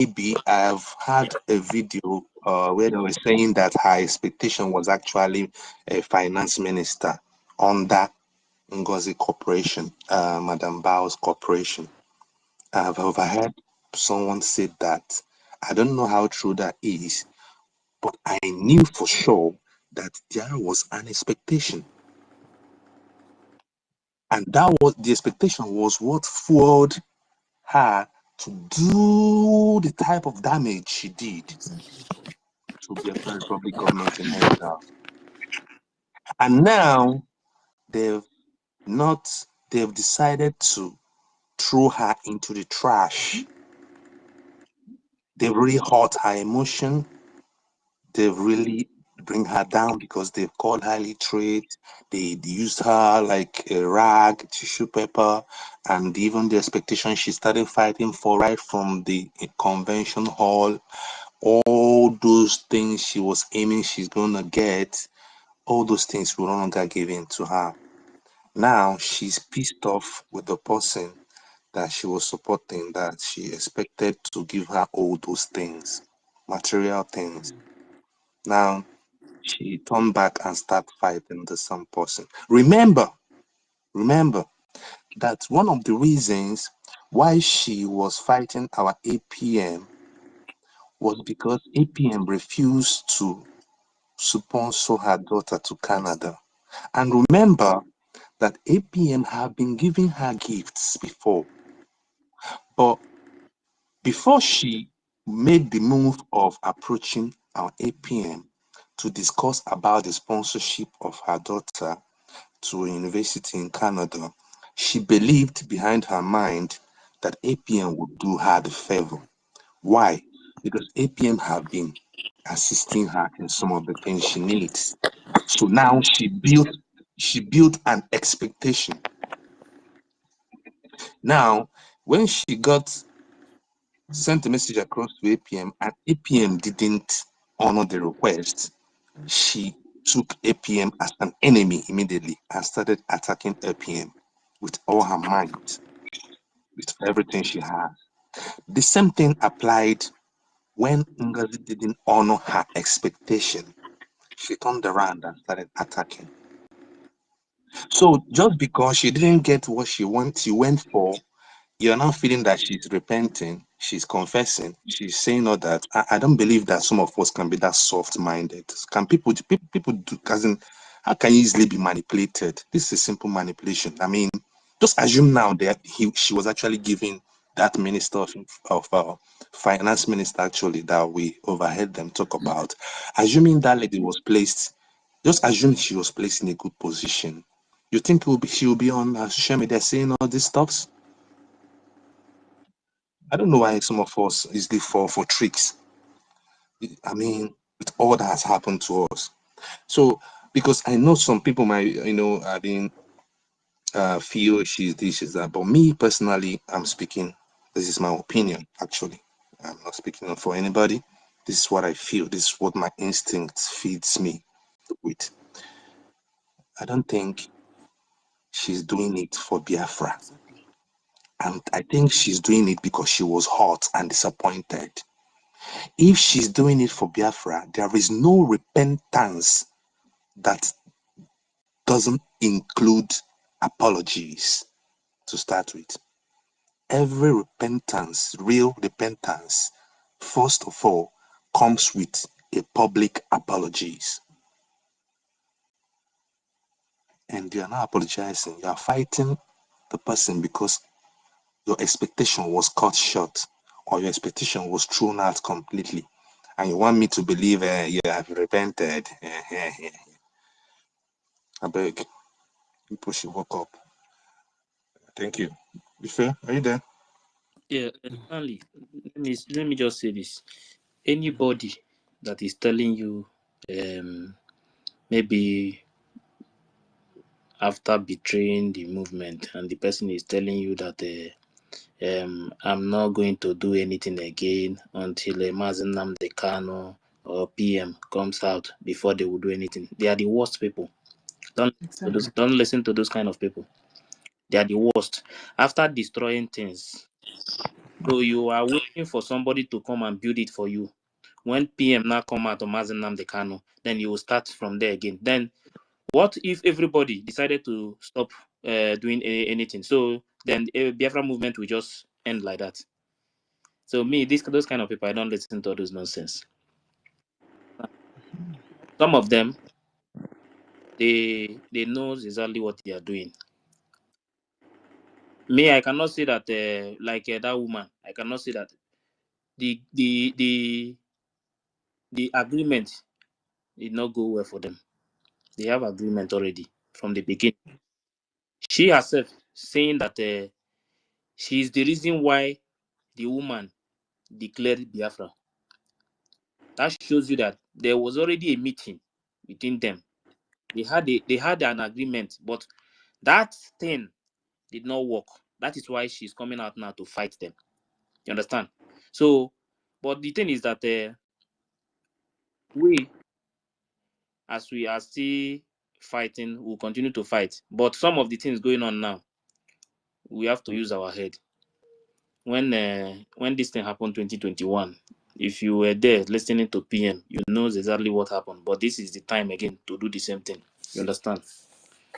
maybe I've had a video where they were saying that her expectation was actually a finance minister under NGOZI Corporation, Madam Bao's corporation. I've overheard someone say that. I don't know how true that is, but I knew for sure that there was an expectation. And that was the expectation was what fueled her to do the type of damage she did to the Republic government in exile. And now they've decided to throw her into the trash. They've really hurt her emotion. They've really bring her down because they've called her illiterate. They used her like a rag, tissue paper, and even the expectation she started fighting for right from the convention hall. All those things she was aiming she's gonna get, all those things were no longer given to her. Now she's pissed off with the person that she was supporting, that she expected to give her all those things, material things. Now she turned back and started fighting the same person. Remember that one of the reasons why she was fighting our APM was because APM refused to sponsor her daughter to Canada. And remember that APM have been giving her gifts before. But before she made the move of approaching our APM to discuss about the sponsorship of her daughter to a university in Canada, she believed behind her mind that APM would do her the favor. Why? Because APM have been assisting her in some of the things she needs. So now she built an expectation. Now, when she sent a message across to APM and APM didn't honor the request, she took APM as an enemy immediately and started attacking APM with all her might, with everything she has. The same thing applied when NGOZI didn't honor her expectation. She turned around and started attacking. So just because she didn't get what she went for, you're now feeling that she's repenting, she's confessing, she's saying all that. I don't believe that some of us can be that soft-minded. Can people do, how can you easily be manipulated? This is simple manipulation. I mean, just assume now that she was actually giving that minister of finance minister actually that we overheard them talk about. Assuming that lady was placed, just assume she was placed in a good position. You think she will be on social media saying all these stuffs? I don't know why some of us easily fall for tricks. I mean, with all that has happened to us. So, because I know some people might, I mean, feel she's this, she's that. But me personally, I'm speaking. This is my opinion, actually. I'm not speaking for anybody. This is what I feel. This is what my instinct feeds me with. I don't think she's doing it for Biafra. And I think she's doing it because she was hurt and disappointed. If she's doing it for Biafra, there is no repentance that doesn't include apologies to start with. Every repentance, real repentance, first of all, comes with a public apologies. And you're not apologizing, you're fighting the person because your expectation was cut short or your expectation was thrown out completely. And you want me to believe you have repented. I beg, people should wake up. Thank you. Ife, are you there? Yeah, Stanley, let me just say this. Anybody that is telling you maybe after betraying the movement and the person is telling you that I'm not going to do anything again until Mazen Nnamdi Kanu or PM comes out before they will do anything. They are the worst people. Don't listen to those kind of people. They are the worst. After destroying things, So you are waiting for somebody to come and build it for you. When PM now come out of Nnamdi Kanu, then you will start from there again. Then what if everybody decided to stop doing anything? So then Biafra movement will just end like that. So me, those kind of people, I don't listen to all those nonsense. Some of them, they know exactly what they are doing. Me, I cannot say that like that woman. I cannot say that the agreement did not go well for them. They have agreement already from the beginning. She herself saying that she is the reason why the woman declared Biafra. That shows you that there was already a meeting between them. They had an agreement, but that thing did not work. That is why she's coming out now to fight them. You understand? So, but the thing is that we, as we are still fighting, will continue to fight. But some of the things going on now, we have to use our head. When this thing happened 2021, if you were there listening to PM, you know exactly what happened. But this is the time again to do the same thing. You understand?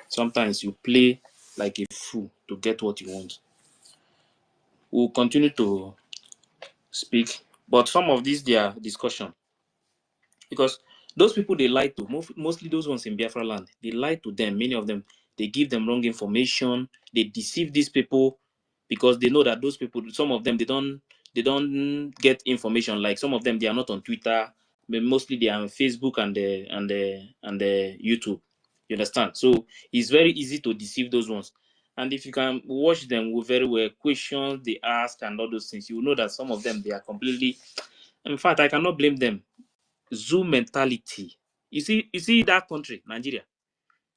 Sometimes you play like a fool to get what you want. We'll continue to speak, but some of these their discussion, because those people they lie to, mostly those ones in Biafra land, they lie to them. Many of them, they give them wrong information. They deceive these people because they know that those people, some of them, they don't get information. Like some of them, they are not on Twitter, but mostly they are on Facebook and YouTube. You understand? So it's very easy to deceive those ones. And if you can watch them very well, questions they ask and all those things, you will know that some of them they are completely. In fact, I cannot blame them. Zoo mentality. You see that country, Nigeria.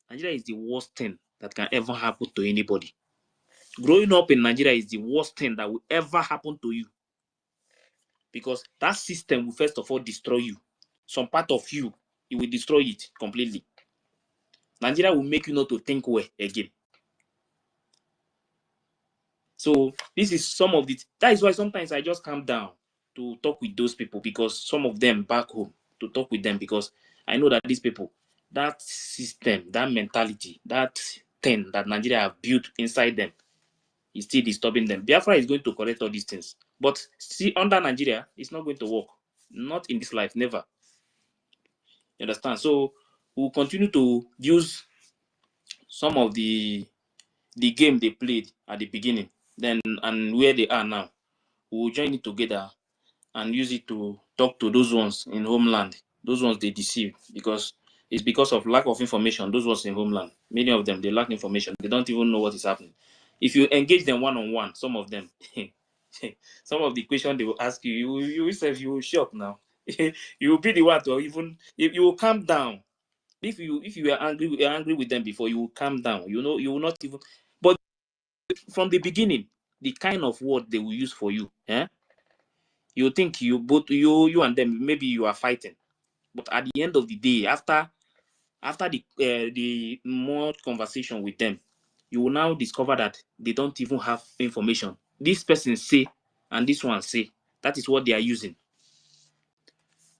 Nigeria is the worst thing that can ever happen to anybody. Growing up in Nigeria is the worst thing that will ever happen to you, because that system will first of all destroy you. Some part of you, it will destroy it completely. Nigeria will make you not to think well again. So this is some of the. That is why sometimes I just calm down to talk with those people, because some of them back home, to talk with them, because I know that these people, that system, that mentality, that thing that Nigeria have built inside them is still disturbing them. Biafra is going to correct all these things, but see, under Nigeria, it's not going to work. Not in this life, never. You understand? So we'll continue to use some of the game they played at the beginning, then and where they are now. We'll join it together and use it to talk to those ones in homeland. Those ones they deceive, because it's because of lack of information. Those ones in homeland, many of them, they lack information. They don't even know what is happening. If you engage them one-on-one, some of them, some of the questions they will ask you, you yourself, you will shock now. You will be the one to even, if you will calm down. If you are angry with them before, you will calm down. You know, you will not even. But from the beginning, the kind of word they will use for you, you think you and them, maybe you are fighting, but at the end of the day, after the more conversation with them, you will now discover that they don't even have information. This person say and this one say, that is what they are using.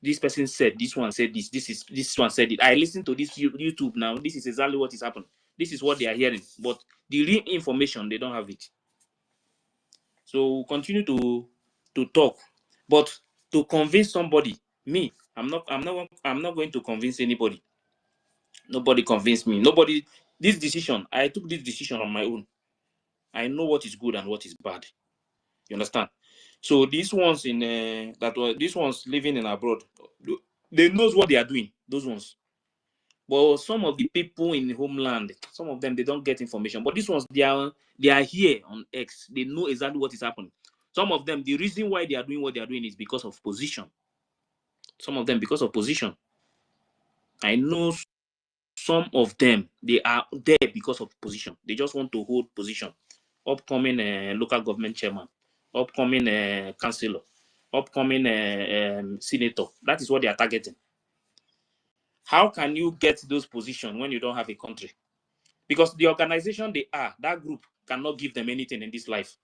This person said, this one said this one said it. I listen to this YouTube now. This is exactly what is happening. This is what they are hearing, but the real information, they don't have it. So we'll continue to talk, but to convince somebody, me, I'm not going to convince anybody. Nobody convinced me. Nobody. This decision, I took this decision on my own. I know what is good and what is bad. You understand? So these ones these ones living in abroad, they knows what they are doing. Those ones. But some of the people in the homeland, some of them, they don't get information. But these ones, they are here on X. They know exactly what is happening. Some of them, the reason why they are doing what they are doing is because of position. Some of them because of position. I know some of them, they are there because of position. They just want to hold position. Upcoming local government chairman, upcoming councillor, upcoming senator. That is what they are targeting. How can you get those positions when you don't have a country? Because the organization they are, that group cannot give them anything in this life.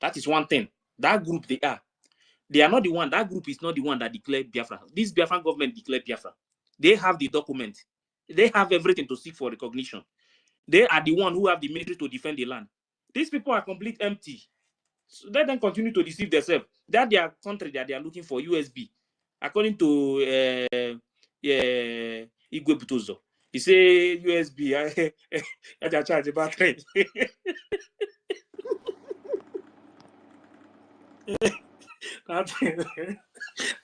That is one thing. That group they are not the one. That group is not the one that declared Biafra. This Biafran government declared Biafra. They have the document. They have everything to seek for recognition. They are the one who have the military to defend the land. These people are complete empty. So let them continue to deceive themselves. That their country that they are looking for USB. According to Igwe Butozo, he say USB. I charge about battery.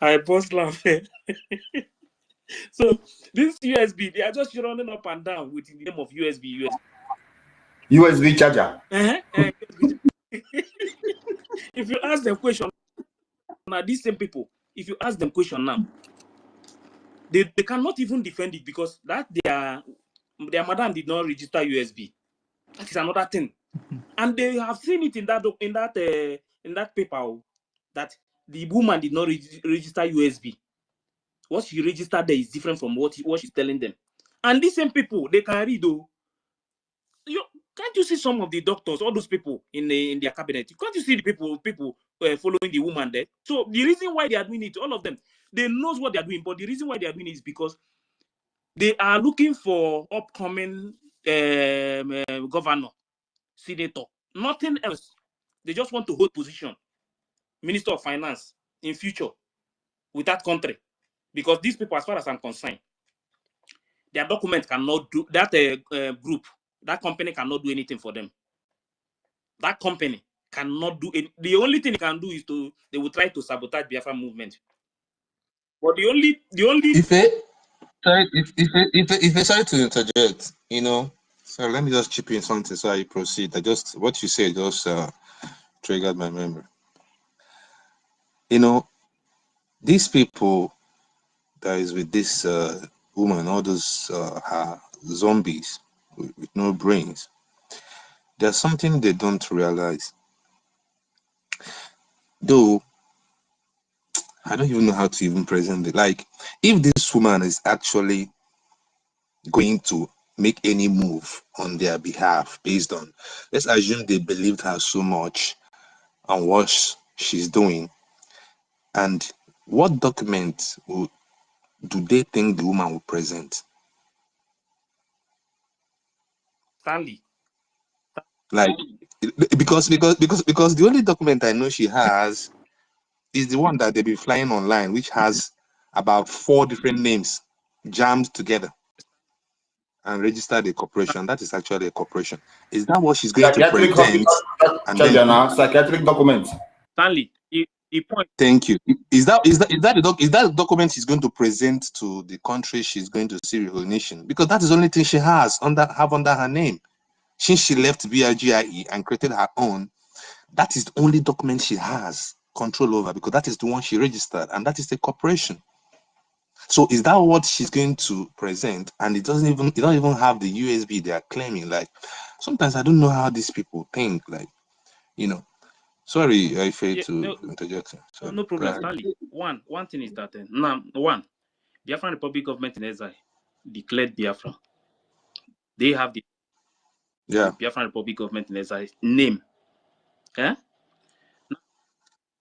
I post laughing. So this USB, they are just running up and down with the name of USB. USB charger. If you ask them question now, these same people, if you ask them question now, they cannot even defend it because that their madam did not register USB. That is another thing, and they have seen it in that paper that the woman did not register USB. What she registered there is different from what she's telling them. And these same people, they can read though. Can't you see some of the doctors, all those people in their cabinet? Can't you see the people following the woman there? So the reason why they are doing it, all of them, they knows what they are doing, but the reason why they are doing it is because they are looking for upcoming governor, senator, nothing else. They just want to hold position, Minister of Finance in future with that country. Because these people, as far as I'm concerned, their document cannot do that. Group, that company cannot do anything for them. That company cannot do it. The only thing they can do is they will try to sabotage Biafra movement. But the only sorry to interject, so let me just chip in something so I proceed. What you said just triggered my memory. These people that is with this woman, all those her zombies with no brains, there's something they don't realize. Though I don't even know how to even present it. Like, if this woman is actually going to make any move on their behalf based on, let's assume they believed her so much on what she's doing, and what document do they think the woman will present? Stanley. Like, because the only document I know she has is the one that they've been flying online, which has about 4 different names jammed together and registered a corporation. That is actually a corporation. Is that what she's going to present? Psychiatric documents. Stanley, the point. Thank you. Is that the document she's going to present to the country she's going to see recognition? Because that is the only thing she has under her name. Since she left BRGIE and created her own, that is the only document she has control over, because that is the one she registered, and that is the corporation. So is that what she's going to present? And it don't even have the USB they are claiming. Like, sometimes I don't know how these people think. Like, sorry, I failed to interject. So, no problem, Stanley. One thing is that Biafran Republic government in exile declared Biafra. They have the Biafran Republic government in exile name.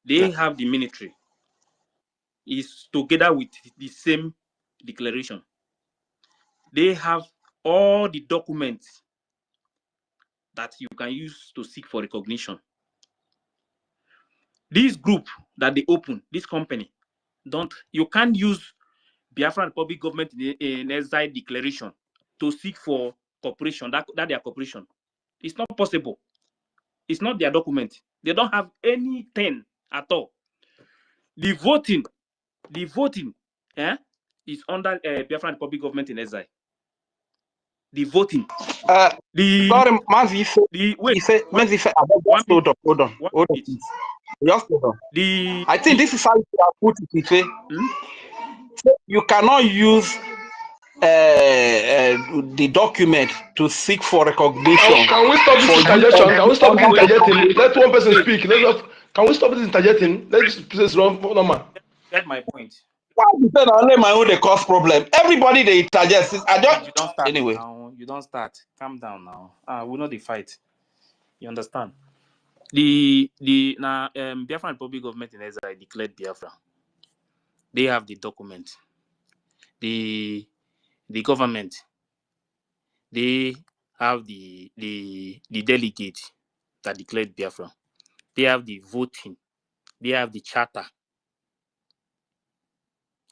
They have the military. Is together with the same declaration. They have all the documents that you can use to seek for recognition. This group that they open, this company, you can't use Biafran Republic government in exile declaration to seek for cooperation, that their cooperation. It's not possible. It's not their document. They don't have anything at all. The voting is under Biafran Republic government in exile. The voting. Sorry, Mazi. Hold on. Just hold on. I think this is how you put it. You cannot use the document to seek for recognition. Can we stop this interjection? Can we stop this interjecting? Let one person speak. Can we stop this interjecting? Let this person run normal. Get my point. Why you say only my own they cause problem? Everybody they interject. You don't start anyway. Now. You don't start. Calm down now. We know the fight. You understand? The Biafran Republic government in Exile declared Biafra. They have the document. The government, they have the delegate that declared Biafra. They have the voting. They have the charter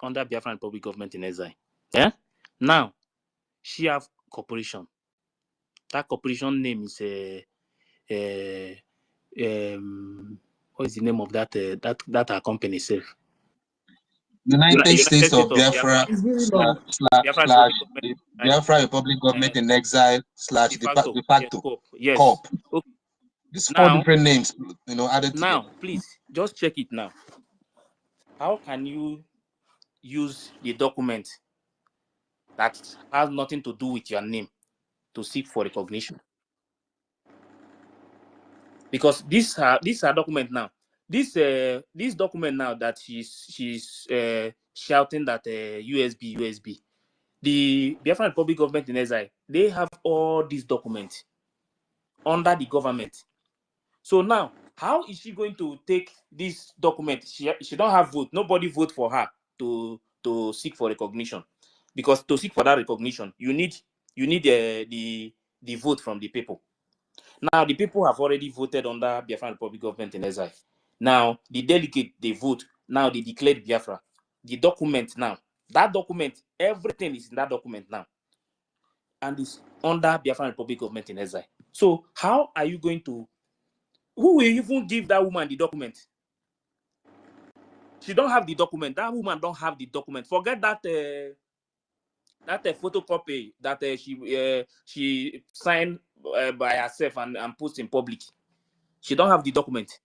under Biafran Republic government in Exile. Yeah. Now she have corporation. That corporation name is what is the name of that that company self? United States of Biafra Biafra Republic Government in Exile / de facto yes. Corp. Okay. These Now, 4 different names, added together. Now, please just check it now. How can you use the document that has nothing to do with your name to seek for recognition? Because these are document now. This document now that she's shouting that USB. The Biafran Republic government in Exile, they have all these documents under the government. So now, how is she going to take this document? She don't have vote. Nobody vote for her to seek for recognition, because to seek for that recognition, you need the vote from the people. Now the people have already voted under Biafran Republic government in Exile. Now the delegate, they vote. Now they declared Biafra. The document now, that document, everything is in that document now, and it's under Biafran Republic government in Exile. So how are you going to? Who will even give that woman the document? She don't have the document. That woman don't have the document. Forget that photocopy that she signed by herself and post in public. She don't have the document.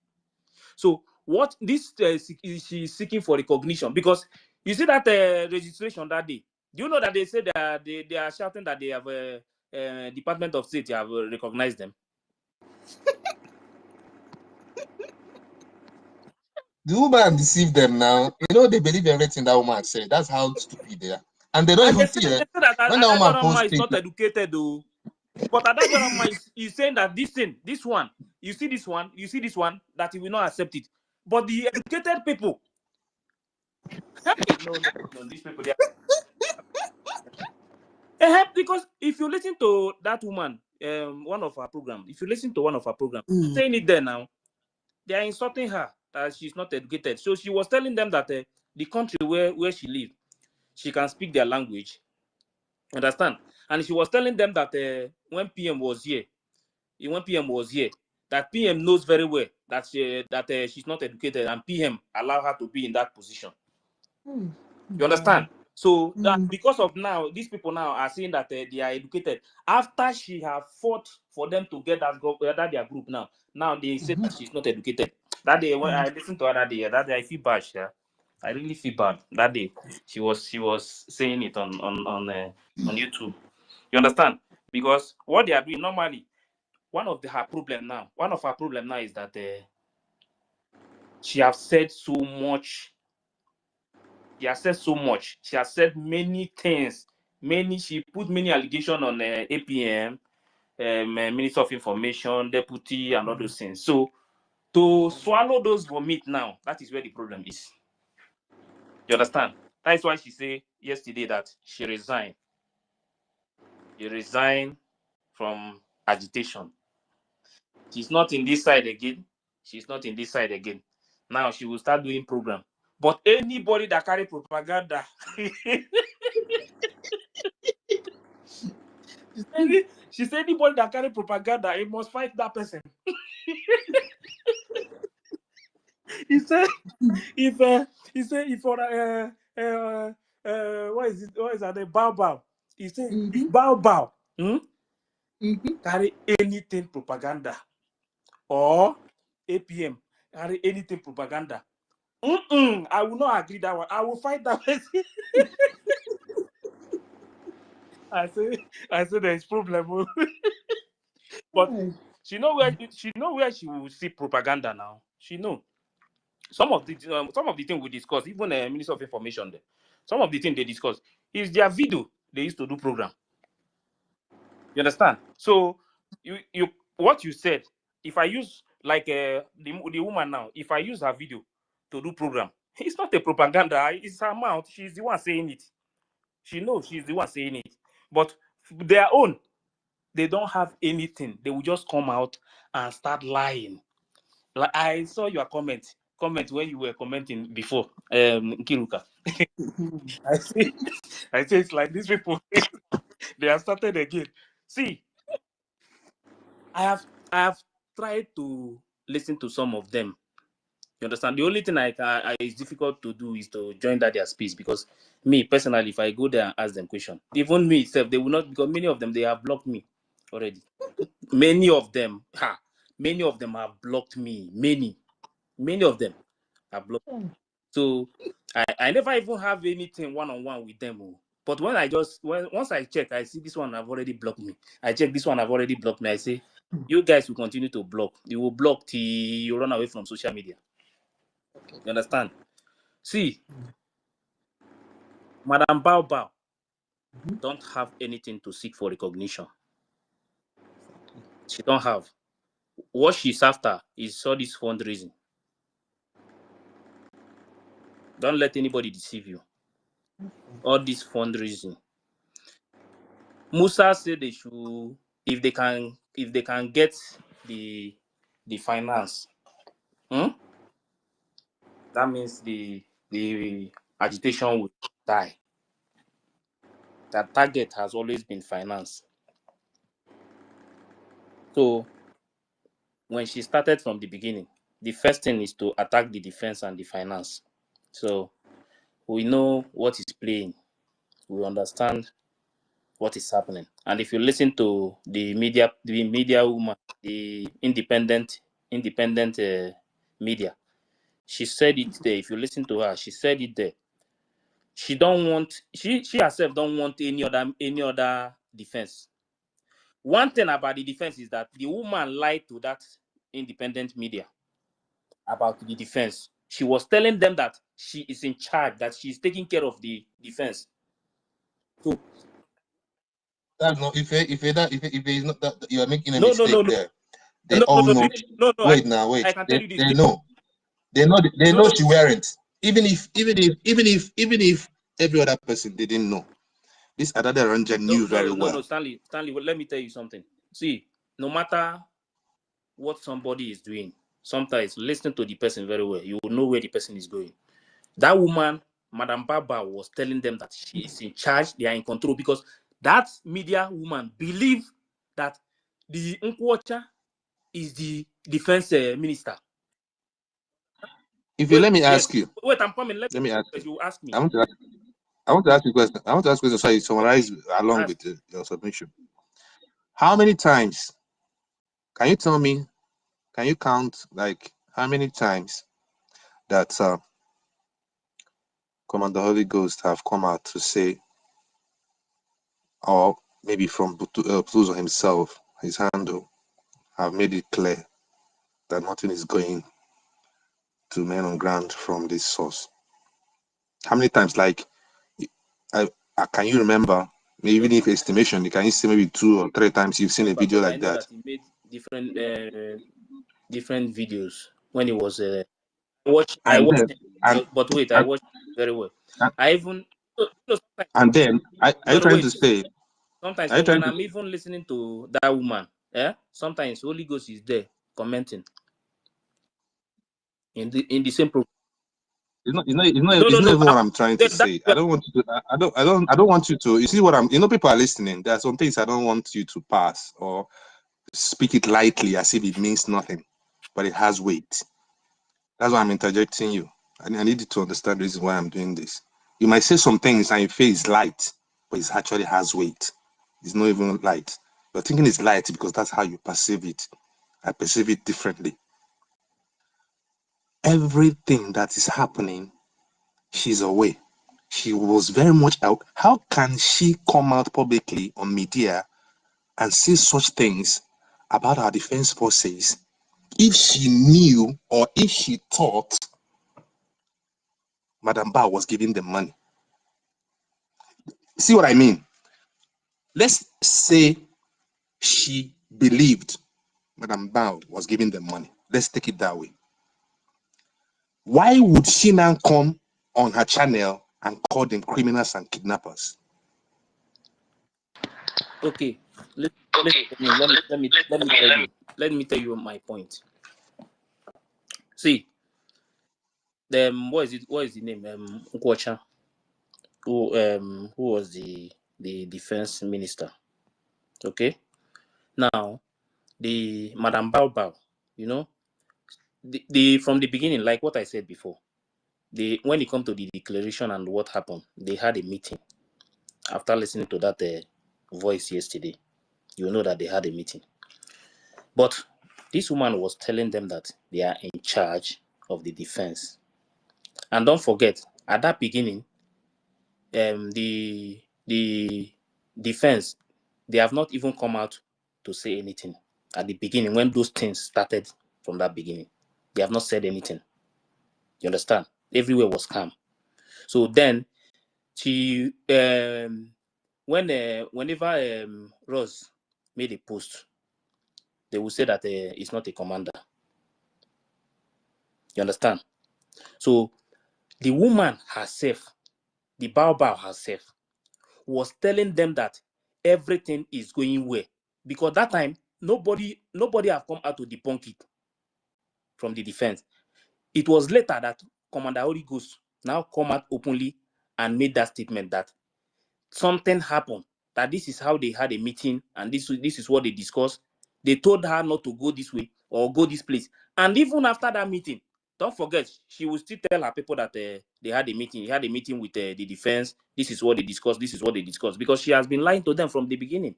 So what this she's seeking for recognition, because you see that registration that day. Do you know that they say they are shouting that they have Department of State have recognized them? The woman deceived them now. They believe everything that woman said. That's how stupid they are. And they don't even fear. When that woman posts is not educated though. But Adadorama is saying that this one, you see this one, that he will not accept it. But the educated people, no, these people, they are... because if you listen to that woman, one of her program, saying it there now, they are insulting her that she's not educated. So she was telling them that the country where she lives, she can speak their language. Understand? And she was telling them that when PM was here, that PM knows very well that she's not educated, and PM allow her to be in that position. You understand? So that because of now, these people now are saying that they are educated. After she have fought for them to get that their group now they say that she's not educated. That day when I listened to her that day I feel bad. Yeah? I really feel bad. That day she was saying it on YouTube. You understand? Because what they are doing normally, one of her problem now is that she has said so much. She has said many things. She put many allegations on APM, Minister of Information, Deputy, and all those things. So to swallow those vomit now, that is where the problem is. You understand? That is why she said yesterday that she resigned. She resigned from agitation. She's not in this side again. Now she will start doing program. But anybody that carry propaganda, she said anybody that carry propaganda, he must fight that person. He said if what is that? Bow. He said if Bow carry anything propaganda, or APM carry anything propaganda, I will not agree that one. I will fight that person. I say there is problem. But she know where she will see propaganda now. She know some of the things we discuss, even Minister of Information there. Some of the things they discuss is their video they used to do program. You understand? So you what you said, if I use Like the woman now, if I use her video to do program, it's not a propaganda. It's her mouth. She's the one saying it. She knows she's the one saying it. But their own, they don't have anything. They will just come out and start lying. Like I saw your comment when you were commenting before, Kiruka. I say it's like these people. They have started again. See, I have tried to listen to some of them. You understand? The only thing it's difficult to do is to join that their speech, because me personally, if I go there and ask them question, even me itself, they will not, because many of them, they have blocked me already. Many of them have blocked me. Many of them have blocked me. So I never even have anything one-on-one with them. But when once I check, I see this one have already blocked me. I check this one have already blocked me. I say, you guys will continue to block. You will block till you run away from social media. You understand? See, Madam Bao don't have anything to seek for recognition. She don't have. What she's after is all this fundraising. Don't let anybody deceive you. All this fundraising. Musa said they should, if they can get the finance, that means the agitation will die. That target has always been finance. So when she started from the beginning, the first thing is to attack the defense and the finance. So we know what is playing. We understand what is happening. And if you listen to the media woman, the independent media, she said it there. If you listen to her, she said it there. She don't want, she herself don't want any other defense. One thing about the defense is that the woman lied to that independent media about the defense. She was telling them that she is in charge, that she's taking care of the defense. So that's not if it's not that you are making a mistake no. there. They all know. No. Wait now, wait. I can tell you this. They know. They know she weren't. Even if every other person didn't know, this other ranger knew very well. No, Stanley, well, let me tell you something. See, no matter what somebody is doing, sometimes listen to the person very well. You will know where the person is going. That woman, Madam Baba, was telling them that she is in charge, they are in control, because that media woman believed that the Nkwocha is the defense minister. If you let me ask you. Wait, I'm coming. Let me ask you. You ask me. I want to ask you a question. I want to ask you a question so you summarize along with your submission. How many times, can you tell me, can you count like how many times that Commander Holy Ghost have come out to say, or maybe from Pluto himself, his handle, have made it clear that nothing is going to men on ground from this source? How many times, like, can you remember, maybe if estimation, can you say maybe 2 or 3 times you've seen a video like that? That he made different videos when he was I watched it very well. I even and then are you trying to say sometimes when I'm even listening to that woman, sometimes Holy Ghost is there commenting in the same program. It's not even what I'm trying to say. I don't want you to. I don't want you to. You see what I'm. People are listening. There are some things I don't want you to pass or speak it lightly as if it means nothing, but it has weight. That's why I'm interjecting you. I need you to understand the reason why I'm doing this. You might say some things and your face is light, but it actually has weight. It's not even light. You're thinking it's light because that's how you perceive it. I perceive it differently. Everything that is happening, she's away. She was very much out. How can she come out publicly on media and say such things about our defense forces if she knew or if she thought Madam Ba was giving them money? See what I mean? Let's say she believed Madam Ba was giving them money. Let's take it that way. Why would she now come on her channel and call them criminals and kidnappers? Okay, let me tell you my point. See, what is the name? OGOJA, who was the defense minister. Okay, now the Madam Bao, you know, the from the beginning, like what I said before, when it comes to the declaration and what happened, they had a meeting. After listening to that voice yesterday, you know that they had a meeting. But this woman was telling them that they are in charge of the defense. And don't forget, at that beginning, the defense, they have not even come out to say anything. At the beginning, when those things started from that beginning, they have not said anything. You understand? Everywhere was calm. So then, she whenever Rose made a post, they will say that it's not a commander. You understand? So the woman herself, the Bao herself, was telling them that everything is going well, because that time nobody have come out to debunk it from the defense. It was later that Commander Holy Ghost now come out openly and made that statement that something happened, that this is how they had a meeting and this is what they discussed. They told her not to go this way or go this place. And even after that meeting, don't forget, she will still tell her people that they had a meeting. He had a meeting with the defense. This is what they discussed. This is what they discussed. Because she has been lying to them from the beginning.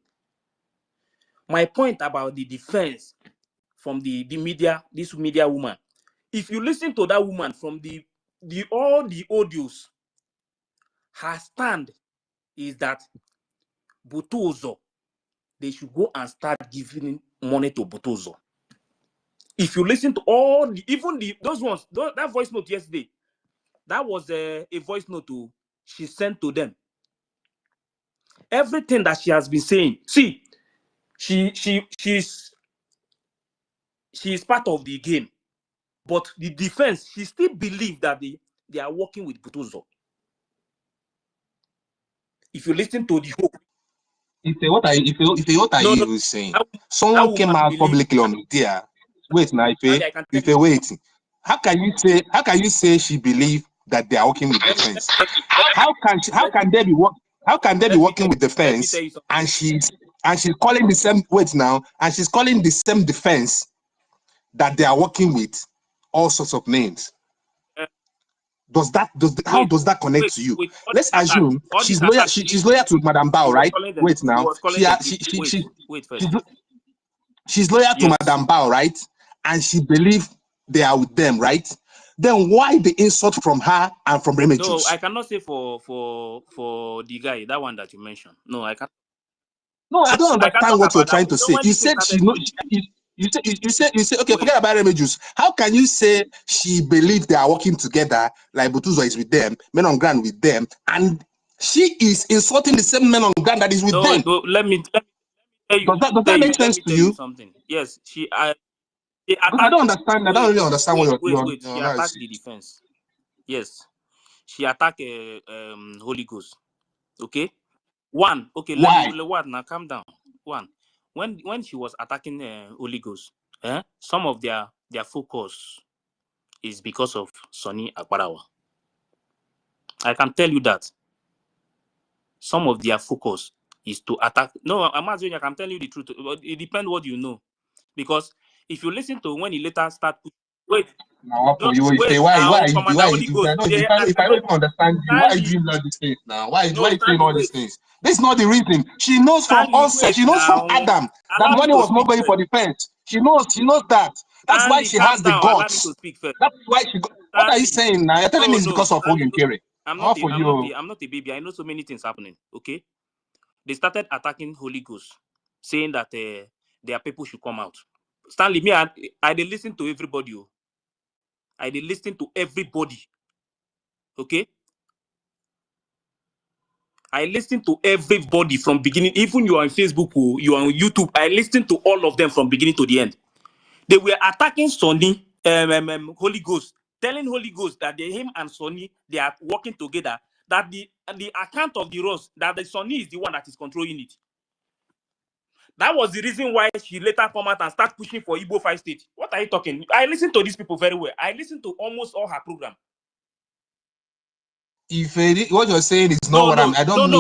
My point about the defense from the media, this media woman, if you listen to that woman from all the audios, her stand is that Butozo, they should go and start giving money to Butozo. If you listen to all those ones, that voice note yesterday, that was a voice note she sent to them. Everything that she has been saying, see, she's part of the game, but the defense, she still believes that they are working with Butozo. If you listen to the whole, What are you saying? Someone came out publicly on media. Wait, now, wait. How can you say she believe that they are working with defense? How can they be working with defense and she's calling the same and she's calling the same defense that they are working with all sorts of names? How does that connect to you? Let's assume she's loyal. She's loyal to Madam Bao, right? Wait now. She's loyal to Madam Bao, right? And she believes they are with them, right? Then why the insult from her and from Remedios? No, I cannot say for the guy, that one that you mentioned. No, I can't. No, I don't understand what you're trying to say. You said she knows. You say okay, forget about Remedios. How can you say she believes they are working together, like Butozo is with them, men on ground with them, and she is insulting the same men on ground that is with them? No, let me tell you. Does that make sense to you? Something. Yes, she I don't understand. I don't really understand what you're she attacked the defense. Yes, she attacked Holy Ghost. Okay, one. Okay, let me now calm down. One, when she was attacking Holy Ghost, some of their focus is because of Sonny Akbarawa. I can tell you that some of their focus is to attack. No, I'm not saying I can tell you the truth. It depends what you know, because if you listen to when he later start, wait. Now, if I don't even understand you, why are you doing all these things now? Why are you saying all these things? This is not the reason. She knows from onset. She knows from Adam that money was not going for defense. She knows that. That's why she has the guts. That's why she. What are you saying now? You're telling me it's because of Hogan Kerry. I'm not a baby. I know so many things happening. Okay, they started attacking Holy Ghost, saying that their people should come out. Stanley, me, I did listen to everybody. I did listen to everybody. Okay, I listen to everybody from beginning. Even you are on Facebook, you are on YouTube. I listen to all of them from beginning to the end. They were attacking Sonny, Holy Ghost, telling Holy Ghost that him and Sonny, they are working together, that the account of the rose, that the Sonny is the one that is controlling it. That was the reason why she later come out and start pushing for Igbo 5 states. What are you talking? I listen to these people very well. I listen to almost all her program. If what you're saying is not what I don't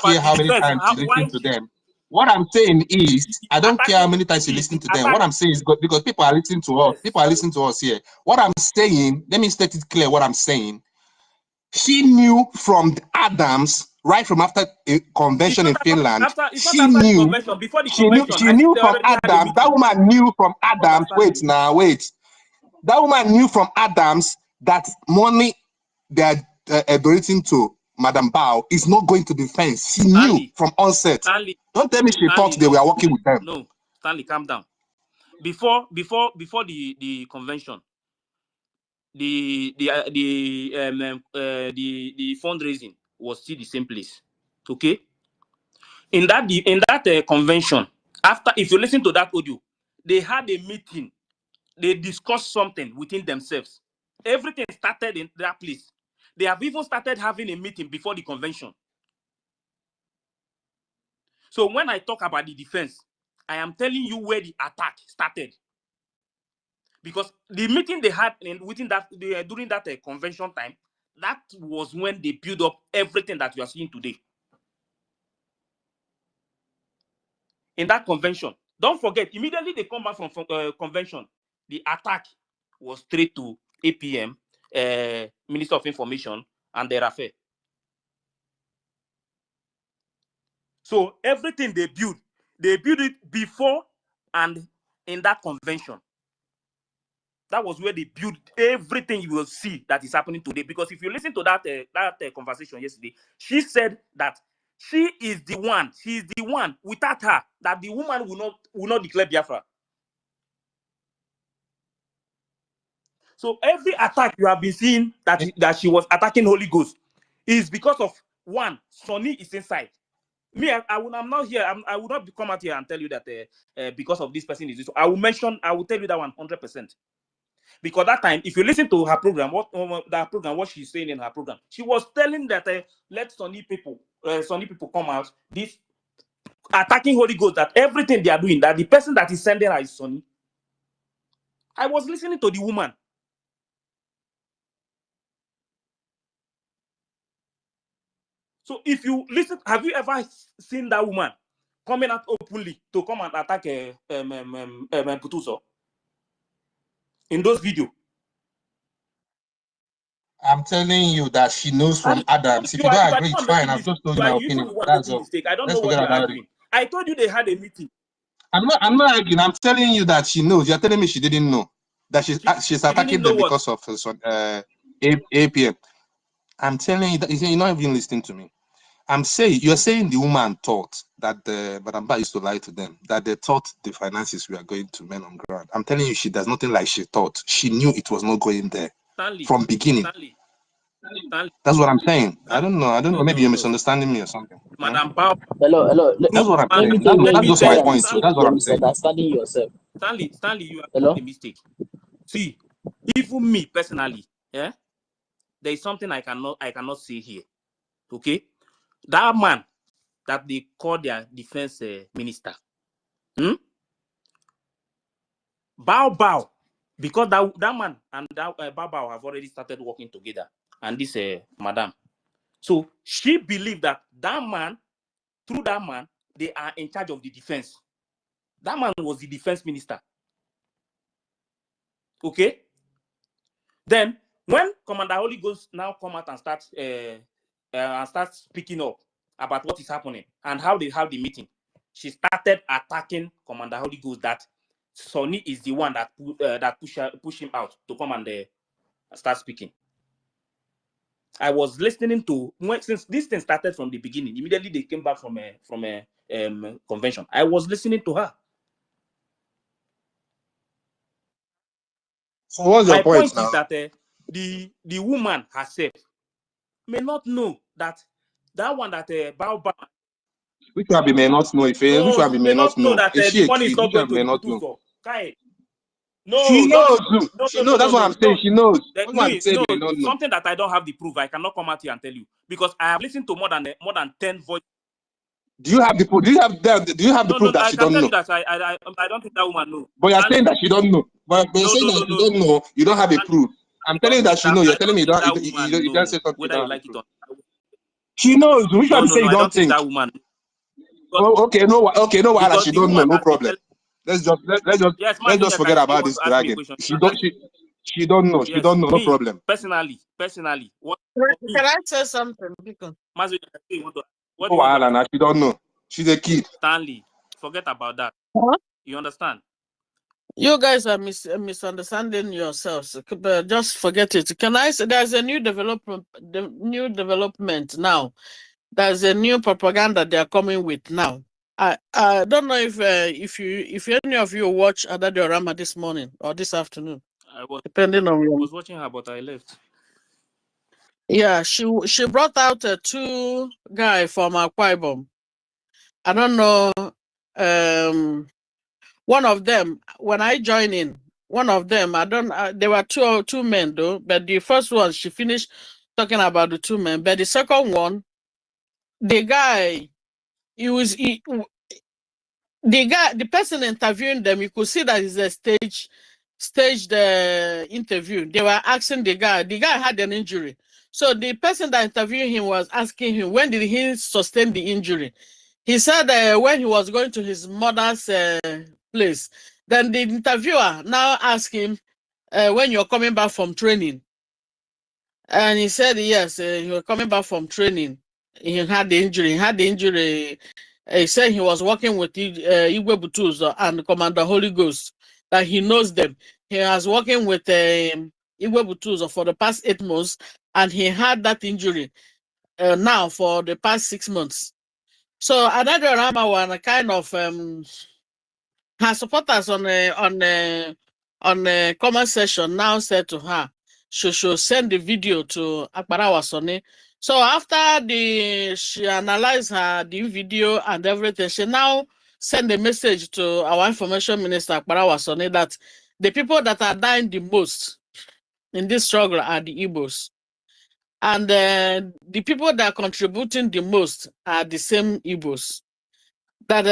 care how many times you listen to them. What I'm saying is, I don't care how many times you listen to them. What I'm saying is because people are listening to us. People are listening to us here. What I'm saying, let me state it clear what I'm saying. She knew from Adams, right from after a convention in Finland. She knew from Adams. That woman knew from Adams. Wait. That woman knew from Adams that money they're donating to Madam Bao is not going to defense. She knew from onset. Don't tell me she thought they were working with them. No, Stanley, calm down. Before the convention, the fundraising was still the same place. Okay. In that convention, after, if you listen to that audio, they had a meeting. They discussed something within themselves. Everything started in that place. They have even started having a meeting before the convention. So when I talk about the defense, I am telling you where the attack started. Because the meeting they had during that convention time, that was when they built up everything that you are seeing today. In that convention, don't forget, immediately they come back from convention, the attack was straight to APM, Minister of Information, and their affair. So everything they build it before and in that convention. That was where they built everything you will see that is happening today. Because if you listen to that conversation yesterday, she said that she is the one, without her, that the woman will not declare Biafra. So every attack you have been seeing that she was attacking Holy Ghost is because of one, Sonny is inside. Me, I'm not here. I will not come out here and tell you that because of this person is this. I will tell you that 100%. Because that time, if you listen to her program, what she's saying in her program, she was telling that let Sonny people come out. This attacking Holy Ghost, that everything they are doing, that the person that is sending her is Sonny. I was listening to the woman. So if you listen, have you ever seen that woman coming out openly to come and attack Putuso in those videos? I'm telling you that she knows from Adams. If you don't agree, it's fine. I've just told you my opinion. That's all. I don't know what you're arguing. I told you they had a meeting. I'm not arguing. I'm telling you that she knows. You're telling me she didn't know that she's attacking them because of APM. I'm telling you that you're not even listening to me. You're saying the woman thought that Madam Ba used to lie to them, that they thought the finances were going to men on ground. I'm telling you, she does nothing like she thought. She knew it was not going there from beginning. Stanley. That's what I'm saying. I don't know. Maybe you're misunderstanding me or something. Madam Bao. Hello. That's what I'm saying. That's just my point. So that's what I'm saying. Understanding yourself. Stanley, you are making a mistake. See, even me personally, there is something I cannot say here. Okay, that man that they call their defense minister, Bao, because that man and that Bao have already started working together, and this madam. So she believed that through that man, they are in charge of the defense. That man was the defense minister. Okay. Then when Commander Holy Ghost now come out and start speaking up about what is happening and how they have the meeting, she started attacking Commander Holy Ghost that Sonny is the one that push him out to come and start speaking. I was listening to since this thing started from the beginning. Immediately they came back from a convention. I was listening to her. So what's your point now? Is that the woman herself may not know that one that Bao. Which one may not know if which one may not know that the money is not going to the Putuso. No, She knows. She knows. That's what I'm saying. No. She knows. That, That's what I'm saying. no, You don't know. something that I don't have the proof. I cannot come out here and tell you because I have listened to more than 10 voices. Do you have the proof? Do you have the proof that I she can don't tell know? you that I don't think that woman knows. But you're saying that she don't know. But you're saying that she don't know. You don't have a proof. I'm telling you that she knows. You're telling me you don't. You don't say something. Whether you like it or not. She knows. Which one say you I don't don't think think? that woman. Oh, okay, no, Because she the don't know. woman No has been problem. telling. Let's just forget about this dragging. She don't know. She don't know. No problem. Personally, what? Can I say something? Because What do you want No, she don't know. She's a kid. Stanley, forget about that. what? You understand? You guys are misunderstanding yourselves. But just forget it. Can I say there's a new development? The new development now. There's a new propaganda they are coming with now. I don't know if any of you watch Adadiorama this morning or this afternoon, depending on your. I was watching her, but I left. Yeah, she brought out two guy from Akwa Ibom. I don't know. One of them, when I joined in, one of them, there were two men though, but the first one, she finished talking about the two men, but the second one, the guy, the person interviewing them, you could see that it's a staged interview. They were asking the guy had an injury. So the person that interviewed him was asking him, when did he sustain the injury? He said when he was going to his mother's place. Then the interviewer now asked him, when you're coming back from training. And he said, yes, he was coming back from training. He had the injury. He said he was working with Igwe Butuzo and Commander Holy Ghost, that he knows them. He was working with Igwe Butuzo for the past 8 months, and he had that injury now for the past 6 months. So another Rama one kind of her supporters on a comment section now said to her she should send the video to Akbarawa Sone. So after she analyzed the video and everything, she now send a message to our information minister Akbarawa Sone that the people that are dying the most in this struggle are the Igbos. And the people that are contributing the most are the same Igbos. That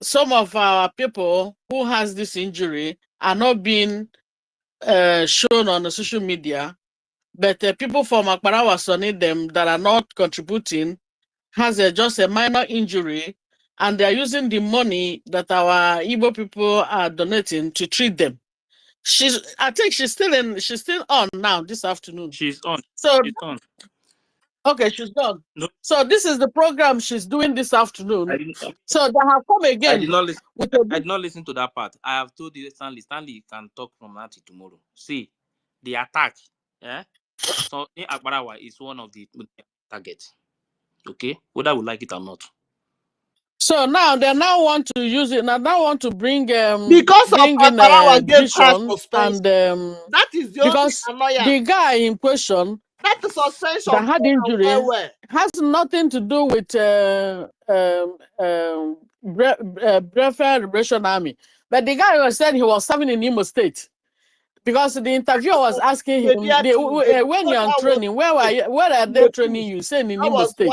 some of our people who has this injury are not being shown on the social media, but people from Akbarawa Sone, them that are not contributing, has just a minor injury, and they are using the money that our Igbo people are donating to treat them. I think she's still on now this afternoon. She's on. So she's on. Okay, she's done. No. So this is the program she's doing this afternoon. So they have come again. I did not listen to that part. I have told you, Stanley can talk from now till tomorrow. See, the attack, so in Akbarawa is one of the targets. Okay, whether we like it or not. So now they now want to use it. Now want to bring because bring of Akbarawa gave her suspension. and that is the because the guy in question that suspension that had injury has nothing to do with Biafra Liberation Army. But the guy was said he was serving in Imo State. Because the interviewer was asking him, when you're on training, where are they training you? Saying in Imo State.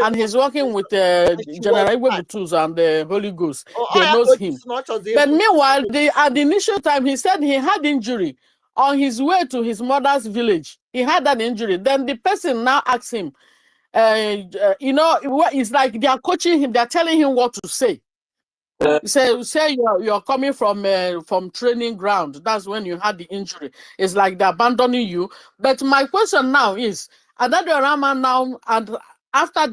And he's working with General Igwe Butuzo and the Holy Ghost. They knows him. But meanwhile, at the initial time, he said he had injury on his way to his mother's village. He had that injury. Then the person now asks him, it's like they are coaching him. They're telling him what to say. Say you're coming from training ground. That's when you had the injury. It's like they're abandoning you. But my question now is, Adadiorama now, and after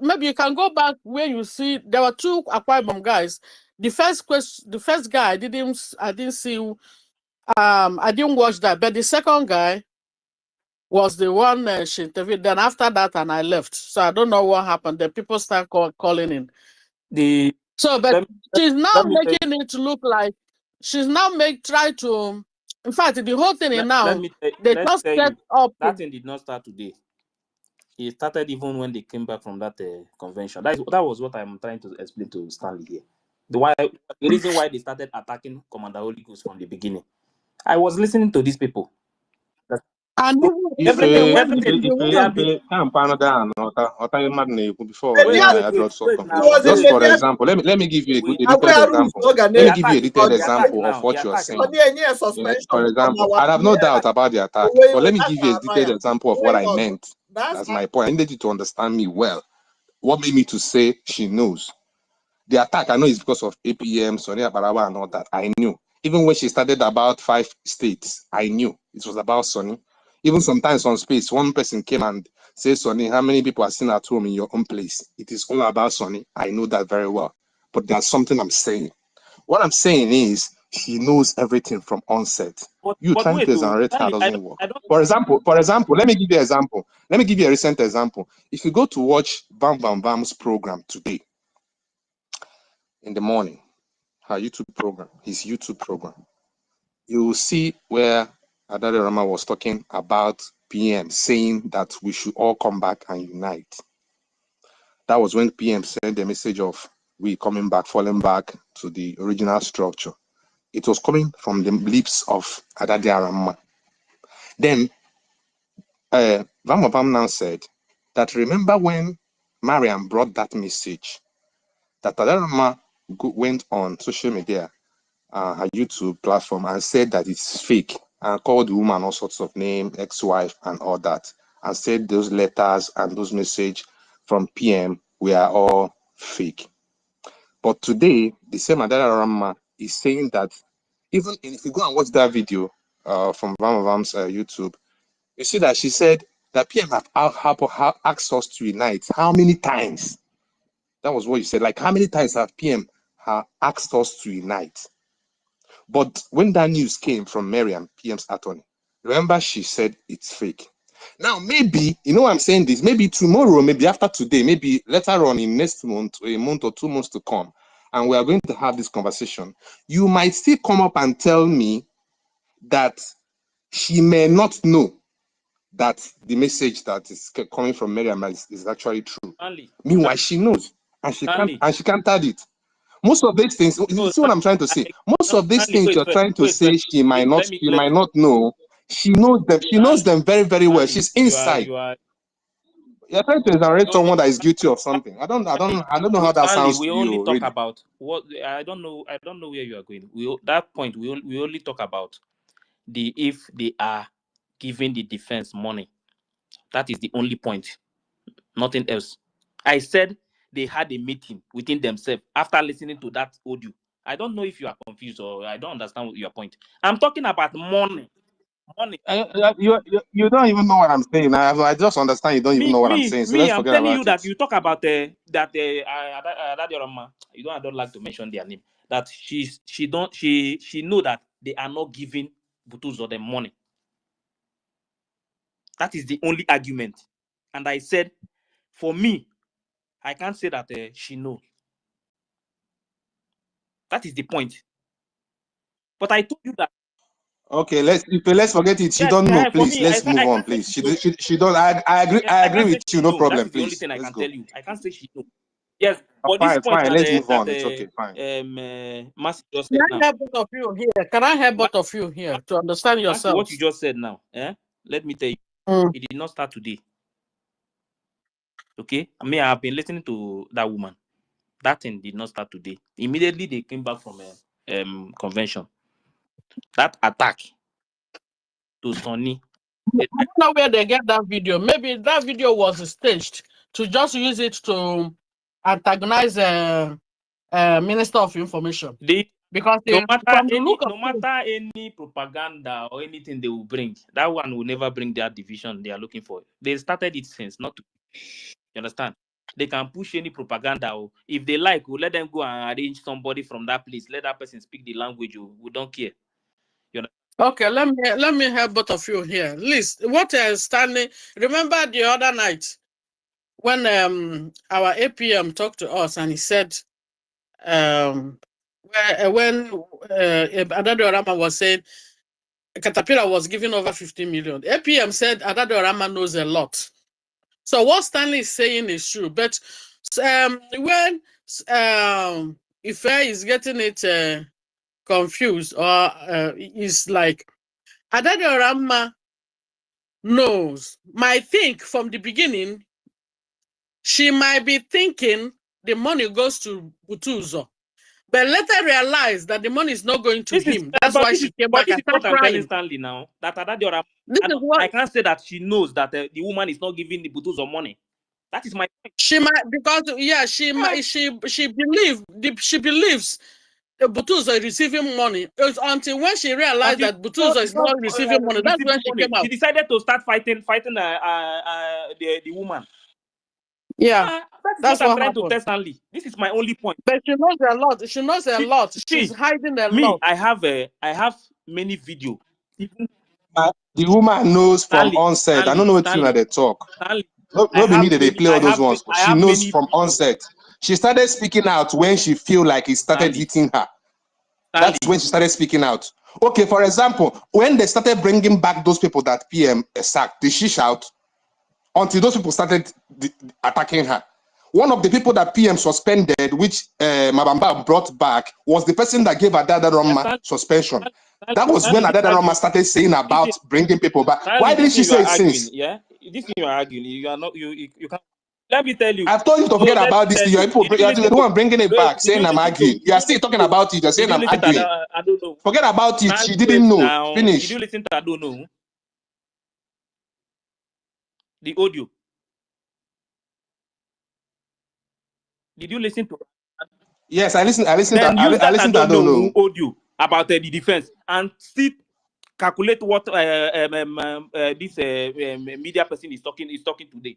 maybe you can go back where you see there were two Akwa Ibom guys. The first guy I didn't see. I didn't watch that, but the second guy was the one she interviewed. Then after that, and I left. So I don't know what happened. Then people start calling in. But she's now making it look like she's now try to. In fact, the whole thing is now they just set up. That thing did not start today. It started even when they came back from that convention. That was what I'm trying to explain to Stanley here. the reason why they started attacking Commander Holy Ghost from the beginning. I was listening to these people. And Everything they have been. Before Wait, I draw something. Just for example, let me give you a detailed example. Let me give you a detailed example of what you are saying. For example, I have no doubt about the attack, but let me give you a detailed example of what I meant. That's my point. I need you to understand me well. What made me to say she knows? The attack, I know, is because of APM, Sonia Barawa, and all that. I knew. Even when she started about 5 states, I knew it was about Sonny. Even sometimes on space, one person came and said, Sonny, how many people are sitting at home in your own place? It is all about Sonny. I know that very well. But there's something I'm saying. What I'm saying is, she knows everything from onset. You trying to exonerate her doesn't work. For example, let me give you an example. Let me give you a recent example. If you go to watch Bam Bam Bam's program today, in the morning, his YouTube program, you will see where Adare Rama was talking about PM, saying that we should all come back and unite. That was when PM sent the message of we coming back, falling back to the original structure. It was coming from the lips of Adare Rama. Then Vam now said that remember when Mariam brought that message, that Adare Rama went on social media, her YouTube platform, and said that it's fake, and called the woman all sorts of names, ex-wife and all that, and said those letters and those messages from PM were all fake. But today, the same Adara Rama is saying that even if you go and watch that video from Vam's YouTube, you see that she said that PM have asked us to unite. How many times? That was what you said. Like, how many times have PM asked us to unite? But when that news came from Miriam, PM's attorney, remember she said it's fake. Now, maybe, you know what I'm saying this, maybe tomorrow, maybe after today, maybe later on in next month, a month or 2 months to come, and we are going to have this conversation, you might still come up and tell me that she may not know that the message that is coming from Miriam is actually true. Meanwhile, she knows, and she can't add it. Most of these things, you see what I'm trying to say? Most of these things you're trying to say she might not know. She knows them. She knows them very, very well. She's inside. You're trying to exonerate someone that is guilty of something. I don't know how that sounds to you. We only talk really. about what I don't know where you are going. That point we only talk about if they are giving the defense money. That is the only point. Nothing else. I said they had a meeting within themselves after listening to that audio. I don't know if you are confused or I don't understand your point. I'm talking about money. You don't even know what I'm saying. I just understand you don't even know what I'm saying. So let's forget I'm telling about you that you talk about that I don't like to mention their name. That she know that they are not giving Butuzo the money. That is the only argument. And I said, for me, I can't say that she knows. That is the point. But I told you that. Okay, let's forget it. She don't know, please. Let's move on, please. She don't. I agree with you. No problem, please. That is the only thing I can tell you. I can't say she knows. Yes, but fine, this point fine. Let's move on. It's okay, fine. Mercy just said now. Can I help both of you here? Can I help both of you here to understand yourself? What you just said now, let me tell you, it did not start today. Okay, I mean, I've been listening to that woman. That thing did not start today. Immediately they came back from a convention. That attack to Sonny. I don't know where they get that video. Maybe that video was staged to just use it to antagonize Minister of Information. Because no matter any propaganda or anything they will bring, that one will never bring that division they are looking for. They started it since, not to. You understand? They can push any propaganda. Or if they like, we'll let them go and arrange somebody from that place. Let that person speak the language. We don't care. You know? Okay, let me help both of you here. Liz, what is standing? Remember the other night when our APM talked to us and he said when Adado Rama was saying Caterpillar was giving over 50 million. APM said Adado Rama knows a lot. So what Stanley is saying is true. But when Ife is getting it confused, or is like Adadorama knows. Might think from the beginning, she might be thinking the money goes to Butuzo, but later realized that the money is not going to This is him. That's why she came back this and is what started I'm telling crying. Stanley now. That Adadiora, This is what I can't say that she knows that the woman is not giving the Butuzo money. That is my point. she might, because she believes Butuzo is receiving money. It's until when she realized that Butuzo is not receiving money, that's when she came out. She decided to start fighting the woman. Yeah, That's what I'm trying happened. to tell Stanley. This is my only point. But she knows a lot. She knows a lot. She's hiding a lot. I have many videos. The woman knows from onset. I don't know what you know they talk. No be me that they play all those ones. She knows from onset. She started speaking out when she feel like it started hitting her. That's when she started speaking out. Okay, for example, when they started bringing back those people that PM sacked, did she shout? Until those people started attacking her. One of the people that PM suspended, which Mabamba brought back, was the person that gave Adada suspension. That was when Adada started saying about bringing people back. Why didn't she say it since? Yeah, this thing you are arguing. You are not. You can't. Let me tell you. I've told you to forget about this. You're the one bringing it back, saying I'm arguing. You are still talking about it. You're saying I'm arguing. I don't know. Forget about it. She didn't know. Now, Finish. Did you listen to I don't know? The audio. Did you listen to? Yes, I listened. I listened. Then I use that listened. I don't know audio about the defense and still calculate what this media person is talking today.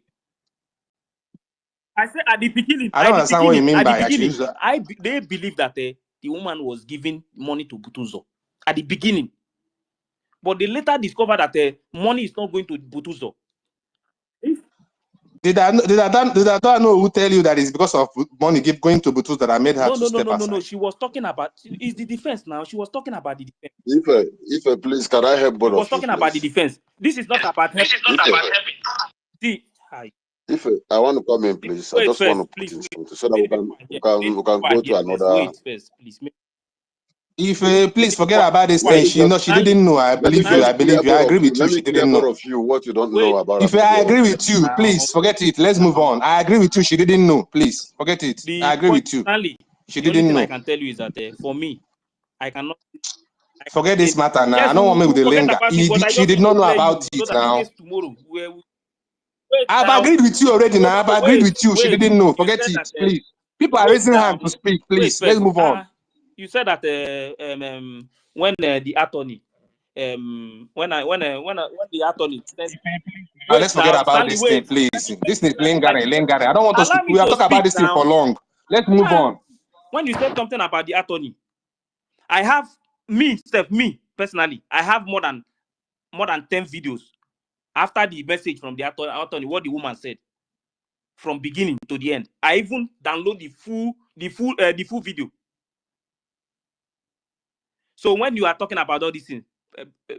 I said at the beginning. I don't understand what you mean by they believe that the woman was giving money to Butuzo at the beginning, but they later discovered that money is not going to Butuzo. Did I know who tell you that it's because of money going to Butuzo that I made her to step aside? No. She was talking about is the defense now. She was talking about the defense. If please, can I help both of you? She was talking about the defense. This is not about help. Helping. See, hi. If I want to come in, please, I just want to put in something so that we can go to another. Wait first, please. If please forget about this thing. She didn't know. I believe you. I agree with you. She didn't know. Of you what you don't know about. If I agree with you, please forget it. Let's move on. I agree with you. She didn't know. Please forget it. I agree with you. She didn't know. I can tell you is that for me, I cannot. Forget this matter now. Yes, I don't want me with the linger. She did not know about it now. Tomorrow, I've agreed with you already now. I've agreed with you. She didn't know. Forget it, please. People are raising hands to speak. Please, let's move on. You said that when the attorney, when the attorney. Let's forget about this thing, please. This is lingering. I don't want us to. We are talking about this thing for long. Let's move on. When you said something about the attorney, I have me personally. I have more than 10 videos after the message from the attorney. What the woman said from beginning to the end. I even download the full video. So when you are talking about all these things,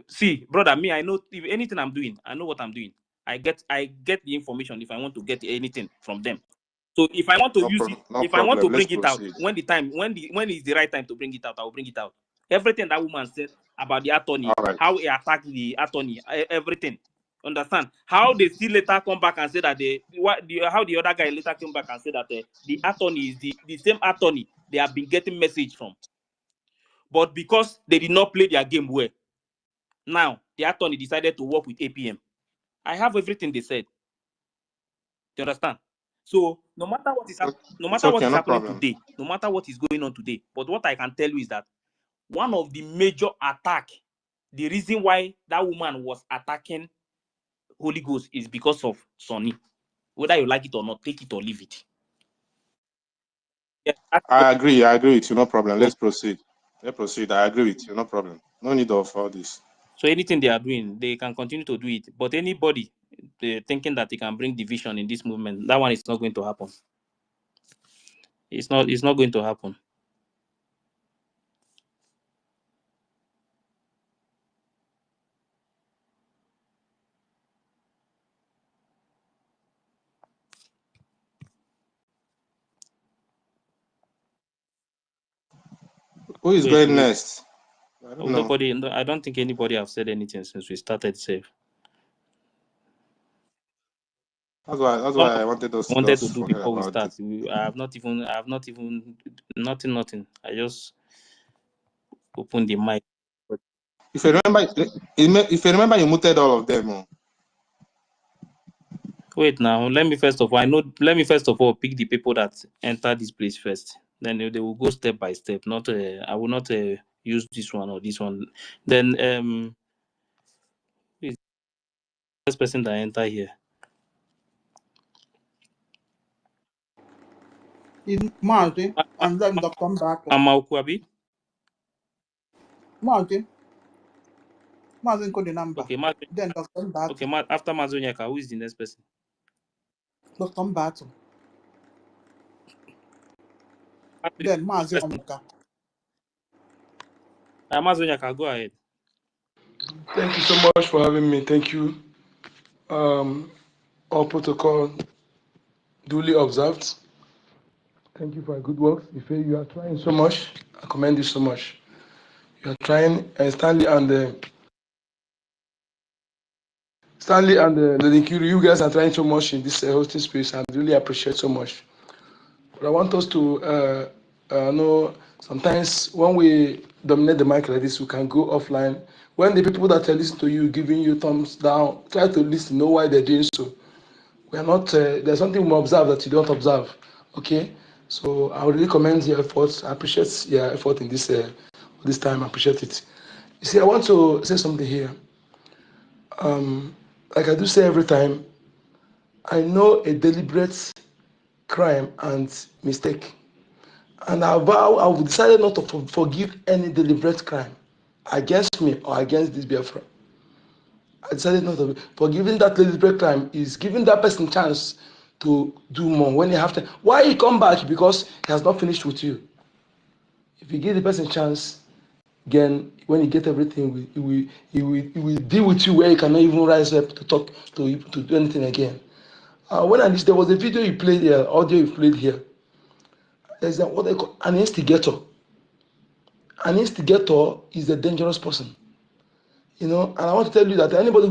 see, brother, me, I know if anything I'm doing, I know what I'm doing. I get the information if I want to get anything from them. So if I want to use it, if I want to bring it out, when is the right time to bring it out, I will bring it out. Everything that woman said about the attorney, how he attacked the attorney, everything. Understand? How they still later come back and say that how the other guy later came back and said that the attorney is the same attorney they have been getting message from. But because they did not play their game well, now the attorney decided to work with APM. I have everything they said. Do you understand? So no matter what is happening today, no matter what is going on today, but what I can tell you is that one of the major attack, the reason why that woman was attacking Holy Ghost is because of Sonny. Whether you like it or not, take it or leave it. Yeah, I agree with you. No problem. Let's proceed. I agree with you. No problem. No need of all this. So anything they are doing, they can continue to do it. But anybody thinking that they can bring division in this movement, that one is not going to happen. It's not going to happen. Who is going next? I don't know. Nobody. No, I don't think anybody have said anything since we started. Safe. That's why I wanted us to do forget before we about start. I have not even nothing. I just opened the mic. If you remember, you muted all of them. Oh. Wait now. Let me first of all pick the people that enter this place first. Then they will go step by step. Not I will not use this one or this one. Then who is the first person that enter here? In Marty, and then Dr. Mbaka. Amaukwabi. Marty got the number. Okay, Then Dr. Mbaka. Okay, after Mazonyaka, who is the next person? Dr. Mbaka. Then Mazonyaka. Mazonyaka, go ahead. Thank you so much for having me. Thank you. All protocol duly observed. Thank you for your good work. You are trying so much. I commend you so much. You are trying, and Stanley and Ledinkiri, you guys are trying so much in this hosting space, and really appreciate so much. But I want us to know sometimes when we dominate the mic like this, we can go offline. When the people that are listening to you, giving you thumbs down, try to listen, know why they're doing so. We are not. There's something we observe that you don't observe. Okay, so I would really commend your efforts. I appreciate your effort in this time. I appreciate it. You see, I want to say something here. Like I do say every time, I know a deliberate crime and mistake, and I've decided not to forgive any deliberate crime against me or against this Biafra. I decided not to. Forgiving that deliberate crime is giving that person chance to do more when you have to. Why he come back? Because he has not finished with you. If you give the person chance, again, when you get everything, he will deal with you where you cannot even rise up to talk to do anything again. When there was a video you played here, audio you played here. There's what they call an instigator. An instigator is a dangerous person. And I want to tell you that anybody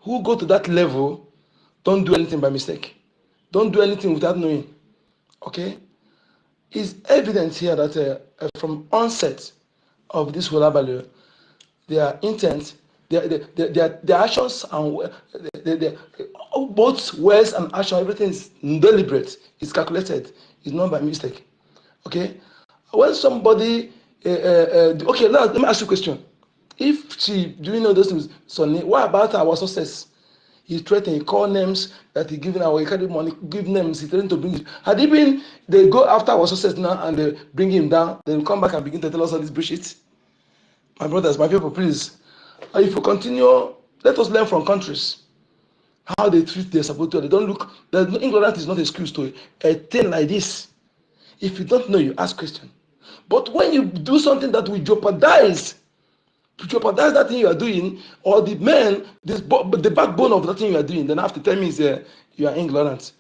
who go to that level, don't do anything by mistake. Don't do anything without knowing. Okay? It's evident here that from onset of this Wolabalio, their intent, their actions, and both words and action, everything is deliberate, it's calculated, it's not by mistake. Okay? When somebody, okay, now let me ask you a question. If she doing all those things, Sonny, what about our success? He threatened, he called names that he given our EKID money, give names, he threatened to bring it. Had he been, they go after our success now and they bring him down, they will come back and begin to tell us all this bullshit. My brothers, my people, please. If you continue, let us learn from countries how they treat their supporters. They don't look, ignorance is not an excuse to a thing like this. If you don't know, you ask questions. But when you do something that will jeopardize that thing you are doing, or the backbone of that thing you are doing, then after 10 minutes you are ignorant.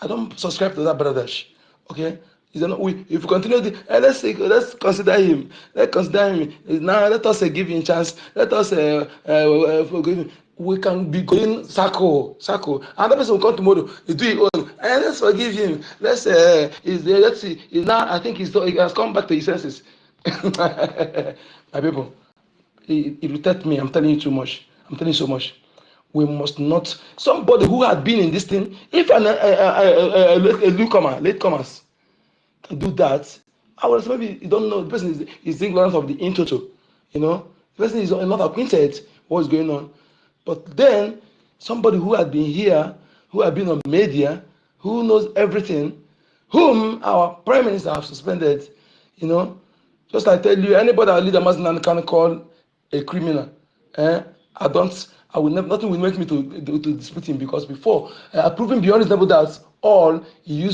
I don't subscribe to that brothers. Okay? If you continue, let's consider him. Let's consider him. Now let us give him a chance. Let us forgive him. We can be going circle. Another person will come tomorrow. He do it own. And let's forgive him. Let's see. Now I think he has come back to his senses. My people. It irritates me. I'm telling you too much. I'm telling you so much. We must not. Somebody who had been in this thing, if a latecomers can do that, I would maybe you don't know. The person is ignorant of the intoto. The person is not acquainted what's going on. But then somebody who had been here, who had been on media, who knows everything, whom our prime minister have suspended. Just like I tell you, anybody that lead a Muslim can call a criminal. I will never, nothing will make me to dispute him, because before proving beyond reasonable doubt all he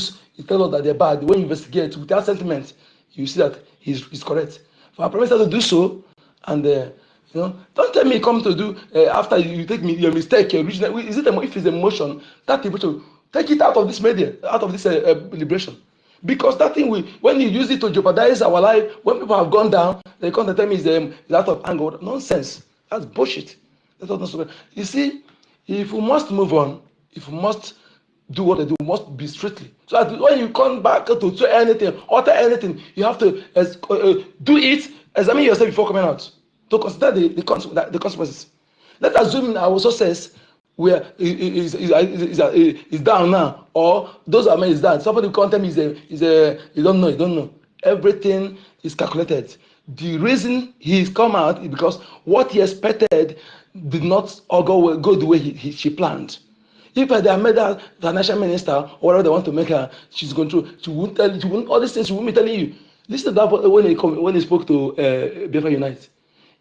tells us that they're bad. When you investigate without sentiment, you see that he's correct. For our prime minister to do so, and don't tell me come to do after you take your mistake, your original. If it's emotion, that people to take it out of this media, out of this liberation. Because that thing, when you use it to jeopardize our life, when people have gone down, they come to tell me it's out of anger. Nonsense. That's bullshit. That's not. You see, if we must move on, if we must do what they do, we must be strictly. So that when you come back to say anything, utter anything, you have to do it, examine yourself before coming out, to consider the consequences. Let's assume our success where is down now, or those are is down. Somebody will come tell me you don't know. Everything is calculated. The reason he's come out is because what he expected did not go the way she planned. If they have made her financial minister or whatever they want to make her, she's going through. She won't tell you. She won't, all these things she won't be telling you. Listen to that when he spoke to Biafra Unite.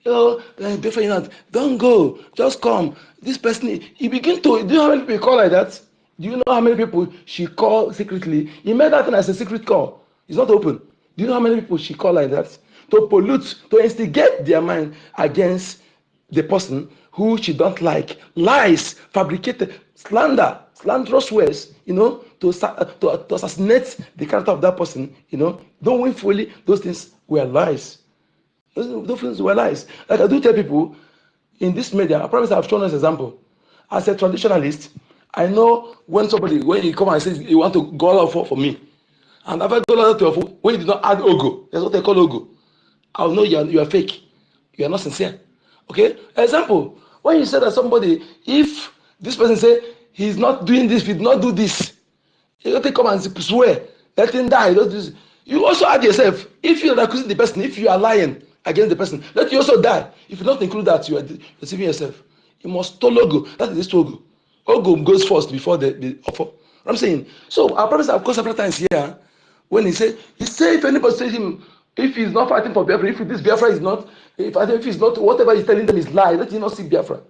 Biafra Unite, don't go, just come. This person, he begin to. Do you know how many people call like that? Do you know how many people she called secretly? He made that thing as a secret call. It's not open. Do you know how many people she called like that? To pollute, to instigate their mind against the person who she don't like. Lies, fabricated, slanderous words, to assassinate the character of that person, don't win fully. Those things were lies. Those things were lies. Like I do tell people in this media, I promise I've shown us example. As a traditionalist, I know when you come and say you want to go out for me, and after go out to when you do not add ogo, that's what they call ogo, I'll know you are fake, you are not sincere. Okay, example, when you say that somebody, if this person say he's not doing this, he did not do this, you don't come and swear, let him die. You also add yourself. If you are accusing the person, if you are lying against the person, let you also die. If you don't include that, you are deceiving yourself. You must togo. That is this togo. Ogo goes first before the offer. I'm saying. So I promise I've called several times here when he say if anybody says him, if he's not fighting for Biafra, if this Biafra is not, if he's not, whatever he's telling them is lie, let him not see Biafra.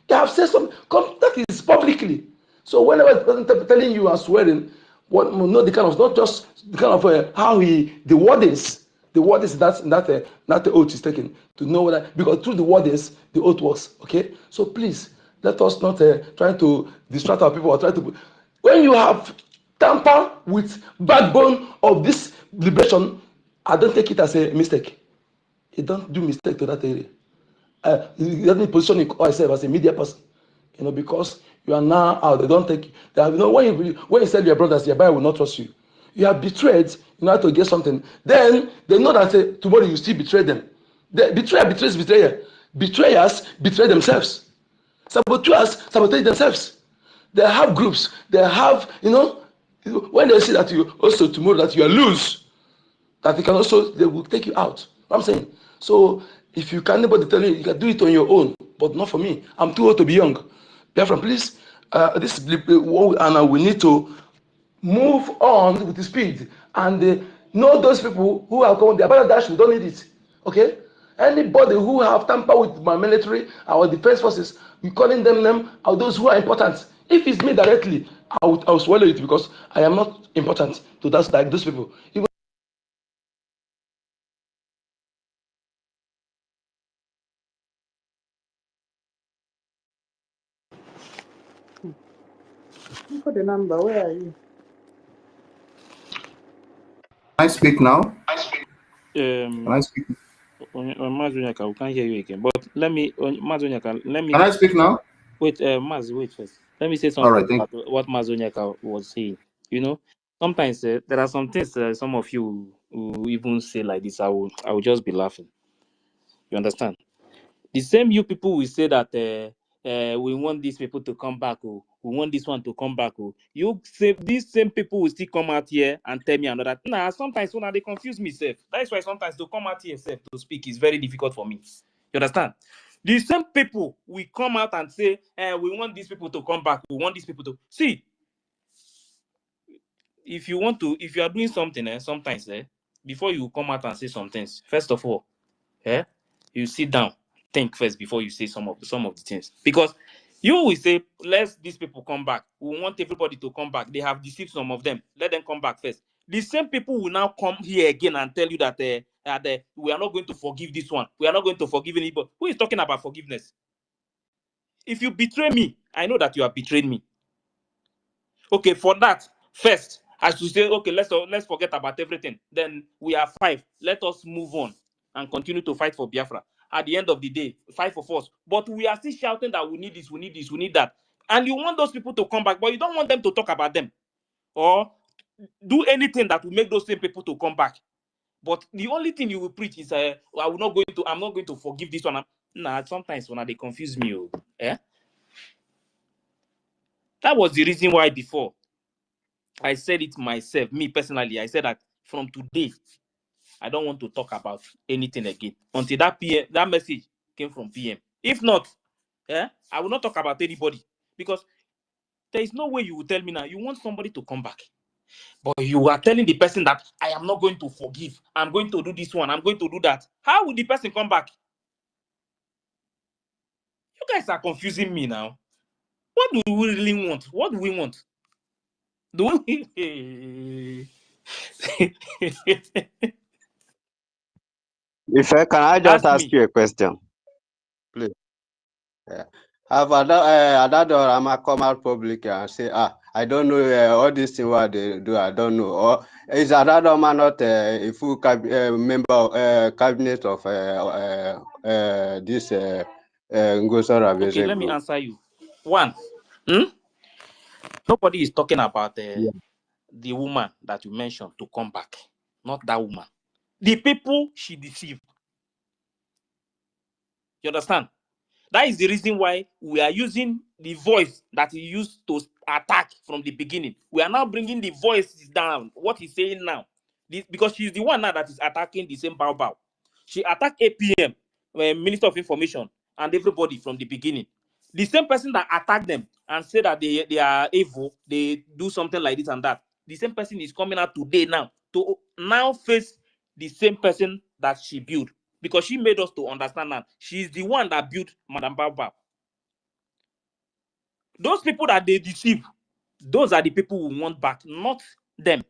They have said something. That is publicly. So whenever the person telling you and swearing, the kind of, not just the kind of how the wordings that the oath is taken, to know whether, because through the wordings the oath works. Okay, so please let us not try to distract our people or try to. When you have tamper with backbone of this liberation, I don't take it as a mistake. You don't do mistake to that area. Let me position myself as a media person, because you are now out. They don't take. When you tell your brothers, your Bible will not trust you. You have betrayed in order to get something. Then they know that tomorrow you still betray them. The betrayer betrays betrayer. Betrayers betray themselves. Saboteurs sabotage themselves. They have groups. They have, when they see that you also tomorrow that you are loose, that they will take you out. I'm saying. So if you can, anybody tell you can do it on your own, but not for me. I'm too old to be young. Biafran, please, this is and we need to move on with the speed and know those people who are coming. The about that we don't need it. Okay? Anybody who have tampered with my military, our defense forces, we calling them are those who are important. If it's me directly, I'll swallow it because I am not important to those people. Even You put the number. Where are you? Can I speak now? Can I speak? Mazonyaka, we can't hear you again. But Mazonyaka, Can I speak now? wait, wait first. Let me say All something right, thank about what Mazonyaka was saying. Sometimes there are some things some of you who even say like this. I will just be laughing. You understand? The same you people will say that we want these people to come back, we want this one to come back. You say these same people will still come out here and tell me another. Nah, sometimes when they confuse me, self. That's why sometimes to come out here self to speak is very difficult for me. You understand? The same people will come out and say, we want these people to come back, we want these people to see. If you are doing something, sometimes before you come out and say some things, first of all, you sit down, think first before you say some of the things. Because you will say, let these people come back. We want everybody to come back. They have deceived some of them. Let them come back first. The same people will now come here again and tell you that we are not going to forgive this one. We are not going to forgive anybody. Who is talking about forgiveness? If you betray me, I know that you have betrayed me. Okay, for that, first, As to say, okay, let's forget about everything. Then we are 5. Let us move on and continue to fight for Biafra. At the end of the day, 5 of us. But we are still shouting that we need this, we need this, we need that. And you want those people to come back, but you don't want them to talk about them or do anything that will make those same people to come back. But the only thing you will preach is, I'm not going to forgive this one. Nah, sometimes when they confuse me, that was the reason why before I said it myself, me personally, I said that from today, I don't want to talk about anything again until that message came from PM. If not, I will not talk about anybody, because there is no way you will tell me now you want somebody to come back, but you are telling the person that I am not going to forgive. I'm going to do this one. I'm going to do that. How will the person come back? You guys are confusing me now. What do we really want? What do we want? Do we? Can I just ask you a question, please? Yeah. Have Adadorama come out public and say, I don't know all these things what they do, I don't know. Or is Adadorama not a full member cabinet of this NGOZI? Okay, let me answer you. One, nobody is talking about the woman that you mentioned to come back. Not that woman. The people she deceived. You understand? That is the reason why we are using the voice that he used to attack from the beginning. We are now bringing the voices down, what he's saying now. Because she's the one now that is attacking the same Bao. She attacked APM, Minister of Information, and everybody from the beginning. The same person that attacked them and said that they are evil, they do something like this and that. The same person is coming out today now to now face the same person that she built. Because she made us to understand that she's the one that built Madam Baobab. Those people that they deceive, those are the people we want back, not them.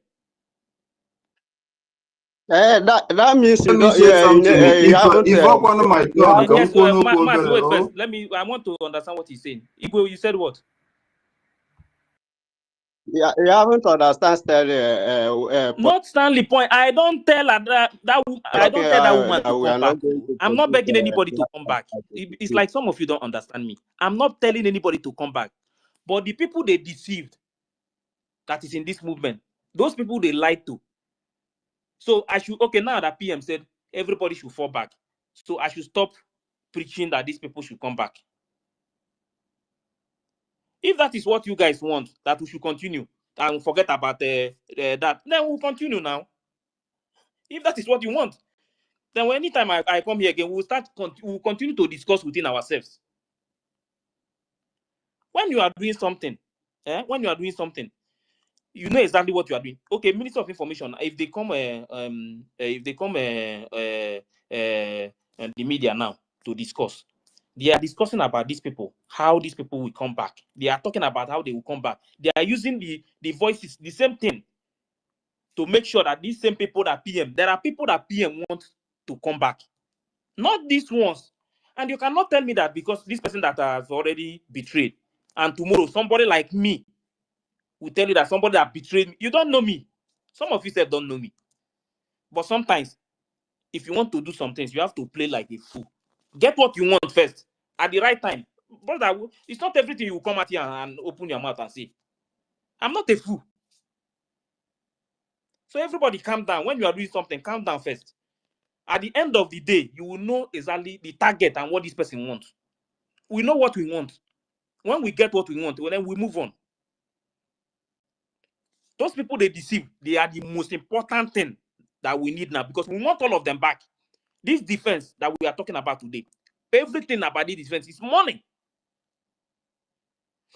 That means Let me say something. If one of my dog, Yes, Matt, wait first. I want to understand what he's saying. Igwe, you said what? Yeah, you haven't understand not Stanley Point. I don't tell her that I don't tell that woman to come back. I'm not begging anybody to come back. It's like some of you don't understand me. I'm not telling anybody to come back. But the people they deceived that is in this movement, those people they lied to. So I should, okay, now that PM said everybody should fall back. So I should stop preaching that these people should come back. If that is what you guys want, that we should continue and forget about that, then we'll continue now. If that is what you want, then anytime I come here again, we'll continue to discuss within ourselves. When you are doing something, you know exactly what you are doing. Okay, Minister of Information, if they come, the media now to discuss, they are discussing about these people, how these people will come back. They are talking about how they will come back. They are using the voices, the same thing, to make sure that these same people that PM, there are people that PM want to come back, not these ones. And you cannot tell me that because this person that has already betrayed, and tomorrow somebody like me will tell you that somebody that betrayed me. You don't know me. Some of you said don't know me. But sometimes, if you want to do some things, you have to play like a fool. Get what you want first at the right time. Brother, it's not everything you will come out here and open your mouth and say. I'm not a fool. So everybody calm down. When you are doing something, calm down first. At the end of the day, you will know exactly the target and what this person wants. We know what we want. When we get what we want, well, then we move on. Those people they deceive, they are the most important thing that we need now, because we want all of them back. This defense that we are talking about today, everything about this defense is money.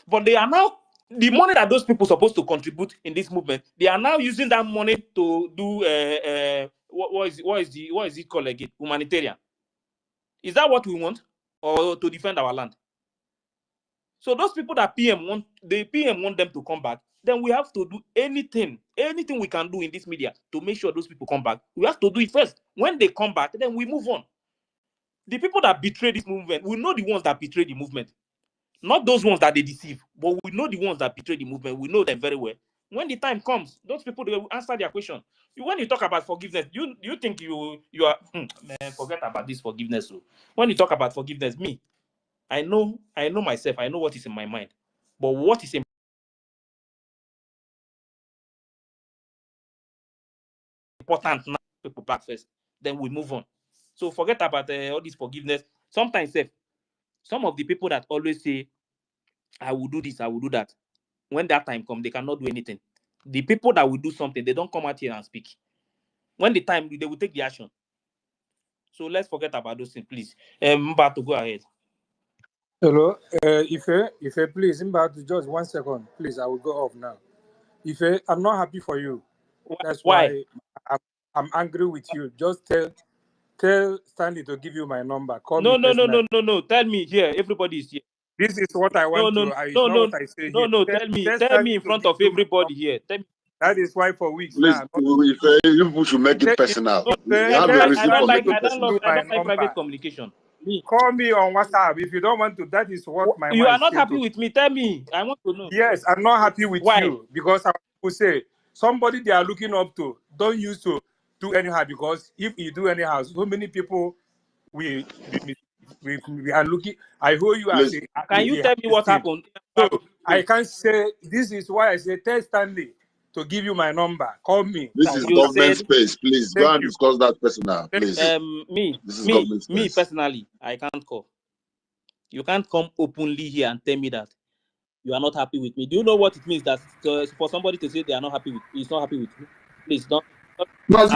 But they are now, the money that those people are supposed to contribute in this movement, they are now using that money to do what is it called again? Humanitarian. Is that what we want? Or to defend our land? So those people that PM want them to come back, then we have to do anything we can do in this media to make sure those people come back. We have to do it first. When they come back, then we move on. The people that betray this movement, we know the ones that betray the movement. Not those ones that they deceive, but we know the ones that betray the movement. We know them very well. When the time comes, those people, they will answer their question. When you talk about forgiveness, you think you are man, forget about this forgiveness. When you talk about forgiveness, me, I know myself. I know what is in my mind. But what is important now, people back first, then we move on. So forget about all this forgiveness. Sometimes, some of the people that always say, I will do this, I will do that, when that time comes, they cannot do anything. The people that will do something, they don't come out here and speak. When the time, they will take the action. So let's forget about those things, please. Mba, to go ahead. Hello, Ife, please, Mba, just 1 second, please. I will go off now. Ife, I'm not happy for you. That's why I'm angry with you. Just tell Stanley to give you my number. Call me personally. No. Tell me here. Everybody is here. This is what I want to. It's not what I say here. Tell me in front of everybody here. Tell me. That is why for weeks please, now. you should make it personal. I don't like private communication. Call me on WhatsApp if you don't want to. That is what my you mind are not happy with me. Tell me. I want to know. Yes, I'm not happy with Why? you because I will say somebody they are looking up to. Don't use to do anyhow, because if you do anyhow, so many people we are looking. I hold you as a. Can you tell me what happened? So I can't say. This is why I say tell Stanley to give you my number. Call me. This is government space. Please go and discuss that personal, please. Me personally, I can't call. You can't come openly here and tell me that you are not happy with me. Do you know what it means that for somebody to say they are not happy with me, is not happy with me? Please don't. I'm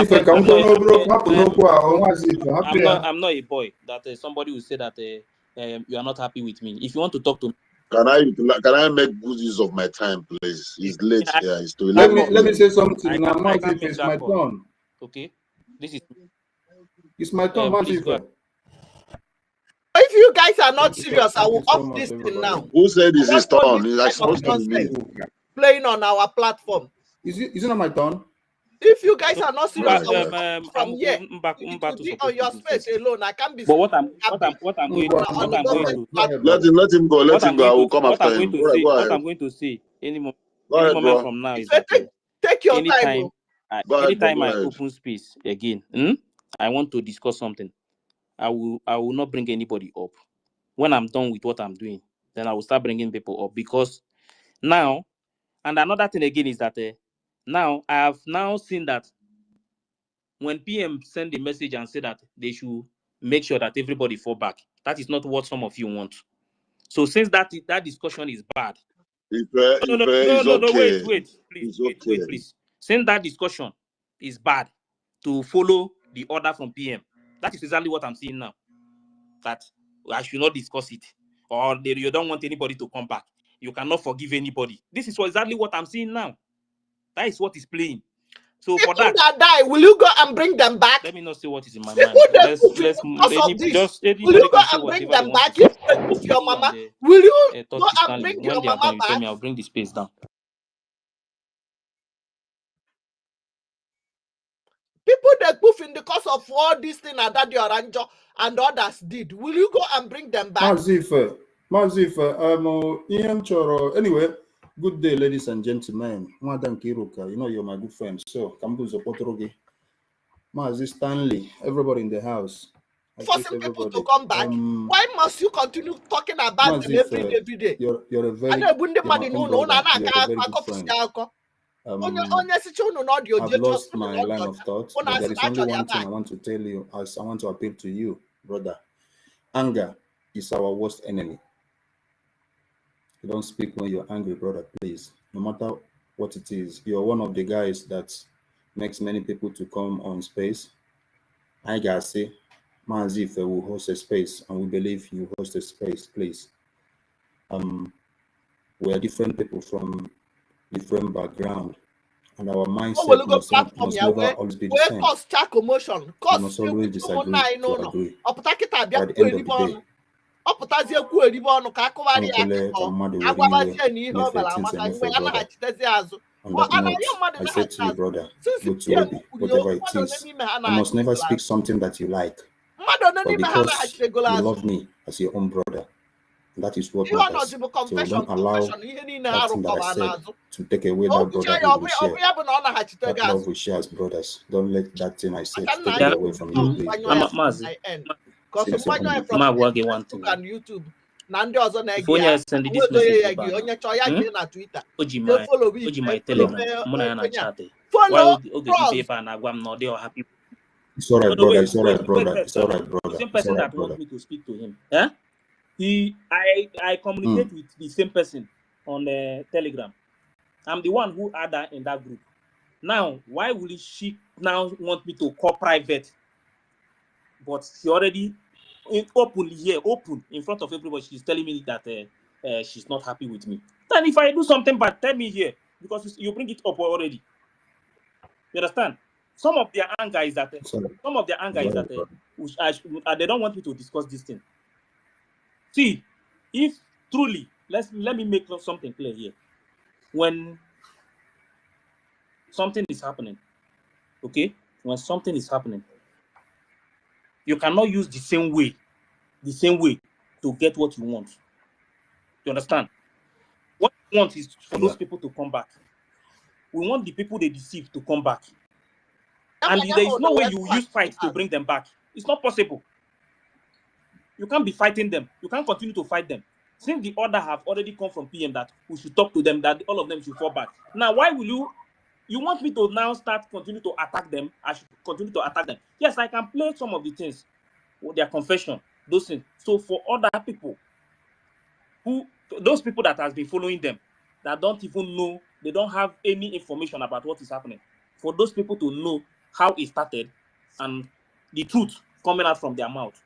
not a boy that somebody will say that you are not happy with me. If you want to talk to me, can I make good use of my time, please? It's late here. It's too late. late. Let me say something now. It's my turn. Okay, this is. It's my turn, If you guys are not serious, I will off this thing now. Who said this is turn? It's supposed to be me. Playing on our platform. Is it not my turn? If you guys are not serious, from here, on your space alone, I can't be. But what I'm going to let him go. Let him go. I will come after him. What I'm going to say any moment from now is that take your time. Anytime I open space again, I want to discuss something. I will not bring anybody up. When I'm done with what I'm doing, then I will start bringing people up, because now, and another thing again is that now I have now seen that when PM send a message and say that they should make sure that everybody fall back, that is not what some of you want. So since that discussion is bad, wait, please. Since that discussion is bad to follow the order from PM, that is exactly what I'm seeing now. That I should not discuss it, or you don't want anybody to come back. You cannot forgive anybody. This is exactly what I'm seeing now. That is what is playing. So for that, die, will you go and bring them back? Let me not say what is in my mind. Will you go and bring them back? If your mama, will you go and bring your mama back? I'll bring the space down. People that poof in the course of all these things that the Oranjo and others did, will you go and bring them back? Anyway, good day, ladies and gentlemen. Madam Kiruka, you know you're my good friend. So, Kambuzo Potorogi, Mazi Stanley, everybody in the house. Forcing people to come back. Why must you continue talking about them every day? You're a very good friend. I've lost my line of thought, but there is only one thing I want to tell you, as I want to appeal to you, brother. Anger is our worst enemy. You don't speak when you're angry, brother, please. No matter what it is, you're one of the guys that makes many people to come on space. I gotta say, Mazife will host a space, and we believe you host a space, please. We are different people from different background, and our mindset must never always be the same. We must always disagree to agree. At the end of the day, I said to you, brother, go to Obi, whatever it is. You must never speak something that you like, but because you love me as your own brother, That is what matters. So don't allow that thing that I said to take away that brotherhood we share, that love we share as brothers. Don't let that thing I said take it away from you, please. Because and YouTube. Nandi also if onye send this message na Twitter. Oji my telegram. Why OGOJA na gwam no they are happy. It's all right, brother. It's all right, brother. It's all right, brother. The same person that wants me to speak to him. Yeah? I communicate with the same person on Telegram. I'm the one who added her in that group. Now, why will she now want me to call private? But she already open in front of everybody. She's telling me that she's not happy with me. Then if I do something bad, tell me here because you bring it up already. You understand? Some of their anger is that they don't want me to discuss this thing. See, if truly, let me make something clear here. When something is happening, okay? When something is happening, you cannot use the same way to get what you want. You understand? What we want is for those people to come back. We want the people they deceive to come back. And there is no way you use fight to bring them back. It's not possible. You can't be fighting them. You can't continue to fight them. Since the order have already come from PM that we should talk to them, that all of them should fall back. Now, why will you want me to now continue to attack them? I should continue to attack them. Yes, I can play some of the things, their confession, those things. So for other people, those people that has been following them, that don't even know, they don't have any information about what is happening. For those people to know how it started and the truth coming out from their mouth.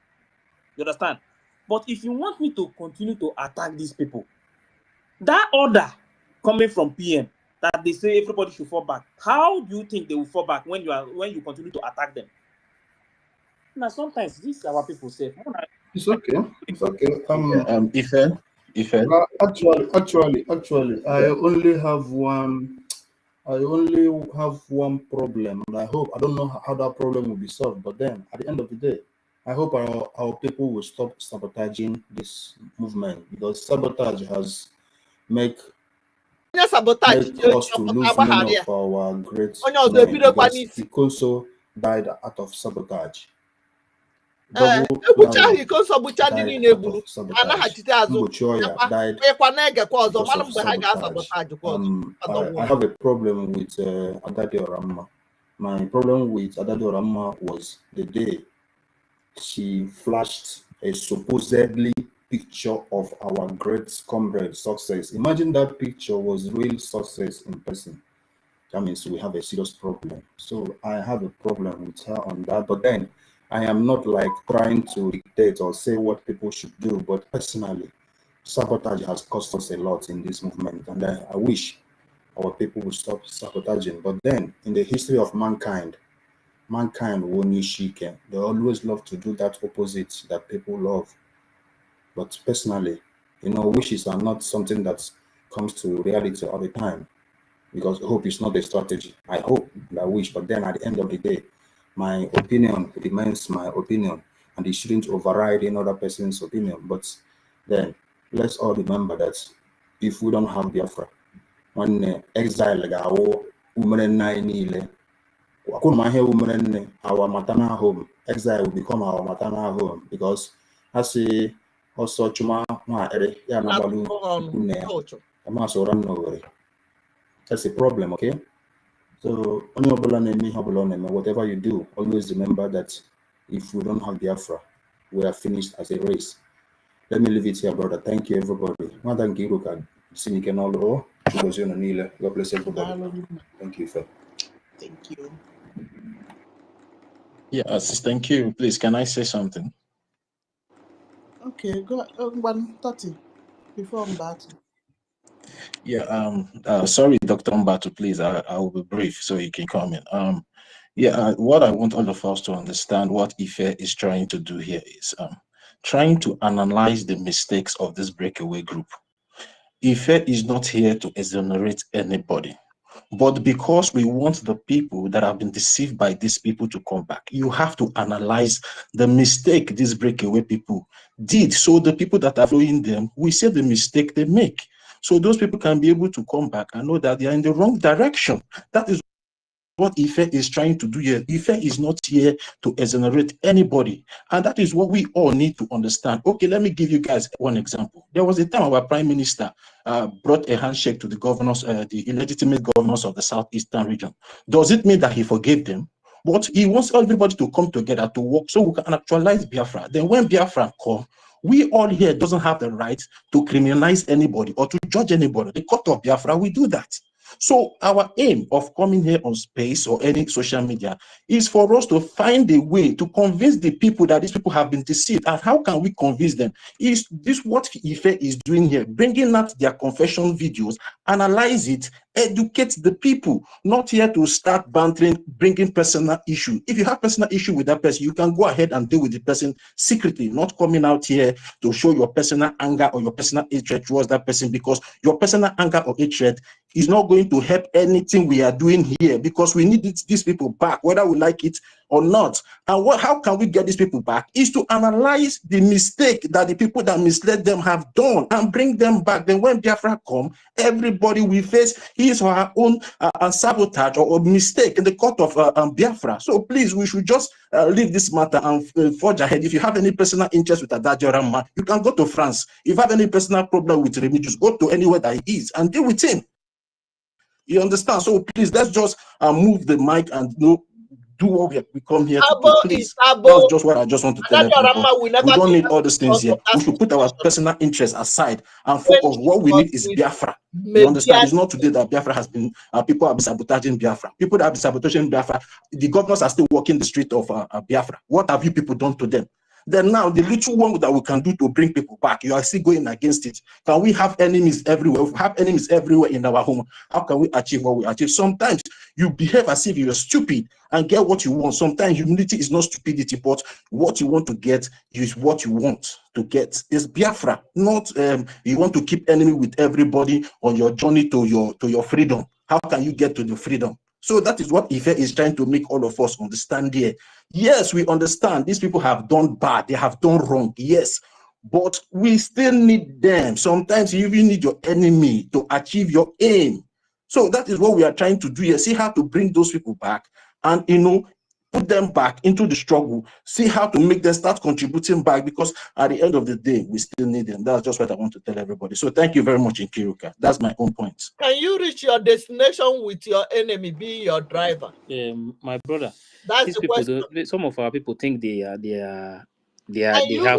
You understand? But if you want me to continue to attack these people, that order coming from PM that they say everybody should fall back, how do you think they will fall back when you continue to attack them? Now sometimes these our people say it's okay. It's okay. Actually, I only have one problem, and I don't know how that problem will be solved. But then, at the end of the day, I hope our people will stop sabotaging this movement, because sabotage has make us to lose many of our great men, because Ikonso died out of sabotage. Died because of sabotage. I have a problem with Adade Oramma. My problem with Adade Oramma was the day she flashed a supposedly picture of our great comrade success. Imagine that picture was real success in person. That means we have a serious problem. So I have a problem with her on that. But then I am not like trying to dictate or say what people should do. But personally, sabotage has cost us a lot in this movement. And I wish our people would stop sabotaging. But then in the history of mankind they always love to do that opposite that people love. But personally, wishes are not something that comes to reality all the time, because hope is not a strategy. I hope, I wish, but then at the end of the day, my opinion remains my opinion, and it shouldn't override another person's opinion. But then let's all remember that if we don't have Biafra, when exile our maternal home, exile will become our maternal home, because I say also chuma that's a problem, okay? So whatever you do, always remember that if we don't have Biafra, we are finished as a race. Let me leave it here, brother. Thank you, everybody. God bless everybody. Thank you, sir. Thank you. Yeah, thank you. Please, can I say something? Okay, go 130 before Mbatu. Yeah, sorry, Dr. Mbatu, please, I will be brief so you can come in. What I want all of us to understand, what Ife is trying to do here is trying to analyze the mistakes of this breakaway group. Ife is not here to exonerate anybody. But because we want the people that have been deceived by these people to come back, you have to analyze the mistake these breakaway people did. So the people that are following them, we see the mistake they make. So those people can be able to come back and know that they are in the wrong direction. That is what EFE is trying to do here. EFE is not here to exonerate anybody. And that is what we all need to understand. Okay, let me give you guys one example. There was a time our prime minister brought a handshake to the governors, the illegitimate governors of the Southeastern region. Does it mean that he forgave them? But he wants everybody to come together to work so we can actualize Biafra. Then when Biafra come, we all here doesn't have the right to criminalize anybody or to judge anybody. The court of Biafra, we do that. So our aim of coming here on space or any social media is for us to find a way to convince the people that these people have been deceived. And how can we convince them? Is this what EFE is doing here? Bringing out their confession videos, analyze it, educate the people, not here to start bantering, bringing personal issue. If you have personal issue with that person, you can go ahead and deal with the person secretly, not coming out here to show your personal anger or your personal hatred towards that person, because your personal anger or hatred is not going to help anything we are doing here, because we need these people back, whether we like it or not. And how can we get these people back is to analyze the mistake that the people that misled them have done and bring them back. Then when Biafra come, everybody will face his or her own sabotage or mistake in the court of Biafra. So please, we should just leave this matter and forge ahead. If you have any personal interest with Adajorama, you can go to France. If you have any personal problem with Remigius, go to anywhere that he is and deal with him. You understand? So please, let's just move the mic and do what we come here to do. Please, that's just what I just want to tell everybody. We don't need all these things here. We should put our personal interests aside and focus. What we need is Biafra. You understand? It's not today that Biafra has been, people have been sabotaging Biafra. People that have been sabotaging Biafra, the governors are still walking the street of Biafra. What have you people done to them? Then now, the little one that we can do to bring people back, you are still going against it. Can we have enemies everywhere? If we have enemies everywhere in our home, how can we achieve what we achieve? Sometimes you behave as if you're stupid and get what you want. Sometimes humility is not stupidity, but what you want to get is what you want to get. It's Biafra, not you want to keep enemy with everybody on your journey to your freedom. How can you get to the freedom? So that is what EFE is trying to make all of us understand here. Yes, we understand these people have done bad, they have done wrong, yes, but we still need them. Sometimes you even need your enemy to achieve your aim. So that is what we are trying to do here. See how to bring those people back and, put them back into the struggle. See how to make them start contributing back, because at the end of the day, we still need them. That's just what I want to tell everybody. So thank you very much, Nkiruka. That's my own point. Can you reach your destination with your enemy being your driver? My brother, that's the question. Some of our people think they have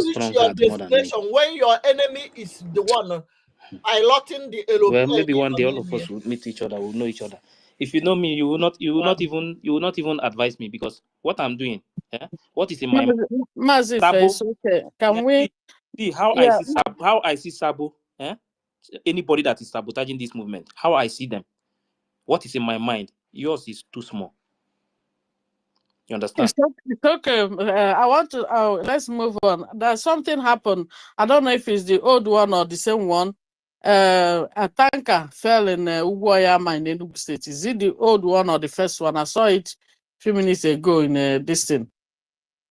strong your heart more than me. When your enemy is the one piloting the aeroplane. Well, maybe one day all of us will meet each other, we'll know each other. If you know me, you will not even advise me, because what I'm doing, what is in my mind. Massive face, okay. Can we see how I see Sabo, anybody that is sabotaging this movement, how I see them, what is in my mind? Yours is too small. You understand? It's okay. I want to. Let's move on. There's something happened. I don't know if it's the old one or the same one. A tanker fell in Uguayama in Enugu State. Is it the old one or the first one? I saw it a few minutes ago in this thing,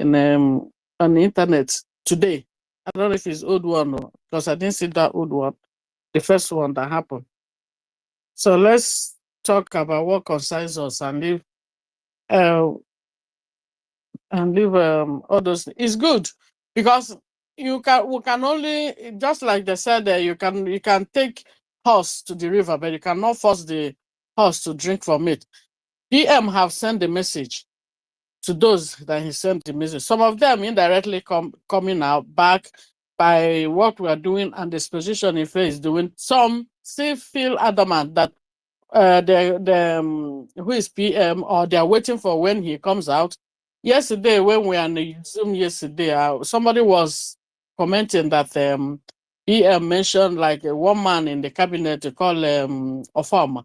on the internet today. I don't know if it's old one or, because I didn't see that old one, the first one that happened. So let's talk about what concerns us and leave. All those. It's good because we can only, just like they said, you can take horse to the river, but you cannot force the horse to drink from it. PM have sent the message to those that he sent the message. Some of them indirectly coming out back by what we are doing and the position IFE is doing. Some still feel adamant that who is PM, or they are waiting for when he comes out. Yesterday, when we were on the Zoom yesterday, somebody was commenting that PM mentioned like one man in the cabinet to call Ofama.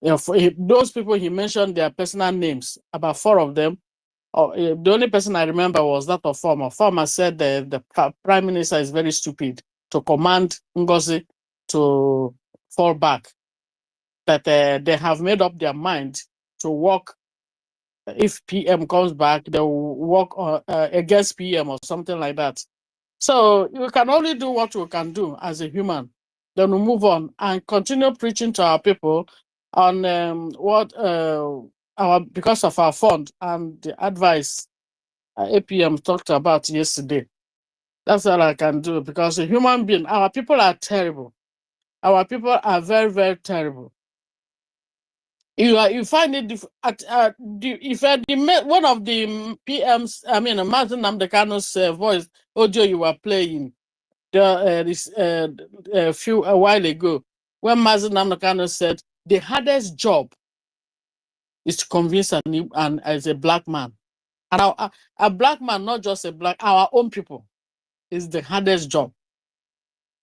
Those people he mentioned their personal names, about 4 of them. The only person I remember was that of Ofama. Ofama said the prime minister is very stupid to command NGOZI to fall back. that they have made up their mind to work. If PM comes back, they will work against PM or something like that. So we can only do what we can do as a human. Then we move on and continue preaching to our people on what because of our fund and the advice APM talked about yesterday. That's all I can do, because a human being, our people are terrible. Our people are very, very terrible. You find it one of the PMs, I mean, Martin Namdekano's voice audio you were playing a while ago, when Martin Namdekano said the hardest job is to convince as a black man, and a black man, not just a black, our own people, is the hardest job.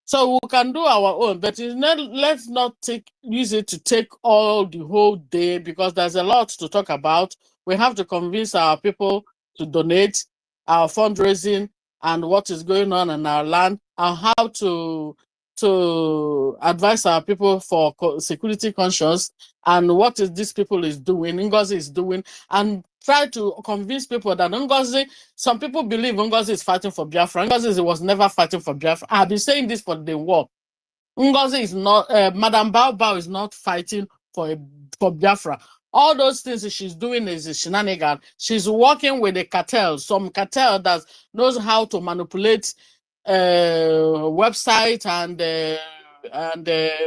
So we can do our own, but let's not use it to take all the whole day, because there's a lot to talk about. We have to convince our people to donate, our fundraising, and what is going on in our land, and how to advise our people for security conscious, and what is this people is doing, NGOZI is doing, and try to convince people that NGOZI, some people believe NGOZI is fighting for Biafra. NGOZI was never fighting for Biafra. I've been saying this for the war. NGOZI is not, Madam Bao is not fighting for Biafra. All those things she's doing is a shenanigan. She's working with a cartel, some cartel that knows how to manipulate website and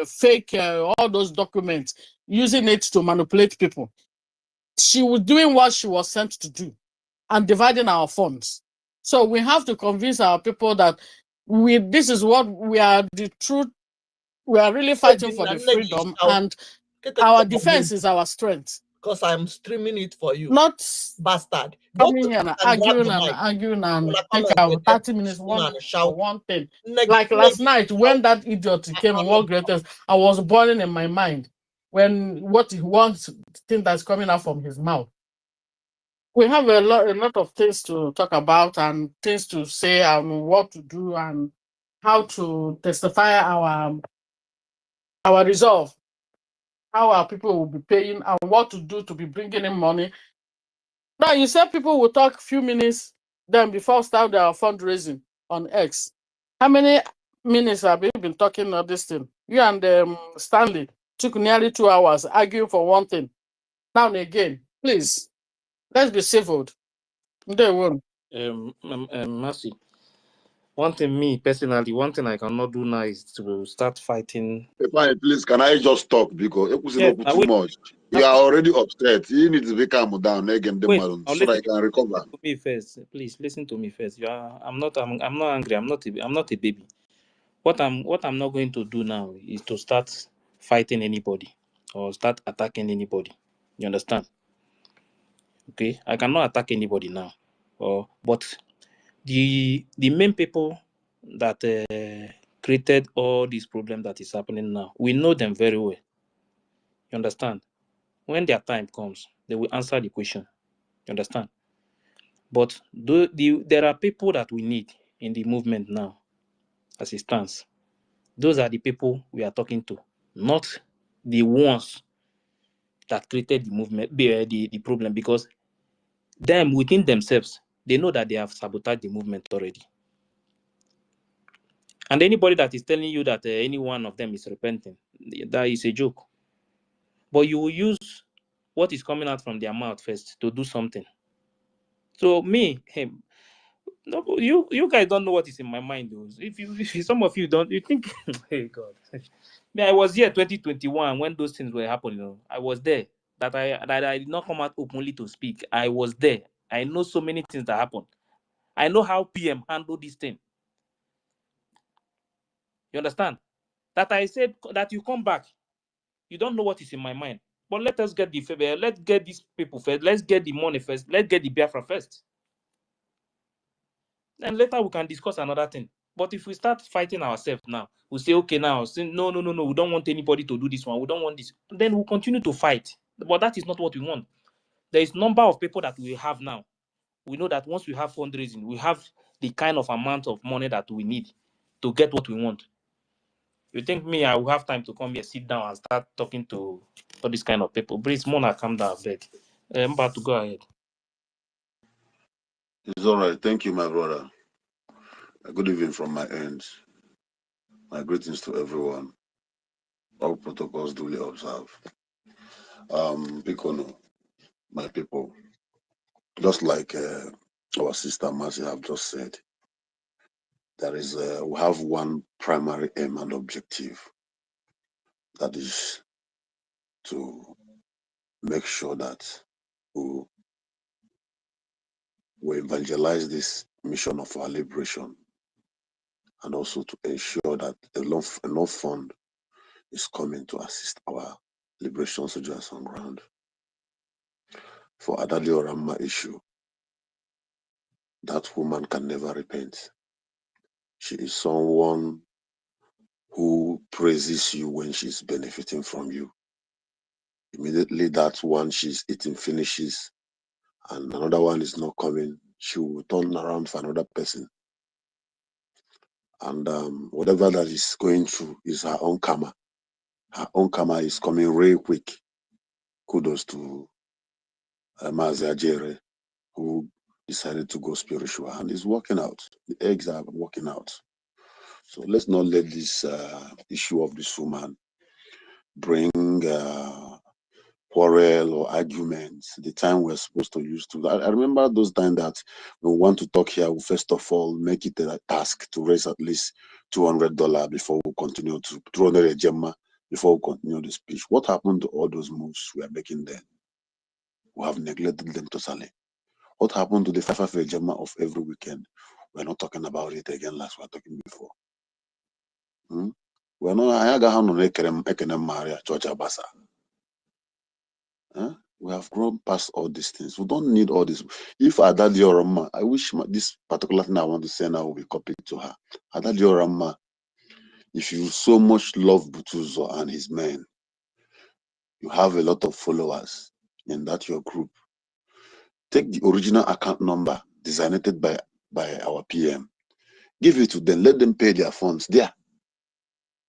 fake all those documents, using it to manipulate people. She was doing what she was sent to do and dividing our funds. So we have to convince our people that this is what we are, the truth. We are really fighting for the freedom, and our defense is our strength. Because I'm streaming it for you. Not bastard. Coming here and arguing and take our 30 minutes for one thing. Like last night when that idiot came and what greatest, I was boiling in my mind when what he wants, thing that's coming out from his mouth. We have a lot of things to talk about and things to say and what to do and how to testify our resolve, how our people will be paying and what to do to be bringing in money. Now, you said people will talk a few minutes then before start their fundraising on X. How many minutes have you been talking on this thing? You and Stanley took nearly 2 hours arguing for one thing. Now and again, please, let's be civil. They won't. Mercy. One thing, me personally, one thing I cannot do now is to start fighting. Fine, please, can I just talk? Because too much. You are already upset. You need to be calm down again, so that I can recover. To me first, please listen to me first. I'm not angry. I'm not a baby. What I'm not going to do now is to start fighting anybody or start attacking anybody. You understand? Okay, I cannot attack anybody now. But the main people that created all this problem that is happening now, we know them very well. You understand? When their time comes, they will answer the question. You understand? But there are people that we need in the movement now, as it stands. Those are the people we are talking to, not the ones that created the movement, the problem, because them within themselves, they know that they have sabotaged the movement already. And anybody that is telling you that any one of them is repenting, that is a joke. But you will use what is coming out from their mouth first to do something. So no, you guys don't know what is in my mind, though. If some of you don't, you think, hey God, I was here 2021 when those things were happening. I was there. That I did not come out openly to speak. I was there. I know so many things that happened. I know how PM handled this thing. You understand? That I said that you come back. You don't know what is in my mind. But let us get the favor. Let's get these people first. Let's get the money first. Let's get the Biafra first. Then later we can discuss another thing. But if we start fighting ourselves now, we say, okay, now, no, we don't want anybody to do this one. We don't want this. Then we'll continue to fight. But that is not what we want. There is number of people that we have now. We know that once we have fundraising, we have the kind of amount of money that we need to get what we want. You think me, I will have time to come here, sit down, and start talking to all these kind of people? Breeze, Mona, calm down, beg. I'm about to go ahead. It's all right. Thank you, my brother. Good evening from my end. My greetings to everyone. All protocols duly observed. Bikono, my people, just like our sister Mercy have just said, there is we have one primary aim and objective, that is to make sure that we evangelize this mission of our liberation, and also to ensure that enough fund is coming to assist our liberation soldiers on ground. For Adali Orama issue, that woman can never repent. She is someone who praises you when she's benefiting from you. Immediately that one she's eating finishes and another one is not coming, she will turn around for another person. And whatever that is going through is her own karma. Her own karma is coming real quick. Kudos to Mazi Ajere, who decided to go spiritual, and it's working out. The eggs are working out. So let's not let this issue of this woman bring quarrel or arguments. The time we're supposed to use to. I remember those times that we want to talk here. We first of all make it a task to raise at least $200 before we continue to $200 Gemma before we continue the speech. What happened to all those moves we are making then? We have neglected them totally. What happened to the 5 Gemma of every weekend? We're not talking about it again like we were talking before. We're not. I got on Ekenem Maria Church Abasa. We have grown past all these things. We don't need all this. If Adadi Orama, I wish this particular thing I want to say now will be copied to her. Adadi Orama, if you so much love Butuzo and his men, you have a lot of followers in that your group. Take the original account number designated by our PM. Give it to them. Let them pay their funds there.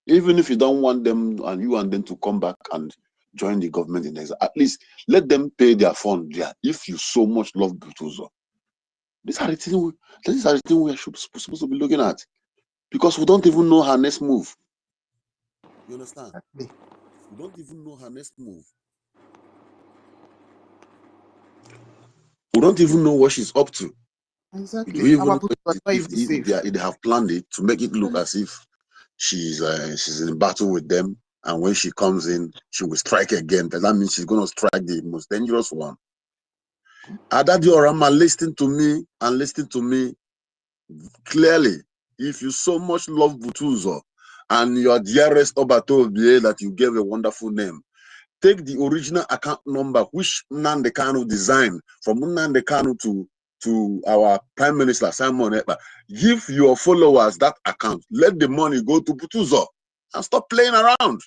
Even if you don't want them and you want them to come back and join the government in exile, at least let them pay their fund there. If you so much love Butuzo, these are the things we are supposed to be looking at, because we don't even know her next move. You understand? We don't even know her next move. We don't even know what she's up to. Exactly. We even they have planned it to make it look as if she's in battle with them, and when she comes in, she will strike again. But that means she's going to strike the most dangerous one. Adadi Orama, listen to me and listen to me clearly. If you so much love Butuzo and your dearest Obato that you gave a wonderful name, take the original account number which Nnamdi Kanu designed from Nnamdi Kanu to our Prime Minister Simon Ekpa. Give your followers that account. Let the money go to Butuzo and stop playing around.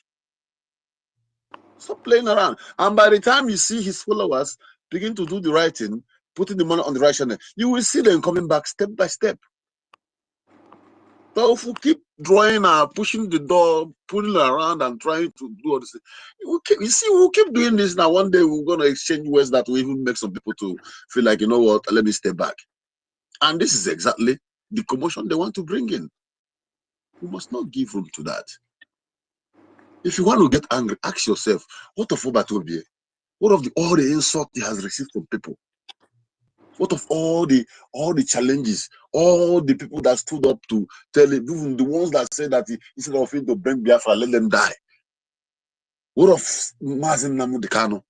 Stop playing around. And by the time you see his followers begin to do the right thing, putting the money on the right channel, you will see them coming back step by step. So if we keep drawing pushing the door, pulling around and trying to do all this, we'll keep doing this. Now one day we're going to exchange words that will even make some people to feel like, you know what, let me stay back. And this is exactly the commotion they want to bring in. We must not give room to that. If you want to get angry, ask yourself, what of Obatobie? What of all the insult he has received from people? What of all the challenges, all the people that stood up to tell him, even the ones that said that instead of him to bring Biafra, let them die? What of Mazi Nnamdi Kanu,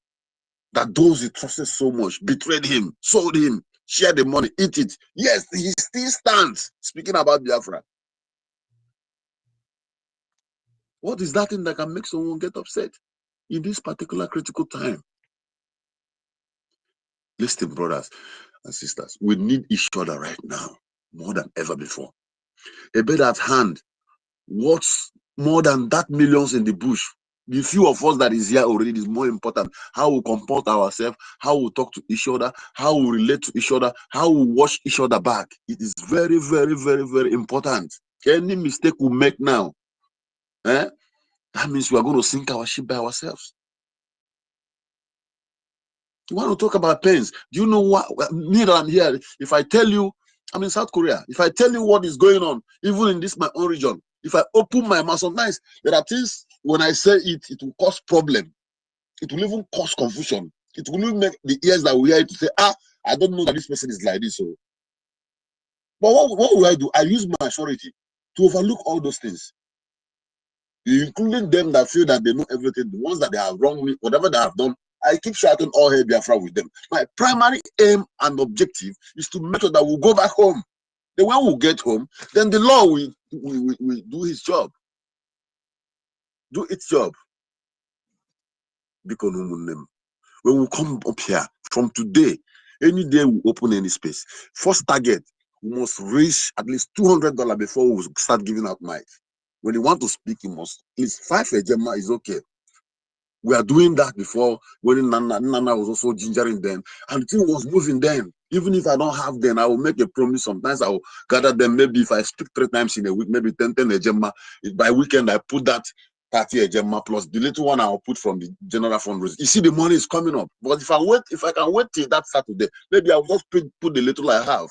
that those he trusted so much betrayed him, sold him, shared the money, eat it? Yes, he still stands speaking about Biafra. What is that thing that can make someone get upset in this particular critical time? Listen, brothers and sisters, we need each other right now more than ever before. A bed at hand, what's more than that millions in the bush? The few of us that is here already is more important. How we comport ourselves, how we talk to each other, how we relate to each other, how we watch each other back. It is very, very, very, very important. Any mistake we make now, that means we are going to sink our ship by ourselves. You want to talk about pains? Do you know what? Me that I'm here, if I tell you, I'm in South Korea. If I tell you what is going on, even in this my own region, if I open my mouth, sometimes there are things when I say it, it will cause problem. It will even cause confusion. It will even make the ears that will hear it to say, I don't know that this person is like this. So, but what will I do? I use my authority to overlook all those things, including them that feel that they know everything, the ones that they have wronged me, whatever they have done. I keep shouting all hail Biafra with them. My primary aim and objective is to make sure that we'll go back home. Then when we get home, then the law will do his job. Do its job. Because when we come up here, from today, any day we open any space, first target, we must raise at least $200 before we start giving out mic. When you want to speak, you must, at least 5 ejema is okay. We are doing that before when Nana was also gingering them, and the thing was moving then. Even if I don't have them, I will make a promise. Sometimes I will gather them. Maybe if I speak 3 times in a week, maybe 10 ejema. By weekend, I put that 30 ejema plus the little one I will put from the general fundraising. You see, the money is coming up. But if I can wait till that Saturday, maybe I will just put the little I have.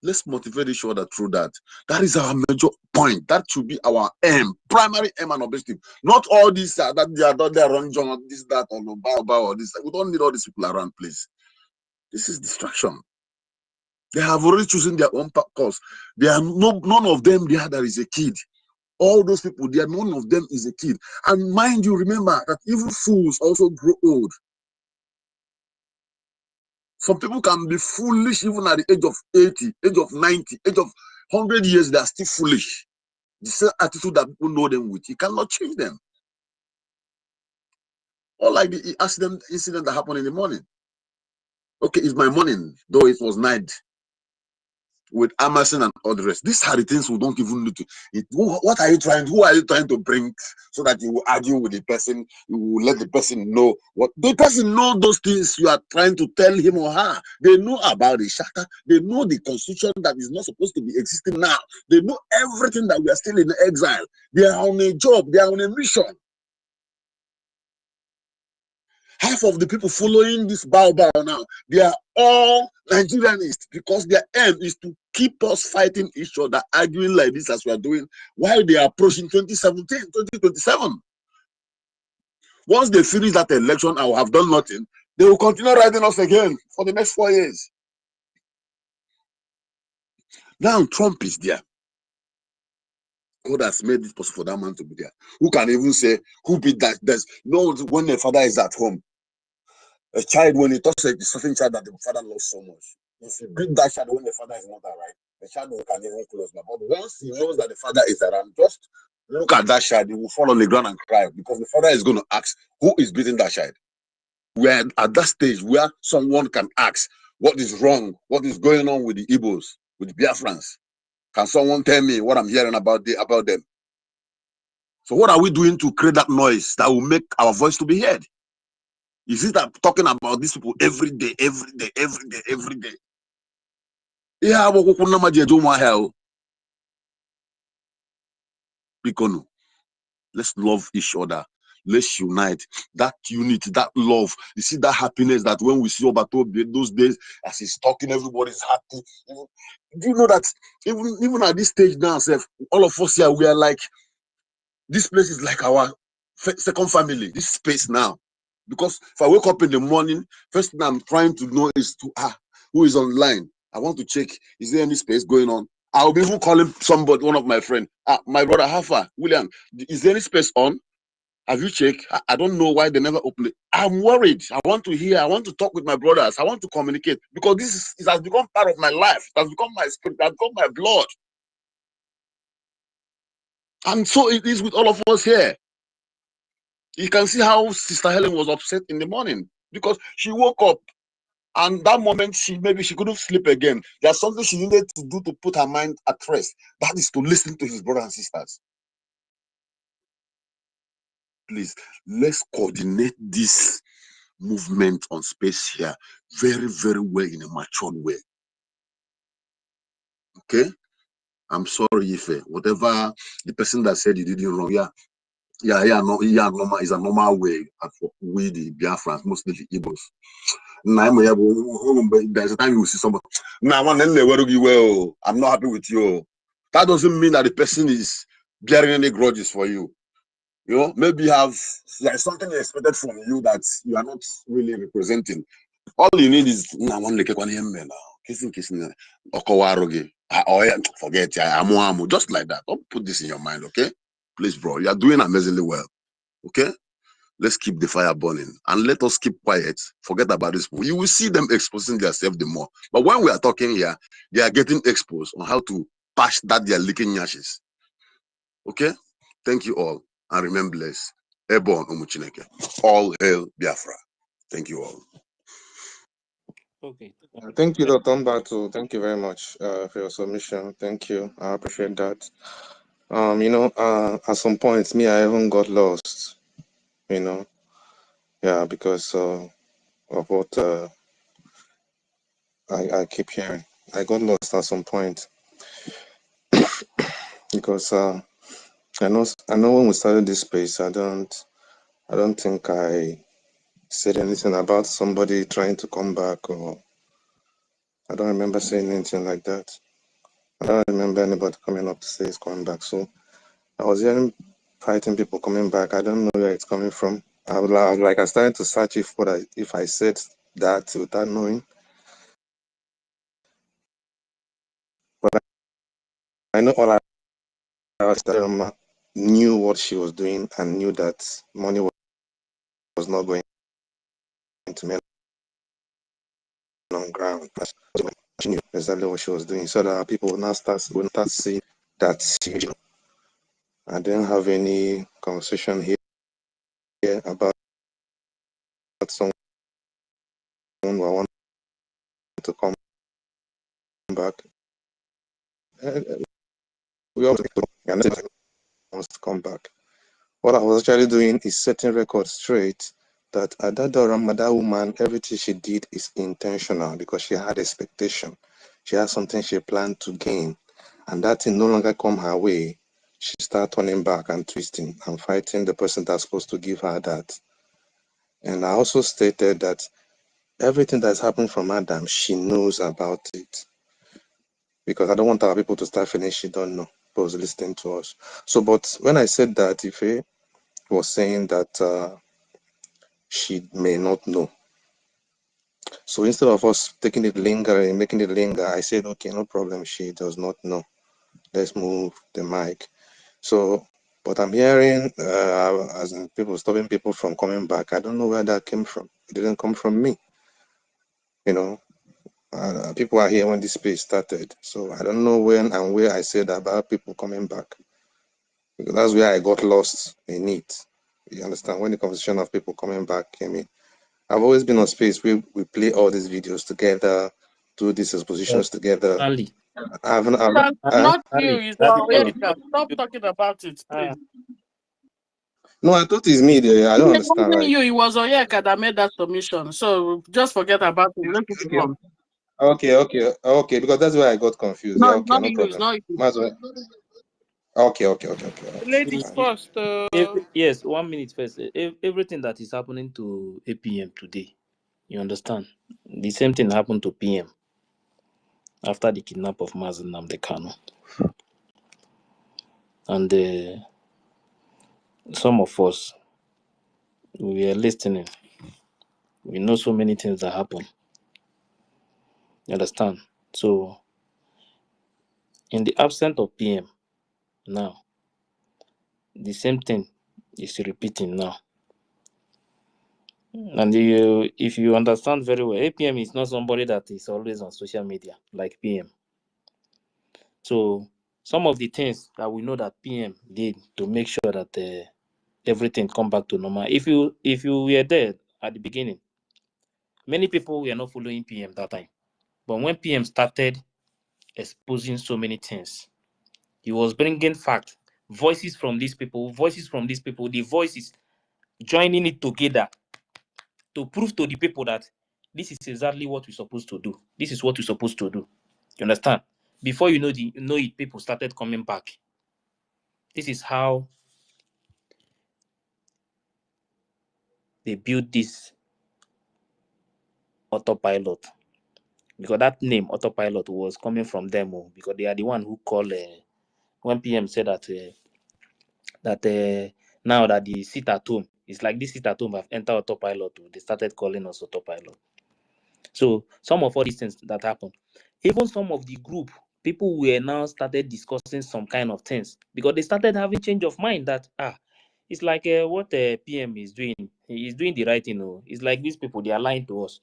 Let's motivate each other through that. That is our major point. That should be our aim, primary aim and objective. Not all this that they are not there around John, this, that, or no, or this. We don't need all these people around, please. This is distraction. They have already chosen their own course. They are none of them there is a kid. All those people there, none of them is a kid. And mind you, remember that even fools also grow old. Some people can be foolish even at the age of 80, age of 90, age of 100 years, they are still foolish. The same attitude that people know them with, you cannot change them. Or like the incident that happened in the morning. Okay, it's my morning, though it was night. With Amazon and all the rest. These are the things we don't even need to. What are you trying? Who are you trying to bring so that you will argue with the person? You will let the person know what the person know those things you are trying to tell him or her. They know about the charter. They know the constitution that is not supposed to be existing now. They know everything that we are still in exile. They are on a job. They are on a mission. Half of the people following this bow now, they are all Nigerianists because their aim is to keep us fighting each other, arguing like this as we are doing, while they are approaching 2027. Once they finish that election, I will have done nothing. They will continue riding us again for the next 4 years. Now Trump is there. God has made it possible for that man to be there. Who can even say, who beat that? There's no, when the father is at home, a child, when he touches a certain child that the father loves so much, if you beat that child when the father is not around, the child can even close. But once he knows that the father is around, just look at that child, he will fall on the ground and cry because the father is going to ask, who is beating that child? We are at that stage where someone can ask, what is wrong? What is going on with the Igbos, with the Biafrans? Can someone tell me what I'm hearing about them? So what are we doing to create that noise that will make our voice to be heard? Is it that talking about these people every day? Yeah, because let's love each other. Let's unite. That unity, that love. You see that happiness that when we see Obato those days, as he's talking, everybody's happy. Do you know that even at this stage now, all of us here, we are like, this place is like our second family, this space now. Because if I wake up in the morning, first thing I'm trying to know is who is online. I want to check, is there any space going on? I'll be even calling somebody, one of my friends. My brother, Hafa, William, is there any space on? Have you checked? I don't know why they never open it. I'm worried. I want to hear. I want to talk with my brothers. I want to communicate because it has become part of my life. It has become my spirit. It has become my blood. And so it is with all of us here. You can see how Sister Helen was upset in the morning because she woke up and that moment maybe she couldn't sleep again. There's something she needed to do to put her mind at rest. That is to listen to his brothers and sisters. Please, let's coordinate this movement on space here very, very well in a matured way. Okay? I'm sorry, Ife. Whatever the person that said you did it wrong, no, normal is a normal way for we the Biafrans, mostly the Igbos. There's a time you will see somebody. Now, I'm not happy with you. That doesn't mean that the person is bearing any grudges for you. You know, maybe there's something expected from you that you are not really representing. All you need is forget just like that. Don't put this in your mind, okay? Please, bro. You are doing amazingly well. Okay? Let's keep the fire burning and let us keep quiet. Forget about this. You will see them exposing themselves the more. But when we are talking here, they are getting exposed on how to patch that they are leaking ashes. Okay? Thank you all. And remember blessed. Ebon Umuchineke. All hail Biafra. Thank you all. Okay. Thank you, Dr. Mbatu. Thank you very much for your submission. Thank you. I appreciate that. At some points, I even got lost, because of what I keep hearing. I got lost at some point because I know when we started this space, I don't think I said anything about somebody trying to come back, or I don't remember saying anything like that. I don't remember anybody coming up to say it's coming back. So I was hearing fighting people coming back. I don't know where it's coming from. I started to search if I said that without knowing. But I know all I was knew what she was doing and knew that money was not going to men on ground. She knew exactly what she was doing. So that people will not start seeing that she. I didn't have any conversation here about someone who I want to come back. We all wants to come back. What I was actually doing is setting records straight that that woman, everything she did is intentional because she had expectation. She had something she planned to gain. And that thing no longer come her way. She started turning back and twisting and fighting the person that's supposed to give her that. And I also stated that everything that's happened from Adam, she knows about it. Because I don't want our people to start feeling she don't know, but was listening to us. So, but when I said that, Ife was saying that she may not know. So instead of us taking it linger and making it linger, I said, okay, no problem. She does not know. Let's move the mic. So, but I'm hearing as in people stopping people from coming back. I don't know where that came from. It didn't come from me. People are here when this space started. So I don't know when and where I said about people coming back. Because that's where I got lost in it. You understand? When the conversation of people coming back came in. I've always been on space where we play all these videos together, do these expositions together. Ali. Not you, it's Oyeka. Stop talking about it, please. No, I thought it's me there. I don't understand. Like, it was Oyeka that made that submission. So just forget about it. Let it go. Okay, because that's where I got confused. No, Yeah, it's okay, not no you, problem. it's not you. Okay. Ladies first. Yes, 1 minute first. Everything that is happening to APM today, you understand? The same thing happened to PM after the kidnap of Mazen Nnamdi Kanu. And some of us, we are listening. We know so many things that happen. You understand? So, in the absence of PM now, the same thing is repeating now. And if you understand very well, APM is not somebody that is always on social media like PM. So some of the things that we know that PM did to make sure that everything come back to normal. If you were there at the beginning, many people were not following PM that time. But when PM started exposing so many things, he was bringing facts, voices from these people, the voices joining it together to prove to the people that this is exactly what we're supposed to do. This is what we're supposed to do. You understand? Before you know it, people started coming back. This is how they built this autopilot, because that name autopilot was coming from them, because they are the one who call when PM said that now that the sit at home, it's like this sit at home have entered autopilot. They started calling us autopilot. So some of all these things that happened, even some of the group people were now started discussing some kind of things, because they started having change of mind that it's like what PM is doing. He is doing the right thing. It's like these people, they are lying to us.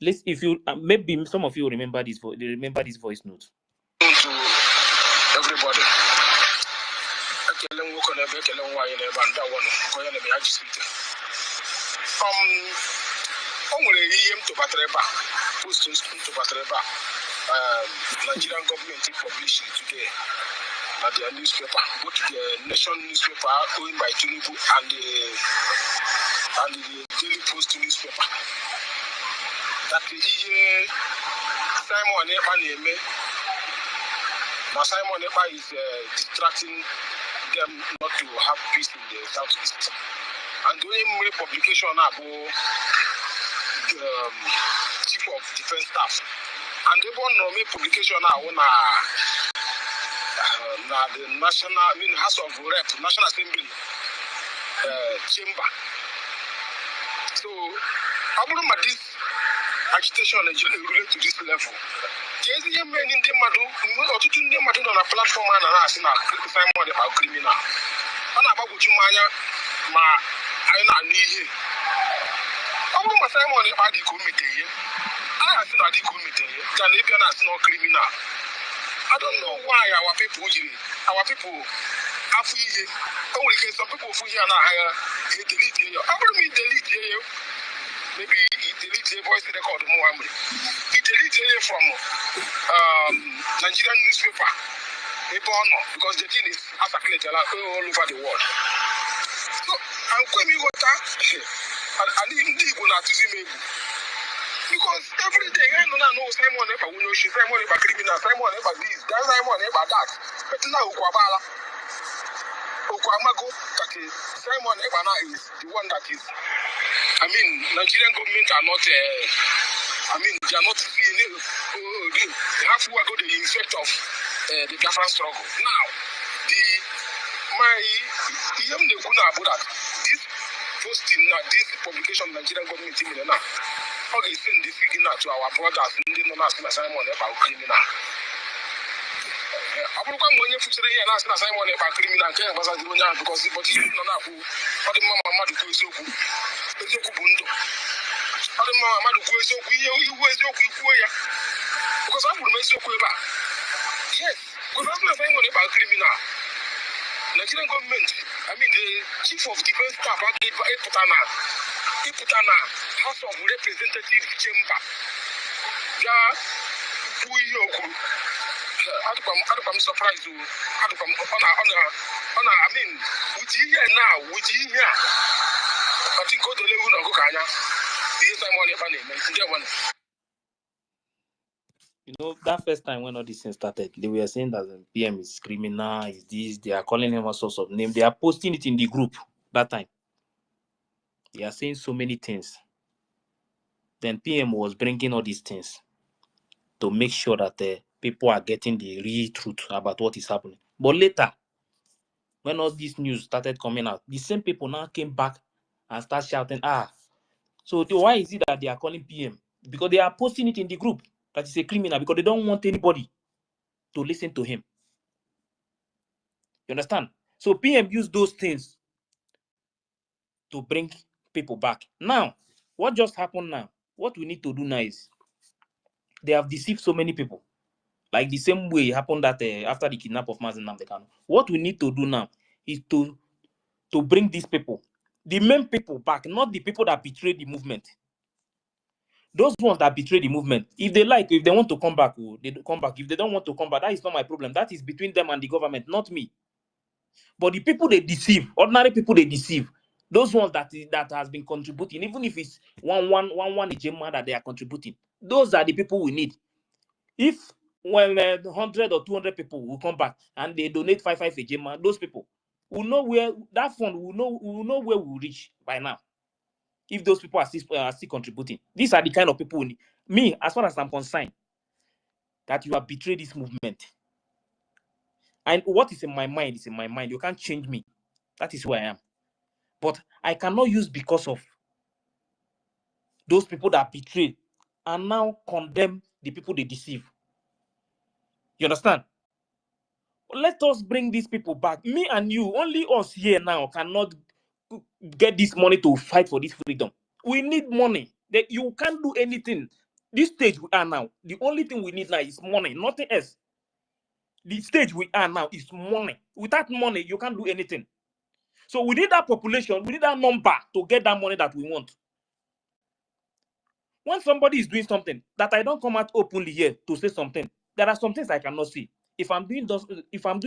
Let's, if you maybe some of you remember this. They remember this voice note. To everybody. Nigerian government published today at their newspaper, both the nation newspaper owned by Tinubu and the Daily Post newspaper, that the Simon Ekpa is distracting them not to have peace in the southeast. And the only publication about Chief of Defense Staff, and they want to make publication now on the House of Rep, National Assembly chamber. So, how about this agitation related to this level? There's a man in the Madu, or to do on a platform and asking about criminal. And about Jumaya, I need him. How about Simon about the committee? I have seen the committee, Canadian as no criminal. I don't know why our people have some people who are not higher, delete you. How about me delete you? Maybe he delete the voice record more. He delete you from Nigerian newspaper, because the thing is circulated all over the world. So I'm going to go and indeed go to see me. Because every day I know Simon Ekpa will know she, Simon Ekpa criminal, Simon Ekpa this, Simon Ekpa that. But now Okwamago, that is Simon Ekpa now is the one that is. I mean, Nigerian government are not. They are not. They have to go the effect of the Biafran struggle. Now, this posting, this publication, Nigerian government now. How they send this figure to our brothers in the national Simon about criminal. I'm going to put it here and ask Simon about criminal because you know now who the Mama to go so good. The Kubundo. The Mama to go so good. You was your quick because I will make you quick. Yes, because I'm not saying about criminal. Nigerian government, the chief of defense staff, Iputana, House of Representative Chamber. I'm surprised to with you here now, with you here. I think go to level of Gokanya. You know, that first time when all these things started, they were saying that the PM is criminal, is this, they are calling him all sorts of names. They are posting it in the group that time. They are saying so many things. Then PM was bringing all these things to make sure that people are getting the real truth about what is happening. But later, when all this news started coming out, the same people now came back and start shouting, so why is it that they are calling PM? Because they are posting it in the group that is a criminal, because they don't want anybody to listen to him. You understand? So PM used those things to bring people back. Now, what just happened now? What we need to do now is, they have deceived so many people. Like the same way it happened that after the kidnap of Mazen Namdekano. What we need to do now is to bring these people, the main people back, not the people that betrayed the movement. Those ones that betray the movement, if they want to come back, they come back. If they don't want to come back, that is not my problem. That is between them and the government, not me. But the people they deceive, ordinary people they deceive, those ones that has been contributing, even if it's one agenda that they are contributing, those are the people we need. If when 100 or 200 people will come back and they donate 5 ejema, those people will know where that fund will know where we will reach by now. If those people are still contributing, these are the kind of people me, as far as I'm concerned, that you have betrayed this movement. And what is in my mind is in my mind. You can't change me. That is who I am. But I cannot use because of those people that betray and now condemn the people they deceive. You understand? Let us bring these people back. Me and you, only us here now cannot get this money to fight for this freedom. We need money. That you can't do anything. This stage we are now, the only thing we need now is money, nothing else. The stage we are now is money. Without money, you can't do anything. So we need that population, we need that number to get that money that we want. When somebody is doing something that I don't come out openly here to say something, there are some things I cannot see. If I'm doing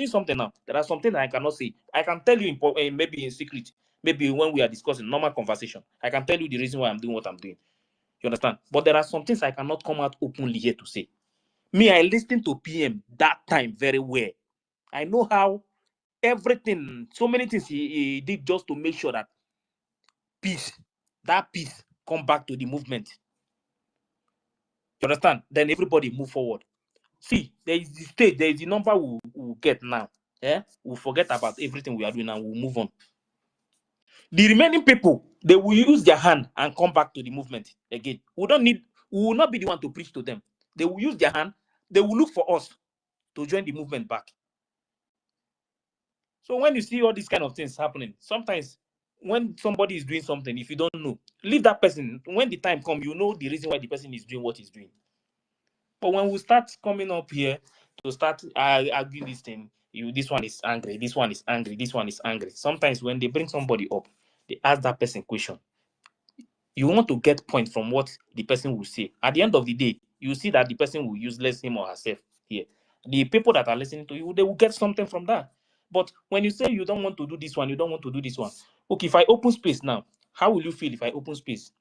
something now, there are some things I cannot see. I can tell you maybe in secret, maybe when we are discussing normal conversation, I can tell you the reason why I'm doing what I'm doing. You understand? But there are some things I cannot come out openly here to say. Me, I listened to PM that time very well. I know how everything, so many things he did just to make sure that that peace come back to the movement. You understand? Then everybody move forward. See, there is the stage, there is the number we'll get now. Yeah? We'll forget about everything we are doing and we'll move on. The remaining people, they will use their hand and come back to the movement again. We will not be the one to preach to them. They will use their hand, they will look for us to join the movement back. So when you see all these kind of things happening, sometimes when somebody is doing something, if you don't know, leave that person. When the time comes, you know the reason why the person is doing what he's doing. But when we start coming up here to start arguing this thing, this one is angry, this one is angry, this one is angry. Sometimes when they bring somebody up, they ask that person question. You want to get point from what the person will say. At the end of the day, you see that the person will useless him or herself here. The people that are listening to you, they will get something from that. But when you say you don't want to do this one, you don't want to do this one. Okay, if I open space now, how will you feel if I open space?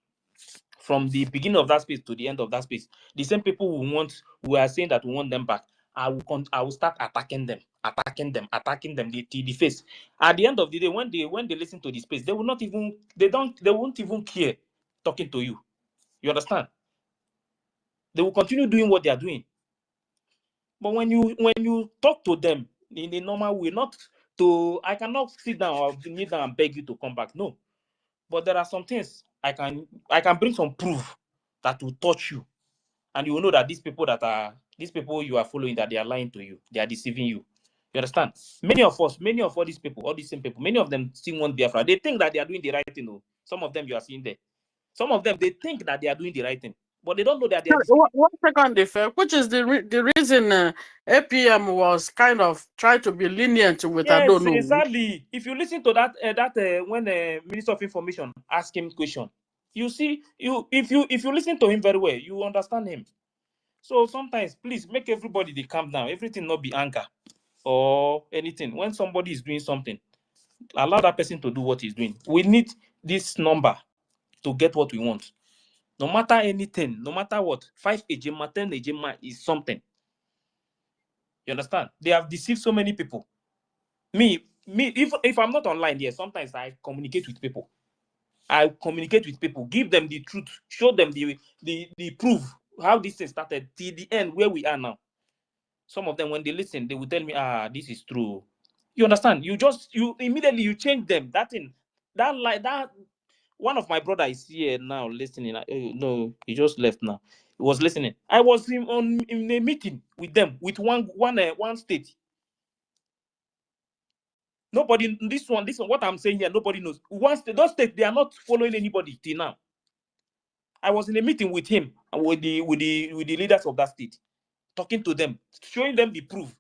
From the beginning of that space to the end of that space, the same people who are saying that we want them back, I will start attacking them to the face. At the end of the day, when they listen to the space, they won't even care talking to you. You understand? They will continue doing what they are doing. But when you talk to them in a normal way, I cannot sit down or kneel down and beg you to come back. No. But there are some things I can bring some proof that will touch you. And you will know that these people you are following, that they are lying to you, they are deceiving you. You understand? Many of all these people, all these same people, many of them still want Biafra. They think that they are doing the right thing. Oh. Some of them you are seeing there. Some of them, they think that they are doing the right thing, but they don't know that they are deceiving. 1 second, which is the reason APM was kind of trying to be lenient with. Yes, I don't know. exactly. If you listen to that when the Minister of Information asked him question, you see, if you listen to him very well, you understand him. So sometimes, please make everybody they calm down. Everything not be anger or anything. When somebody is doing something, allow that person to do what he's doing. We need this number to get what we want. No matter anything, no matter what, 5 ejema, 10 ejema is something. You understand? They have deceived so many people. Me, if I'm not online here, sometimes I communicate with people. Give them the truth, show them the proof how this thing started till the end where we are now. Some of them, when they listen, they will tell me, this is true. You understand? You immediately you change them. That thing, that one of my brother is here now listening. No, he just left now. He was listening. I was in a meeting with them with one state. Nobody, this one, what I'm saying here, nobody knows. Those states, they are not following anybody till now. I was in a meeting with him and with the leaders of that state, talking to them, showing them the proof.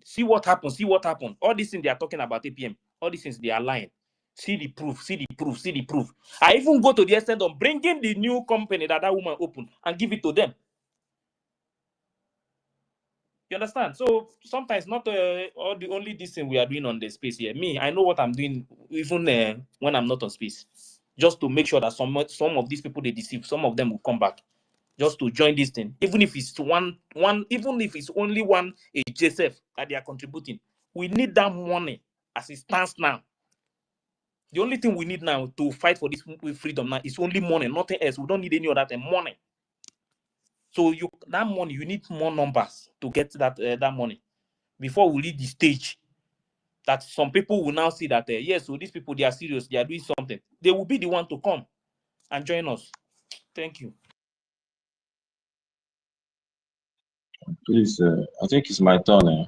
See what happened. All these things they are talking about APM, all these things they are lying. See the proof. I even go to the extent of bringing the new company that woman opened and give it to them. You understand? So sometimes not only this thing we are doing on the space here. Me, I know what I'm doing even when I'm not on space, just to make sure that some of these people they deceive, some of them will come back. just to join this thing, even if it's even if it's only one HSF that they are contributing. We need that money as it stands now. The only thing we need now to fight for this freedom now is only money, nothing else. We don't need any other thing, money. So that money, you need more numbers to get that money before we reach the stage that some people will now see that yes, so these people, they are serious, they are doing something. They will be the one to come and join us. Thank you. Please, I think it's my turn.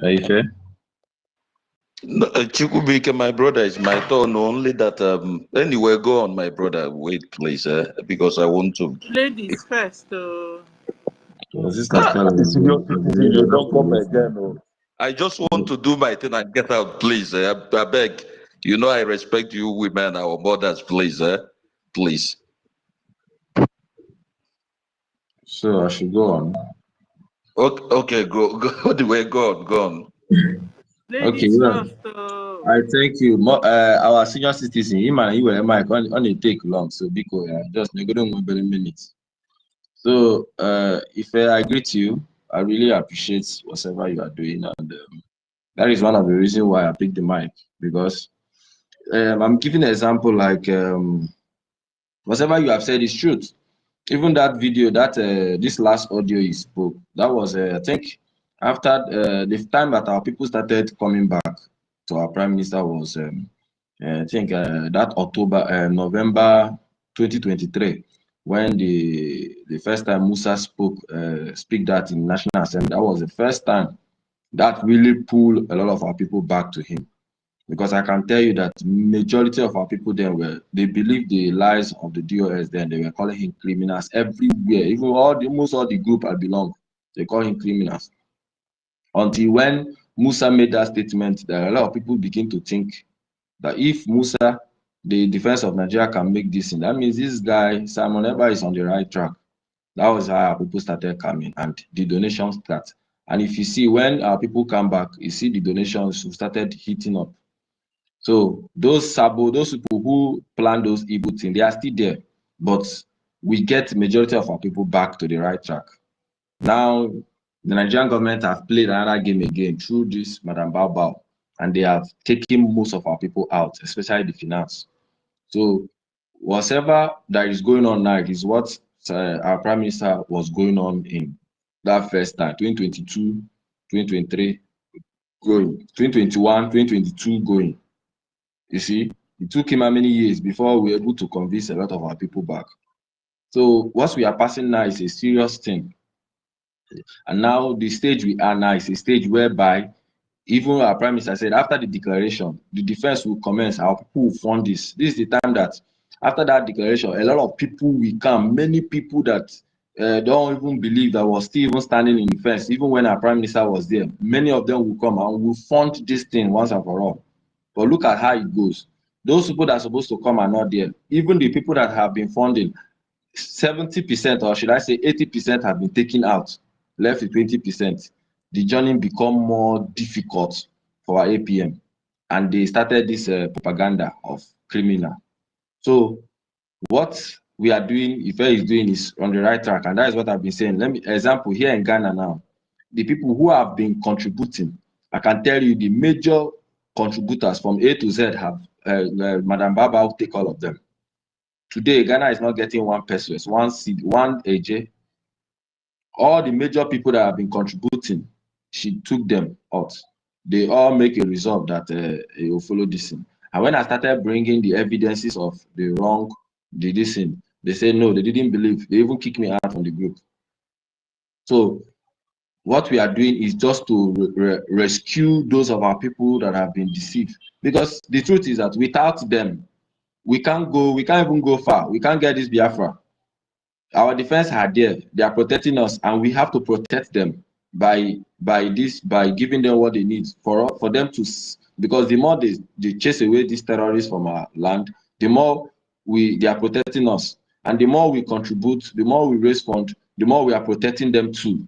Ife? No, Chukubike, my brother, is my turn. Only that anyway, go on, my brother. Wait, please, because I want to. Ladies first. Sister Stella, You don't come again. Oh. I just want to do my thing and get out, please. I beg. You know I respect you women, our mothers, please. Please. So I should go on. Okay, go the way, go on. Okay, Ladies well, first. I thank you. Our senior citizen, him and you were Mike on it take long, so because just go down 1 minutes. So if I greet you, I really appreciate whatever you are doing, and that is one of the reasons why I picked the mic, because I'm giving an example like whatever you have said is truth. Even that video, that this last audio you spoke, that was I think after the time that our people started coming back to our prime minister was I think that November 2023, when the first time Musa speak that in National Assembly. That was the first time that really pulled a lot of our people back to him. Because I can tell you that majority of our people then they believe the lies of the DOS. Then they were calling him criminals everywhere. Even almost all the group I belong, they call him criminals. Until when Musa made that statement, there are a lot of people begin to think that if Musa, the defense of Nigeria, can make this, that means this guy Simon Ekpa is on the right track. That was how our people started coming, and the donations start. And if you see, when our people come back, you see the donations started heating up. So those people who plan those evil things, they are still there, but we get majority of our people back to the right track. Now, the Nigerian government have played another game again through this Madam Bao, and they have taken most of our people out, especially the finance. So whatever that is going on now is what our prime minister was going on in that first time, 2022, 2023 going, 2021, 2022 going. You see, it took him how many years before we were able to convince a lot of our people back. So what we are passing now is a serious thing. And now the stage we are now is a stage whereby even our prime minister said after the declaration, the defense will commence, our people will fund this. This is the time that after that declaration, a lot of people will come, many people that don't even believe that was still even standing in defense, even when our prime minister was there. Many of them will come and will fund this thing once and for all. But look at how it goes. Those people that are supposed to come are not there. Even the people that have been funding, 70%, or should I say 80%, have been taken out, left with 20%. The journey become more difficult for our APM, and they started this propaganda of criminal. So what we are doing, Ife is doing, is on the right track, and that is what I've been saying. Let me example here in Ghana now. The people who have been contributing, I can tell you the major contributors from A to Z have Madam Baba will take all of them. Today, Ghana is not getting one peso, it's one seed, one AJ. All the major people that have been contributing, she took them out. They all make a resolve that you will follow this thing. And when I started bringing the evidences of the wrong, this thing, they said no, they didn't believe. They even kicked me out from the group. So what we are doing is just to rescue those of our people that have been deceived. Because the truth is that without them, we can't even go far. We can't get this Biafra. Our defense are there. They are protecting us, and we have to protect them by giving them what they need for them to, because the more they chase away these terrorists from our land, the more they are protecting us. And the more we contribute, the more we raise funds, the more we are protecting them too.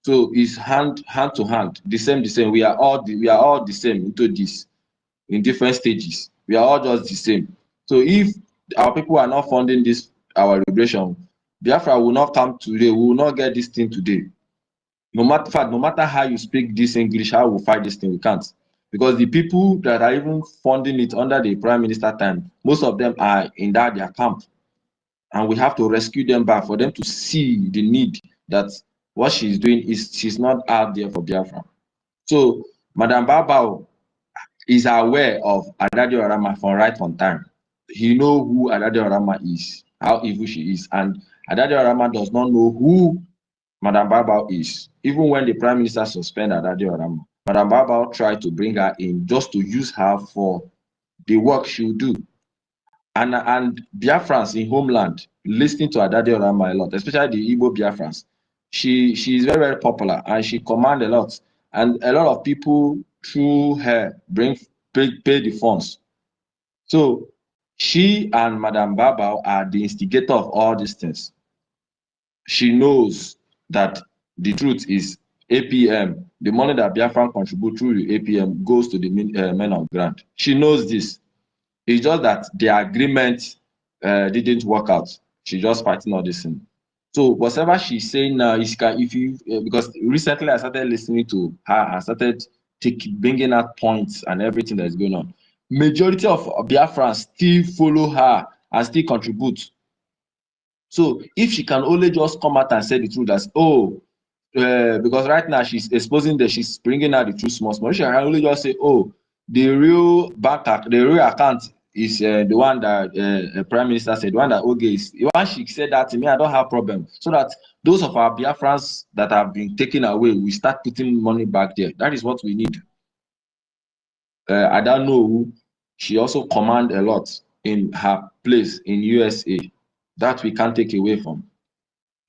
So it's hand to hand, the same. We are all the same into this in different stages. We are all just the same. So if our people are not funding this our liberation, Biafra will not come today. We will not get this thing today. No matter how you speak this English, how we fight this thing, we can't. Because the people that are even funding it under the Prime Minister time, most of them are in their camp. And we have to rescue them back for them to see the need that what she's doing is she's not out there for Biafra. So Madam Babao is aware of Adadio Arama for right on time. He knows who Adadio Arama is, how evil she is, and Adadio Arama does not know who Madam Babao is. Even when the Prime Minister suspended Adadio Arama, Madam Babao tried to bring her in just to use her for the work she will do. And Biafrans in homeland listening to Adadio Arama a lot, especially the Igbo Biafrans. She is very, very popular and she commands a lot. And a lot of people through her pay the funds. So she and Madam Babao are the instigator of all these things. She knows that the truth is APM, the money that Biafran contribute through the APM goes to the men of ground. She knows this. It's just that the agreement didn't work out. She's just fighting all this thing. So whatever she's saying now, because recently I started listening to her, I started bringing out points and everything that's going on. Majority of Biafrans still follow her and still contribute. So if she can only just come out and say the truth, that's because right now she's exposing that she's bringing out the truth small. She can only just say, oh, the real account is the one that the Prime Minister said, the one that OGOJA is. Once she said that to me, I don't have problem. So that those of our Biafrans that have been taken away, we start putting money back there. That is what we need. I don't know. She also command a lot in her place in USA that we can't take away from.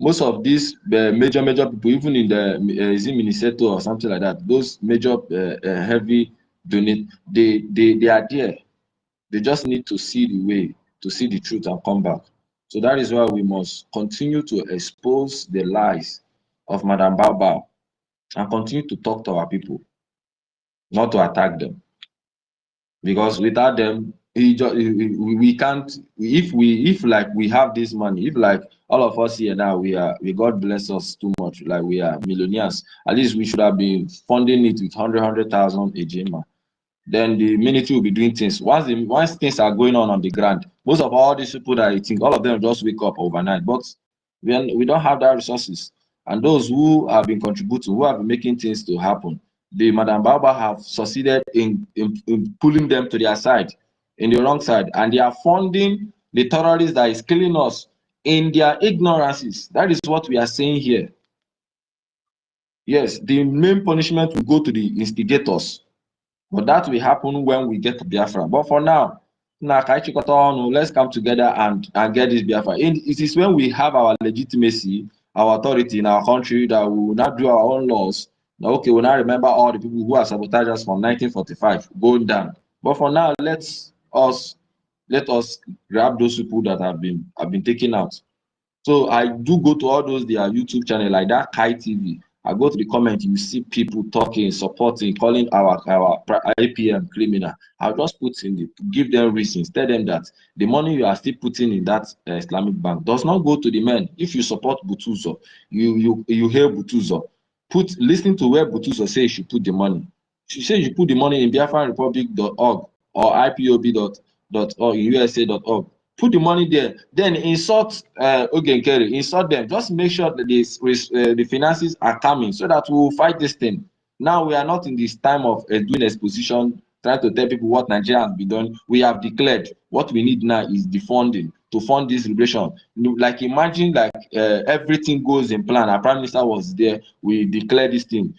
Most of these major people, even in the Minnesota or something like that, those major heavy donate, they are there. They just need to see the way, to see the truth and come back. So that is why we must continue to expose the lies of Madam Babao and continue to talk to our people, not to attack them. Because without them, we can't. If like we have this money, if like all of us here now, we God bless us too much, like we are millionaires. At least we should have been funding it with 100,000 AJMA. Then the military will be doing things. Once things are going on the ground, most of all these people that I think, all of them just wake up overnight. But we don't have that resources. And those who have been contributing, who have been making things to happen, the Madam Baba have succeeded in pulling them to their side, in the wrong side. And they are funding the terrorists that is killing us in their ignorances. That is what we are saying here. Yes, the main punishment will go to the instigators. But that will happen when we get to Biafra. But for now, let's come together and get this Biafra. It is when we have our legitimacy, our authority in our country, that we will not do our own laws. Now, okay, we'll not remember all the people who are sabotaged us from 1945 going down. But for now, let us grab those people that have been taken out. So I do go to all those their YouTube channel like that Kai TV. I go to the comment, you see people talking, supporting, calling our APM criminal. I'll just put in give them reasons, tell them that the money you are still putting in that Islamic bank does not go to the men. If you support Butuzo, you hear Butuzo, listen to where Butuzo says you should put the money. She says you put the money in BiafranRepublic.org or IPOB.org, USA.org. Put the money there, then insult Ogenkere, insult them. Just make sure that the finances are coming so that we will fight this thing. Now we are not in this time of doing exposition, trying to tell people what Nigeria has been done. We have declared what we need now is the funding to fund this liberation. Like imagine like everything goes in plan. Our Prime Minister was there. We declared this thing.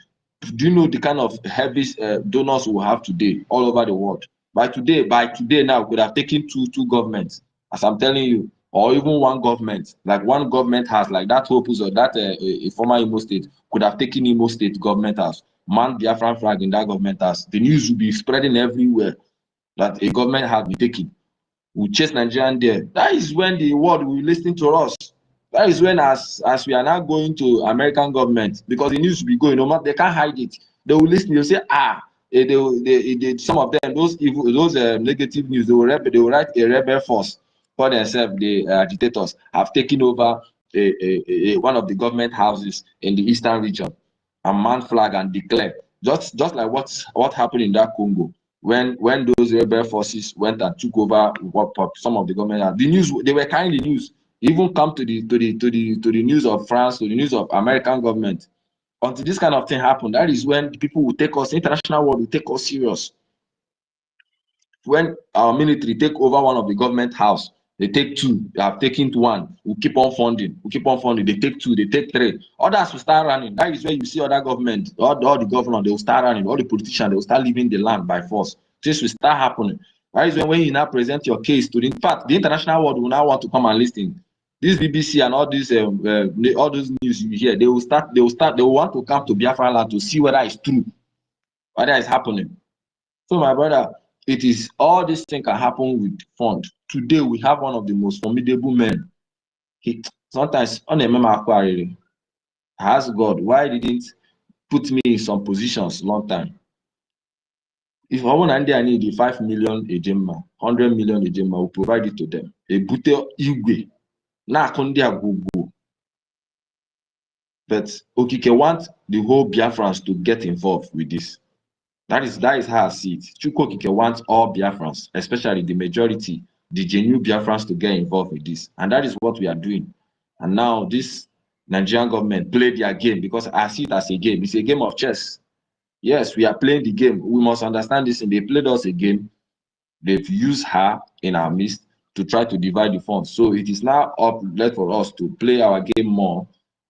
Do you know the kind of heavy donors we have today all over the world? By today now, we could have taken two governments. As I'm telling you, or even one government, like one government has, like that Hopus or that a former Imo State could have taken Imo State government house, man Biafran flag in that government house. The news will be spreading everywhere that a government has been taken. We chase Nigerian there. That is when the world will listen to us. That is when, as we are now going to American government, because the news will be going, no matter they can't hide it. They will listen. They'll say, some of them, those evil, those negative news, they will write a rebel force call themselves the agitators, have taken over one of the government houses in the eastern region and man flag and declare, just like what happened in that Congo when those rebel forces went and took over some of the government. The news, they were carrying the news, even come to the news of France, to the news of American government. Until this kind of thing happened, that is when the people will take us, international world will take us serious. When our military take over one of the government house, they take two, they have taken one, we keep on funding, they take two, they take three, others will start running. That is where you see other government, all the government, they will start running, all the politicians, they will start leaving the land by force. This will start happening. That is when you now present your case to the, in fact, the international world will now want to come and listen. This BBC and all these all those news you hear, they will want to come to Biafra land to see whether it's true, whether it's happening. So my brother, it is all this thing can happen with fund. Today we have one of the most formidable men. He sometimes on a ask God, why didn't put me in some positions long time? If I want I need the 5 million a gemma, 100 million a gemma, will provide it to them. A bute igwe. Na kondia go. But Okike want the whole Biafrans to get involved with this. That is how I see it. Chukwokike wants all Biafrans, especially the majority, the genuine Biafrans, to get involved with this. And that is what we are doing. And now this Nigerian government played their game, because I see it as a game. It's a game of chess. Yes, we are playing the game. We must understand this. And they played us a game. They've used her in our midst to try to divide the funds. So it is now left for us to play our game more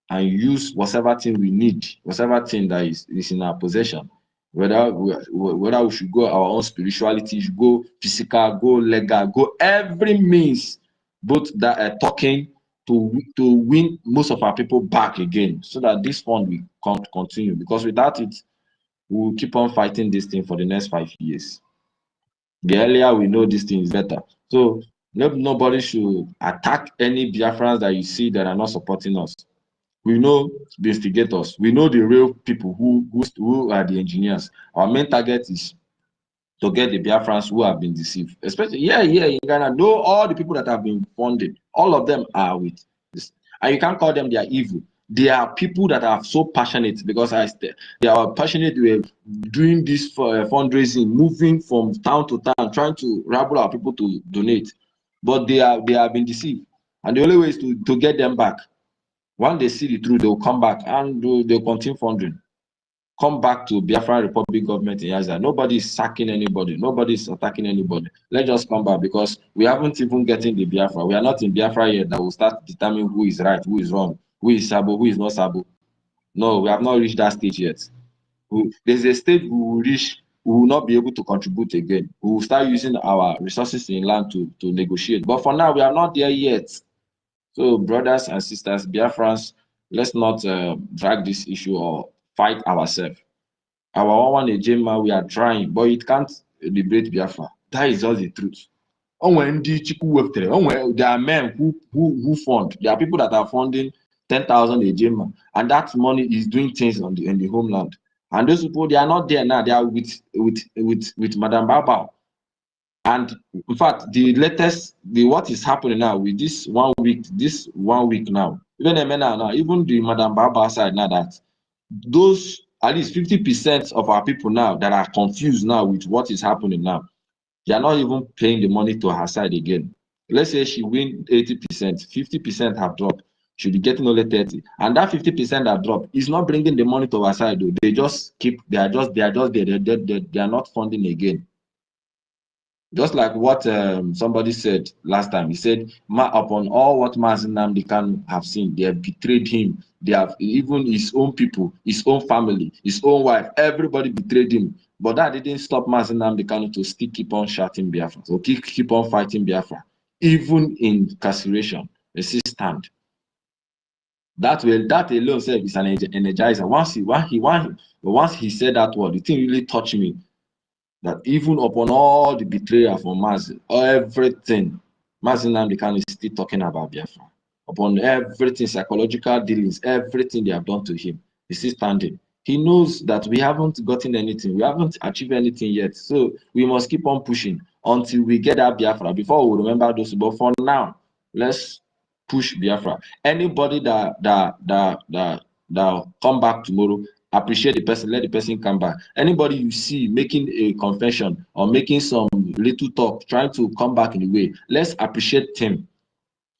and use whatever thing we need, whatever thing that is in our possession. Whether we should go our own spirituality, go physical, go legal, go every means, both that talking to win most of our people back again, so that this fund will continue. Because without it, we will keep on fighting this thing for the next 5 years. The earlier we know this thing is better. So nobody should attack any Biafrans that you see that are not supporting us. We know the instigators. We know the real people who are the engineers. Our main target is to get the Biafrans who have been deceived. Especially in Ghana, know all the people that have been funded. All of them are with this. And you can't call them they are evil. They are people that are so passionate, because they are passionate with doing this for fundraising, moving from town to town, trying to rabble our people to donate. But they have been deceived. And the only way is to get them back. When they see the truth, they'll come back and they'll continue funding. Come back to Biafra Republic government in Yaza. Nobody is sacking anybody. Nobody is attacking anybody. Let's just come back, because we haven't even gotten the Biafra. We are not in Biafra yet that will start determining who is right, who is wrong, who is Sabo, who is not Sabo. No, we have not reached that stage yet. There's a stage we will reach, we will not be able to contribute again. We will start using our resources in land to negotiate. But for now, we are not there yet. So, brothers and sisters, Biafrans, let's not drag this issue or fight ourselves. Our one agenda, we are trying, but it can't liberate Biafra. That is just the truth. There are men who fund. There are people that are funding 10,000 agenda, and that money is doing things in the homeland. And those people, they are not there now. They are with Madam Baba. And in fact, the latest, what is happening now with this 1 week, now, even the Madam Baba side now, that those at least 50% of our people now that are confused now with what is happening now, they are not even paying the money to her side again. Let's say she win 80%, 50% have dropped. She'll be getting only 30, and that 50% that drop is not bringing the money to her side. Though. They are just there. They are not funding again. Just like what somebody said last time. He said, upon all what Mazi Nnamdi Kanu have seen, they have betrayed him. They have, even his own people, his own family, his own wife, everybody betrayed him. But that didn't stop Mazi Nnamdi Kanu to still keep on shouting Biafra, so keep on fighting Biafra. Even in incarceration, they still stand. That alone is an energizer. Once he said that word, the thing really touched me. That even upon all the betrayal from Mazi, everything, Mazi Nnamdi Kanu is still talking about Biafra. Upon everything, psychological dealings, everything they have done to him, he's still standing. He knows that we haven't gotten anything. We haven't achieved anything yet. So we must keep on pushing. until we get that Biafra. Before we remember those, but for now, let's push Biafra. Anybody that come back tomorrow, appreciate the person, let the person come back. Anybody you see making a confession or making some little talk, trying to come back in a way, let's appreciate him.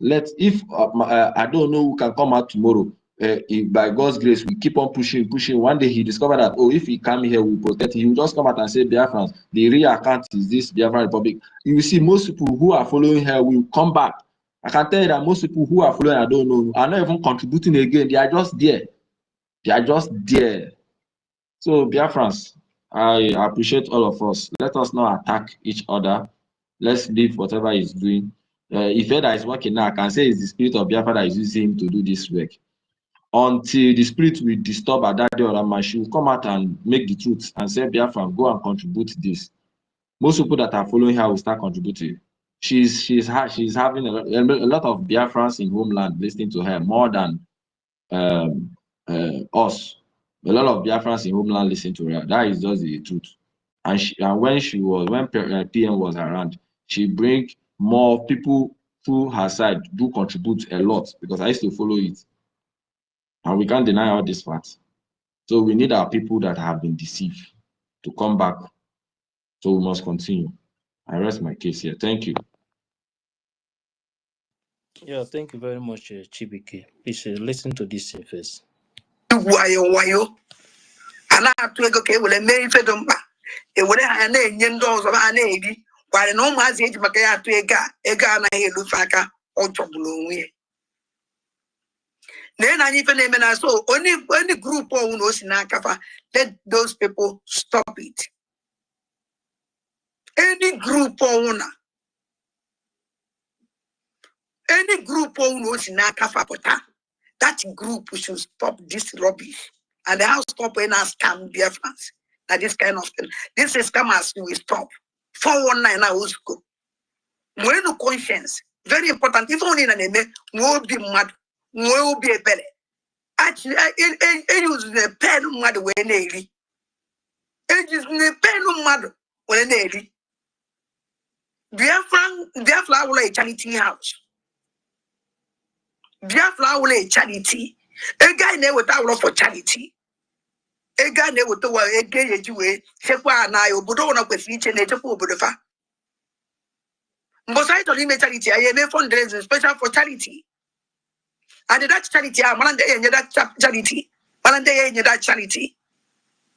If I don't know who can come out tomorrow, if by God's grace we keep on pushing. One day he discovered that, oh, if he come here, we protect him. He will just come out and say, Biafrans, the real account is this Biafran Republic. You will see most people who are following her will come back. I can tell you that most people who are following, I don't know, are not even contributing again. They are just there. They are just there. So Biafrans, I appreciate all of us. Let us not attack each other. Let's leave whatever he's doing. If that is working now, I can say it's the spirit of Biafra that is using him to do this work. Until the spirit will disturb Adade Orama, she will come out and make the truth and say, Biafra, go and contribute this. Most people that are following her will start contributing. She's having a lot of Biafrans in homeland listening to her more than us. A lot of Biafrans in homeland listen to her. That is just the truth. And when PM was around, she bring more people to her side, do contribute a lot, because I used to follow it. And we can't deny all these facts. So we need our people that have been deceived to come back. So we must continue. I rest my case here. Thank you. Yeah, thank you very much, Chibike. Please listen to this first. Wayo. Ana atwego ke wole me ifedomba. E wole ana enye ndozo ba na edi. Kware no mazi eji maka ya atwega ega na helu faka ojobulo onwe. Then I even name and so only group or no sinakafa. Let those people stop it. Any group or any group or no sinakafa pota. That group should stop this rubbish. And they have to stop when I scam Biafrans. Now this kind of thing. This is scam as we stop. 419 I will go. When no conscience. Very important. If only in a name, will be mad, will be a belly. Actually, I use the pen mad when they read. It is the pen mad when they read. Biafra will a charity house. Biafra will a charity. A guy never thought for charity. A guy never thought a gay away. Sequa and I would own up with each and nature for Budafa. Besides of him charity, I am a fundraiser special for charity. And that charity, I'm one day and that charity. One day and that charity.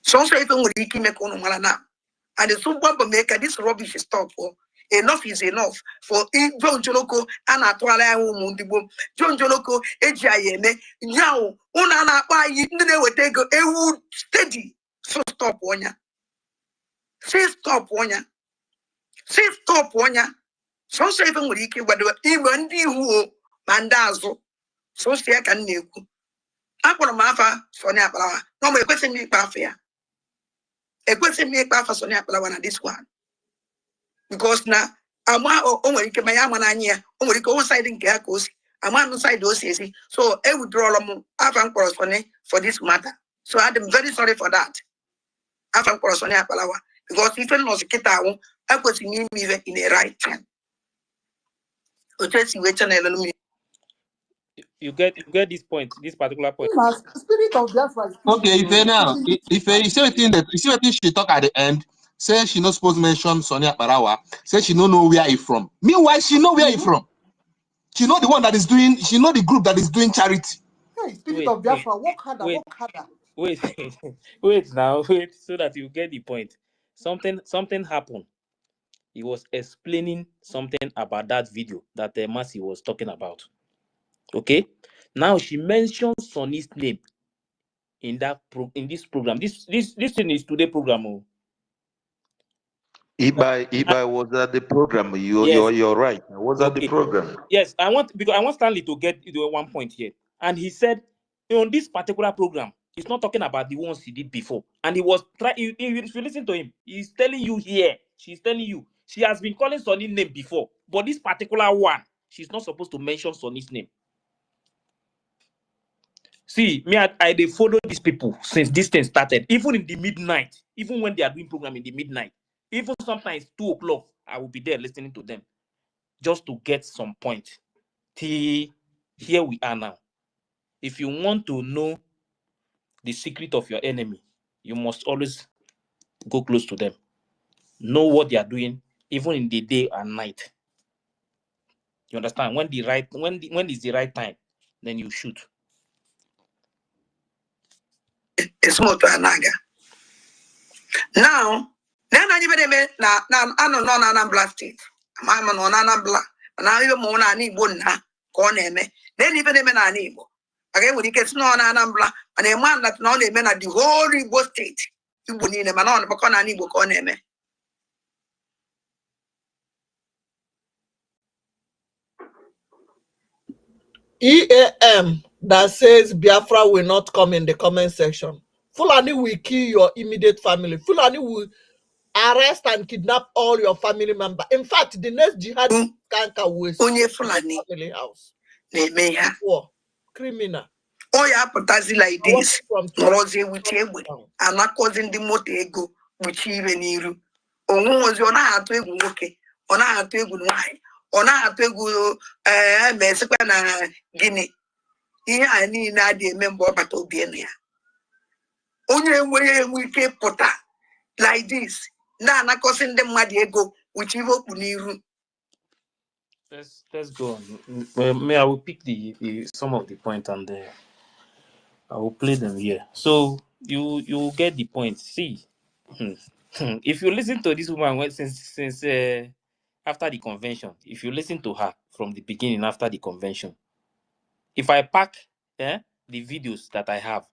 So say even with Iki Mekono Malana. And the super maker, this rubbish is stop for. Enough is enough for John Joloko and Atwala Mundibo. John Joloko, Ejiayeme, Yao, Unana, why you would take a wood steady. So stop one ya. Say stop one ya. Say stop one ya. So say even with Iki, but even who Mandazo. So say I can neku. Apple Mafa, Sonia Palawa. No more question me, Pafia. A question me, Pafa Sonia Palawan, this one. Because now, I'm only my Yamanania, only go inside in Gakos, I'm on side those so I would draw them Afan correspondent for this matter. So I'm very sorry for that. Afan correspondent Palawa, because if it was a Kitao, I was in a right time. You get this point, this particular point. Spirit of Biafra. Okay, if now, if you see what she talk at the end, say she not supposed to mention Sonia Parawa, say she don't know where he from. Meanwhile, she know where he from. She know the one that is doing, she know the group that is doing charity. Hey, Spirit of Biafra, work harder, work harder. Wait, wait now, wait, so that you get the point. Something happened. He was explaining something about that video that Mercy was talking about. Okay, now she mentioned Sonny's name in this program. This thing is today program. Oh. Ibai was at the program. You're right. I was at the program. Yes, I want Stanley to get the one point here. And he said on this particular program, he's not talking about the ones he did before. And he was trying. If you listen to him, he's telling you here. She's telling you she has been calling Sonny's name before, but this particular one, she's not supposed to mention Sonny's name. See, me, I they follow these people since this thing started, even in the midnight, even when they are doing program in the midnight, even sometimes 2 o'clock, I will be there listening to them just to get some point. Till here we are now. If you want to know the secret of your enemy, you must always go close to them. Know what they are doing, even in the day and night. You understand? When is the right time, then you shoot. It's more to Anaga. Now, then I even na Anambra State. I'm on Anambra. Now even more than Ibuna, Koneme. Then even a man Igbo. Again, when he gets no Anambra, and a man that not a man at the whole Igbo state. You would need a man on Bacona Igbo Koneme. EAM that says Biafra will not come in the comment section. Fulani will kill your immediate family. Fulani will arrest and kidnap all your family members. In fact, the next jihad canker will see Fulani family house. War, criminal. Oh, yeah, potassium like this. Rosie with you, and not causing the motego, which even you. Oh, was your not to okay, or not to good wine, or not to good Mexican Guinea. Here I need not the member of Batobia. Only way we keep pota like this. Now, not causing them Madiego, which you will need. Let's go on. I will pick the some of the points and I will play them here. So you get the point. See, if you listen to this woman since after the convention, if you listen to her from the beginning after the convention, if I pack the videos that I have,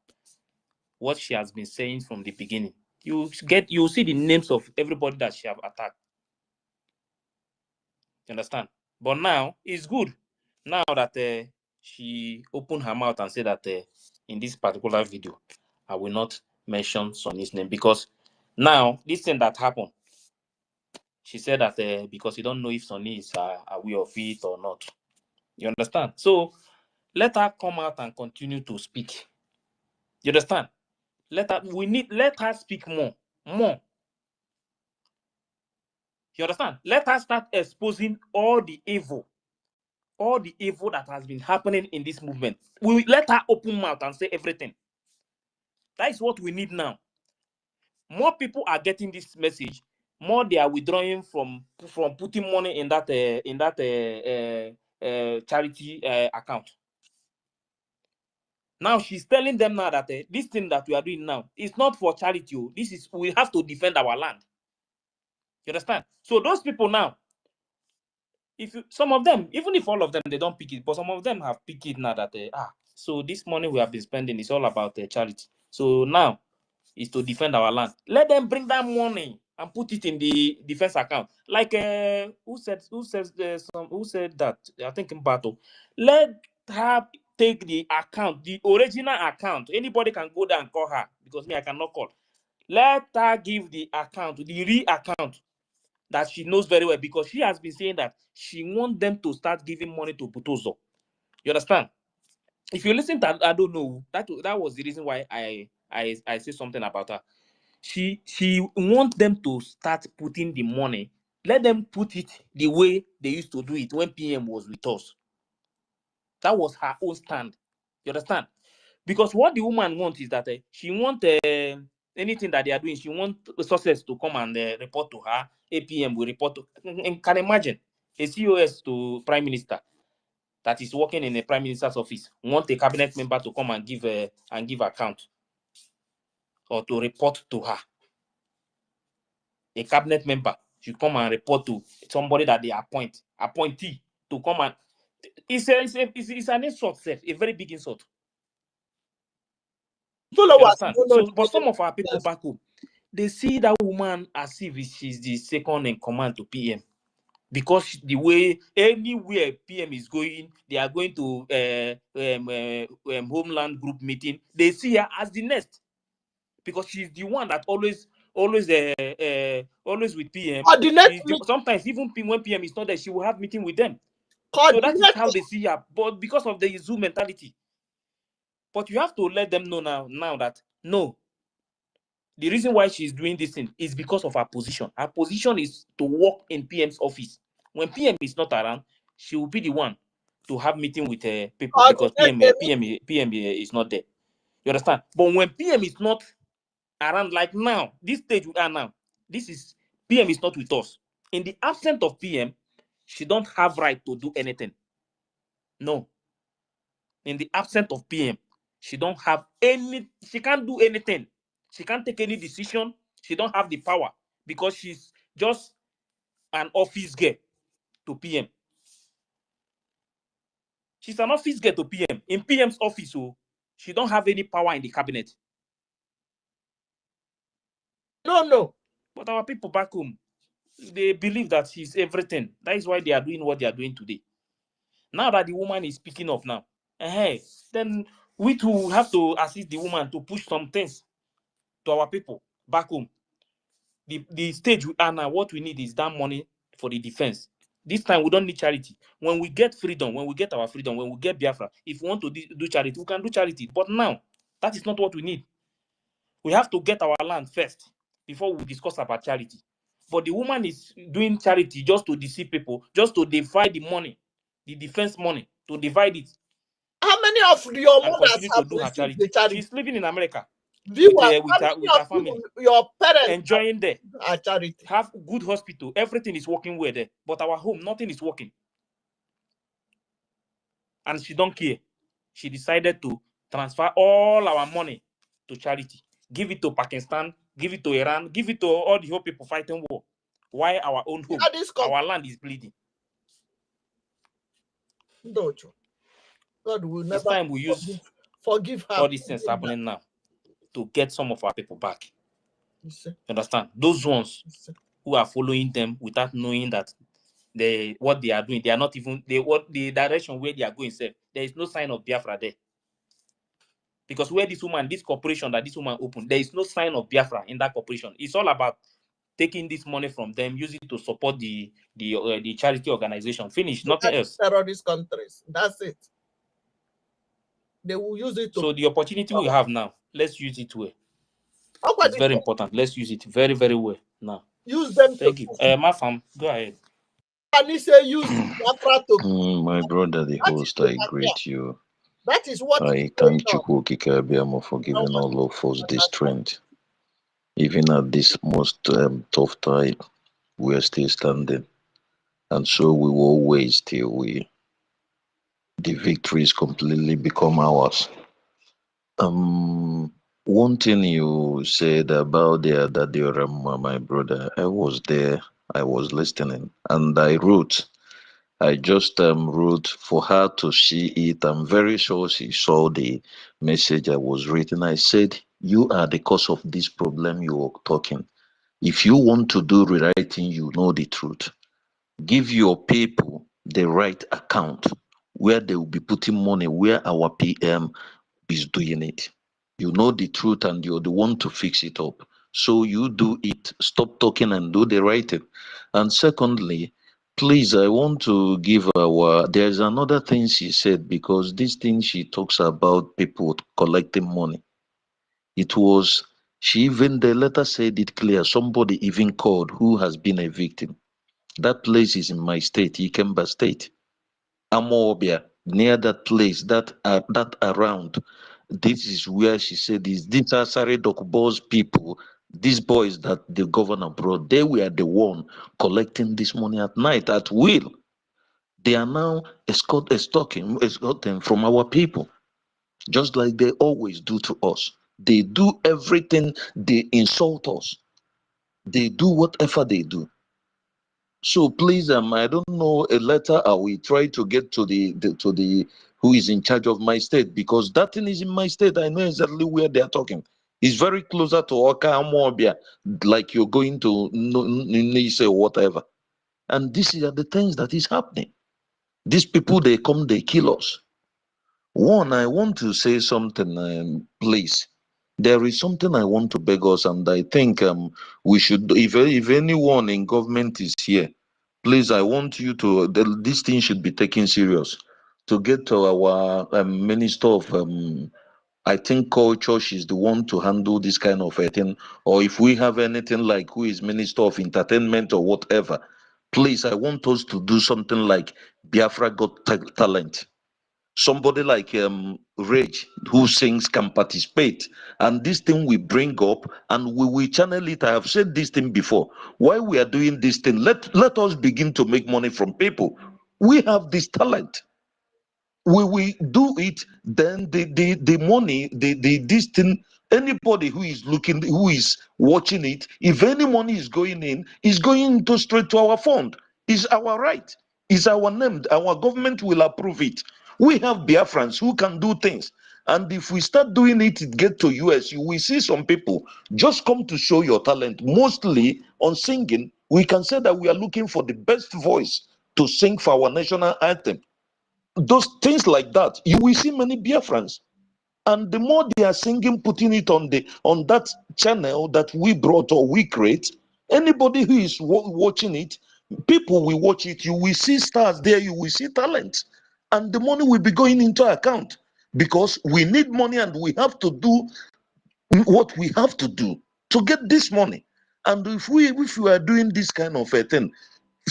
what she has been saying from the beginning, you see the names of everybody that she have attacked. You understand? But now it's good. Now that she opened her mouth and said that in this particular video, I will not mention Sonny's name because now this thing that happened, she said that because you don't know if Sonny is aware of it or not. You understand? So let her come out and continue to speak. You understand? Let her speak more. You understand? Let her start exposing all the evil that has been happening in this movement. We let her open mouth and say everything. That is what we need now. More people are getting this message. More they are withdrawing from putting money in that charity account. Now she's telling them now that this thing that we are doing now is not for charity. We have to defend our land. You understand? So those people now, some of them, even if all of them they don't pick it, but some of them have picked it now that so this money we have been spending is all about charity. So now is to defend our land. Let them bring that money and put it in the defense account. Like who said that? I think in battle. Let her take the account, the original account. Anybody can go there and call her because me I cannot call. Let her give the account, the real account that she knows very well, because she has been saying that she wants them to start giving money to Butozo. You understand? If you listen to, I don't know, that was the reason why I say something about her. She wants them to start putting the money. Let them put it the way they used to do it when PM was with us. That was her own stand. You understand? Because what the woman wants is that she wants anything that they are doing, she wants sources to come and report to her. APM will report to. And can imagine a COS to Prime Minister that is working in the Prime Minister's office want a cabinet member to come and give account or to report to her. A cabinet member should come and report to somebody that they appointee to come and. It's an insult, a very big insult. You understand? So, but some of our people back home, they see that woman as if she's the second in command to PM, because the way anywhere PM is going, they are going to homeland group meeting. They see her as the next, because she's the one that always with PM. Sometimes even when PM is not there, she will have meeting with them. So that is how they see her. But because of the Zoo mentality. But you have to let them know now that no. The reason why she's doing this thing is because of her position. Her position is to work in PM's office. When PM is not around, she will be the one to have meeting with people because PM is not there. You understand? But when PM is not around, like now, this stage we are now, PM is not with us. In the absence of PM, she don't have right to do anything. No. In the absence of PM, she don't have she can't do anything. She can't take any decision. She don't have the power because she's just an office girl to PM. She's an office girl to PM. In PM's office, so she don't have any power in the cabinet. No. But our people back home, they believe that she's everything. That is why they are doing what they are doing today. Now that the woman is speaking of now, then we too have to assist the woman to push some things to our people back home. The stage we are now, what we need is that money for the defense. This time we don't need charity. When we get freedom, when we get our freedom, when we get Biafra, if we want to do charity, we can do charity. But now, that is not what we need. We have to get our land first before we discuss about charity. But the woman is doing charity just to deceive people, just to divide the money, the defense money, to divide it. How many of your and mothers continue have to do her received charity. the charity? She's living in America Viewers, with her family. Your parents enjoying there. Charity. Have good hospital. Everything is working well there. But our home, nothing is working. And she don't care. She decided to transfer all our money to charity. Give it to Pakistan, give it to Iran, give it to all the whole people fighting war. Why our own home, our land is bleeding? God will never it's time we use forgive her. All these things happening now to get some of our people back. You understand? Those ones who are following them without knowing that what they are doing, they are not even the direction where they are going. There is no sign of Biafra there. Because where this corporation that this woman opened, there is no sign of Biafra in that corporation. It's all about taking this money from them, use it to support the charity organization. Finish, nothing else. Terrorist countries. That's it. They will use it to. So the opportunity we have now, let's use it well. It's very important. Let's use it very, very well now. Use them. Thank you. Mafam, go ahead. Can you say use Biafra to? My brother, the host, I greet you. That is what I thank EFIK-IBIBIO for giving all of us this strength. Even at this most tough time, we are still standing. And so we will always till the victories completely become ours. One thing you said about the my brother, I was there, I was listening, and I just wrote for her to see it. I'm very sure she saw the message I was writing. I said, you are the cause of this problem you are talking. If you want to do rewriting, you know the truth. Give your people the right account where they will be putting money, where our PM is doing it. You know the truth and you're the one to fix it up. So you do it. Stop talking and do the right thing. And secondly, please, I want to give there's another thing she said, because this thing she talks about people collecting money. The letter said it clear. Somebody even called who has been a victim. That place is in my state, Ikemba State. Amobia, near that place, that around. This is where she said these are Saredokbo's people, these boys that the governor brought, they were the one collecting this money at night at will. They are now escorting from our people, just like they always do to us. They do everything, they insult us. They do whatever they do. So please, I don't know a letter. I will try to get to the who is in charge of my state, because that thing is in my state. I know exactly where they are talking. It's very closer to Oka Amobia, like you're going to Nise or whatever. And these are the things that is happening. These people, they come, they kill us. One, I want to say something, please. There is something I want to beg us, and I think we should, if anyone in government is here, please, I want you to, this thing should be taken serious. To get to our Minister of I think culture is the one to handle this kind of a thing. Or if we have anything like who is Minister of Entertainment or whatever, please, I want us to do something like Biafra Got Talent. Somebody like Rage who sings can participate, and this thing we bring up and we will channel it. I have said this thing before. Why we are doing this thing? Let us begin to make money from people. We have this talent. We do it, then the money, this thing, anybody who is looking, who is watching it, if any money is going in, is going to straight to our fund. Is our right, is our name, our government will approve it. We have Biafrans who can do things, and if we start doing it, it get to US, you will see some people just come to show your talent, mostly on singing. We can say that we are looking for the best voice to sing for our national anthem. Those things like that, you will see many Biafrans, and the more they are singing, putting it on that channel that we brought or we create, anybody who is watching it, people will watch it. You will see stars there, you will see talent, and the money will be going into account, because we need money and we have to do what we have to do to get this money. And if we are doing this kind of a thing,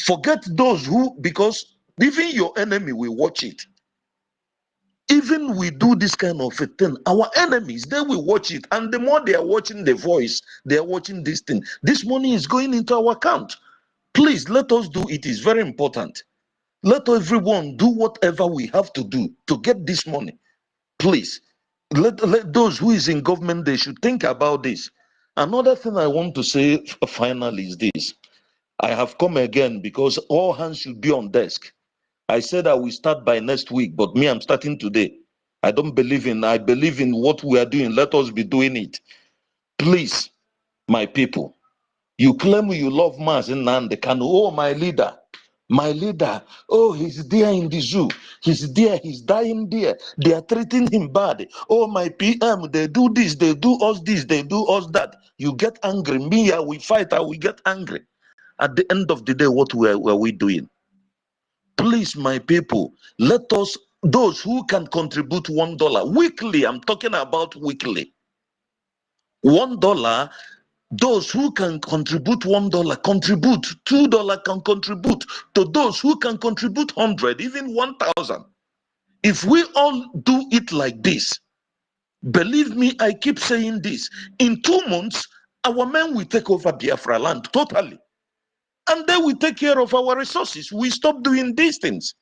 forget those who, because even your enemy will watch it. Even we do this kind of a thing, our enemies, they will watch it, and the more they are watching the voice, they are watching this thing, this money is going into our account. Please let us do it. Is very important. Let everyone do whatever we have to do to get this money. Please let those who is in government, they should think about this. Another thing I want to say finally is this: I have come again because all hands should be on desk. I said I will start by next week, but me, I'm starting today. I believe in what we are doing. Let us be doing it. Please, my people, you claim you love Mazen Nandekano. Oh, my leader. Oh, he's there in the zoo. He's there. He's dying there. They are treating him bad. Oh, my PM, they do this. They do us this. They do us that. You get angry. Me, I will fight. I will get angry. At the end of the day, what were we doing? Please, my people, let us, those who can contribute $1 weekly, I'm talking about weekly, $1, those who can contribute $1, contribute, $2 can contribute, to those who can contribute 100, even 1,000. If we all do it like this, believe me, I keep saying this, in 2 months, our men will take over Biafra land totally. And they will take care of our resources. We stop doing these things.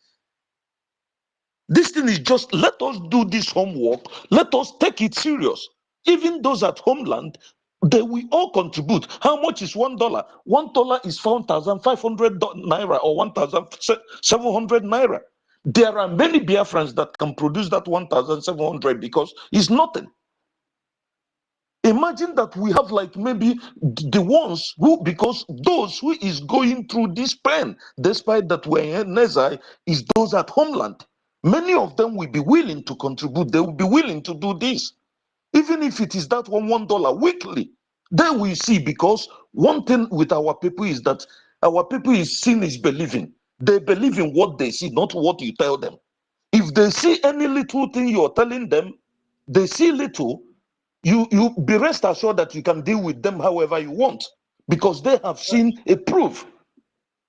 This thing is just, let us do this homework. Let us take it serious. Even those at homeland, they will all contribute. How much is $1? $1 is 1,500 naira or 1,700 naira. There are many Biafrans that can produce that 1,700 because it's nothing. Imagine that we have like maybe the ones who, because those who is going through this pain, despite that we're in exile, is those at homeland. Many of them will be willing to contribute. They will be willing to do this. Even if it is that $1 weekly, they will see, because one thing with our people is that our people is seeing is believing. They believe in what they see, not what you tell them. If they see any little thing you're telling them, they see little, you be rest assured that you can deal with them however you want, because they have seen a proof.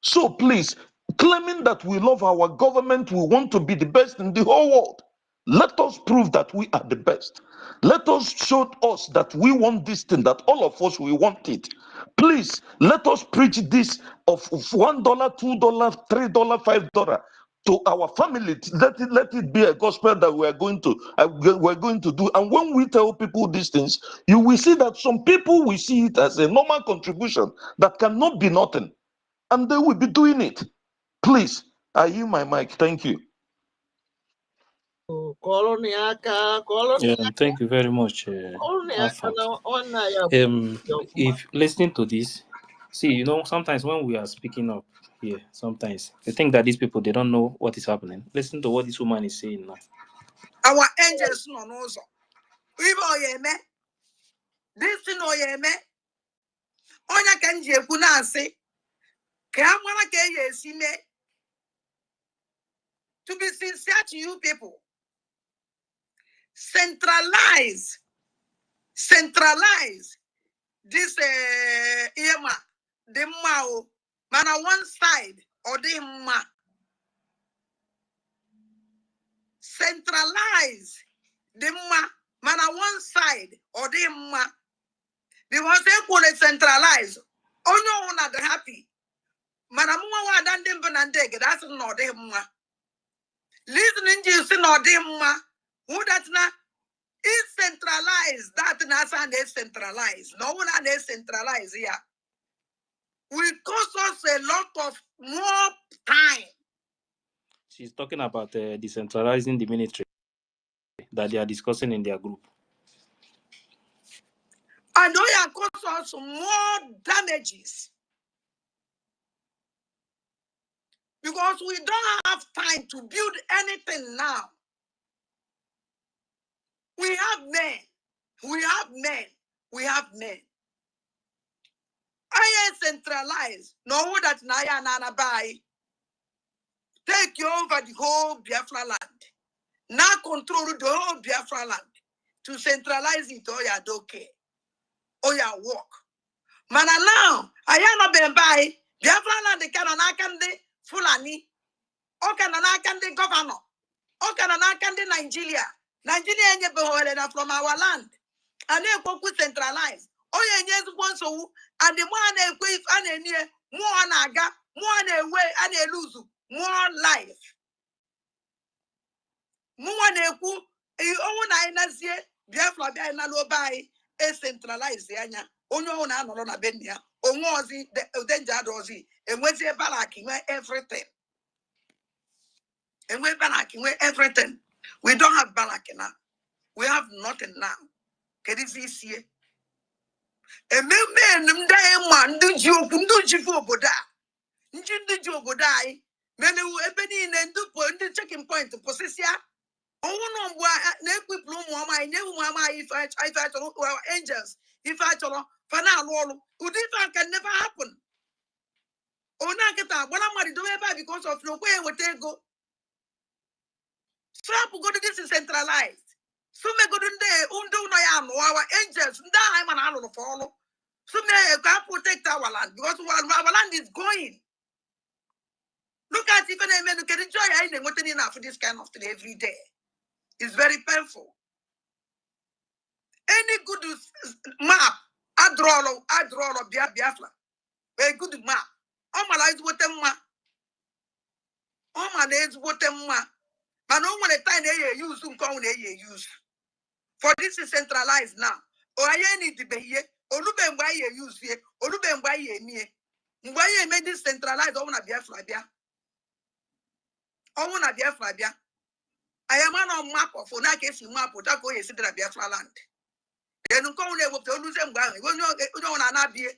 So please, claiming that we love our government, we want to be the best in the whole world, let us prove that we are the best. Let us show us that we want this thing, that all of us, we want it. Please, let us preach this of $1, $2, $3, $5 to our family. Let it be a gospel that we're going to do. And when we tell people these things, you will see that some people will see it as a normal contribution that cannot be nothing, and they will be doing it. Please, I yield my mic. Thank you. Thank you very much, Alpha. If listening to this, see, sometimes when we are speaking up here, sometimes they think that these people, they don't know what is happening. Listen to what this woman is saying now. Our angels no also. This thing oyeme. Onya kanji ekunansi. Kamwana ke yesime. To be sincere to you people, centralize this EMA, the Mao, man on one side or the Ma. Centralize the man on one side or the Ma. The ones they call it centralize. Oh no, not happy. Manamuwa dan dem banandeg, that's not the Ma. Listening to you say not the Ma. Who that's not? Is centralized. That Nasa is centralized. No one is centralized here. Will cost us a lot of more time. She's talking about decentralizing the military that they are discussing in their group. And we are cost us more damages. Because we don't have time to build anything now. We have men. I centralize. No that Naya Nana buy. Take over the whole Biafra land. Now control the whole Biafra land. To centralize it, oh yeah, okay. Oh yeah, work. Mana now, I am not been by Biafra land, the Kananakande Fulani. O Kananakande governor. O Kananakande Nigeria. Nigeria from our land. And then we centralize. Oh yeah, yes, one so and the one equip and near more naga, more away and a lose more life. More neku, you own I nazie, Biafra by Nalobai, a centralized Yanya, Ono Nana Benia, Omozi, the Denjadozi, and where's the Balaki, where everything. And we're Balaki, where everything. We don't have Balaki now. We have nothing now. Can it this year? A man, man, do you for Boda? Did you go die? Men who ebony and do point the checking point to possess ya. Oh, no, never bloom, I never, mamma, if I told our angels, if I told for now, would if can never happen. Oh, Nakata, what am I doing because of no way would they go? Strap go to this is centralized. So me go to undo no yam, our angels, I'm an animal follow. So may God protect our land because our land is going. Look at even a man who can enjoy anything what enough for this kind of thing every day. It's very painful. Any good map, I draw Biafra. Very good map. All my life with them ma. All my days with them ma. But no one a time they use some count they use. For this is centralized now. Or I need to be here. Or look and buy a use here. Or look and buy a me. Why you made this centralized on a Biafra? On a Biafra. I am on map of Onakesi map with that go is the Biafra land. Then come with the losing gang. We don't want to.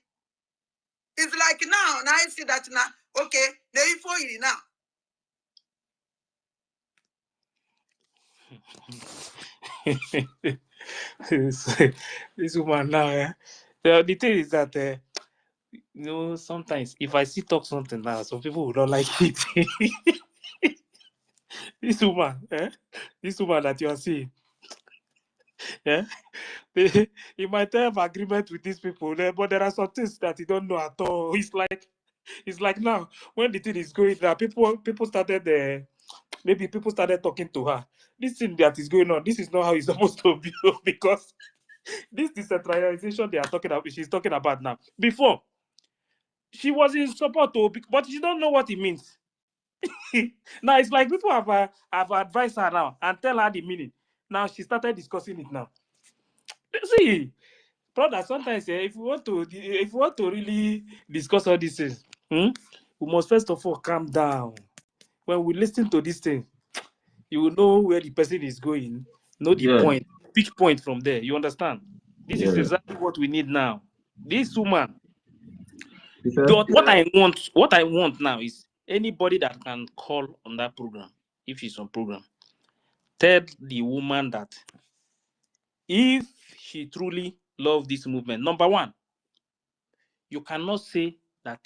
It's like now I see that now. Okay, they for you now. This woman now, the thing is that you know, sometimes if I see talk something now, some people will not like it. This woman that you are seeing, he might have agreement with these people, but there are some things that he don't know at all. It's like now when the thing is going there, people started maybe people started talking to her. This thing that is going on, this is not how it's supposed to be because this decentralization they are talking about, she's talking about now. Before, she was in support, but she don't know what it means. Now it's like people have advised her now and tell her the meaning. Now she started discussing it now. See, brother, sometimes if you want to really discuss all these things, we must first of all calm down. When we listen to this thing, you will know where the person is going, know the point, pitch point from there. You understand? This is exactly what we need now. This woman. What I want now is anybody that can call on that program, if she's on program, tell the woman that if she truly loves this movement, number one, you cannot say that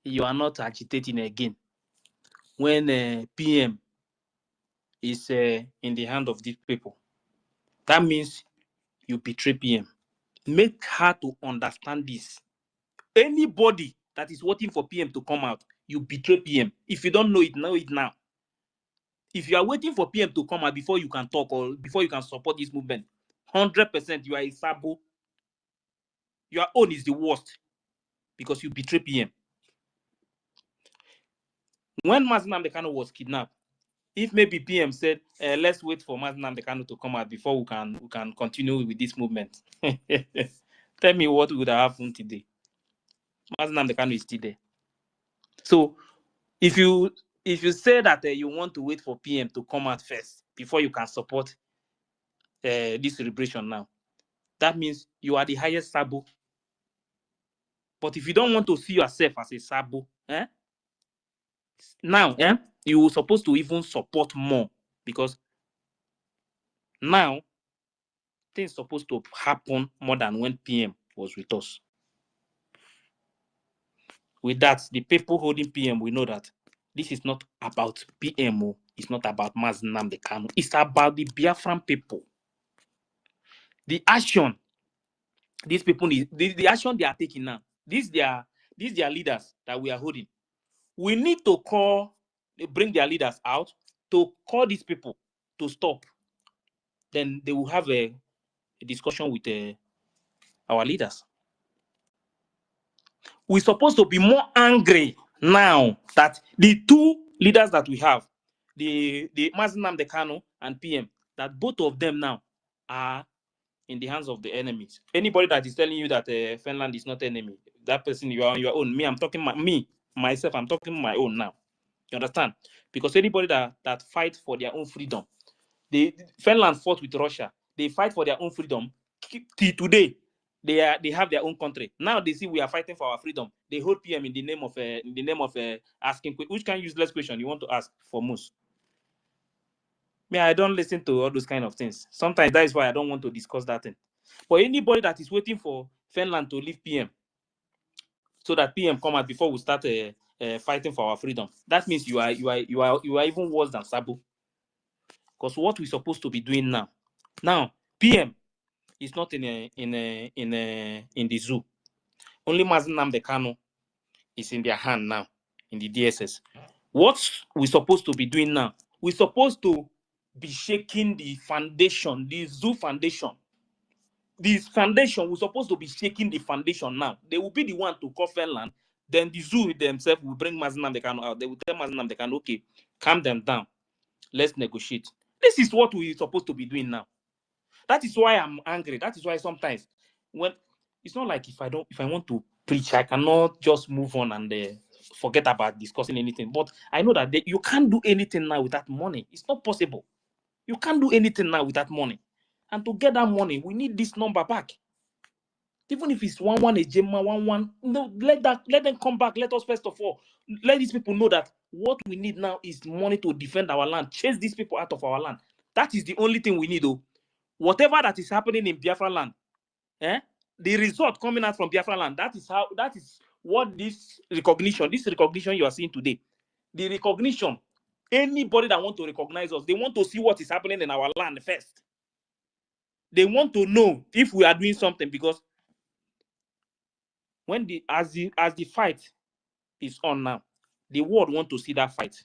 you are not agitating again when PM is in the hand of these people. that means you betray PM. Make her to understand this. Anybody that is waiting for PM to come out, you betray PM. If you don't know it now. If you are waiting for PM to come out before you can talk or before you can support this movement, 100% you are a sabo. Your own is the worst because you betray PM. When Mazi Nnamdi Kanu was kidnapped, if maybe PM said, let's wait for Mazi Nnamdi Kanu to come out before we can continue with this movement. Tell me what would have happened today. Mazi Nnamdi Kanu is still there. So if you say that you want to wait for PM to come out first before you can support this celebration now, that means you are the highest sabo. But if you don't want to see yourself as a sabo, now you were supposed to even support more, because now things supposed to happen more than when PM was with us. With that, the people holding PM, we know that this is not about PMO. It's not about Mazi Nnamdi Kanu. It's about the Biafran people. The action these people need, the action they are taking now. These their leaders that we are holding. We need to bring their leaders out to call these people to stop. Then they will have a discussion with our leaders. We're supposed to be more angry now that the two leaders that we have, the Mazi Nnamdi Kanu and PM, that both of them now are in the hands of the enemies. Anybody that is telling you that Finland is not enemy, that person, you are on your own. Me, I'm talking myself, I'm talking my own now. You understand? Because anybody that fights for their own freedom, Finland fought with Russia. They fight for their own freedom. Till today, they have their own country. Now they see we are fighting for our freedom. They hold PM in the name of asking which kind of useless question you want to ask for Moose. Me, I don't listen to all those kind of things. Sometimes that is why I don't want to discuss that thing. But anybody that is waiting for Finland to leave PM so that PM come out before we start fighting for our freedom, that means you are even worse than Sabo. Because what we're supposed to be doing now, PM is not in the zoo. Only Mazi Nnamdi Kanu is in their hand now, in the DSS. What we're supposed to be doing now, we're supposed to be shaking the foundation, the zoo foundation. This foundation, we're supposed to be shaking the foundation now. They will be the one to call Finland. Then the zoo themselves will bring Mazi Nnamdi Kanu out. They will tell Mazi Nnamdi Kanu, okay, calm them down. Let's negotiate. This is what we're supposed to be doing now. That is why I'm angry. That is why sometimes when it's not like if I want to preach, I cannot just move on and forget about discussing anything. But I know that you can't do anything now without money. It's not possible. You can't do anything now without money. And to get that money, we need this number back. Even if it's 11 Ejema, 11, no, let them come back. Let us first of all let these people know that what we need now is money to defend our land. Chase these people out of our land. That is the only thing we need, though. Whatever that is happening in Biafra land, the result coming out from Biafra land, that is what this recognition you are seeing today. The recognition, anybody that want to recognize us, they want to see what is happening in our land first. They want to know if we are doing something, because when as the fight is on now, the world want to see that fight.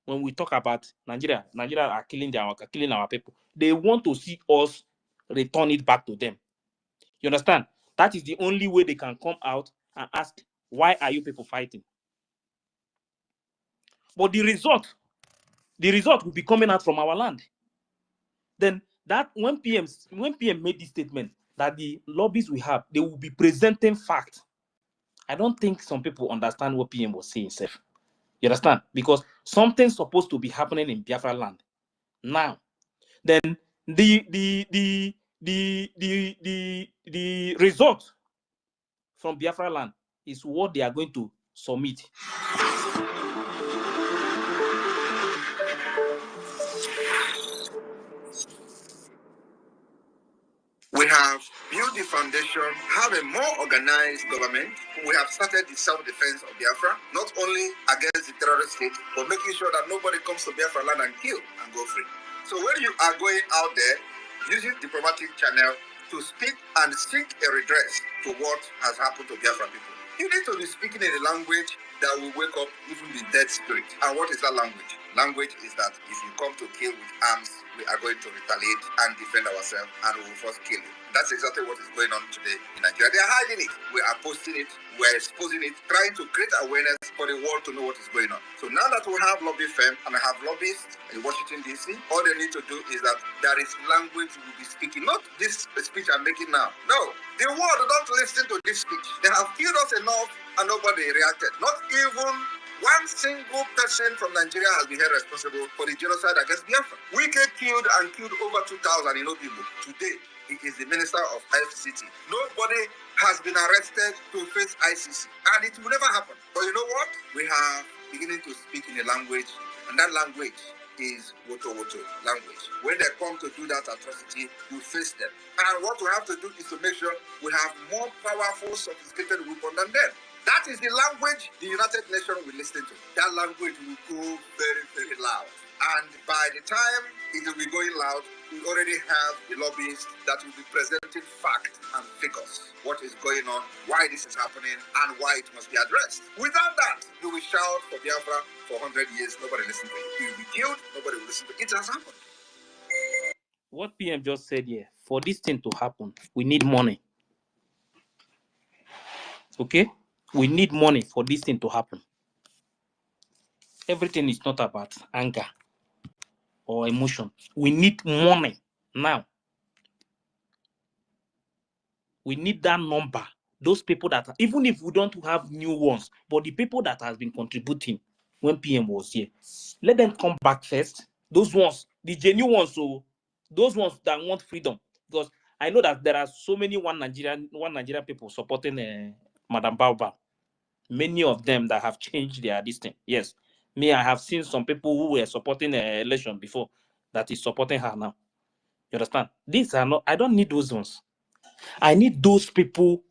When we talk about Nigeria are killing our people. They want to see us return it back to them. You understand? That is the only way they can come out and ask, why are you people fighting? But the result will be coming out from our land. Then that when PM made this statement that the lobbies we have, they will be presenting facts. I don't think some people understand what PM was saying, Seth. You understand? Because something's supposed to be happening in Biafra land now. Then the result from Biafra land is what they are going to submit. We have built the foundation, have a more organized government. We have started the self-defense of Biafra, not only against the terrorist state, but making sure that nobody comes to Biafra land and kill and go free. So when you are going out there using diplomatic channel to speak and seek a redress to what has happened to Biafra people. You need to be speaking in a language that will wake up even the dead spirit. And what is that language? Language is that if you come to kill with arms, we are going to retaliate and defend ourselves, and we will first kill you. That's exactly what is going on today in Nigeria. They are hiding it. We are posting it. We are exposing it, trying to create awareness for the world to know what is going on. So now that we have lobby firm and we have lobbyists in Washington, D.C., all they need to do is that there is language we will be speaking. Not this speech I'm making now. No. The world don't listen to this speech. They have killed us enough and nobody reacted. Not even one single person from Nigeria has been held responsible for the genocide against Biafra. We killed over 2,000 in Obibo. Today, he is the minister of FCT. Nobody has been arrested to face ICC, and it will never happen. But you know what? We have beginning to speak in a language, and that language is Woto Woto language. When they come to do that atrocity, we face them. And what we have to do is to make sure we have more powerful, sophisticated weapons than them. That is the language the United Nations will listen to. That language will go very, very loud. And by the time it will be going loud, we already have the lobbyists that will be presenting facts and figures. What is going on, why this is happening, and why it must be addressed. Without that, you will shout for Biafra for 100 years. Nobody listens to you. You will be killed. Nobody will listen to you. It has happened. What PM just said here, for this thing to happen, we need money. Okay? We need money for this thing to happen. Everything is not about anger or emotion. We need money now. We need that number. Those people that, even if we don't have new ones, but the people that has been contributing when PM was here, let them come back first. Those ones, the genuine ones, so those ones that want freedom. Because I know that there are so many one Nigerian people supporting Madam Baobab. Many of them that have changed their destiny. Yes, me, I have seen some people who were supporting an election before that is supporting her now. You understand? These are not. I don't need those ones. I need those people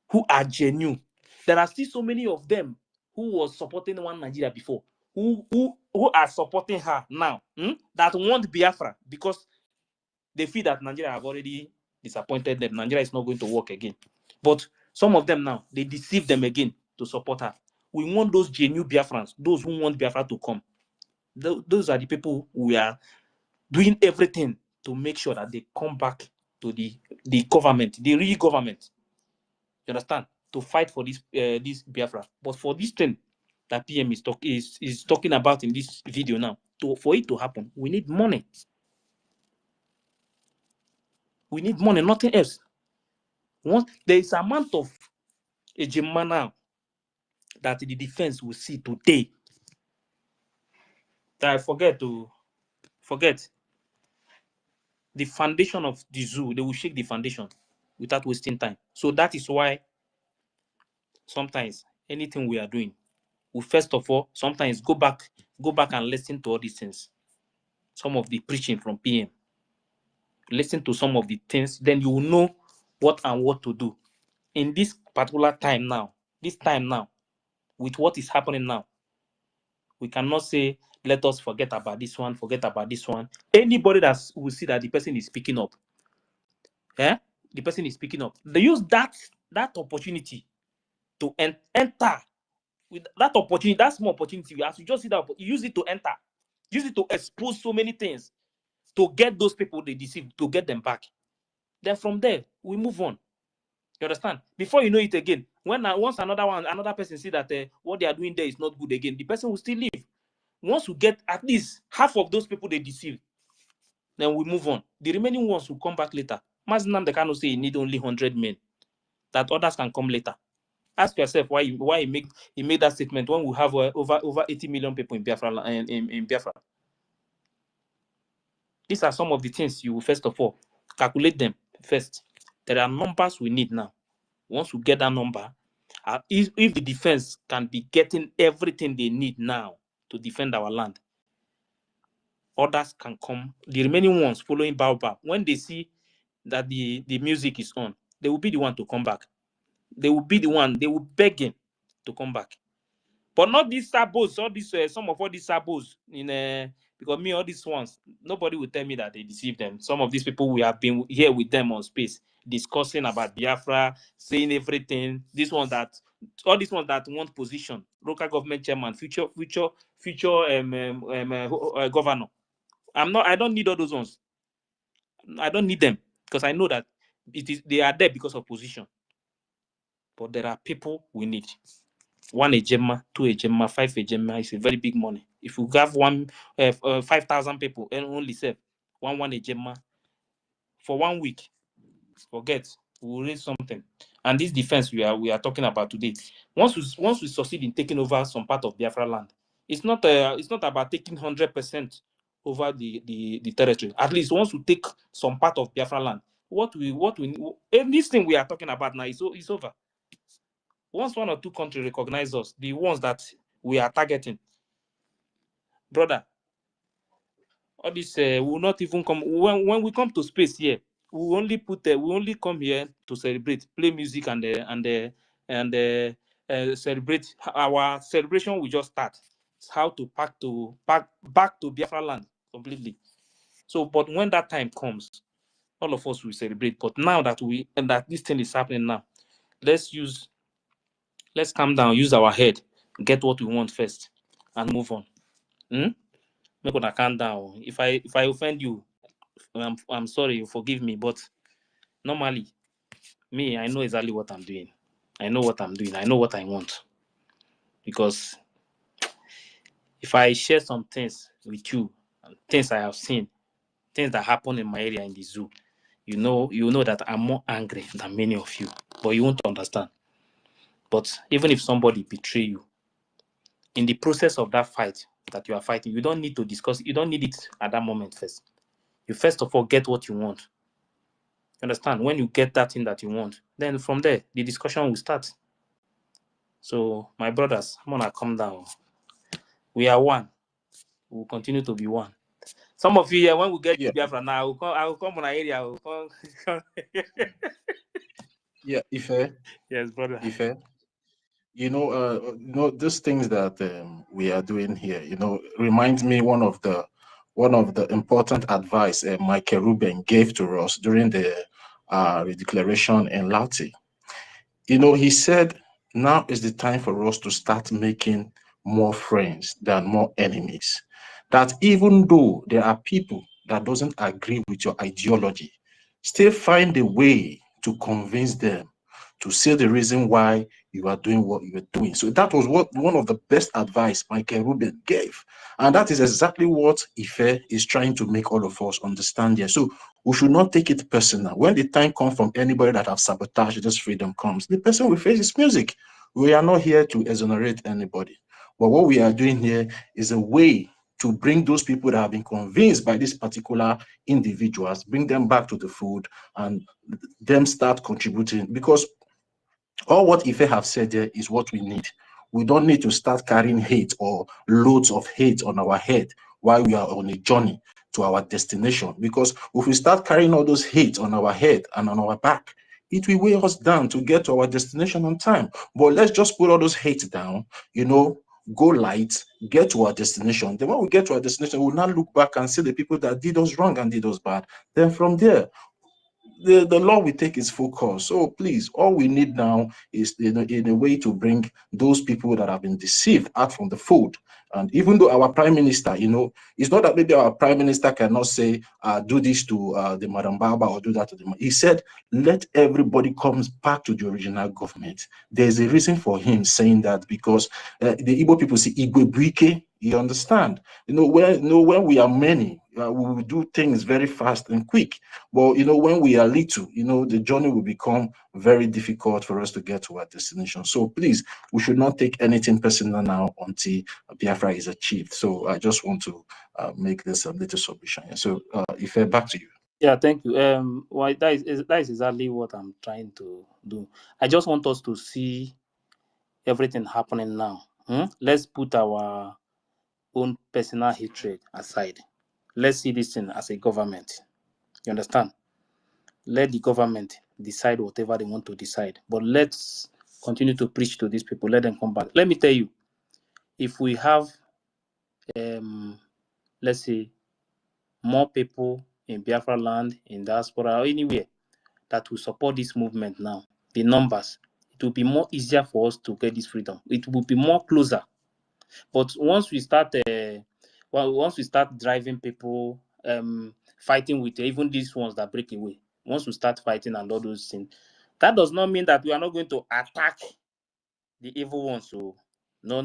who are genuine. There are still so many of them who was supporting one Nigeria before, who are supporting her now, that want Biafra because they feel that Nigeria have already disappointed them. Nigeria is not going to work again. But some of them now, they deceive them again to support her. We want those genuine Biafrans, those who want Biafra to come. Those are the people we are doing everything to make sure that they come back to the government, the real government. You understand? To fight for this Biafra. But for this thing that PM is talking about in this video now, for it to happen, we need money. We need money, nothing else. Once there is an amount of ejima now that the defense will see today, that I forget the foundation of the zoo. They will shake the foundation without wasting time. So that is why sometimes anything we are doing, we first of all sometimes go back and listen to all these things. Some of the preaching from PM. Listen to some of the things, then you will know what to do in this particular time now. This time now, with what is happening now, we cannot say let us forget about this one, forget about this one. Anybody that will see that the person is speaking up, the person is speaking up. They use that opportunity to enter with that opportunity, that small opportunity. You have to just see that you use it to enter, use it to expose so many things, to get those people they deceive, to get them back. Then from there we move on. You understand? Before you know it again, once another person see that what they are doing there is not good again, the person will still leave. Once we get at least half of those people they deceive, then we move on. The remaining ones will come back later. Mazinam they cannot say you need only 100 men, that others can come later. Ask yourself why he made that statement when we have over 80 million people in Biafra in Biafra. These are some of the things you will first of all calculate them first. There are numbers we need now. Once we get that number, if the defense can be getting everything they need now to defend our land, others can come. The remaining ones following Baobab, when they see that the music is on, they will be the one to come back. They will be the one, they will beg him to come back. But not these sabos, all these some of all these sabos in Because me, all these ones, nobody will tell me that they deceive them. Some of these people, we have been here with them on space, discussing about Biafra, saying everything. All these ones that want position, local government chairman, future governor. I don't need all those ones. I don't need them because I know that they are there because of position. But there are people we need. 1 ejema, 2 ejema, 5 ejema is a very big money. If you have 5,000 people and only serve one ejema for 1 week, forget, we'll raise something. And this defense we are talking about today, once we succeed in taking over some part of Biafra land, it's not about taking 100% over the territory. At least once we take some part of Biafra land, this thing we are talking about now is over. Once 1 or 2 countries recognize us, the ones that we are targeting, brother, all this will not even come. When we come to space here, we only come here to celebrate, play music and celebrate. Our celebration will just start. It's how to back to Biafra land completely. So, but when that time comes, all of us will celebrate. But now that this thing is happening now, let's calm down, use our head, get what we want first, and move on. Make una calm down. If I offend you, I'm sorry, forgive me. But normally, me, I know exactly what I'm doing. I know what I'm doing. I know what I want. Because if I share some things with you, things I have seen, things that happen in my area in the zoo, you know that I'm more angry than many of you. But you won't understand. But even if somebody betray you, in the process of that fight that you are fighting, you don't need to discuss. You don't need it at that moment first. You first of all get what you want. You understand? When you get that thing that you want, then from there, the discussion will start. So, my brothers, I'm gonna come down. We are one. We will continue to be one. Some of you here, when we get to Biafra now, I will come on our area. Yeah, Ife. Yes, brother. Ife. These things that we are doing here, reminds me one of the important advice Michael Rubin gave to us during the declaration in Lauti. He said, now is the time for us to start making more friends than more enemies. That even though there are people that doesn't agree with your ideology, still find a way to convince them to say the reason why you are doing what you are doing. So that was one of the best advice Michael Rubin gave. And that is exactly what Ife is trying to make all of us understand here. So we should not take it personal. When the time comes from anybody that have sabotaged this freedom comes, the person will face his music. We are not here to exonerate anybody. But what we are doing here is a way to bring those people that have been convinced by these particular individuals, bring them back to the fold and them start contributing. Because all what Ife have said there is what we need. We don't need to start carrying hate or loads of hate on our head while we are on a journey to our destination. Because if we start carrying all those hate on our head and on our back, it will weigh us down to get to our destination on time. But let's just put all those hate down, go light, get to our destination. Then when we get to our destination, we'll not look back and see the people that did us wrong and did us bad. Then from there, the law will take its full course. So please, all we need now is in a way to bring those people that have been deceived out from the fold. And even though our prime minister, it's not that maybe our prime minister cannot say, do this to the Madam Baba or do that to them. He said, let everybody come back to the original government. There's a reason for him saying that, because the Igbo people say, EKID-IBIBIO, you understand? When we are many, we will do things very fast and quick. But when we are little, the journey will become very difficult for us to get to our destination. So please, we should not take anything personal now until Biafra is achieved. So I just want to make this a little submission. So Ife, back to you. Yeah, thank you. Well, that is exactly what I'm trying to do. I just want us to see everything happening now. Let's put our own personal hatred aside. Let's see this thing as a government. You understand? Let the government decide whatever they want to decide. But let's continue to preach to these people. Let them come back. Let me tell you, if we have let's say, more people in Biafra land, in diaspora, or anywhere that will support this movement now, the numbers, it will be more easier for us to get this freedom. It will be more closer. But once we start driving people, fighting with even these ones that break away, once we start fighting and all those things, that does not mean that we are not going to attack the evil ones. So no.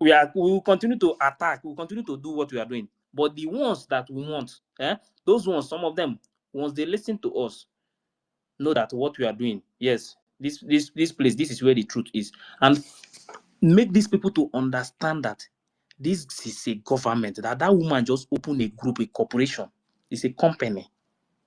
We will continue to attack, we will continue to do what we are doing. But the ones that we want, those ones, some of them, once they listen to us, know that what we are doing, yes, this place, this is where the truth is. And make these people to understand that this is a government, that woman just opened a group, a corporation, it's a company.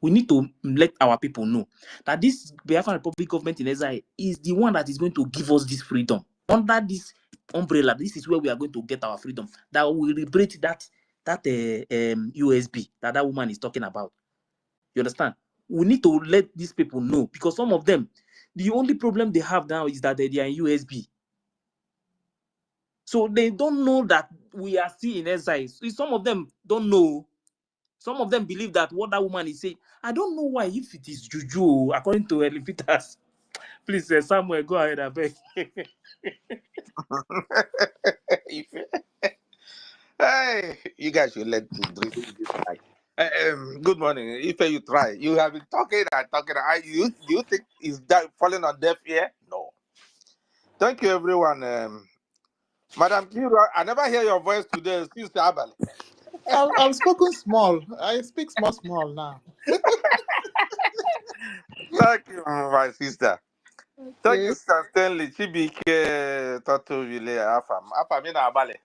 We need to let our people know that this Biafran Republic government in exile is the one that is going to give us this freedom. Under this umbrella, this is where we are going to get our freedom. That will liberate that USB that woman is talking about. You understand? We need to let these people know, because some of them, the only problem they have now is that they are in USB. So they don't know that we are still in exile. Some of them don't know. Some of them believe that what that woman is saying. I don't know why, if it is juju, according to Elifitas. Please, Samuel, go ahead, I beg. Hey, you guys should let to drink this night. Good morning. If you try, you have been talking and talking. Do you think is that falling on deaf ear? No. Thank you, everyone. Madam Kira, I never hear your voice today since Abel. I've spoken small. I speak small now. Thank you, my sister. Okay. Thank you, Sir Stanley. Chibike Toto Vile Afam. Afam in Abale.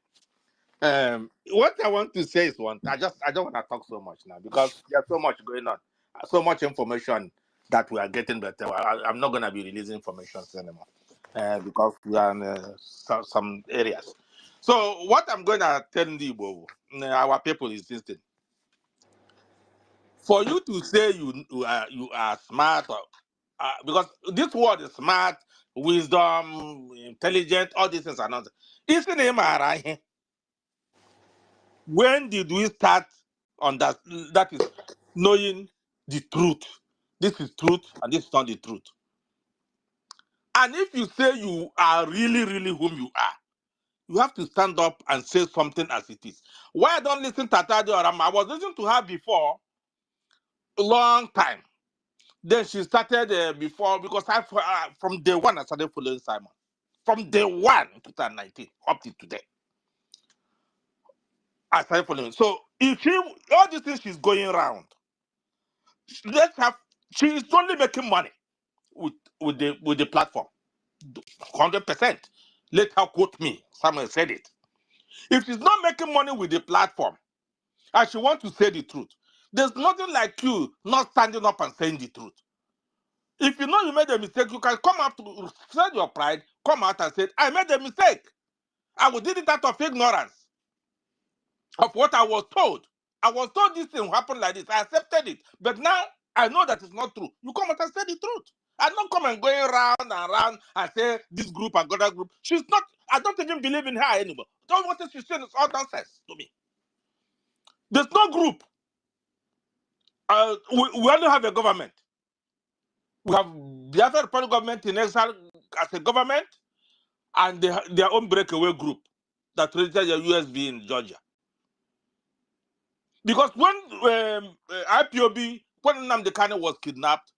What I want to say is I don't want to talk so much now because there's so much going on, so much information that we are getting better. I'm not going to be releasing information anymore because we are in some areas. So what I'm going to tell you, our people is this thing. For you to say you are smart, because this word is smart, wisdom, intelligent, all these things are not. Isn't it right? When did we start on that? That is knowing the truth. This is truth and this is not the truth. And if you say you are really, really whom you are, you have to stand up and say something as it is. Why I don't listen to Tata Oram? I was listening to her before a long time. Then she started before, because from day one I started following Simon. From day one in 2019 up to today, I started following. So if all these things she's going around, she is only making money with the platform, 100%. Let her quote me. Someone said it. If she's not making money with the platform and she wants to say the truth, there's nothing like you not standing up and saying the truth. If you know you made a mistake, you can come out to shed your pride, come out and say, I made a mistake. I did it out of ignorance of what I was told. I was told this thing happened like this. I accepted it. But now I know that it's not true. You come out and say the truth. I don't come and going round and round and say this group and other group. She's not, I don't even believe in her anymore. Don't what she's saying is all nonsense to me. There's no group. We only have a government. We have the Biafra Republic government in exile as a government, and their own breakaway group that registered their USB in Georgia. Because when IPOB, when Nnamdi Kanu was kidnapped,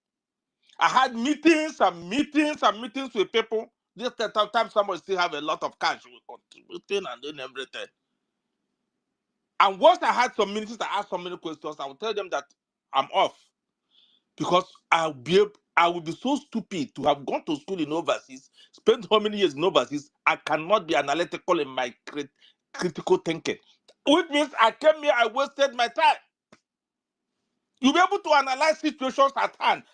I had meetings and meetings and meetings with people. This time somebody still have a lot of cash, we contributing and doing everything. And once I had some meetings, I asked so many questions, I would tell them that I'm off. Because I will be so stupid to have gone to school in overseas, spent how many years in overseas, I cannot be analytical in my critical thinking. Which means I came here, I wasted my time. You'll be able to analyze situations at hand.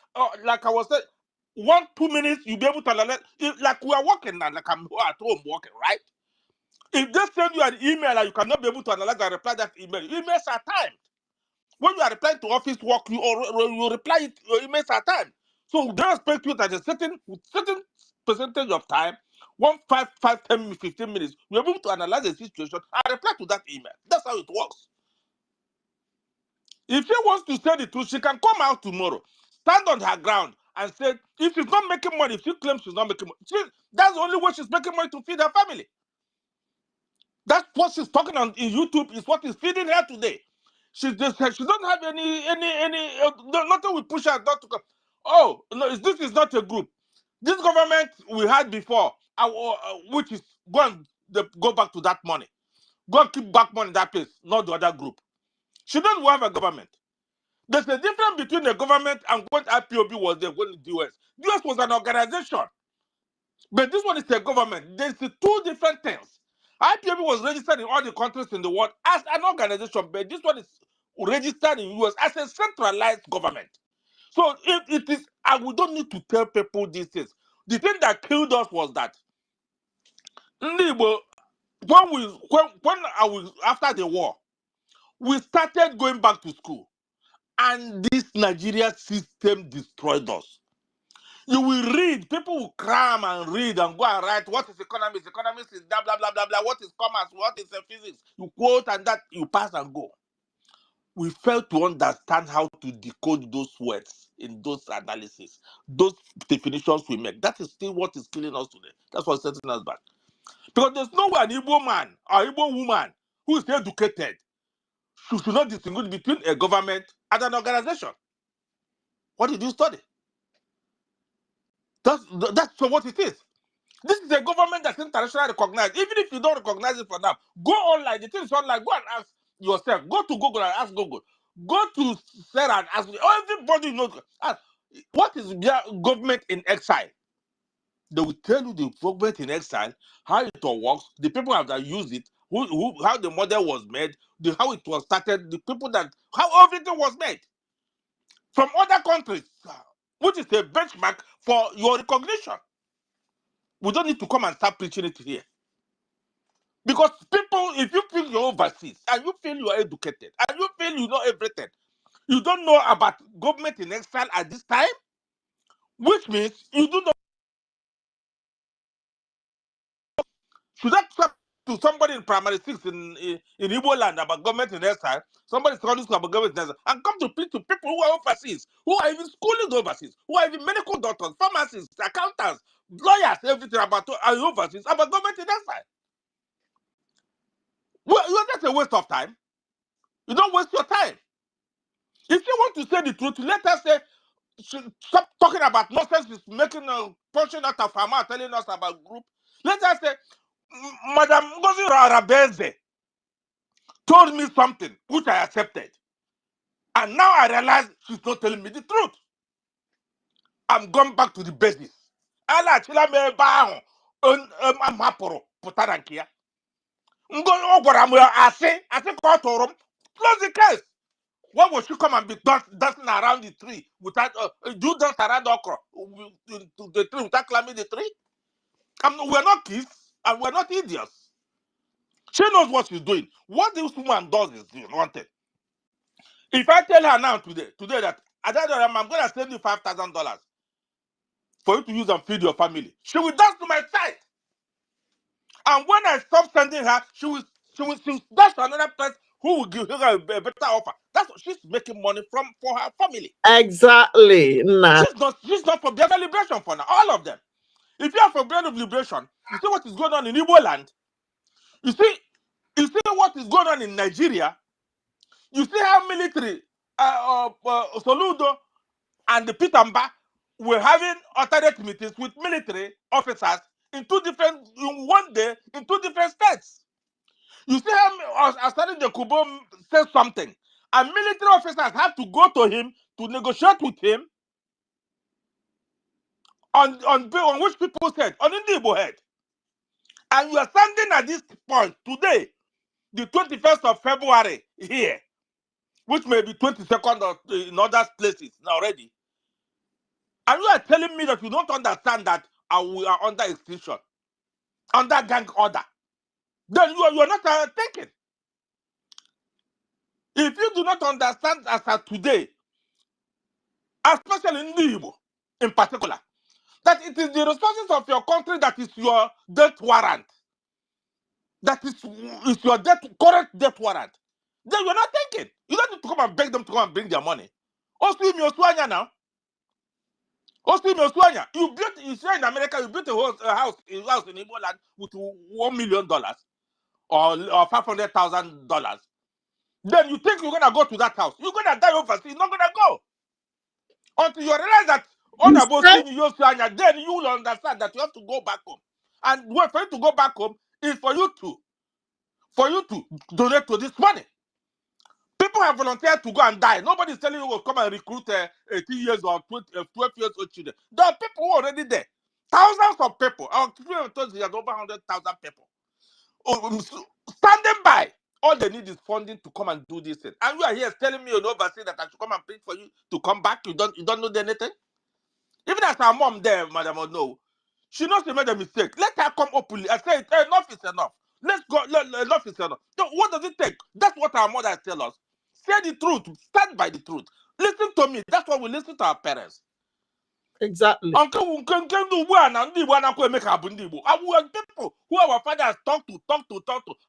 Like I was saying, 1-2 minutes, you'll be able to analyze. Like we are working now, like I'm at home working, right? If they send you an email and you cannot be able to analyze and reply that email, emails are timed. When you are replying to office work, you reply it, your emails are timed. So they expect you that a certain percentage of time, 10, 15 minutes, you're able to analyze the situation and reply to that email. That's how it works. If she wants to say the truth, she can come out tomorrow, stand on her ground, and say, if she's not making money, if she claims she's not making money, that's the only way she's making money to feed her family. That's what she's talking on in YouTube, is what is feeding her today. She don't have any nothing will push her not to come. Oh, no, this is not a group. This government we had before, which is go back to that money. Go and keep back money in that place, not the other group. She doesn't have a government. There's a difference between the government and what IPOB was there when the US. The US was an organization. But this one is a government. There's two different things. IPOB was registered in all the countries in the world as an organization, but this one is registered in US as a centralized government. So it is, and we don't need to tell people these things. The thing that killed us was that after the war, we started going back to school, and this Nigeria system destroyed us. You will read, people will cram and read and go and write what is economics. Economics is blah blah blah blah blah. What is commerce? What is physics? You quote and that you pass and go. We failed to understand how to decode those words in those analyses, those definitions we make. That is still what is killing us today. That's what's setting us back. Because there's no way an Igbo man or Igbo woman who is educated should not distinguish between a government and an organization. What did you study? That's what it is. This is a government that's internationally recognized. Even if you don't recognize it for now, go online. The thing is online. Go and ask yourself. Go to Google and ask Google. Go to Sarah and ask. Everybody knows. Ask, what is government in exile? They will tell you the government in exile, how it all works, the people that use it, how the model was made, how it was started, the people how everything was made from other countries, which is a benchmark for your recognition. We don't need to come and start preaching it here. Because people, if you feel you're overseas and you feel you're educated and you feel you know everything, you don't know about government in exile at this time, which means you do not. Should I talk to somebody in primary 6 in Igbo land about government in exile, somebody studies about government in exile, and come to preach to people who are overseas, who are even schooling overseas, who are even medical doctors, pharmacists, accountants, lawyers, everything about overseas, about government in exile? Well, that's a waste of time. You don't waste your time. If you want to say the truth, let us say, stop talking about nonsense. Is making a portion out of her mouth, telling us about group. Let us say, Madam NGOZI Rabeze told me something which I accepted, and now I realize she's not telling me the truth. I'm going back to the basis. Ala chila me ba am haporo putarankia. Ngo ogwara mo ase ko torum. Close the case. Why would you come and be dancing around the tree without do dance around the okra to the tree without climbing the tree? We're not kids and we're not idiots. She knows what she's doing. What this woman does is one thing. If I tell her now today that I'm going to send you $5,000 for you to use and feed your family, she will dance to my side. And when I stop sending her, she will dash to another person who will give her a better offer. That's what she's making money for her family. Exactly. Nah. She's not for Biafra liberation for now. All of them. If you are for Biafra liberation, you see what is going on in Igbo land. You see what is going on in Nigeria. You see how military Soludo and the Pitamba were having alternate meetings with military officers in one day in two different states. You see how Asari the Kubo said something, and military officers have to go to him to negotiate with him on which people said, on Indibo head. And you are standing at this point today, the 21st of February here, which may be 22nd or in other places already. And you are telling me that you don't understand that we are under extinction, under gang order. Then you are not thinking. If you do not understand as of today, especially in Igbo in particular, that it is the resources of your country that is your death warrant. That is your correct death warrant. Then you're not thinking. You don't need to come and beg them to come and bring their money. Also, now. You say in America, you built a house in Igbo land with $1 million or $500,000. Then you think you're gonna go to that house. You're gonna die overseas. You're not gonna go until you realize that on about seeing you, then you will understand that you have to go back home. And for you to go back home is for you to donate to this money. People have volunteered to go and die. Nobody's telling you will come and recruit 18 years or 12 years old children. There are people who are already there. Thousands of people. Our told you there's over 100,000 people standing by. All they need is funding to come and do this thing. And you are here telling me you're overseas that I should come and preach for you to come back. You don't know anything. Even as our mom there, Madam no, she knows she made a mistake. Let her come openly and say, enough is enough. Let's go. Enough is enough. So what does it take? That's what our mothers tell us. Say the truth. Stand by the truth. Listen to me. That's why we listen to our parents. Exactly. Uncle, and when people who our fathers talk to,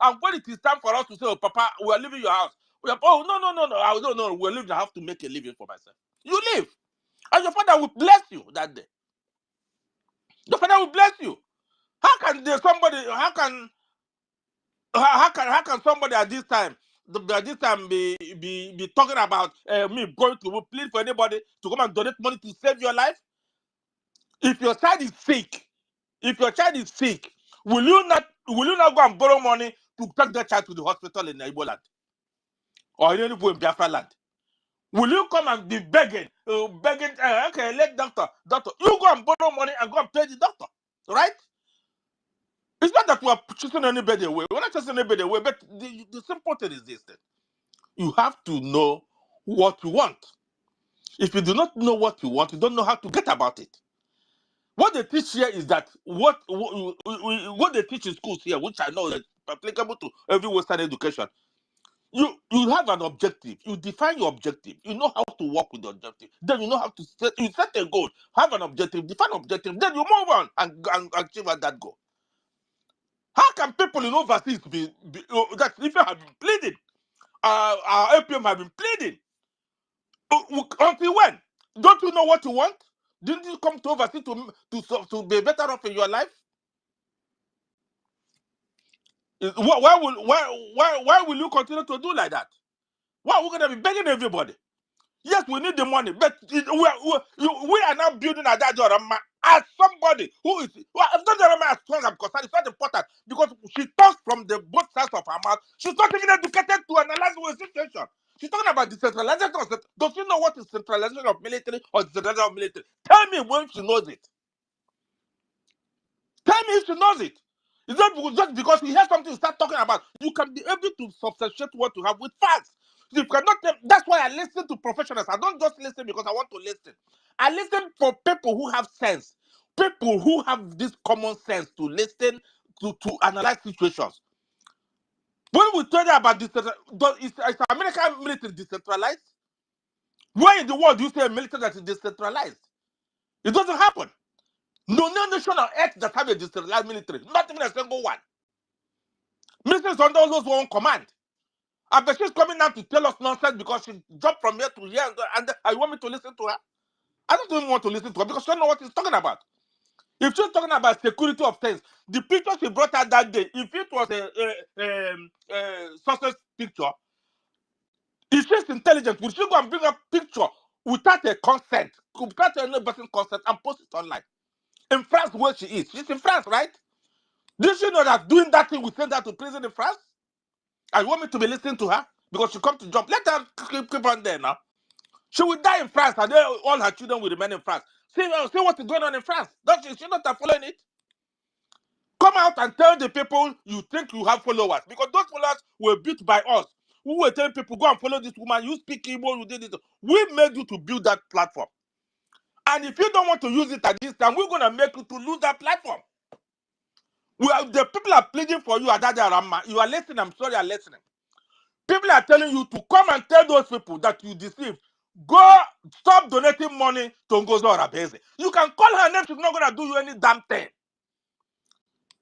and when it is time for us to say, oh, Papa, we are leaving your house. We are, oh, no, I don't know. We're leaving. I have to make a living for myself. You live. And your father will bless you that day. Your father will bless you. How can somebody at this time be talking about me going to plead for anybody to come and donate money to save your life? If your child is sick, will you not go and borrow money to take that child to the hospital in Igbo land or in Biafra land? Will you come and be begging, okay, let doctor, you go and borrow money and go and pay the doctor, right? It's not that we are choosing anybody away. We're not choosing anybody away, but the simple thing is this thing. You have to know what you want. If you do not know what you want, you don't know how to get about it. What they teach here is that what they teach in schools here, which I know is applicable to every Western education, you have an objective. You define your objective. You know how to work with the objective. Then you know how to set a goal, have an objective, define an objective, then you move on and achieve that goal. How can people in overseas that if you have been pleading, our APM have been pleading until when? Don't you know what you want? Didn't you come to overseas to be better off in your life? Why will you continue to do like that? Why are we going to be begging everybody? Yes, we need the money, but we are now building a Adadorama as somebody who is Adadorama as strong and concerned. It's not important because she talks from the both sides of her mouth. She's not even educated to analyze the situation. She's talking about decentralization. Does she know what is centralization of military or decentralization of military? Tell me when she knows it. Tell me if she knows it. It's not just because you hear something you start talking about. You can be able to substantiate what you have with facts. You cannot. That's why I listen to professionals. I don't just listen because I want to listen. I listen for people who have sense, people who have this common sense to listen to analyze situations. When we tell you about is American military decentralized? Where in the world do you say a military that is decentralized? It doesn't happen. No nation on earth that have a decentralized military. Not even a single one. Military is under those one command. But she's coming now to tell us nonsense because she jumped from here to here and you want me to listen to her? I don't even want to listen to her because she don't know what she's talking about. If she's talking about security of things, the picture she brought out that day, if it was a success picture, if she's intelligent, would she go and bring a picture without a consent, without any person's consent and post it online? In France, where she is. She's in France, right? Did she know that doing that thing will send her to prison in France? And you want me to be listening to her? Because she come to jump. Let her keep on there now. She will die in France and then all her children will remain in France. See what is going on in France. Don't she not following it? Come out and tell the people you think you have followers. Because those followers were built by us. We were telling people, go and follow this woman. You speak Igbo, you did it. We made you to build that platform. And if you don't want to use it at this time, we're going to make you to lose that platform. The people are pleading for you at that Rama. You are listening. I'm sorry, you're listening. People are telling you to come and tell those people that you deceived. Go stop donating money to NGOZI or Abeze. You can call her name, she's not gonna do you any damn thing.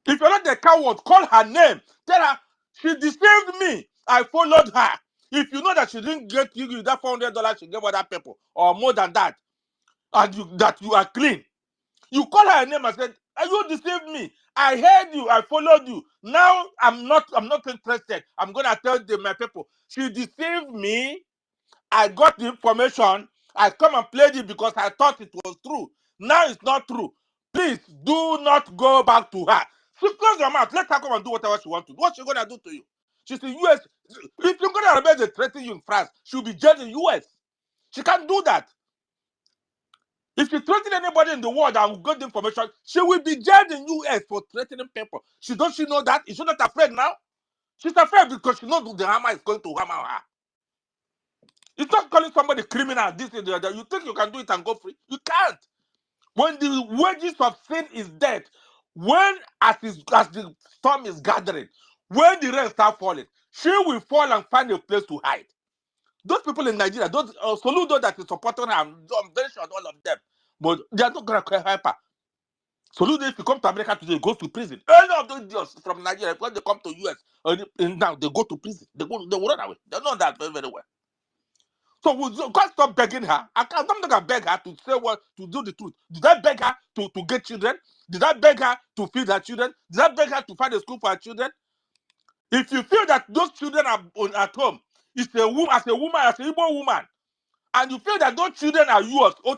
If you're not the coward, call her name. Tell her she deceived me. I followed her. If you know that she didn't get you that $400 she gave other people, or more than that, and that you are clean, you call her name and said, "You deceived me. I heard you. I followed you. Now I'm not interested. I'm gonna tell my people she deceived me. I got the information. I come and played it because I thought it was true. Now it's not true. Please do not go back to her. She close your mouth. Let her come and do whatever she wants to do. What's she gonna do to you? She's in US. If you're gonna rebel, they threaten you in France, she'll be jailed in US. She can't do that. If she threatens anybody in the world and will get the information, she will be jailed in US for threatening people. She know that? Is she not afraid now? She's afraid because she knows the hammer is going to hammer her. It's not calling somebody criminal, this and the other. You think you can do it and go free? You can't. When the wages of sin is death, when as the storm is gathering, when the rain starts falling, she will fall and find a place to hide. Those people in Nigeria, those Soludo that is supporting her, I'm very sure all of them, but they are not going to help her. Soludo, if you come to America today, goes to prison. Any of those idiots from Nigeria, when they come to US, now they go to prison. They will run away. They know that very, very well. So we can't stop begging her. I'm not gonna beg her to say what to do the truth. Did I beg her to get children? Did I beg her to feed her children? Did I beg her to find a school for her children? If you feel that those children are at home, as a woman, as an Igbo woman, and you feel that those children are yours, a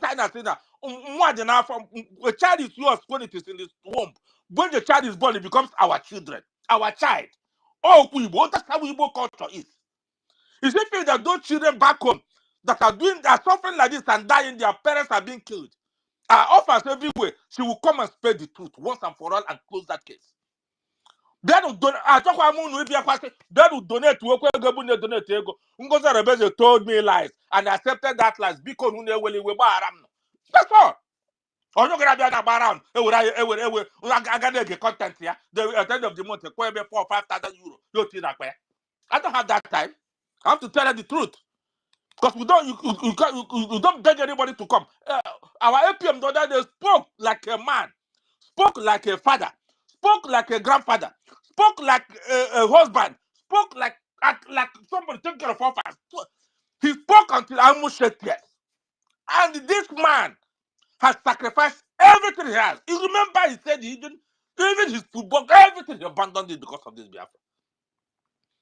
child is yours when it is in this womb. When the child is born, it becomes our children, our child. Oh, that's how Igbo culture is. If you feel that those children back home that are suffering like this and dying, their parents are being killed, are offers everywhere, she will come and spread the truth once and for all and close that case. They will donate to donate ego. NGOZI Rebeze told me lies and I accepted that lies because that's all. Or you're gonna be around. I got the content here. At the end of the month, 4 or 5,000 euros. I don't have that time. I have to tell her the truth. Because we don't you don't beg anybody to come. Our APM the other day spoke like a man, spoke like a father, spoke like a grandfather, spoke like a husband, spoke like somebody taking care of orphans. He spoke until I almost shed tears. And this man has sacrificed everything he has. You remember he said even his football, everything he abandoned it because of this Biafra.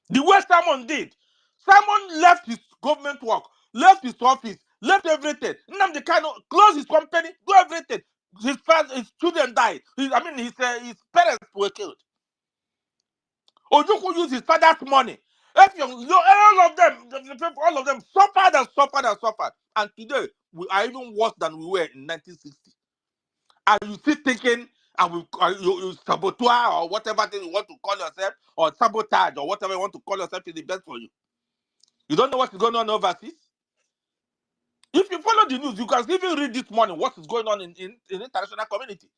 The way Simon did. Simon left his government work, left his office, left everything. Nnamdi Kanu closed his company, do everything. His children died. His parents were killed. Ojukwu used his father's money. All of them suffered and suffered and suffered. And today, we are even worse than we were in 1960. And you still thinking, you saboteur or whatever thing you want to call yourself, or sabotage or whatever you want to call yourself is the best for you. You don't know what is going on overseas? If you follow the news, you can even read this morning what is going on in the international community.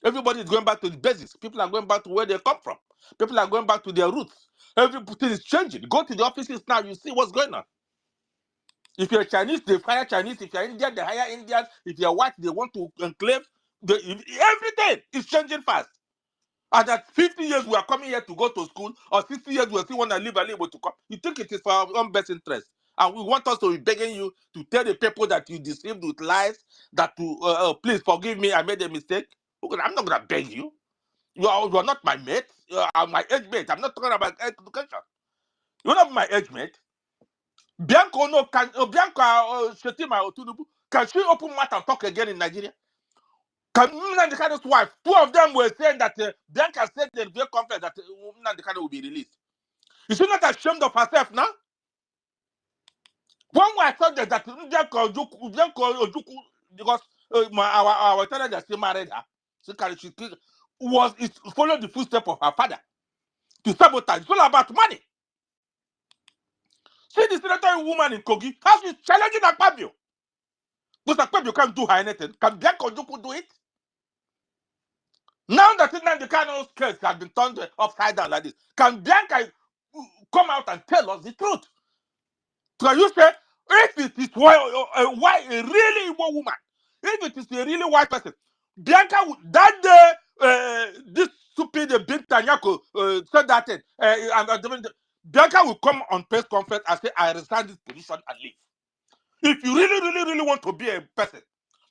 Everybody is going back to the basics. People are going back to where they come from. People are going back to their roots. Everything is changing. Go to the offices now, you see what's going on. If you're Chinese, they fire Chinese. If you're Indian, they hire Indians. If you're white, they want to enclave. Everything is changing fast. And at 50 years, we are coming here to go to school, or 60 years, we still want to live and able to come. You think it is for our own best interest. And we want us to be begging you to tell the people that you deceived with lies, that to please forgive me, I made a mistake. I'm not going to beg you. You are not my mate. You are my age mate. I'm not talking about education. You're not my age mate. Bianca Shetima Otunubu, can she open mouth and talk again in Nigeria? Can Nnamdi Kanu's wife, 2 of them were saying that Bianca said in the conference that Nnamdi Kanu will be released. Is she not ashamed of herself now? When I thought that Bianca Ojukwu, because our tenant that still married her, she followed the footsteps of her father to sabotage. It's all about money. See the senator woman in Kogi, how she's challenging Akpabio. Because Akpabio can't do her anything. Can Bianca Ojukwu do it? Now that the Kanu's case has been turned upside down like this, can Bianca come out and tell us the truth? Can you say If it is a really Igbo woman, if it is a really white person, Bianca that day this stupid big Tanyako said that thing. Bianca will come on press conference and say, I resign this position and leave. If you really want to be a person,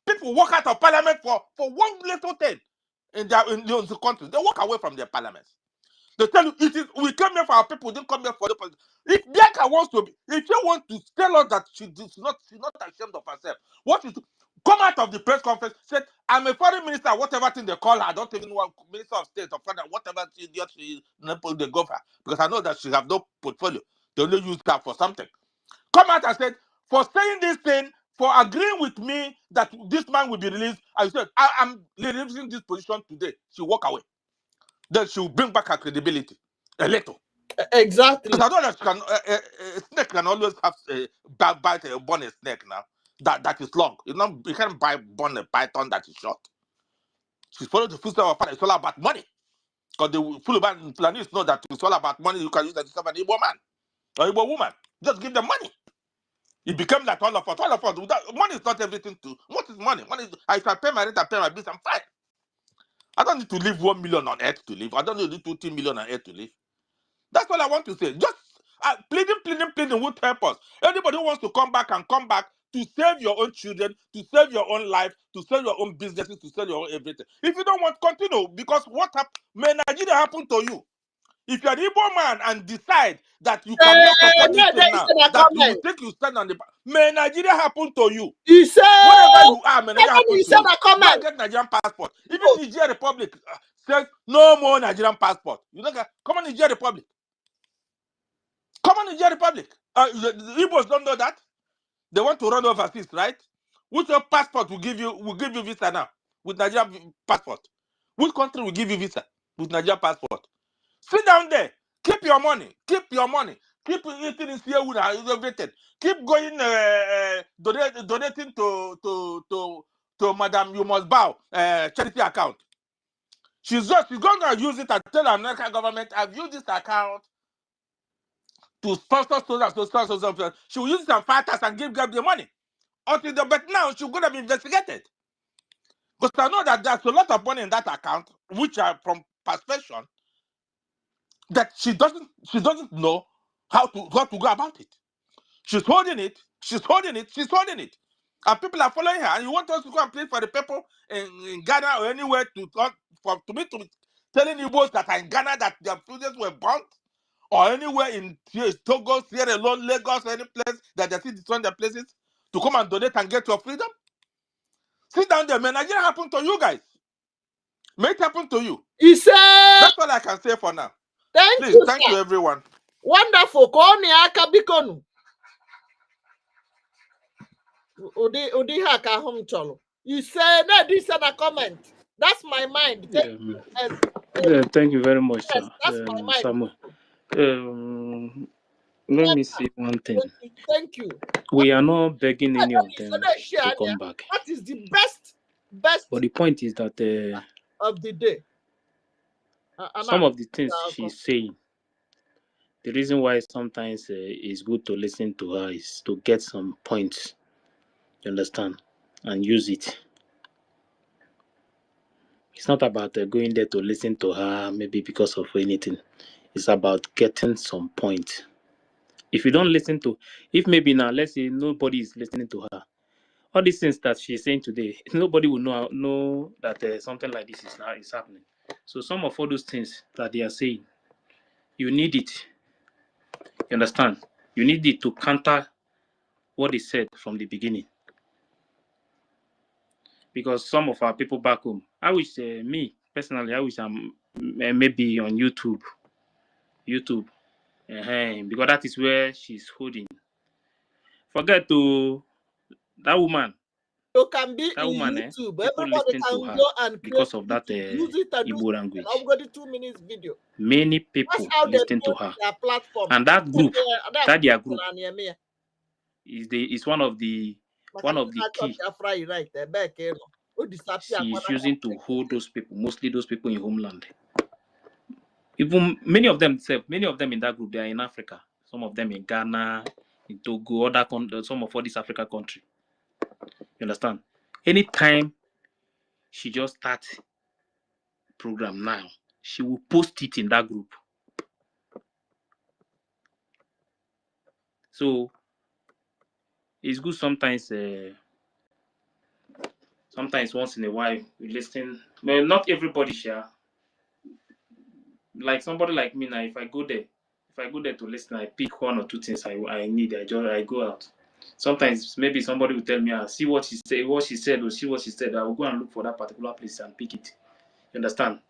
people walk out of parliament for one little thing in the country. They walk away from their parliaments. They tell you we came here for our people, didn't come here for the person. If Bianca wants to be, if she wants to tell us that she's not ashamed of herself, what is come out of the press conference, said, I'm a foreign minister, whatever thing they call her, I don't even know minister of state or foreign, whatever she they go for her, because I know that she have no portfolio. They only use that for something. Come out and said, for saying this thing, for agreeing with me that this man will be released, I said, I'm releasing this position today. She walk away. Then she will bring back her credibility a little. Exactly. Because I know that a snake can always have bite a born a snake now. That is long. You can't born a python that is short. She followed the footsteps of her father. It's all about money. Because the Fulanis know that it's all about money. You can use that to serve an Igbo man or Igbo woman. Just give them money. It became like all of us. All of us. Money is not everything too. What is money? Money is, if I pay my rent, I pay my bills, I'm fine. I don't need to live 1 million on earth to live. I don't need to do 2 million on earth to live. That's all I want to say. Just pleading won't help us. Anybody who wants to come back to save your own children, to save your own life, to save your own businesses, to save your own everything. If you don't want, continue. Because what may Nigeria happen to you? If you're an Igbo man and decide that you cannot support this thing now, that you will think you stand on the may Nigeria happen to you. He said, whatever you are, may Nigeria happen to you. Go and get Nigerian passport. Even Nigeria Republic says no more Nigerian passport. You know, come on, Nigeria Republic. Come on, Nigeria Republic. The Igbos don't know that. They want to run overseas, right? Which your passport will give you visa now with Nigerian passport? Which country will give you visa with Nigerian passport? Sit down there. Keep your money. Keep eating in here with everything. Keep going donating to Madam You Must Bow charity account. She's going to use it and tell the American government, I've used this account to sponsor so. She will use it and fight us and give them the money. But now she's going to be investigated. Because I know that there's a lot of money in that account, which are from perception, that she doesn't know how to go about it. She's holding it. And people are following her. And you want us to go and plead for the people in Ghana or anywhere to me to be telling Igbos that are in Ghana that their children were burnt, or anywhere in Togo, Sierra Leone, Lagos, any place that they see destroying their places, to come and donate and get your freedom? Sit down there, man. Nigeria happened to you guys. May it happen to you. He said, that's all I can say for now. Thank you, everyone. Wonderful. Koni aka bikonu. Udi haka hum cholo. You say, no, this is a comment. That's my mind. Thank you very much, yes, sir. that's my mind. Samuel. Let me see one thing. Thank you. We are not begging any of them to come back. That is the best. But the point is that of the day. Some of the things she's saying, the reason why sometimes it's good to listen to her is to get some points, you understand, and use it. It's not about going there to listen to her maybe because of anything. It's about getting some point. If you don't listen to, if maybe now, let's say nobody is listening to her, all these things that she's saying today, nobody will know that something like this is happening. So some of all those things that they are saying, you need it. You understand? You need it to counter what they said from the beginning. Because some of our people back home, I wish me personally, I wish I'm maybe on YouTube, because that is where she's holding. Forget to that woman. You can be that in woman, YouTube. Everybody can go and because of that use it and Igbo language. I'll go to 2 minutes video. Many people listen to her. Their platform. And that group, their group, is one of the key she's using to hold those people, mostly those people in homeland. Even many of them in that group, they are in Africa. Some of them in Ghana, in Togo, some of all these African countries. You understand? Anytime she just start program now, she will post it in that group. So it's good sometimes. Sometimes once in a while we listen. Well, not everybody share. Like somebody like me now, if I go there to listen, I pick one or two things I need. I go out. Sometimes maybe somebody will tell me, see what she said, or see what she said. I will go and look for that particular place and pick it. You understand?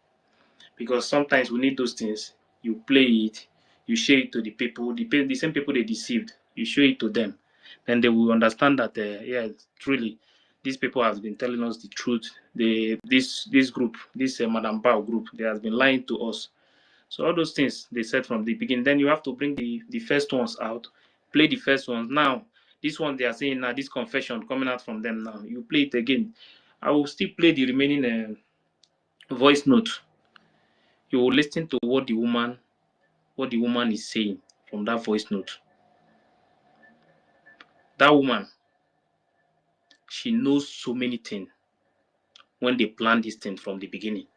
Because sometimes we need those things. You play it, you share it to the people, the same people they deceived. You show it to them, then they will understand that yeah, truly, these people have been telling us the truth. This group, this Madam Bao group, they has been lying to us. So all those things they said from the beginning. Then you have to bring the first ones out, play the first ones. Now, this one they are saying now, this confession coming out from them now, you play it again. I will still play the remaining voice note. You will listen to what the woman is saying from that voice note. That woman, she knows so many things when they plan this thing from the beginning.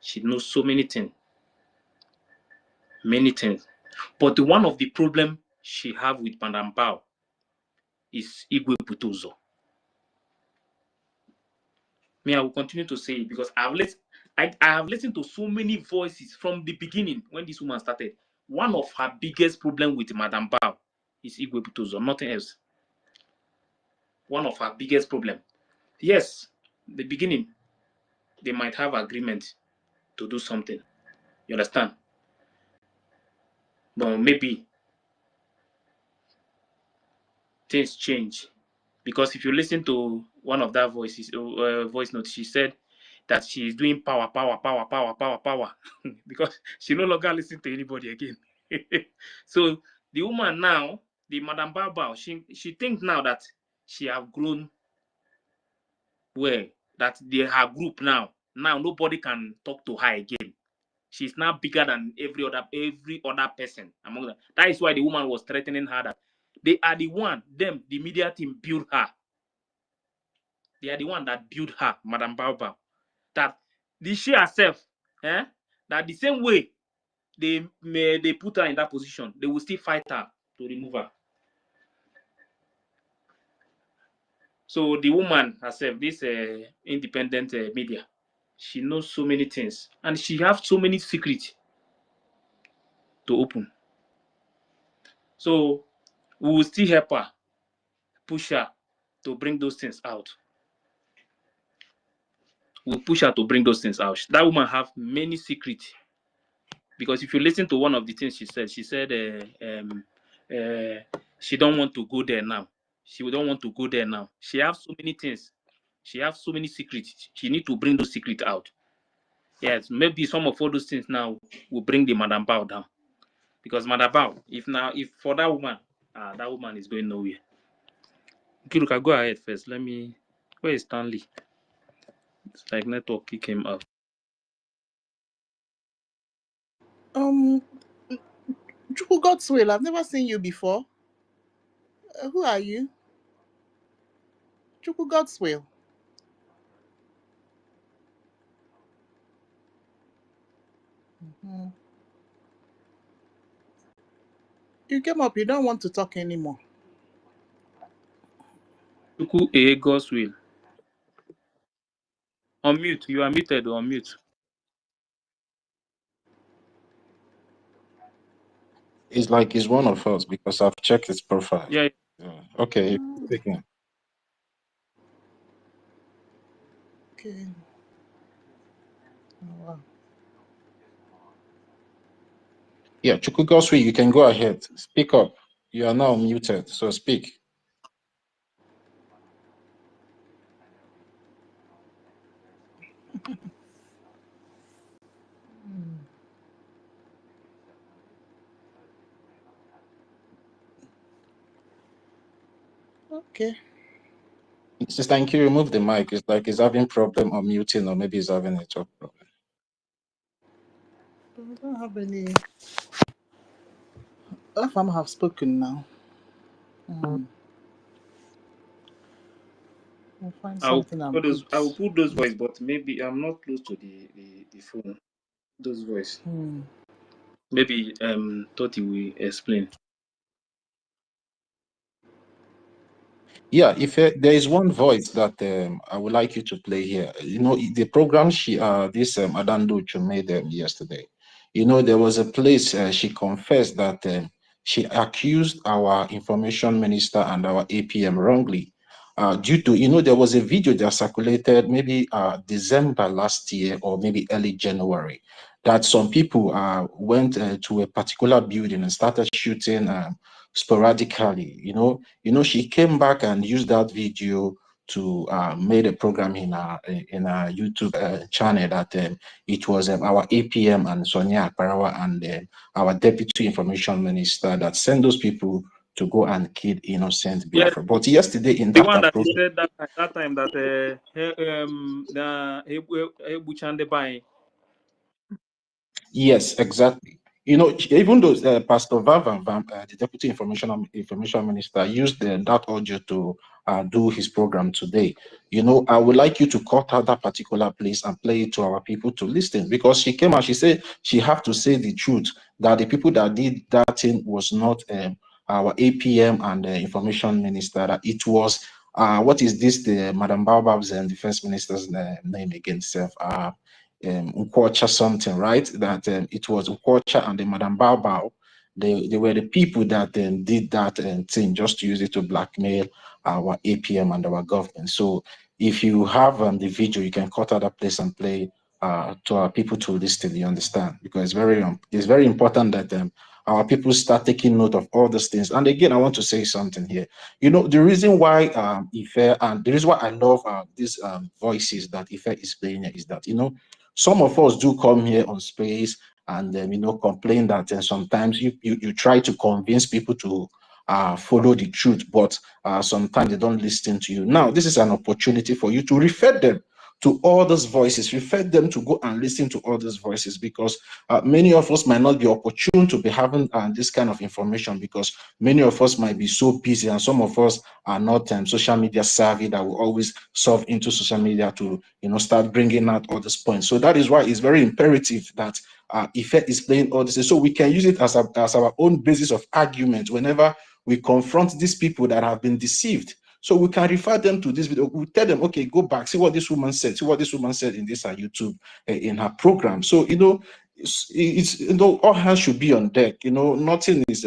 She knows so many things. Many things. But one of the problem she have with Madam Bao is Igwe Butozo. Me, I will continue to say it because I have listened to so many voices from the beginning when this woman started. One of her biggest problem with Madam Bao is Igwe Butozo, nothing else. One of her biggest problem. Yes, the beginning, they might have agreement to do something. You understand? But maybe things change. Because if you listen to one of that voice notes, she said that she is doing power. Because she no longer listens to anybody again. So the woman now, the Madam Bao, she thinks now that she have grown well, that her group now nobody can talk to her again. She's now bigger than every other person among them. That is why the woman was threatening her that they are the one, the media team built her. They are the one that built her, Madam Bao. That she herself, that the same way they put her in that position, they will still fight her to remove her. So the woman herself, this independent media, she knows so many things and she has so many secrets to open. So we will still help her, push her to bring those things out. We'll push her to bring those things out. That woman have many secrets. Because if you listen to one of the things she said she don't want to go there now. She don't want to go there now. She has so many things. She has so many secrets. She need to bring those secrets out. Yes, maybe some of all those things now will bring the Madam Bao down. Because Madam Bao, if for that woman is going nowhere. Kiruka, go ahead first. Where is Stanley? It's like network kick him out. Chuku God's will. I've never seen you before. Who are you? Chuku God's will. You came up. You don't want to talk anymore. Chuku God's will. Unmute. You are muted or unmute. It's like he's one of us because I've checked his profile. Yeah. Okay, speaking. Okay. Oh, wow. Yeah, Chukugoswi, you can go ahead. Speak up. You are now muted, so speak. Okay. Sister Nki, remove the mic. It's like he's having problem on muting, or maybe he's having a talk problem. I don't have any. If I'm have spoken now. We'll find I will something and put those. put. I will put those voice, but maybe I'm not close to the phone. Those voice. Maybe Toti will explain. Yeah, if there is one voice that I would like you to play here. You know, the program this Adandocho made yesterday. You know, there was a place she confessed that she accused our information minister and our APM wrongly. Due to, you know, there was a video that circulated maybe December last year or maybe early January, that some people went to a particular building and started shooting sporadically. You know, she came back and used that video to made a program in our YouTube channel that it was our APM and Sonia Akparawa and our deputy information minister that sent those people to go and kill innocent Biafra. But yesterday in The that one that approach, he said that time that Buchande buying. yes, exactly. You know, even though Pastor Vavan, the Deputy Information Minister, used that audio to do his program today, you know, I would like you to cut out that particular place and play it to our people to listen, because she came out, she said she have to say the truth, that the people that did that thing was not our APM and Information Minister, that it was, what is this, the Madam Baobab's and Defense Minister's name again, Nkwocha something, right? That it was Nkwocha and the Madam Bao. They were the people that did that thing just to use it to blackmail our APM and our government. So if you have the video, you can cut out that place and play to our people to listen. You understand? Because it's very important that our people start taking note of all these things. And again, I want to say something here. You know, the reason why Ife, and the reason why I love these voices that Ife is playing here is that, you know, some of us do come here on space and you know, complain that sometimes you try to convince people to follow the truth, but sometimes they don't listen to you. Now, this is an opportunity for you to refer them to all those voices, refer them to go and listen to all those voices, because many of us might not be opportune to be having this kind of information, because many of us might be so busy, and some of us are not social media savvy that will always surf into social media to, you know, start bringing out all these points. So that is why it's very imperative that Ife is playing all this, so we can use it as our own basis of argument whenever we confront these people that have been deceived. So we can refer them to this video. We tell them, okay, go back, see what this woman said, see what this woman said in this YouTube in her program. So, you know, it's you know, all hands should be on deck. You know, nothing is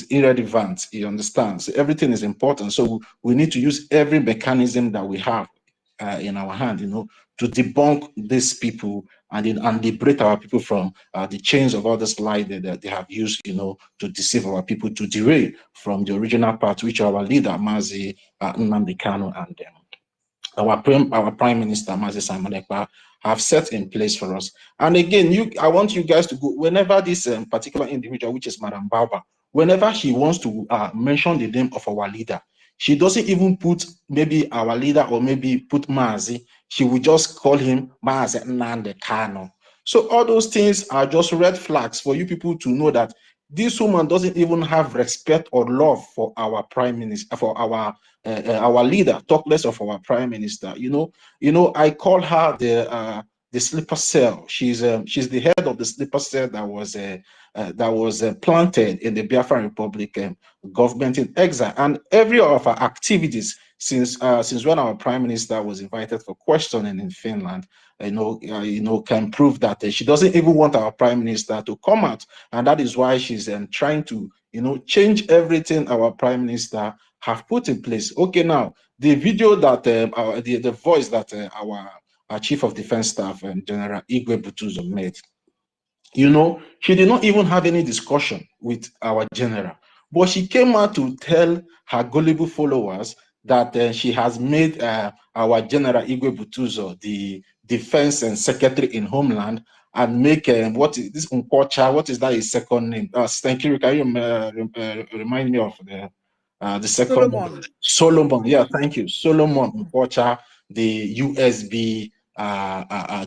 irrelevant. You understand? So everything is important. So we need to use every mechanism that we have in our hand, you know, to debunk these people and liberate our people from the chains of all this lie that they have used, you know, to deceive our people, to derail from the original path which our leader Mazi Nnamdi Kanu and our prime minister Mazi Simon Ekpa have set in place for us. And again, I want you guys to go whenever this particular individual, which is Madam Bauba, whenever she wants to mention the name of our leader, she doesn't even put maybe our leader or maybe put Mazi. She will just call him Mazi Nnamdi Kanu. So all those things are just red flags for you people to know that this woman doesn't even have respect or love for our prime minister, for our leader. Talk less of our prime minister. You know, I call her the sleeper cell. She's the head of the sleeper cell that was planted in the Biafran Republic government in exile, and every of her activities since when our prime minister was invited for questioning in Finland, can prove that she doesn't even want our prime minister to come out, and that is why she's trying to, you know, change everything our prime minister have put in place. Okay, now the video that the voice that our chief of defense staff General Igwe Butuzo made, you know, she did not even have any discussion with our general, but she came out to tell her gullible followers that she has made our General Igwe Butuzo the defense and secretary in Homeland, and make what is this Nkwocha? What is that his second name? Thank you. Can you remind me of the second Solomon. Solomon? Yeah, thank you, Solomon Nkwocha, the USB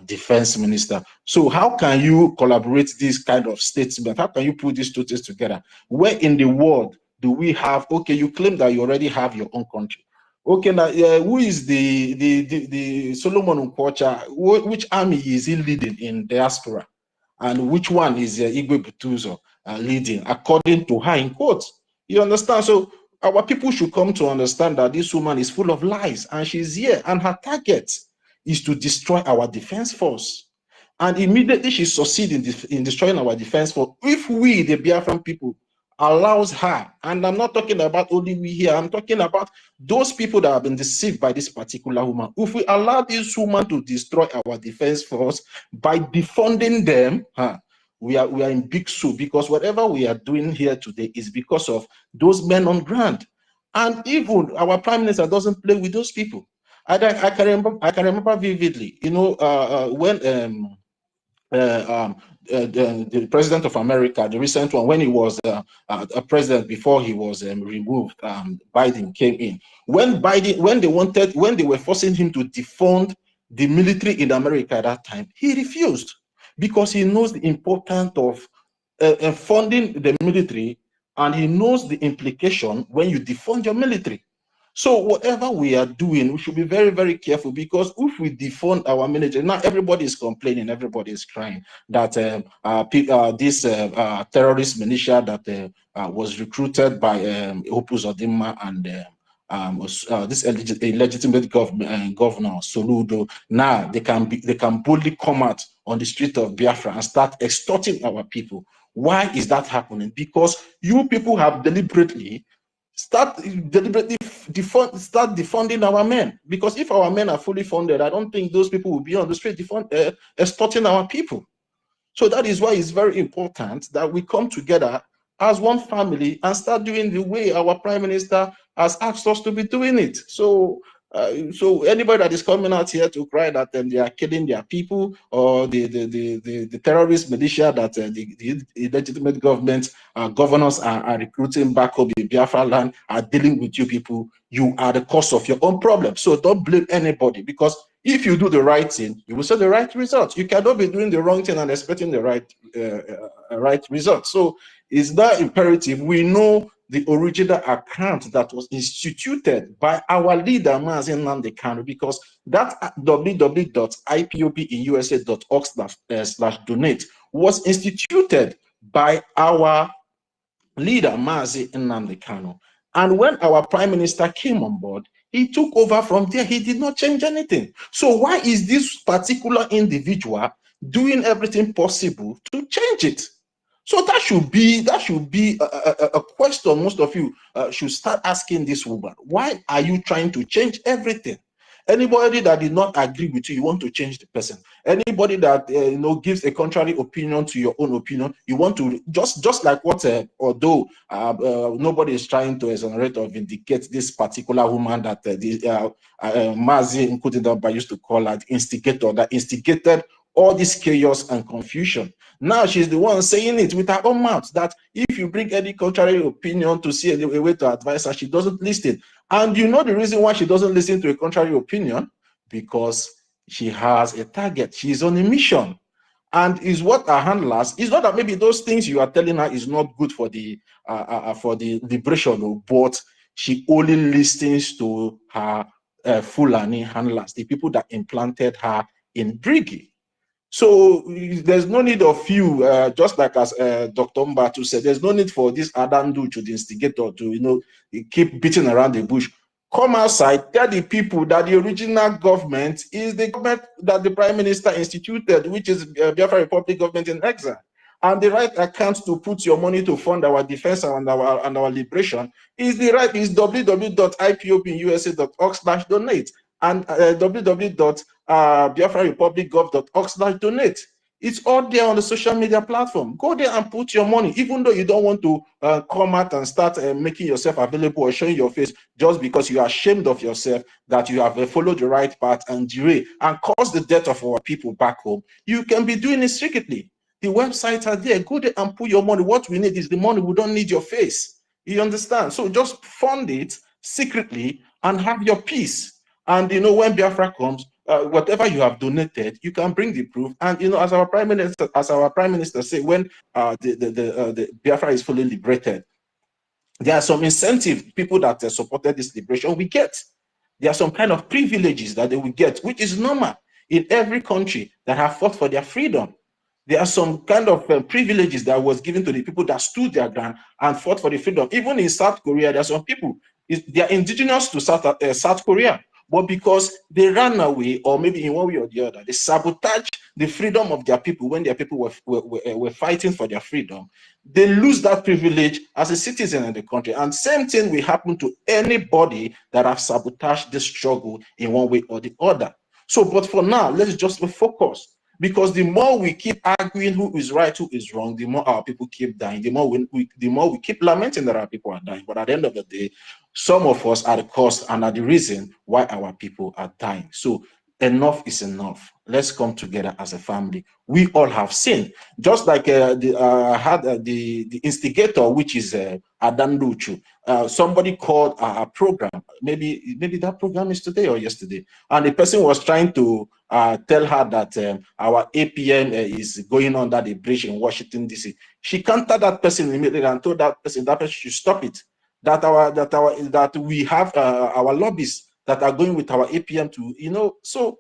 defense minister. So how can you collaborate this kind of statement? How can you put these two things together? Where in the world do we have? Okay, you claim that you already have your own country. Okay, now who is the Solomon Nkwocha? Which army is he leading in diaspora? And which one is Igwe Butuzo leading, according to her, in quotes? You understand? So our people should come to understand that this woman is full of lies, and she's here, and her target is to destroy our defense force. And immediately she succeeds in destroying our defense force. If we, the Biafran people, allows her, and I'm not talking about only we here, I'm talking about those people that have been deceived by this particular woman. If we allow this woman to destroy our defense force by defunding them, we are in big soup, because whatever we are doing here today is because of those men on ground. And even our prime minister doesn't play with those people. I can remember vividly, you know, when the president of America, the recent one, when he was a president before he was removed, Biden came in. When they were forcing him to defund the military in America at that time, he refused, because he knows the importance of funding the military, and he knows the implication when you defund your military. So whatever we are doing, we should be very, very careful, because if we defund our military, now everybody is complaining, everybody is crying that this terrorist militia that was recruited by Opus Odima and this illegitimate governor Soludo, now they can boldly come out on the street of Biafra and start extorting our people. Why is that happening? Because you people have deliberately start defunding our men. Because if our men are fully funded, I don't think those people will be on the street extorting our people. So that is why it's very important that we come together as one family and start doing the way our prime minister has asked us to be doing it. So anybody that is coming out here to cry that they are killing their people, or the terrorist militia that the illegitimate government governors are recruiting back home in Biafra land are dealing with you people, you are the cause of your own problem. So don't blame anybody, because if you do the right thing, you will see the right result. You cannot be doing the wrong thing and expecting the right result. So it's not imperative. We know the original account that was instituted by our leader, Mazi Nnamdi Kanu, because that www.ipobinUSA.org/donate was instituted by our leader, Mazi Nnamdi Kanu. And when our prime minister came on board, he took over from there. He did not change anything. So why is this particular individual doing everything possible to change it? So that should be a question most of you should start asking this woman. Why are you trying to change everything? Anybody that did not agree with you, you want to change the person. Anybody that gives a contrary opinion to your own opinion, you want to just like what although nobody is trying to exonerate or vindicate this particular woman that Mazi Nkudidaba used to call her the instigator, that instigated all this chaos and confusion. Now she's the one saying it with her own mouth, that if you bring any contrary opinion to see a way to advise her, she doesn't listen. And you know the reason why she doesn't listen to a contrary opinion? Because she has a target. She's on a mission. And is what her handlers, it's not that maybe those things you are telling her is not good for the liberation, but she only listens to her Fulani handlers, the people that implanted her in BRGIE. So there's no need of you, just like as Dr. Mbatu said, there's no need for this Adandu to the instigator to, keep beating around the bush. Come outside, tell the people that the original government is the government that the Prime Minister instituted, which is Biafra Republic government in exile. And the right account to put your money to fund our defense and our liberation is www.ipobinUSA.org/donate and www.biafrarepublicgov.org/donate. It's all there on the social media platform. Go there and put your money, even though you don't want to come out and start making yourself available or showing your face just because you are ashamed of yourself that you have followed the right path and derail and caused the death of our people back home. You can be doing it secretly. The websites are there. Go there and put your money. What we need is the money. We don't need your face. You understand? So just fund it secretly and have your peace. And when Biafra comes, whatever you have donated, you can bring the proof. And as our prime minister said, when the Biafra is fully liberated, There are some incentive people that supported this liberation will get. There are some kind of privileges that they will get, which is normal in every country that have fought for their freedom. There are some kind of privileges that was given to the people that stood their ground and fought for the freedom. Even in South Korea, there are some people, they are indigenous to South Korea, but because they ran away, or maybe in one way or the other, they sabotage the freedom of their people when their people were fighting for their freedom. They lose that privilege as a citizen in the country. And same thing will happen to anybody that have sabotaged the struggle in one way or the other. So, but for now, let's just be focused. Because the more we keep arguing who is right, who is wrong, the more our people keep dying. The more we keep lamenting that our people are dying. But at the end of the day, some of us are the cause and are the reason why our people are dying. So enough is enough. Let's come together as a family. We all have sinned. Just like the instigator, which is Adan Luchu. Somebody called a program. Maybe that program is today or yesterday, and the person was trying to tell her that our APM is going under the bridge in Washington DC. She countered that person immediately and told that person should stop it. That we have our lobbies that are going with our APM to, so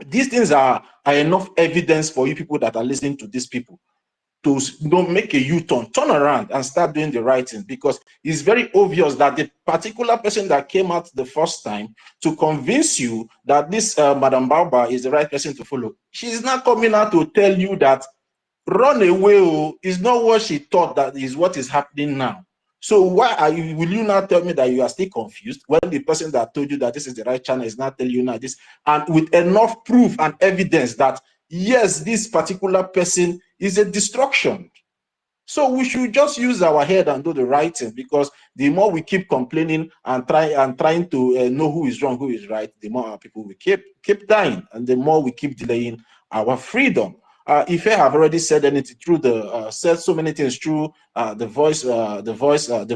these things are enough evidence for you people that are listening to these people to make a U-turn, turn around and start doing the right thing, because it's very obvious that the particular person that came out the first time to convince you that this Madam Bauba is the right person to follow, she's not coming out to tell you that run away is not what she thought that is what is happening now. So why will you not tell me that you are still confused when the person that told you that this is the right channel is not telling you now this, and with enough proof and evidence that yes, this particular person is a destruction? So we should just use our head and do the right thing, because the more we keep complaining and trying to know who is wrong, who is right, the more our people will keep dying, and the more we keep delaying our freedom. If I have already said anything through said so many things through the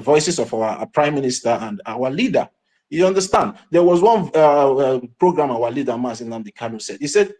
voices of our Prime Minister and our leader. You understand? There was one program our leader, Mazi Nnamdi Kanu, said. He said,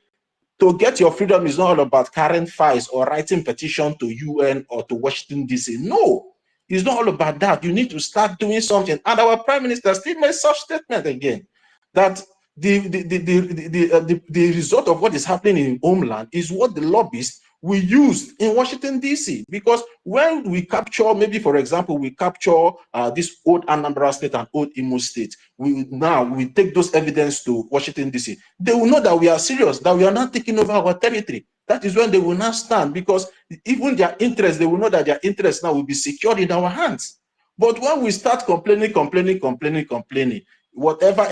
to get your freedom is not all about carrying files or writing petition to UN or to Washington DC. No, it's not all about that. You need to start doing something. And our Prime Minister still made such statement again, that the result of what is happening in homeland is what the lobbyists we use in Washington DC. Because when we capture, maybe for example, we capture this old Anambra State and old Imo State, we take those evidence to Washington DC. They will know that we are serious, that we are not taking over our territory. That is when they will not stand, because even their interest, they will know that their interest now will be secured in our hands. But when we start complaining, whatever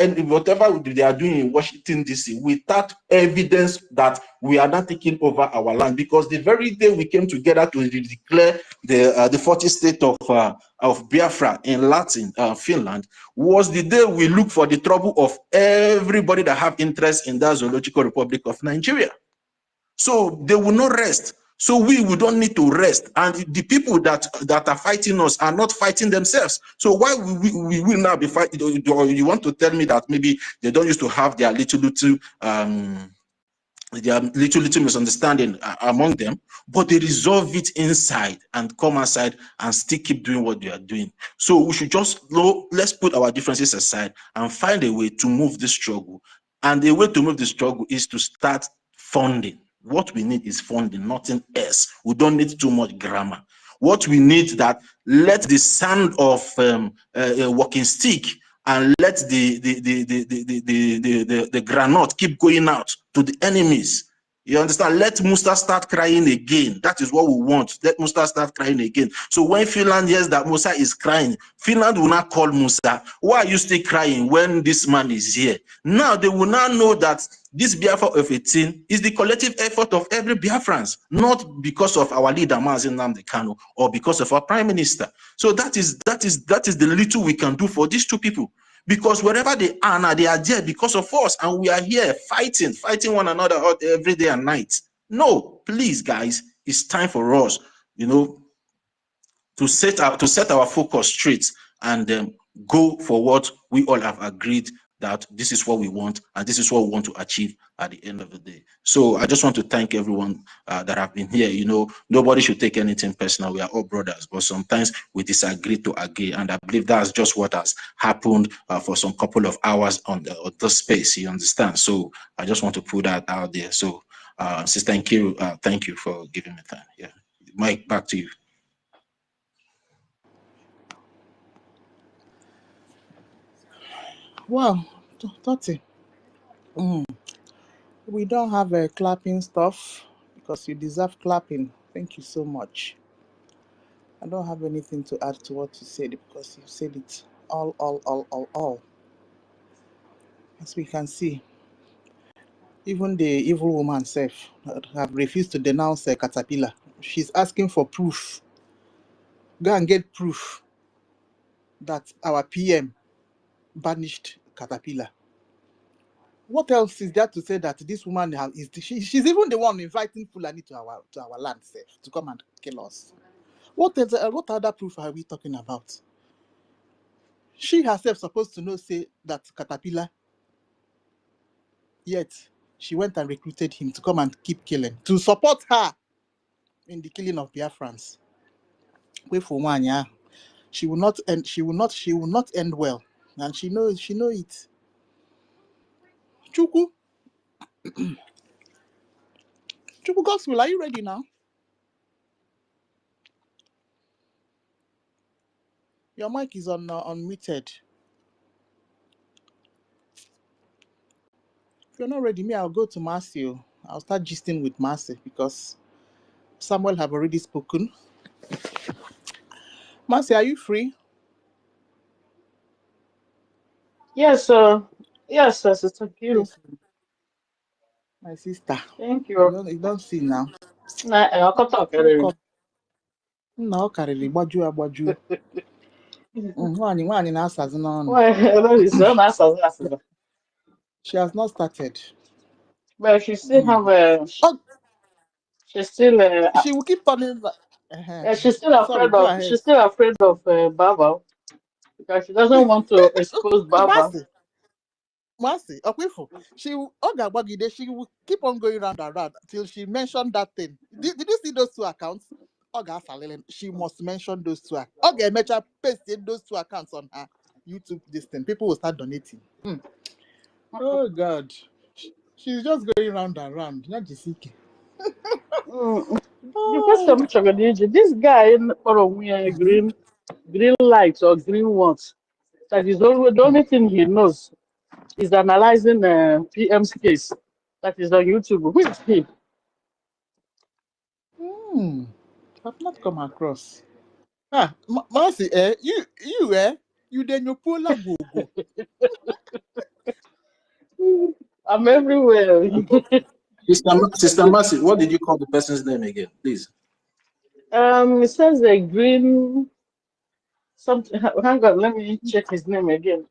they are doing in Washington DC, without evidence that we are not taking over our land, because the very day we came together to declare the 40th state of Biafra in Latin Finland was the day we look for the trouble of everybody that have interest in that zoological republic of Nigeria. So they will not rest. So we don't need to rest, and the people that are fighting us are not fighting themselves. So why we will now be fighting? You want to tell me that maybe they don't used to have their little misunderstanding among them, but they resolve it inside and come outside and still keep doing what they are doing. So we should just let's put our differences aside and find a way to move the struggle. And the way to move the struggle is to start funding. What we need is funding, nothing else. We don't need too much grammar. What we need that let the sound of a walking stick and let the granite keep going out to the enemies. You understand? Let Musa start crying again. That is what we want. Let Musa start crying again. So when Finland hears that Musa is crying, Finland will not call Musa. Why are you still crying when this man is here? Now they will now know that this Biafra of 18 is the collective effort of every Biafrans, not because of our leader Mazi Nnamdi Kanu or because of our Prime Minister. So that is the little we can do for these two people. Because wherever they are now, they are there because of us, and we are here fighting one another out every day and night. No, please, guys, it's time for us, to set our focus straight and go for what we all have agreed that this is what we want and this is what we want to achieve at the end of the day. So I just want to thank everyone that have been here. You know, nobody should take anything personal. We are all brothers, but sometimes we disagree to agree, and I believe that's just what has happened for some couple of hours on the space. You understand? So I just want to put that out there. So, Sister Nkiru, thank you for giving me time. Yeah, Mike, back to you. Wow, Toti. We don't have a clapping stuff because you deserve clapping. Thank you so much. I don't have anything to add to what you said because you said it all. As we can see, even the evil woman herself have refused to denounce Caterpillar. She's asking for proof. Go and get proof that our PM banished Caterpillar. What else is there to say that this woman she's even the one inviting Fulani to our land self to come and kill us? What other proof are we talking about? She herself supposed to know say that Caterpillar, yet she went and recruited him to come and keep killing, to support her in the killing of Biafrans. Wait for 1 year. She will not end well. And she knows it. Chuku Gospel, are you ready now? Your mic is unmuted. If you're not ready, I'll go to Marcy. I'll start gisting with Marcy because Samuel have already spoken. Marcy, are you free? Yes, Sister Kiru. Yes, my sister. Thank you. You don't see now. I'll talk. No, karịrị gbajuo agbaju. Nwaanyị na-asazi n'ọnụ. She has not started. But she still have she will keep turning. She's still afraid Go of. ahead. She's still afraid of Baba because she doesn't want to expose Baba. Mercy, she will keep on going round and round till she mentioned that thing. Did you see those two accounts? She must mention those two. Mecha pasted those two accounts on her YouTube. This thing, people will start donating. Oh God, she's just going round and round. Not the CK. This guy in green lights or green ones. That is always the only thing he knows is analyzing PM's case. That is on YouTube. Who is he? I've not come across. Mercy, you then you pull a go. I'm everywhere. Sister Mercy, what did you call the person's name again, please? It says a green something. Hang on, let me check his name again.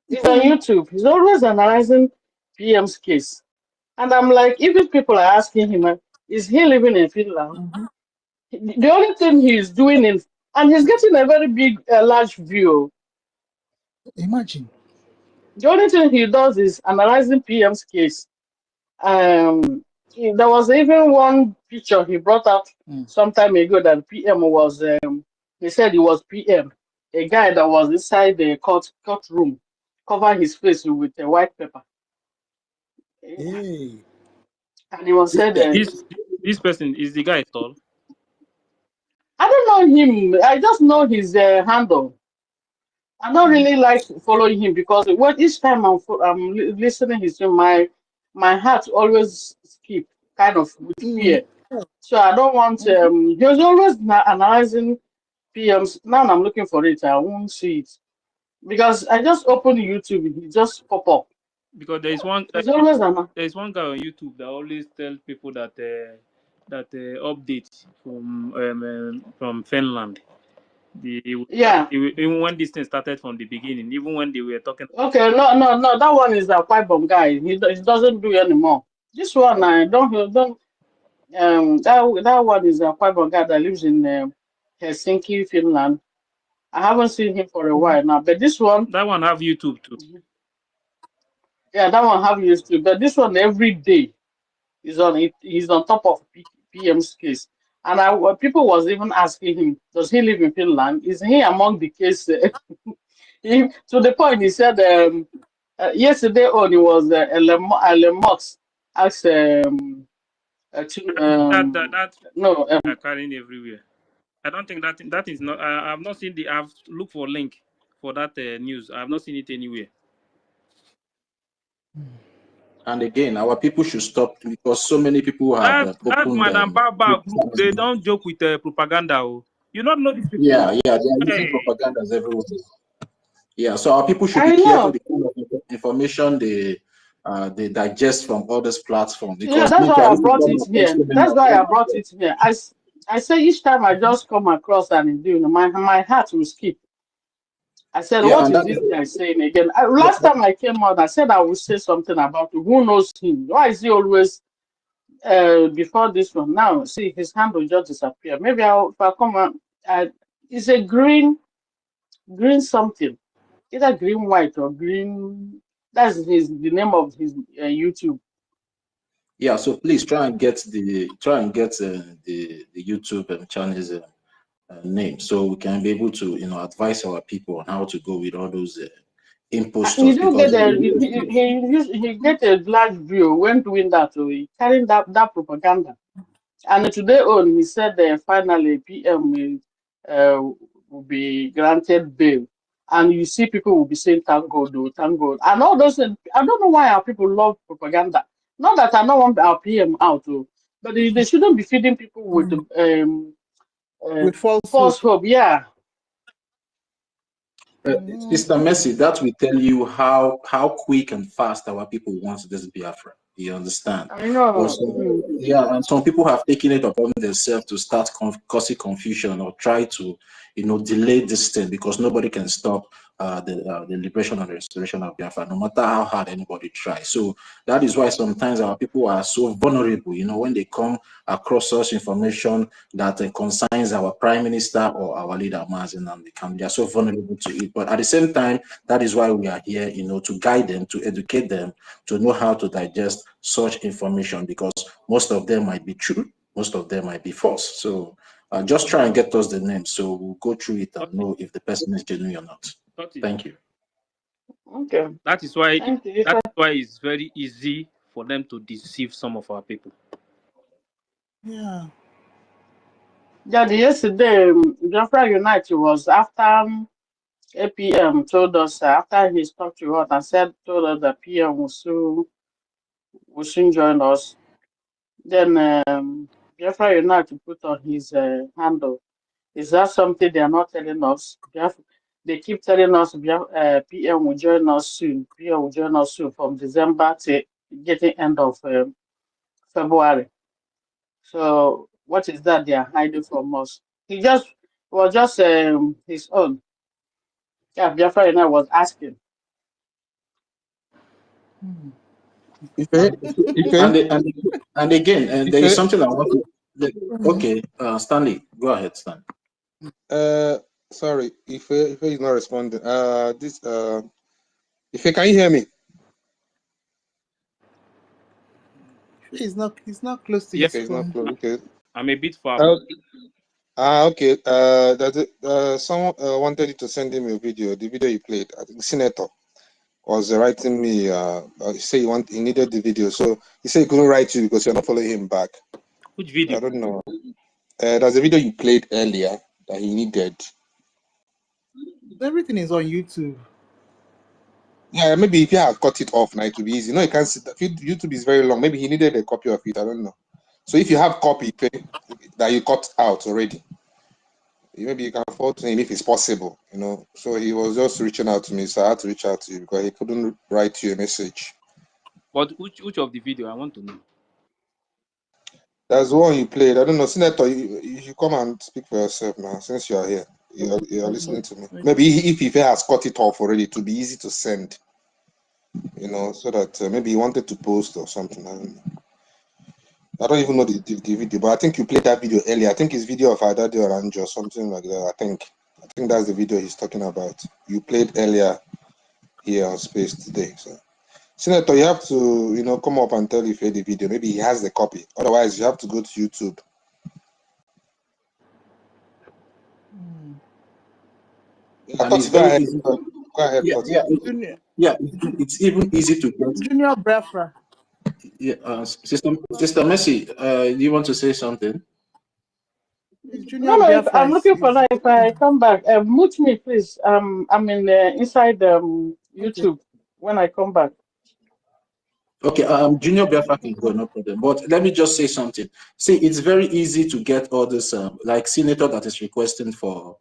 He's on YouTube. He's always analyzing PM's case. And I'm like, even people are asking him, is he living in Finland? The only thing he's doing is, and he's getting a very big, large view. Imagine. The only thing he does is analyzing PM's case. There was even one picture he brought out some time ago that PM was, he said he was PM, a guy that was inside the courtroom, covered his face with a white paper. Hey. And he was said, this person is the guy tall. I don't know him. I just know his handle. I don't really like following him because each time I'm listening to him, my heart always skip kind of with fear. So I don't want. He was always analyzing PMs. Now I'm looking for it. I won't see it because I just open YouTube. He just pop up. Because there is one. There's always there is one guy on YouTube that always tells people that update from Finland. Even when this thing started from the beginning, even when they were talking. Okay, no. That one is a quite bomb guy. He doesn't do anymore. This one I don't. That one is a quite bomb guy that lives in Helsinki, Finland. I haven't seen him for a while now, but this one. That one have YouTube too. Yeah, that one have used to, but this one every day is on it. He's on top of PM's case, and people was even asking him, does he live in Finland? Is he among the case? To the point, he said yesterday on it was Elon Musk asked That no are carrying everywhere. I don't think that is not. I've not seen the. I've looked for link for that news. I've not seen it anywhere. And again, our people should stop because so many people have That opened Madam them. Baba, they don't joke with propaganda. Oh. You not know these people. Yeah, they are using Hey. propagandas everywhere. Yeah, so our people should be I careful know. the kind of information they digest from all these platforms Yeah, because that's me, why I I used to brought come it across here. so many That's of why them. I brought it here. I say each time I just come across and do, my heart will skip. I said, Yeah, what and is that this guy saying again? Last time I came out, I said I would say something about who knows him. Why is he always before this one? Now, see, his hand will just disappear. Maybe if I come out, it's a green something, either green white or green. That's the name of his YouTube. yeah, so please try and get the YouTube channel's name so we can be able to advise our people on how to go with all those He imposters do get because he get a large view when doing that. So he carrying that propaganda. And today on, he said finally PM will be granted bail. And you see people will be saying thank God, oh, thank God. And all those things, I don't know why our people love propaganda. Not that I don't want our PM out, oh, but they shouldn't be feeding people with with falsehood. false hope. Yeah. Sister Mercy, that will tell you how quick and fast our people want this Biafra. You understand? I know. Also, yeah, and some people have taken it upon themselves to start causing confusion or try to, delay this thing because nobody can stop the liberation and the restoration of Biafra, no matter how hard anybody tries. So that is why sometimes our people are so vulnerable. When they come across such information that concerns our prime minister or our leader, Mazen, and they are so vulnerable to it. But at the same time, that is why we are here, to guide them, to educate them, to know how to digest such information because most of them might be true, most of them might be false. So just try and get us the name so we'll go through it and know if the person is genuine or not. Thank you. Okay. That is why Thank you. it's very easy for them to deceive some of our people. Yeah. Yeah, yesterday, Biafra United was after APM told us, after he talked to us and told us that PM will soon join us. Then Biafra United put on his handle. Is that something they are not telling us? They keep telling us PM will join us soon. PM will join us soon from December to getting end of February. So what is that they are hiding from us? It was just his own. Yeah, Biafra United was asking. And again, there is something I want to. Okay, Stanley, go ahead, Stan. Sorry, if he's not responding. Ife, can you hear me? He's not close to Yes, his phone. Not close. Okay. I'm a bit far. Okay. Someone wanted you to send him a video. The video you played. I think Senator was writing me. He said he needed the video, so he said he couldn't write you because you're not following him back. Which video? I don't know. There's a video you played earlier that he needed. Everything is on YouTube. Yeah, maybe if you had cut it off, now it would be easy. No, you can't see that. YouTube is very long. Maybe he needed a copy of it. I don't know. So if you have copy that you cut out already, maybe you can forward to him if it's possible. So he was just reaching out to me, so I had to reach out to you because he couldn't write you a message. But which of the video? I want to know. That's the one you played. I don't know, Senator. You should come and speak for yourself now, since you are here. You're listening to me. Maybe if he has cut it off already, it will be easy to send. So that maybe he wanted to post or something. I don't even know the video, but I think you played that video earlier. I think it's video of Adade Orange or something like that. I think that's the video he's talking about. You played earlier here on Space today. So Senator, you have to, come up and tell Ife the video. Maybe he has the copy. Otherwise, you have to go to YouTube. I thought it's go very ahead. easy. Go ahead, Yeah, Totti. it's even easy to get. Junior Biafra. Yeah, Sister Mercy, do you want to say something? It's No, Junior no. If Biafra I'm looking for that, if I is come back, mute me, please. I'm in inside okay. YouTube when I come back. Okay, Junior Biafra can go, no problem. But let me just say something. See, it's very easy to get all this, like Senator that is requesting for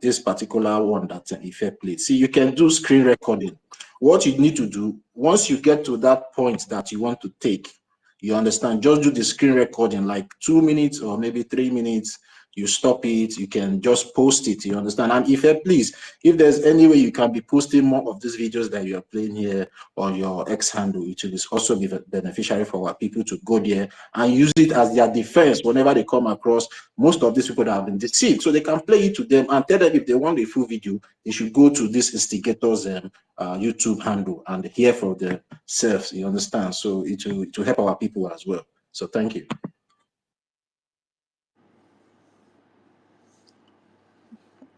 this particular one that Ife played. See, you can do screen recording. What you need to do, once you get to that point that you want to take, you understand, just do the screen recording, like 2 minutes or maybe 3 minutes. You stop it, you can just post it, you understand? And Ife, please, if there's any way you can be posting more of these videos that you are playing here on your X handle, it will also be beneficiary for our people to go there and use it as their defense whenever they come across most of these people that have been deceived. So they can play it to them and tell them if they want a full video, they should go to this instigator's YouTube handle and hear for themselves, you understand? So it will help our people as well. So thank you.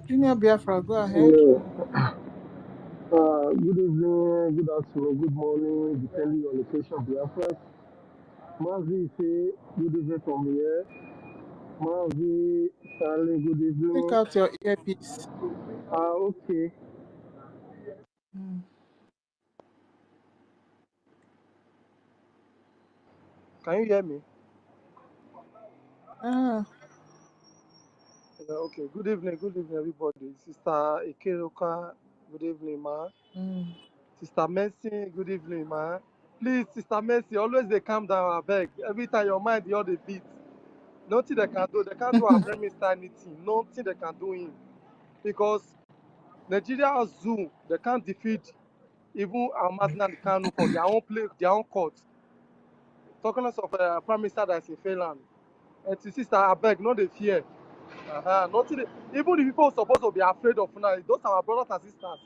Junior Biafra, go ahead. Yeah. Good evening, good afternoon, good morning, depending on location, Biafra. Mazi say good evening from here. Mazi, Stanley, good Take evening. out your earpiece. Okay. Can you hear me? Okay. Good evening, everybody. Sister Ikeroka, good evening, ma. Sister Mercy, good evening, ma. Please, Sister Mercy, always they calm down, I beg. Every time your mind, the other beat. Nothing they can do. They can't do our Prime Minister anything. Nothing they can do him. Because Nigeria Zoo, they can't defeat even Amazon and Kanu for their own play, their own court. Talking of Prime Minister that's in Finland. And to sister, I beg, no they fear. Nothing. Even the people supposed to be afraid of now, those are our brothers and sisters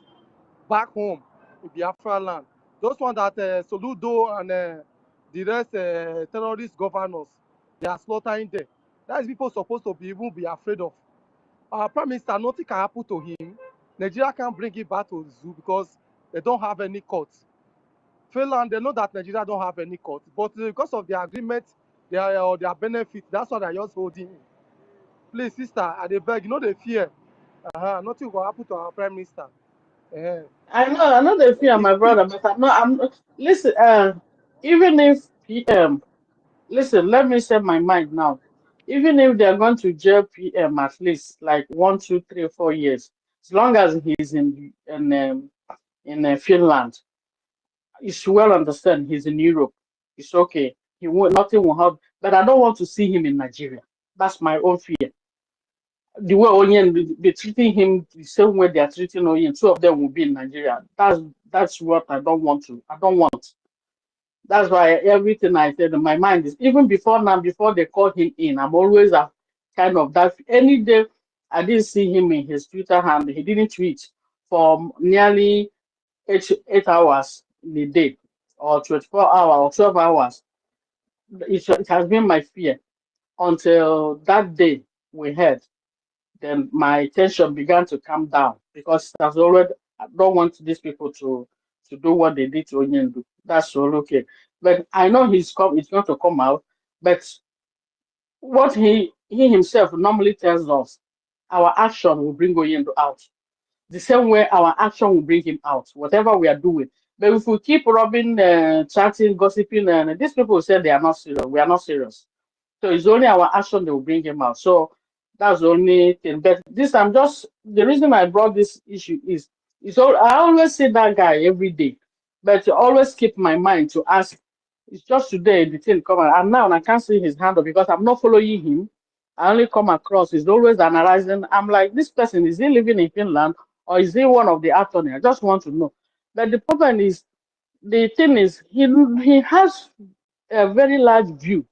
back home in Biafra land. Those ones that Soludo and the rest terrorist governors, they are slaughtering them. That is people supposed to be even be afraid of. Our Prime Minister, nothing can happen to him. Nigeria can't bring it back to the zoo because they don't have any courts. Finland, they know that Nigeria don't have any court, but because of the agreement, their benefit, that's why they're just holding him. Please, sister, I beg, they fear. Nothing will happen to our Prime Minister. I know they fear my brother, but listen, even if PM, listen, let me set my mind now. Even if they're going to jail PM at least like 1, 2, 3, 4 years, as long as he's in Finland, you should well understand he's in Europe. It's okay. He won't, nothing will happen. But I don't want to see him in Nigeria. That's my own fear. The way Onyen be treating him the same way they are treating Onyen, two of them will be in Nigeria. That's what I don't want to. I don't want. That's why everything I said in my mind is even before now, before they call him in, I'm always a kind of that. Any day I didn't see him in his Twitter handle, he didn't tweet for nearly 8 hours in a day, or 24 hours, or 12 hours. It has been my fear until that day we had. Then my tension began to calm down because as already I don't want these people to do what they did to Onyendu. That's all okay. But I know it's going to come out. But what he himself normally tells us, our action will bring Onyendu out. The same way our action will bring him out, whatever we are doing. But if we keep robbing, chatting, gossiping, and these people say they are not serious, we are not serious. So it's only our action that will bring him out. So that's the only thing. But this I'm just the reason I brought this issue is I always see that guy every day, but to always keep my mind to ask. It's just today the thing come out, and now I can't see his handle because I'm not following him. I only come across. He's always analyzing. I'm like, this person is he living in Finland or is he one of the attorney? I just want to know. But the problem is, the thing is, he has a very large view.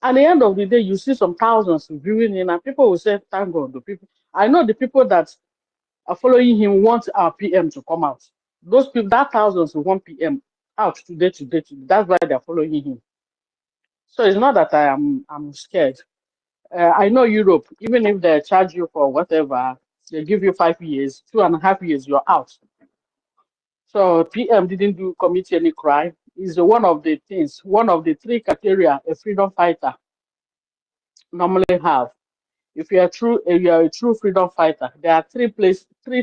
At the end of the day, you see some thousands viewing in, and people will say, "Thank God." The people I know, the people that are following him want our PM to come out. Those people, that thousands of 1 p.m. out today. That's why they're following him. So it's not that I'm scared. I know Europe, even if they charge you for whatever, they give you 5 years, 2.5 years, you're out. So PM didn't commit any crime. Is one of the things, one of the 3 criteria a freedom fighter normally have. If you are a true freedom fighter, there are 3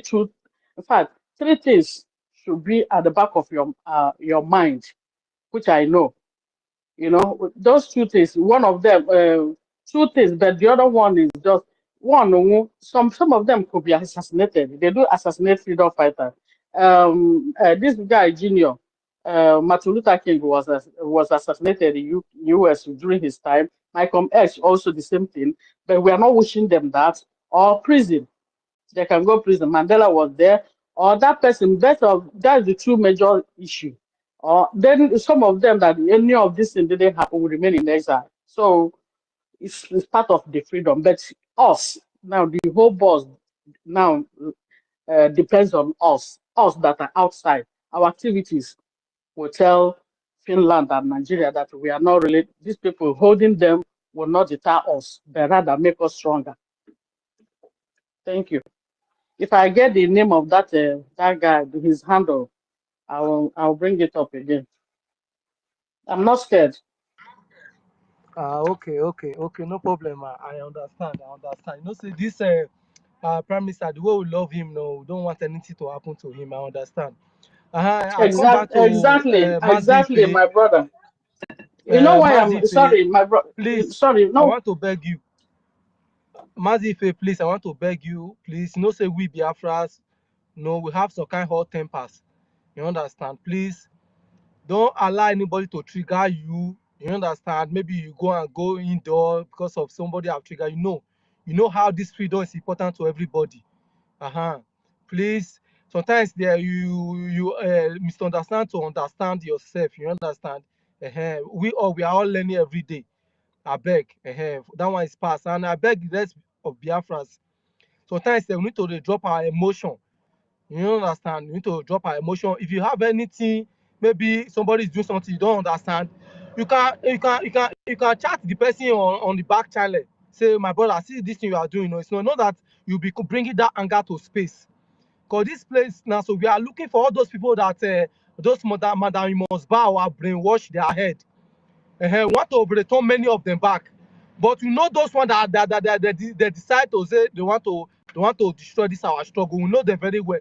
truth. In fact, 3 things should be at the back of your mind, which I know. You know, those 2 things. One of them, 2 things, but the other one is just one. Some of them could be assassinated. They do assassinate freedom fighters. This guy, Junior, Martin Luther King was assassinated in U.S. during his time. Malcolm X also the same thing, but we are not wishing them that. Or prison, they can go prison. Mandela was there, or that person. That's the 2 major issue. Or then some of them that any of this thing didn't happen will remain in exile. So it's part of the freedom. But us now, the whole boss now depends on us. Us that are outside. Our activities will tell Finland and Nigeria that we are not really. These people holding them will not deter us, but rather make us stronger. Thank you. If I get the name of that guy, his handle, I'll bring it up again. I'm not scared. Okay, no problem. I understand. You know, see this Prime Minister, the way we love him, no, we don't want anything to happen to him. I understand. I come back to Exactly, my brother. You know why I'm sorry, my brother. Please, sorry, no. I want to beg you, Mazife, please. I want to beg you, please. No, say we Biafras. No, we have some kind of hot tempers. You understand? Please, don't allow anybody to trigger you. You understand? Maybe you go indoor because of somebody have triggered. You know how this freedom is important to everybody. Please, sometimes there you misunderstand to understand yourself. You understand? We are all learning every day. I beg. That one is past, and I beg the rest of Biafras. Sometimes we need to drop our emotion. You understand? You need to drop our emotion. If you have anything, maybe somebody is doing something you don't understand, you can chat the person on the back channel. Say, my brother, see this thing you are doing. It's not that you'll be bringing that anger to space. Because this place now, so we are looking for all those people that those madam you must bow or brainwash their head. We want to overturn many of them back. But you know those ones that they decide to say they want to destroy this our struggle. We know them very well.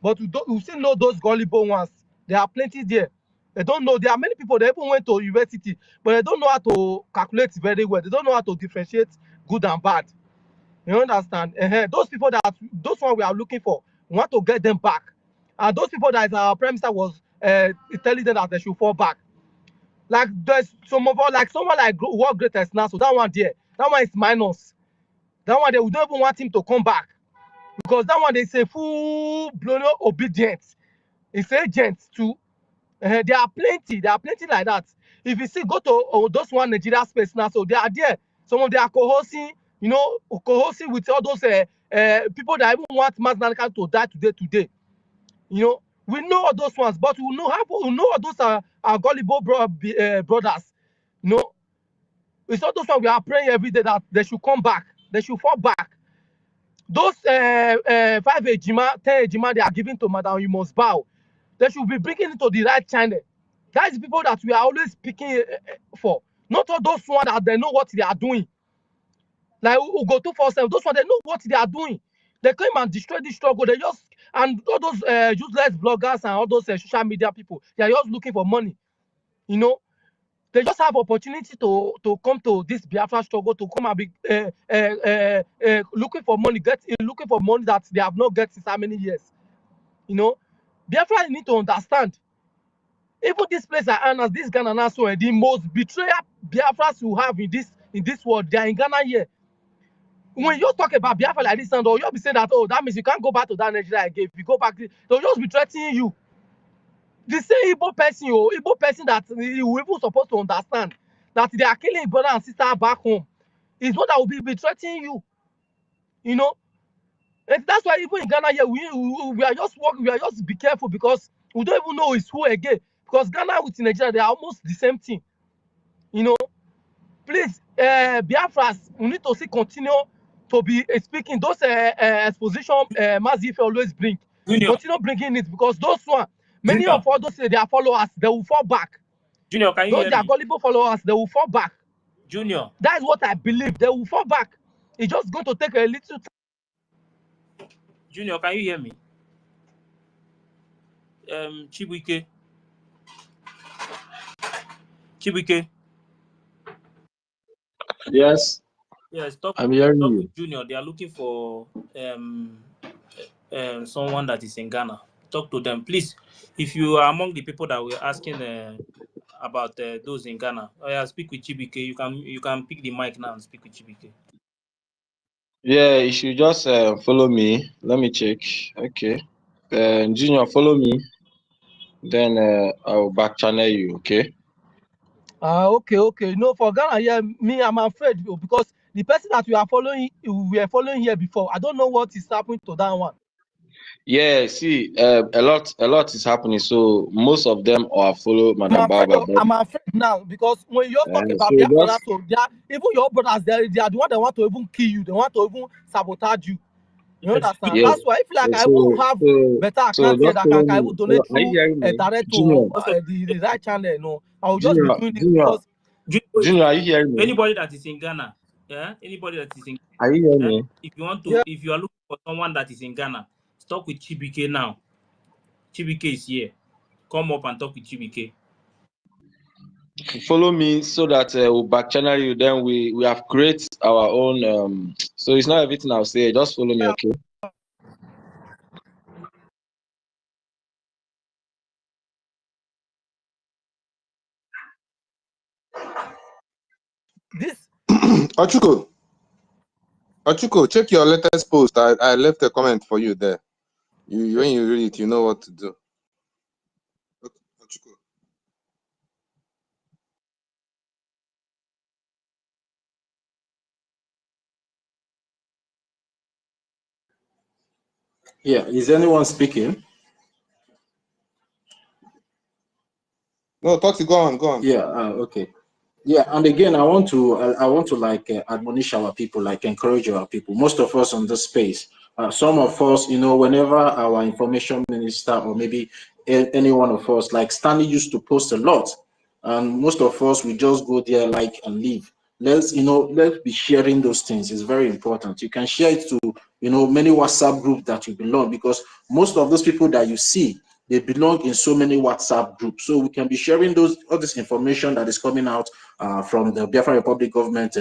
But we still know those gullible ones. There are plenty there. They don't know. There are many people that even went to university, but they don't know how to calculate very well. They don't know how to differentiate good and bad. You understand? Those people those ones we are looking for, we want to get them back. And those people that our Prime Minister was telling them that they should fall back. Like there's someone like World Greatest now, so that one is minus. That one we don't even want him to come back because that one they say full blown obedience. It's agents too. There are plenty like that. If you see, go to those one Nigeria space now, so they are there. Some of them are co-hosting, co-hosting with all those people that even want mass Nanaka to die today. We know all those ones, but we know all those are gullible brothers. It's all those ones we are praying every day that they should come back. They should fall back. Those 5 ejima, 10 ejima they are giving to Madam, you must bow. They should be bringing it to the right channel. That is the people that we are always speaking for. Not all those ones that they know what they are doing. Like Ugo 247, those ones they know what they are doing. They came and destroyed the struggle. And all those useless bloggers and all those social media people, they are just looking for money. They just have opportunity to come to this Biafra struggle, to come and be looking for money, looking for money that they have not get since how many years. Biafra need to understand. Even this place at ANNANG, this Ghana, so the most betrayal Biafras you have in this world, they are in Ghana here. When you talk about Biafra like this, and you'll be saying that, oh, that means you can't go back to that Nigeria again. If you go back, they'll just be threatening you. The same Igbo person that you even supposed to understand that they are killing brother and sister back home is what that will be threatening you. And that's why even in Ghana here, we are just working, we are just be careful because We don't even know it's who again, because Ghana with Nigeria, they are almost the same thing. You know, please, Biafras, we need to see continue to be speaking those exposition Mazi always bring. Junior, Continue bringing it, because those one, many Junior, of all those their followers, they will fall back. Junior, can you Those hear their me? gullible followers, they will fall back. Junior, That is what I believe. They will fall back. It's just going to take a little time. Junior, can you hear me? Chibuike. Yes, Yes, I'm hearing talk you. with Junior. They are looking for someone that is in Ghana. Talk to them, please. If you are among the people that were asking about those in Ghana, speak with Chibuike. You can pick the mic now and speak with Chibuike. Yeah, you should just follow me. Let me check. Okay. Junior, follow me. Then I'll back channel you. Okay. Okay. No, for Ghana, yeah, me, I'm afraid because the person that we were following here before, I don't know what is happening to that one. Yeah. See, a lot is happening. So most of them are follow Madam Baba. But I'm afraid now, because when you talk about so Biafra, just so they are, even your brothers, they are the one that want to even kill you. They want to even sabotage you. You understand? yeah. That's why if like I So will have so better so account here just that follow can me. even donate Are you through hearing me, direct to Junior? the right channel. No, I will just be Junior, doing it Junior, because Junior, are you hearing me? Anybody that is in Ghana, anybody that is in Are you hearing Ghana, me? if you are looking for someone that is in Ghana, talk with Chibuike now. Chibuike is here. Come up and talk with Chibuike. Follow me so that we'll back channel you. Then we have created our own. So it's not everything I'll say. Just follow me, okay? this. Ochuko, check your latest post. I left a comment for you there. When you read it, you know what to do. Ochuko. Yeah. Is anyone speaking? No, Toxic, go on. Yeah. Okay. Yeah, and again, I want to like admonish our people, like encourage our people. Most of us on this space, some of us, whenever our information minister or maybe any one of us, like Stanley used to post a lot, and most of us we just go there, like, and leave. Let's be sharing those things. It's very important. You can share it to many WhatsApp groups that you belong, because most of those people that you see, they belong in so many WhatsApp groups. So we can be sharing all this information that is coming out from the Biafra Republic government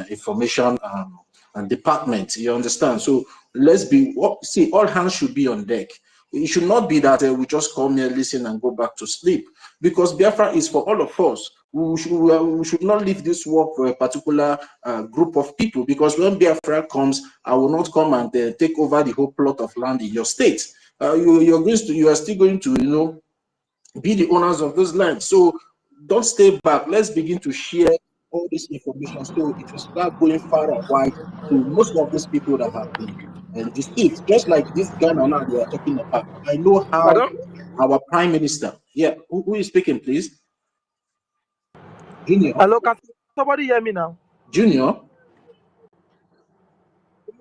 information and department. You understand? So let's see, all hands should be on deck. It should not be that we just come here, listen, and go back to sleep, because Biafra is for all of us. We should not leave this work for a particular group of people, because when Biafra comes, I will not come and take over the whole plot of land in your state. You are still going to be the owners of those lands. So don't stay back. Let's begin to share all this information so it will start going far and wide to most of these people that have been deceived. Just like this Ghana now they are talking about. I know how our prime minister. Yeah, who is speaking, please? Junior. Hello, can somebody hear me now? Junior.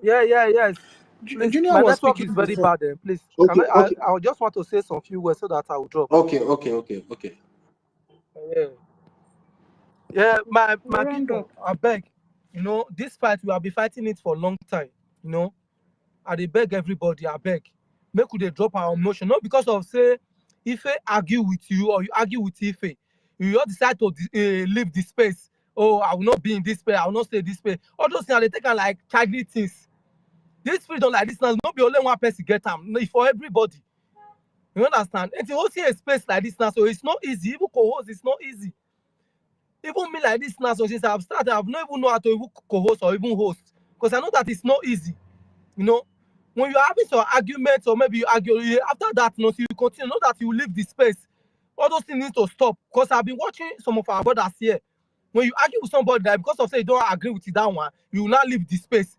Yes. Please, Junior my was network is speaking very before. bad. Please, Okay. I just want to say some few words so that I will drop. Okay. Yeah, my Round people, up. I beg. This fight we have been fighting it for a long time. I dey beg everybody, I beg. Make we dey drop our emotion, not because of say Ife argue with you or you argue with Ife. You just decide to leave the space. Oh, I will not be in this space. I will not stay this space. All those things they take am like childish things. This freedom like this now, not be only one person get am. It's for everybody. You understand? And to host a space like this now, so it's not easy. Even co-host, it's not easy. Even me like this now, so since I've started, I've not even know how to even co-host or even host, because I know that it's not easy. When you're having some arguments or maybe you argue, after that, you continue, know that you leave the space. All those things need to stop, because I've been watching some of our brothers here. When you argue with somebody that because of say you don't agree with that one, you will not leave the space.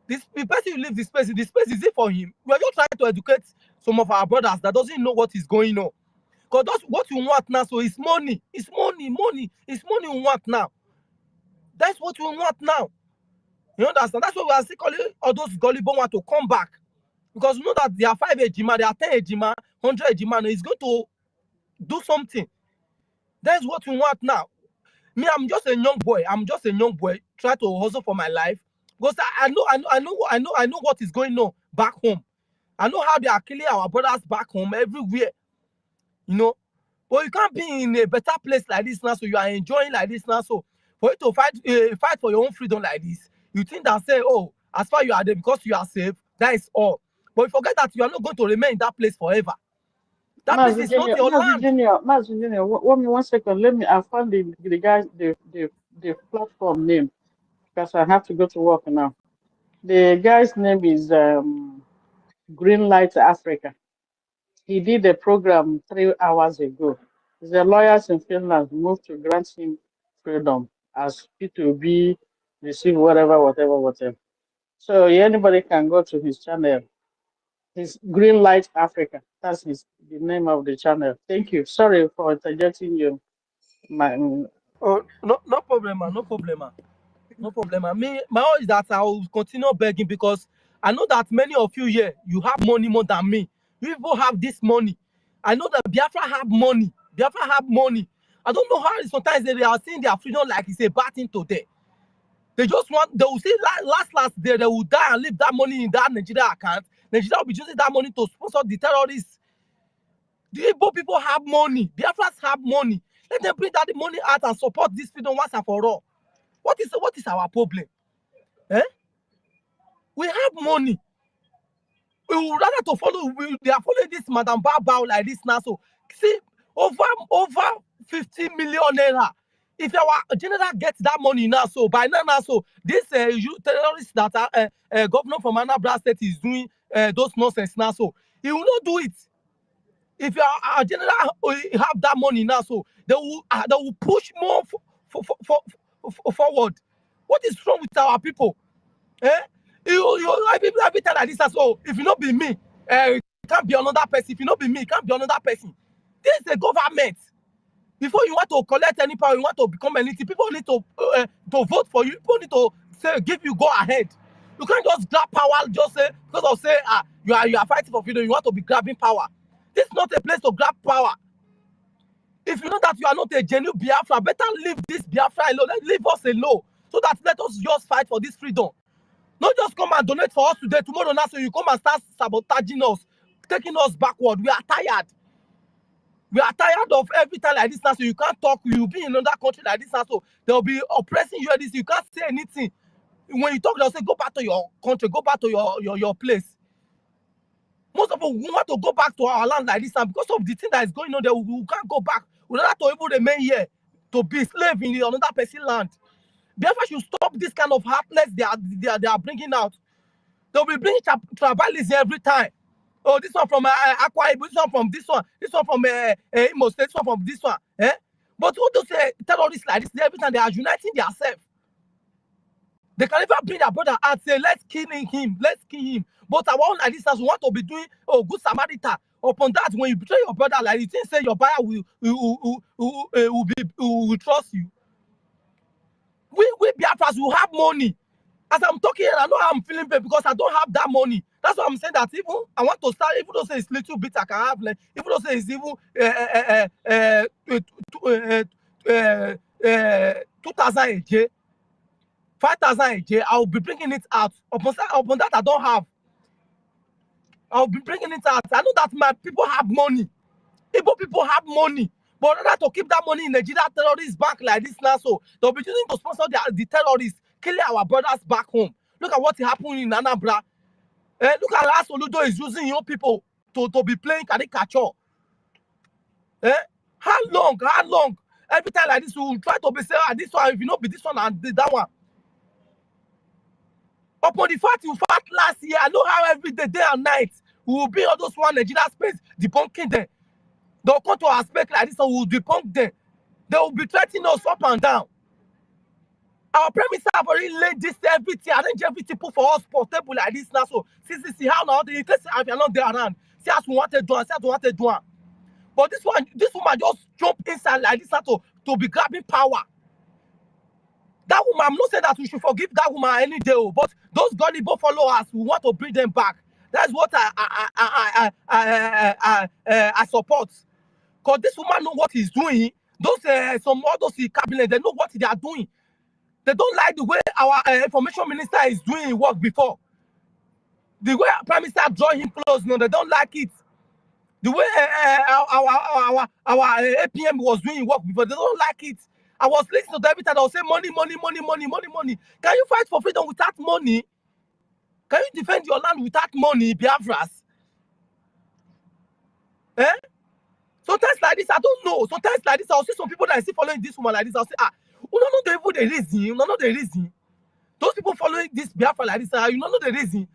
The person you leave the space is it for him. We are just trying to educate some of our brothers that doesn't know what is going on. Because that's what you want now. So it's money. It's money, money. It's money we want now. That's what we want now. You understand? That's why we are still calling all those gullible want to come back. Because you know that they are 5 ejima, they are 10 ejima, 100 ejima. And it's going to do something. That's what we want now. Me, I'm just a young boy. I'm just a young boy trying to hustle for my life. Because I know what is going on back home. I know how they are killing our brothers back home everywhere. You know, but you can't be in a better place like this now. So you are enjoying like this now. So for you to fight for your own freedom like this, you think that say, oh, as far you are there because you are safe, that is all. But you forget that you are not going to remain in that place forever. That place is not your land. Master Junior, one second. I found the guys the platform name because I have to go to work now. The guy's name is Green Light Africa. He did a program 3 hours ago. The lawyers in Finland moved to grant him freedom as P2B receive whatever. So anybody can go to his channel. His Green Light Africa. That's the name of the channel. Thank you. Sorry for interjecting you. Oh, no problem, man. No problem, man. No problem. Me, my own is that I will continue begging because I know that many of you here, you have money more than me. You people have this money. I know that Biafra have money. Biafra have money. I don't know how sometimes they are seeing their freedom like it's a bad thing today. They just want, they will say last day they will die and leave that money in that Nigeria account. Nigeria will be using that money to sponsor the terrorists. The Igbo people have money. Biafras have money. Let them bring that money out and support this freedom once and for all. What is our problem? Eh? We have money. We would rather to follow. They are following this Madam Bao like this now. So see, over 50 million naira. If our general gets that money now, so by now, so this terrorists that are governor from Anambra State is doing those nonsense now, so he will not do it. If our general have that money now, so they will push more forward. What is wrong with our people? Eh? Every time like this, so if you not be me, it can't be another person. If you not be me, it can't be another person. This is the government. Before you want to collect any power, you want to become anything, people need to vote for you. People need to say, give you go ahead. You can't just grab power, just say, because of say, you are fighting for freedom, you want to be grabbing power. This is not a place to grab power. If you know that you are not a genuine Biafra, better leave this Biafra alone. Leave us alone. So that let us just fight for this freedom. Not just come and donate for us today, tomorrow now, so you come and start sabotaging us, taking us backward. We are tired. We are tired of every time like this now, so you can't talk. You'll be in another country like this now, so they'll be oppressing you like this. You can't say anything. When you talk, they'll say, go back to your country, go back to your place. Most of us want to go back to our land like this, and because of the thing that is going on there, we can't go back. We don't have to even remain here to be slave in another person's land. Therefore, should stop this kind of heartless they are bringing out. They'll be bringing tribalism every time. Oh, this one from AKWA, this one from this one from Imo State, this one from this one. Eh? But all those terrorists like this, every time they are uniting themselves. They can never bring their brother out, say, let's kill him. But our own like this, we want to be doing good Samaritan. Upon that, when you betray your brother, like you think, say your buyer will trust you. We Biafras will have money. As I'm talking, I know how I'm feeling bad because I don't have that money. That's why I'm saying that even I want to start, even though say it's little bit, I can have like, even though say it's even 2,000 a day, 5,000 a day, I'll be bringing it out. Upon that, I don't have. I'll be bringing it out. I know that my people have money. Igbo people have money. But in order to keep that money in Nigeria terrorist bank like this now, so they'll be using to sponsor the terrorists, killing our brothers back home. Look at what happened in Anambra. Look at how Soludo is using your people to be playing caricature. How long? Every time like this, we will try to be saying, this one, if you not be this one and that one. Upon the fact you fought last year, I know how every day and night, we will be all those one Nigeria space debunking them. They'll come to our space like this and we will debunk them. They will be threatening us up and down. Our premises have already laid this everything, arrange everything put for us portable like this now. So see how now in case if you're not there around, See as we want to do, see as we want to do. But this woman just jump inside like this to be grabbing power. That woman, I'm not saying that we should forgive that woman any day, but those gullible followers, we want to bring them back. That's what I support. Because this woman know what he's doing. Those some others in cabinet, they know what they are doing. They don't like the way our information minister is doing work before. The way Prime Minister draw him close, no, they don't like it. The way our APM was doing work before, they don't like it. I was listening to every time I was saying money. Can you fight for freedom without money? Can you defend your land without money, Biafras? Eh? Sometimes like this, I don't know. Sometimes like this, I'll see some people that I see following this woman like this. I'll say, you don't know the reason. You don't know the reason. Those people following this Biafra like this, you don't know the reason.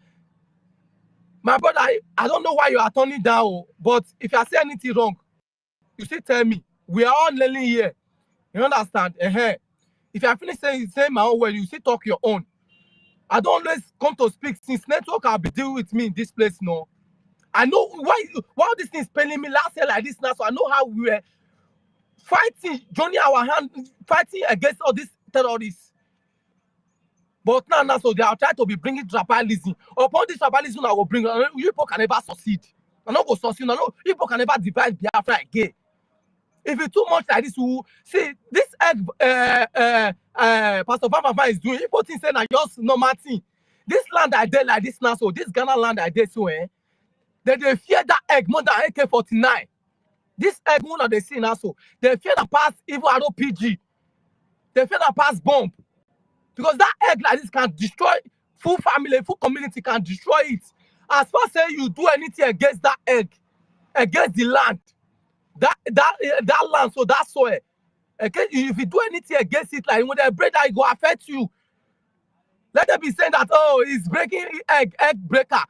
My brother, I don't know why you are turning down, but if you are saying anything wrong, you still tell me. We are all learning here. You understand? If you are finished saying my own word, you still talk your own. I don't always come to speak since network have been dealing with me in this place now. I know why this thing is paining me last year like this now, so I know how we were fighting, joining our hand, fighting against all these terrorists. But now, so they are trying to be bringing tribalism. Upon this tribalism, I will bring, you people can never succeed. I know go succeed. I know you people can never divide Biafra again. If it's too much like this, we see this egg Pastor Bamba is doing. People think say na just normal thing. This land I did like this now, so this Ghana land I did so they fear that egg more than AK-49. This egg more than they see now, so they fear that pass even RPG. They fear that pass bomb. Because that egg like this can destroy full family, full community can destroy it. As far as you do anything against that egg, against the land, that land, so that soil. Okay, if you do anything against it, like when they break that, it will affect you. Let them be saying that, oh, it's breaking egg breaker.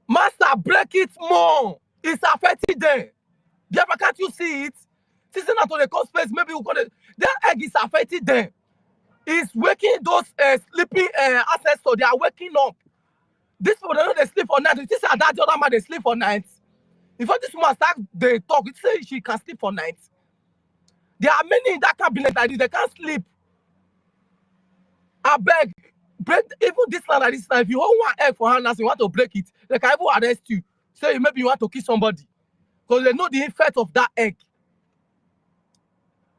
Master, break it more. It's affecting them. Biafra, can't you see it? Since not to the cost space, maybe we're gonna. That egg is affecting them. It's waking those sleeping ancestors. They are waking up. This people they know they sleep for night. You see that the other man they sleep for night. Before this woman start they talk, it say she can sleep for night. There are many in that cabinet like this. They can't sleep. I beg, break even this land like this. Now, if you hold one egg for hand, you want to break it, they can even arrest you. Say maybe you want to kill somebody because they know the effect of that egg.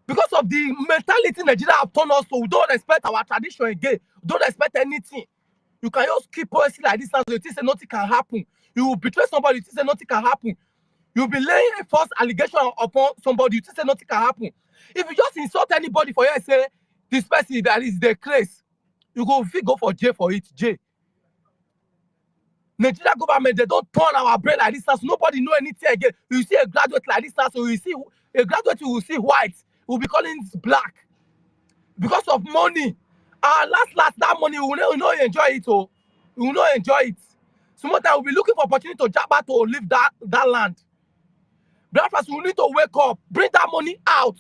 Because of the mentality Nigeria have turned us, so we don't respect our tradition again. We don't respect anything. You can just keep policy like this and you think nothing can happen. You will betray somebody, you think nothing can happen. You'll be laying a false allegation upon somebody, you think nothing can happen. If you just insult anybody for you and say this person that is the craze, you go for jail for it, jail. Nigeria government, they don't turn our brain like this, so nobody know anything again. You see a graduate like this, so you see a graduate, you will see white, will be calling it black. Because of money. Last, that money, we will not enjoy it, oh. We will not enjoy it. Some time we'll be looking for opportunity to jump back to leave that land. Biafras, we need to wake up, bring that money out.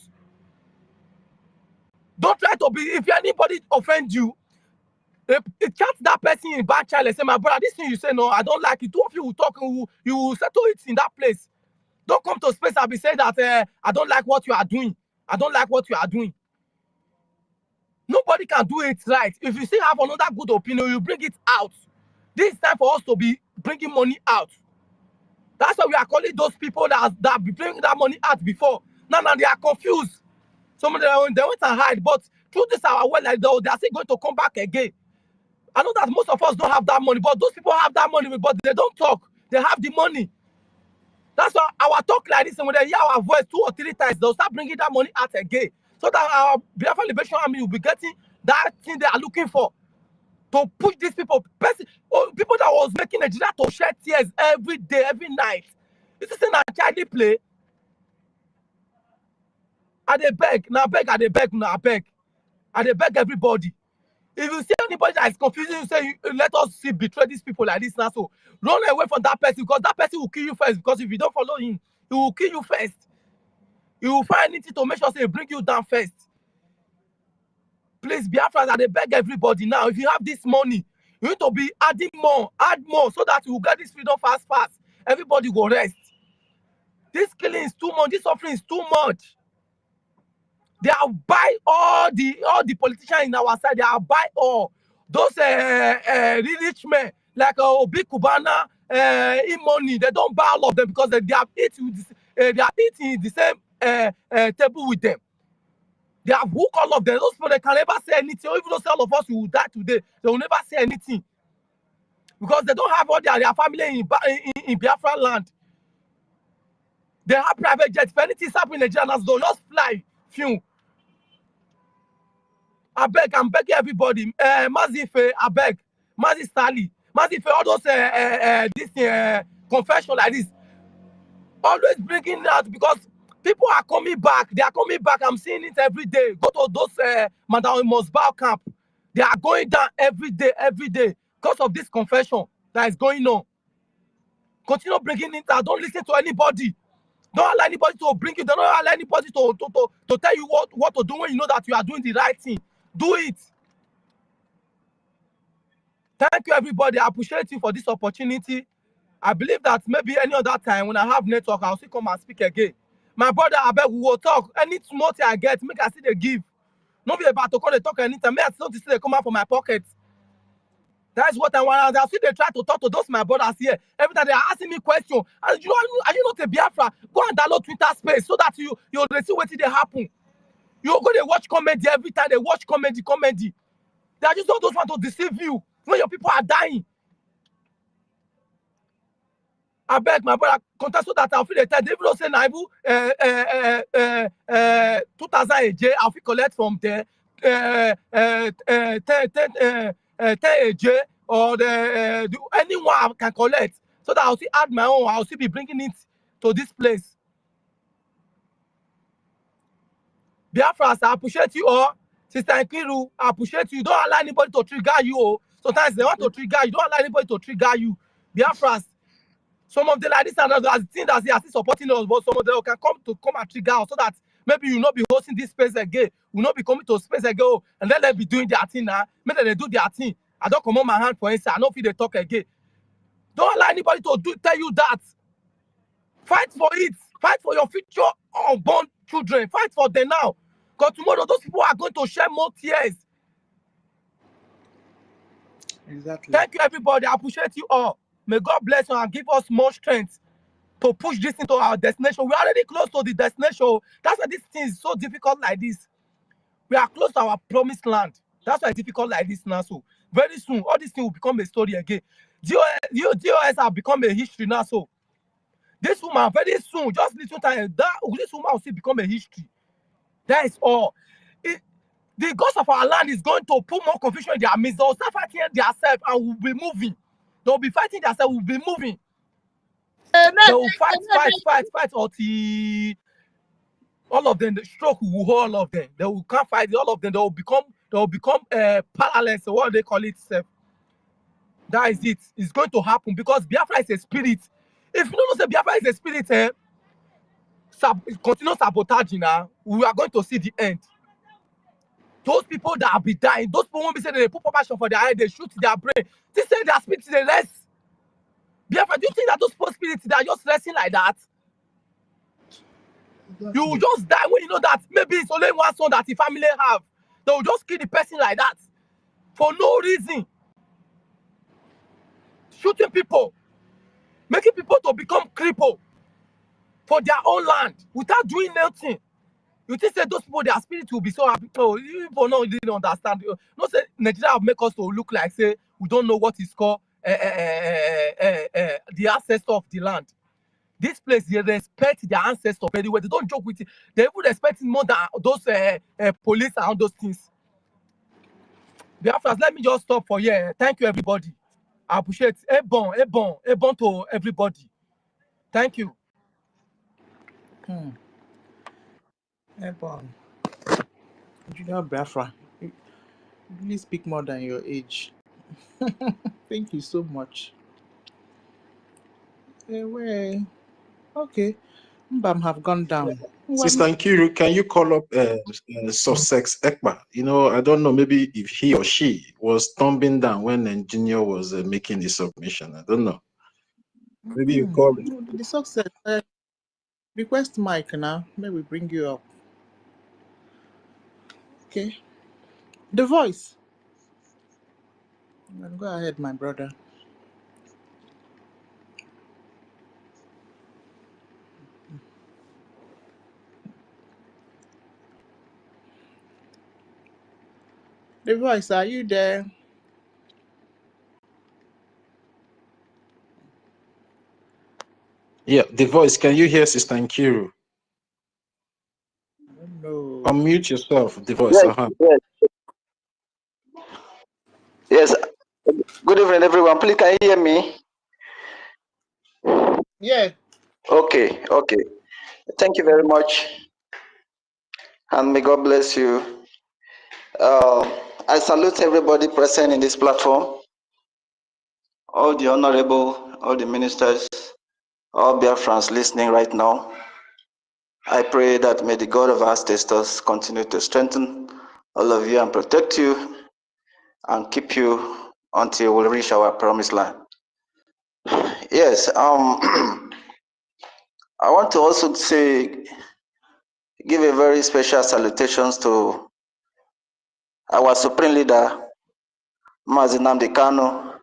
Don't try to be, if anybody offend you, it chat that person in bad child and say, my brother, this thing you say, no, I don't like it. Two of you will talk, you will settle it in that place. Don't come to space and be saying that I don't like what you are doing. I don't like what you are doing. Nobody can do it right. If you still have another good opinion, you bring it out. This is time for us to be bringing money out. That's why we are calling those people that be bringing that money out before. Now they are confused. Some of them they went and hide, but through this our well, like they are still going to come back again. I know that most of us don't have that money, but those people have that money, but they don't talk. They have the money. That's why our talk like this, and when they hear our voice 2 or 3 times, they'll start bringing that money out again. So that our Biafra Liberation Army will be getting that thing they are looking for. To push these people, people that was making Nigeria to shed tears every day, every night. This is a childly play. I beg everybody. If you see anybody that is confusing, you say, let us see betray these people like this now. So run away from that person because that person will kill you first. Because if you don't follow him, he will kill you first. He will find anything to make sure he bring you down first. Please, Biafrans, I beg everybody now. If you have this money, you need to be adding more, add more, so that you will get this freedom fast. everybody go rest. This killing is too much. This suffering is too much. They have buy all the politicians in our side. They have buy all those rich men like Obi Kubana, Imoni. They don't buy all of them because they have eating the same table with them. They have hooked all of them. Those people, they can never say anything. Even though all of us will die today, they will never say anything because they don't have all their family in Biafra land. They have private jets. If anything happens in Nigeria, they'll just fly. Few. I beg, I'm begging everybody. Mazife, I beg. Mazi Sally. Mazife, all those this confession like this. Always bringing out because people are coming back. They are coming back. I'm seeing it every day. Go to those Madam Mosbao camp. They are going down every day because of this confession that is going on. Continue bringing it out. Don't listen to anybody. Don't allow anybody to bring you. Don't allow anybody to tell you what to do when you know that you are doing the right thing. Do it. Thank you, everybody. I appreciate you for this opportunity. I believe that maybe any other time when I have network, I'll still come and speak again. My brother, I beg, we will talk. Any small thing I get, make I see the give. Not be about to call the talk anytime. May I still see they come out from my pocket. That's what I want. I'll see they try to talk to those my brothers here. Every time they are asking me questions. Are you not a Biafra? Go and download Twitter space so that you'll see what they happen. You go they watch comedy every time they watch comedy. They are just not those want to deceive you when your people are dying. I beg my brother, contact so that I'll feel the time. They will say Naibu 2000 AJ, I'll feel collect from there 10 AJ or anyone I can collect so that I'll still add my own. I'll still be bringing it to this place. Biafras, I appreciate you all. Sister Nkiru, I appreciate you. Don't allow anybody to trigger you. Sometimes they want to trigger you. Don't allow anybody to trigger you. Biafras, some of them like this and others, think that they are still supporting us, but some of them can come and trigger us so that maybe you'll not be hosting this space again. Will not be coming to space again. And then they'll be doing their thing now. Maybe they do their thing. I don't come on my hand for instance. I don't feel they talk again. Don't allow anybody to tell you that. Fight for it. Fight for your future unborn children. Fight for them now. Because tomorrow those people are going to shed more tears. Exactly. Thank you, everybody. I appreciate you all. May God bless you and give us more strength to push this into our destination. We're already close to the destination. That's why this thing is so difficult like this. We are close to our promised land. That's why it's difficult like this now. So very soon, all this thing will become a story again. DOS have become a history now. So this woman, very soon, just little time, this woman will still become a history. That is all. The gods of our land is going to put more confusion in their midst. They'll start fighting themselves and we'll be moving. They'll be fighting themselves, we'll be moving. They will fight until all of them, the stroke will hold all of them. They will can't fight all of them. They will become parallel. So what they call it? That is it. It's going to happen because Biafra is a spirit. If you don't know say Biafra is a spirit, continue sabotaging now. We are going to see the end. Those people that will be dying, those people won't be saying they put passion for their head, they shoot their brain. They say their spirits they rest. Biafra, do you think that those spirits they are just resting like that? Exactly. You will just die when you know that maybe it's only one son that the family have. They will just kill the person like that for no reason. Shooting people, making people to become crippled for their own land without doing nothing. You think say those people, their spirit will be so happy? Oh, you people no didn't understand. No say Nigeria will make us to look like say we don't know what is called the ancestor of the land. This place, they respect their ancestors very well. They don't joke with it. They even respect it more than those police and all those things. Biafras, let me just stop for here. Thank you, everybody. I appreciate it. Ebon to everybody. Thank you. Ebon. Junior Biafra. You really speak more than your age. Thank you so much. Okay. Mbam have gone down. Sister Nkiru, can you call up Sussex Ekpa? You know, I don't know, maybe if he or she was thumbing down when Engineer was making the submission. I don't know. Maybe you call it. No, the success. Request mic now. May we bring you up. Okay. The voice. Well, go ahead, my brother. The voice, are you there? Yeah, the voice. Can you hear Sister Nkiru? No. Unmute yourself, the voice. Yes, yes, yes. Good evening, everyone. Please, can you hear me? Yeah. Okay, okay. Thank you very much, and may God bless you. I salute everybody present in this platform, all the honorable, all the ministers, all Biafrans listening right now. I pray that may the God of our ancestors continue to strengthen all of you and protect you and keep you until we reach our promised land. Yes, I want to also say, give a very special salutations to our supreme leader, Mazi Nnamdi Kanu,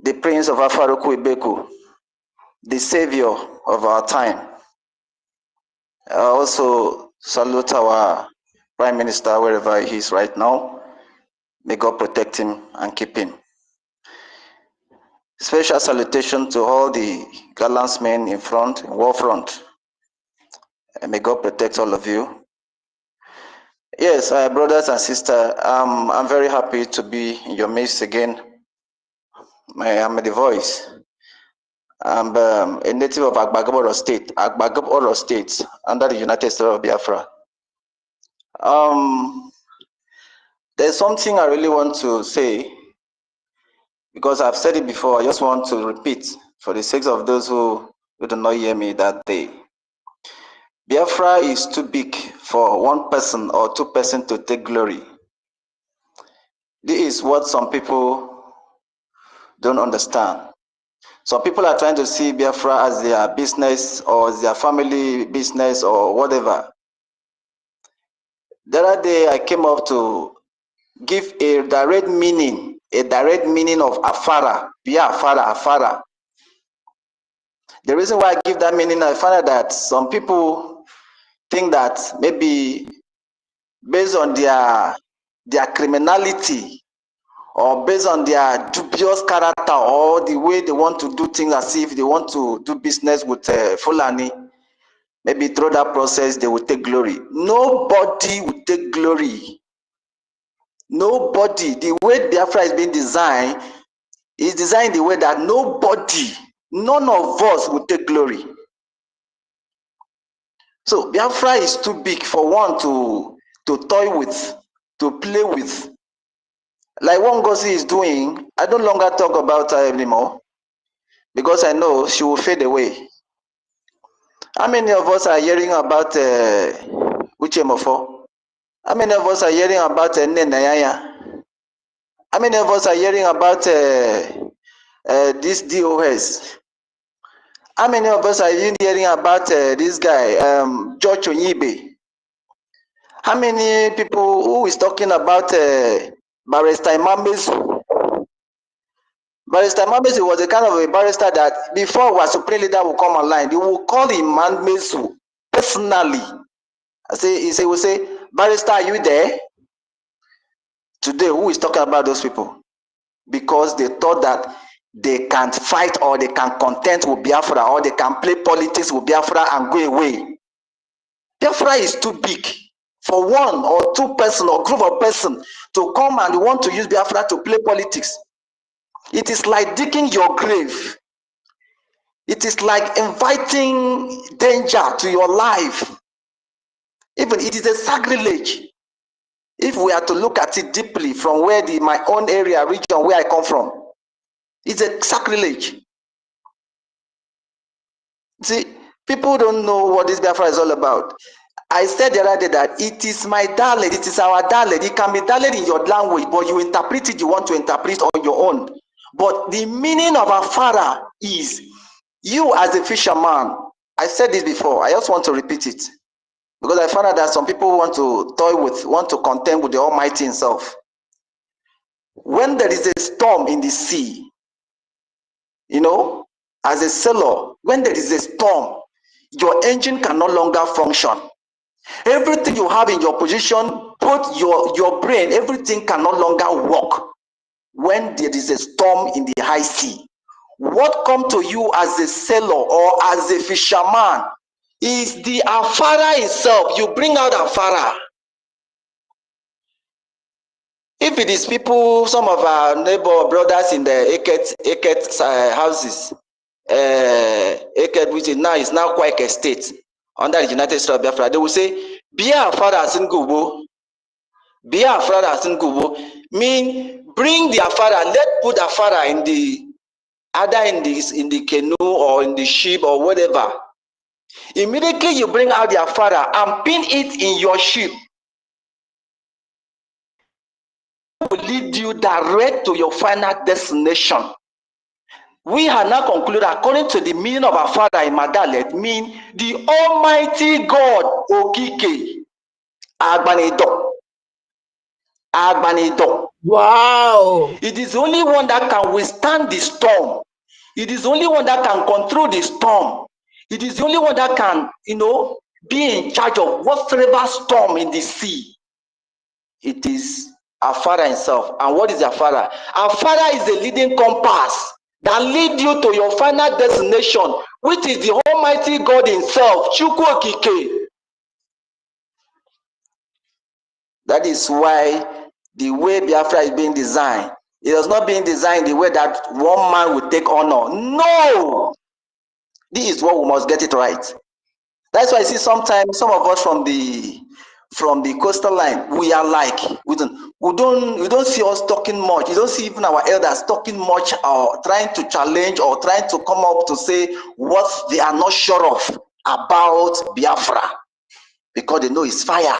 the Prince of Afaruku, the savior of our time. I also salute our Prime Minister wherever he is right now. May God protect him and keep him. Special salutation to all the gallant men in front, in war front. And may God protect all of you. Yes, brothers and sisters, I'm very happy to be in your midst again. I'm the voice. I'm a native of Agbagaboro State, under the United States of Biafra. There's something I really want to say, because I've said it before. I just want to repeat for the sake of those who do not hear me that day. Biafra is too big for one person or two persons to take glory. This is what some people don't understand. Some people are trying to see Biafra as their business or their family business or whatever. The other day I came up to give a direct meaning of Afara, Afara. The reason why I give that meaning, I find out that some people think that maybe based on their criminality or based on their dubious character or the way they want to do things, as if they want to do business with Fulani, maybe through that process they will take glory. Nobody will take glory. Nobody. The way Biafra is being designed is designed the way that nobody, none of us will take glory. So Biafra is too big for one to toy with, to play with. Like what NGOZI is doing, I no longer talk about her anymore because I know she will fade away. How many of us are hearing about Uchemofo? How many of us are hearing about Nenayaya? How many of us are hearing about this DOS? How many of us are even hearing about this guy, George Onyibe? How many people who is talking about Barrister Imamezu? Barrister Imamezu was a kind of a barrister that before our supreme leader will come online, they will call him Imamezu personally. He will say, Barrister, are you there? Today, who is talking about those people? Because they thought that they can't fight or they can contend with Biafra or they can play politics with Biafra and go away. Biafra is too big for one or two person or group of person to come and want to use Biafra to play politics. It is like digging your grave. It is like inviting danger to your life. Even it is a sacrilege. If we are to look at it deeply from where my own area, region where I come from, it's a sacrilege. See, people don't know what this Biafra is all about. I said the other day that it is my dialect, it is our dialect. It can be dialect in your language, but you interpret it, you want to interpret on your own. But the meaning of Afara is you as a fisherman. I said this before. I just want to repeat it because I found out that some people want to want to contend with the Almighty Himself. When there is a storm in the sea, you know, as a sailor, when there is a storm, your engine can no longer function. Everything you have in your position, both your brain, everything can no longer work when there is a storm in the high sea. What comes to you as a sailor or as a fisherman is the Afara itself. You bring out Afara. If it is people, some of our neighbor brothers in the EKID houses, EKID, which is now quite a state under the United States of Biafra, they will say, Biafra Singubo, Biafra Singubo, mean bring the Afara, put Afara in the either in the canoe or in the ship or whatever. Immediately you bring out the Afara and pin it in your ship. It will lead you direct to your final destination. We have now concluded, according to the meaning of Afara in Madalet, mean the Almighty God, Okike, Agbanido. Agbanido. Wow. It is the only one that can withstand the storm. It is the only one that can control the storm. It is the only one that can, you know, be in charge of whatsoever storm in the sea. It is Afara himself. And what is Afara? Afara is the leading compass that leads you to your final destination, which is the Almighty God himself, Chukwu Okike. That is why the way Biafra is being designed, it is not being designed the way that one man will take honor. No! This is what we must get it right. That's why I see sometimes some of us from the coastal line, we are like, we don't see us talking much. You don't see even our elders talking much or trying to challenge or trying to come up to say what they are not sure of about Biafra, because they know it's fire.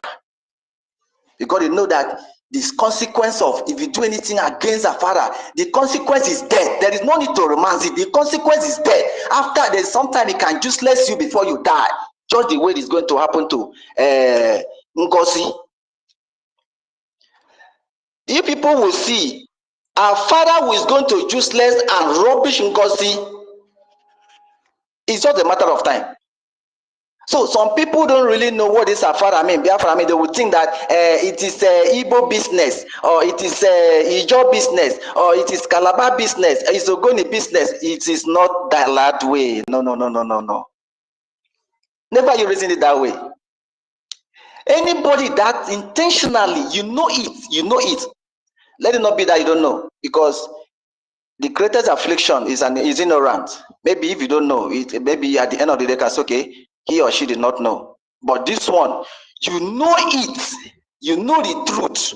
Because they know that this consequence of if you do anything against Afara, the consequence is death. There is no need to romance it. The consequence is death. After there's sometimes it can useless you before you die. Just the way it's going to happen to NGOZI. If people will see our father who is going to useless and rubbish NGOZI, it's just a matter of time. So some people don't really know what is Afara mean. Biafra mean, they would think that it is Igbo business, or it is Ijo business, or it is Calabar business, it's Ogoni business. It is not that way. No, no, no, no, no, no. Never you reason it that way. Anybody that intentionally, you know it. Let it not be that you don't know, because the greatest affliction is ignorance. Maybe if you don't know it, maybe at the end of the day, it's okay, he or she did not know. But this one, you know it, you know the truth,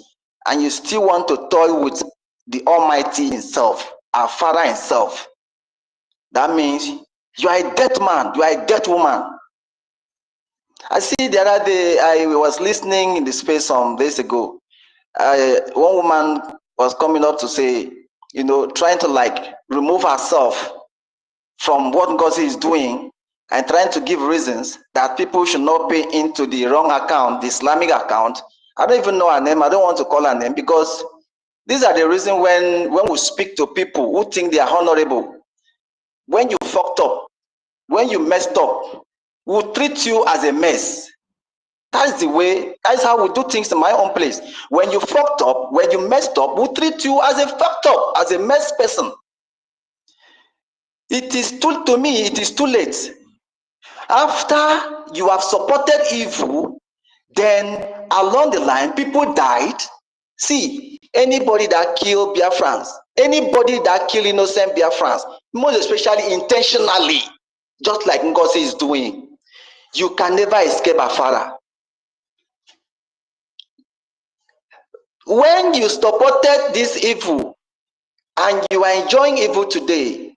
and you still want to toy with the Almighty himself, our Father himself. That means you are a dead man, you are a dead woman. I see the other day, I was listening in the space some days ago. One woman was coming up to say, you know, trying to like remove herself from what NGOZI is doing and trying to give reasons that people should not pay into the wrong account, the Islamic account. I don't even know her name. I don't want to call her name, because these are the reasons when we speak to people who think they are honorable. When you fucked up, when you messed up, we'll treat you as a mess. That's the way, that's how we do things in my own place. When you fucked up, when you messed up, we'll treat you as a fucked up, as a mess person. It is to me, it is too late. After you have supported evil, then along the line, people died. See, anybody that killed Biafrans, anybody that killed innocent Biafrans, most especially intentionally, just like NGOZI is doing, you can never escape Afara. When you supported this evil and you are enjoying evil today,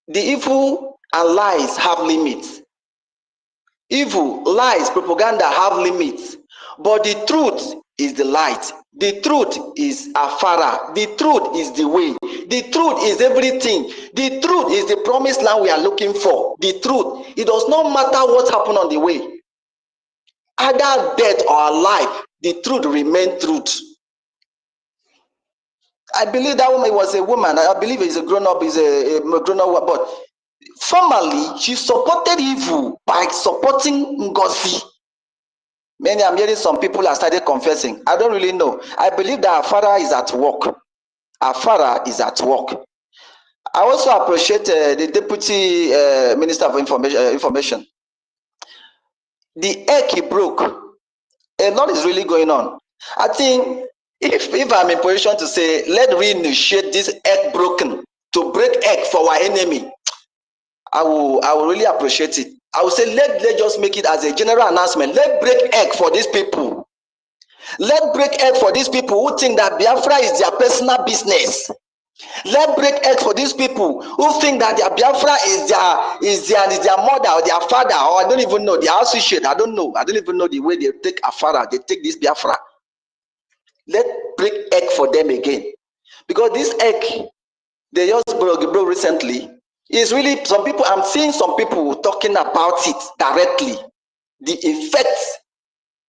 the evil and lies have limits. Evil, lies, propaganda have limits. But the truth is the light. The truth is Afara. The truth is the way. The truth is everything. The truth is the promised land we are looking for. The truth. It does not matter what happened on the way. Either death or alive, the truth remains truth. I believe that woman was a woman. I believe he's a grown-up, he's a grown-up, but formally, she supported evil by supporting NGOZI. Many, I'm hearing some people have started confessing. I don't really know. I believe that our father is at work. Our father is at work. I also appreciate the Deputy Minister of Information. The EKID broke. A lot is really going on. I think if I'm in position to say, let's reinitiate this EKID broken to break EKID for our enemy, I will really appreciate it. I will say, let's just make it as a general announcement. Let's break EKID for these people. Let's break EKID for these people who think that Biafra is their personal business. Let's break egg for these people who think that their Biafra is their mother or their father, or I don't even know, their associate. I don't know. I don't even know the way they take Afara. They take this Biafra. Let's break egg for them again. Because this egg, they just broke recently, is really, some people, I'm seeing some people talking about it directly. The effects,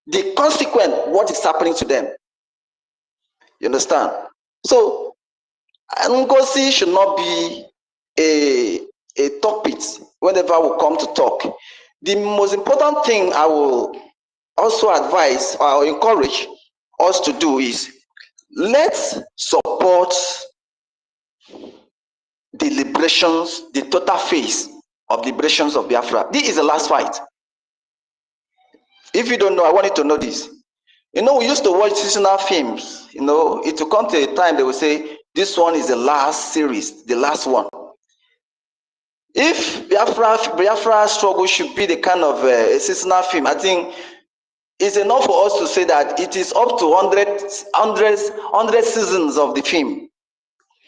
the consequence, what is happening to them. You understand? So, NGOZI should not be a topic whenever we come to talk. The most important thing I will also advise or encourage us to do is, let's support the liberations, the total phase of liberations of Biafra. This is the last fight. If you don't know, I want you to know this. You know, we used to watch seasonal films. You know, it will come to a time they will say, this one is the last series, the last one. If Biafra struggle should be the kind of a seasonal film, I think it's enough for us to say that it is up to 100 seasons of the film.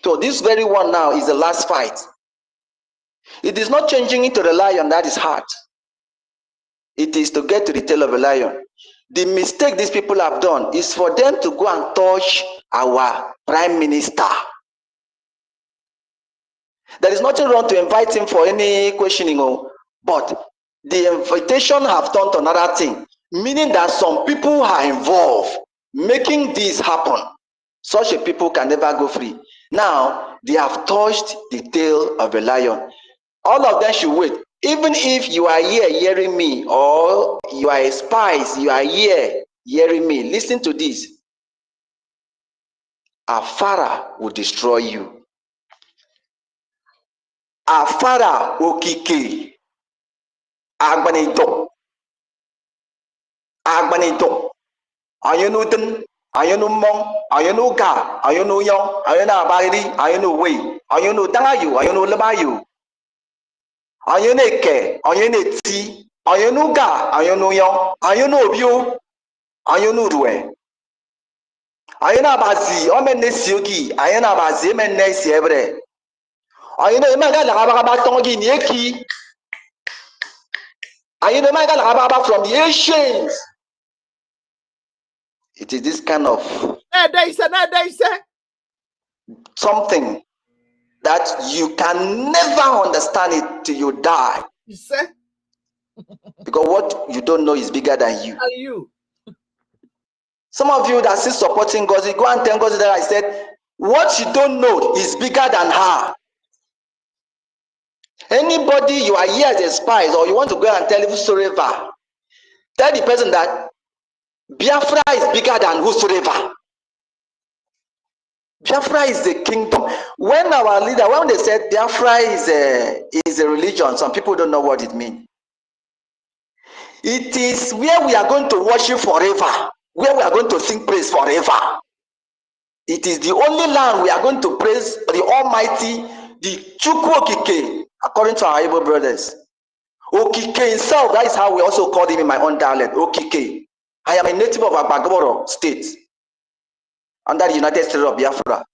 So this very one now is the last fight. It is not changing into the lion that is hard. It is to get to the tail of a lion. The mistake these people have done is for them to go and touch our prime minister. There is nothing wrong to invite him for any questioning, but the invitation have turned to another thing, meaning that some people are involved making this happen. Such a people can never go free. Now, they have touched the tail of a lion. All of them should wait. Even if you are here hearing me, or you are a spy, you are here hearing me, listen to this. Afara will destroy you. Afara okike. Agbanito. Agbanito. Ayonu den, ayonu mong, ayonu ga, ayonu yong, ayonu abari, ayonu wei, ayonu dangayu, ayonu lemayu. Ayonu eke, ayonu ti, ayonu ga, ayonu yong, ayonu obio, ayonu ruwe. Ayonu abazi, omenne siogi, ayonu abazi, emenne siebre. Ayonu emaga la ababa tongi nieki. Ayonu emaga la ababa from the ancients. It is this kind of something that you can never understand it till you die. Because what you don't know is bigger than you. Some of you that still supporting NGOZI, go and tell NGOZI that I said, what you don't know is bigger than her. Anybody you are here as a spy, or you want to go and tell whosoever, tell the person that Biafra is bigger than whosoever. Biafra is the kingdom. When our leader, when they said Biafra is a religion, some people don't know what it means. It is where we are going to worship forever, where we are going to sing praise forever. It is the only land we are going to praise the Almighty, the Chukwu Okike, according to our Igbo brothers. Okike himself, that is how we also call him in my own dialect, Okike. I am a native of Agbagboro State, under the United States of Biafra.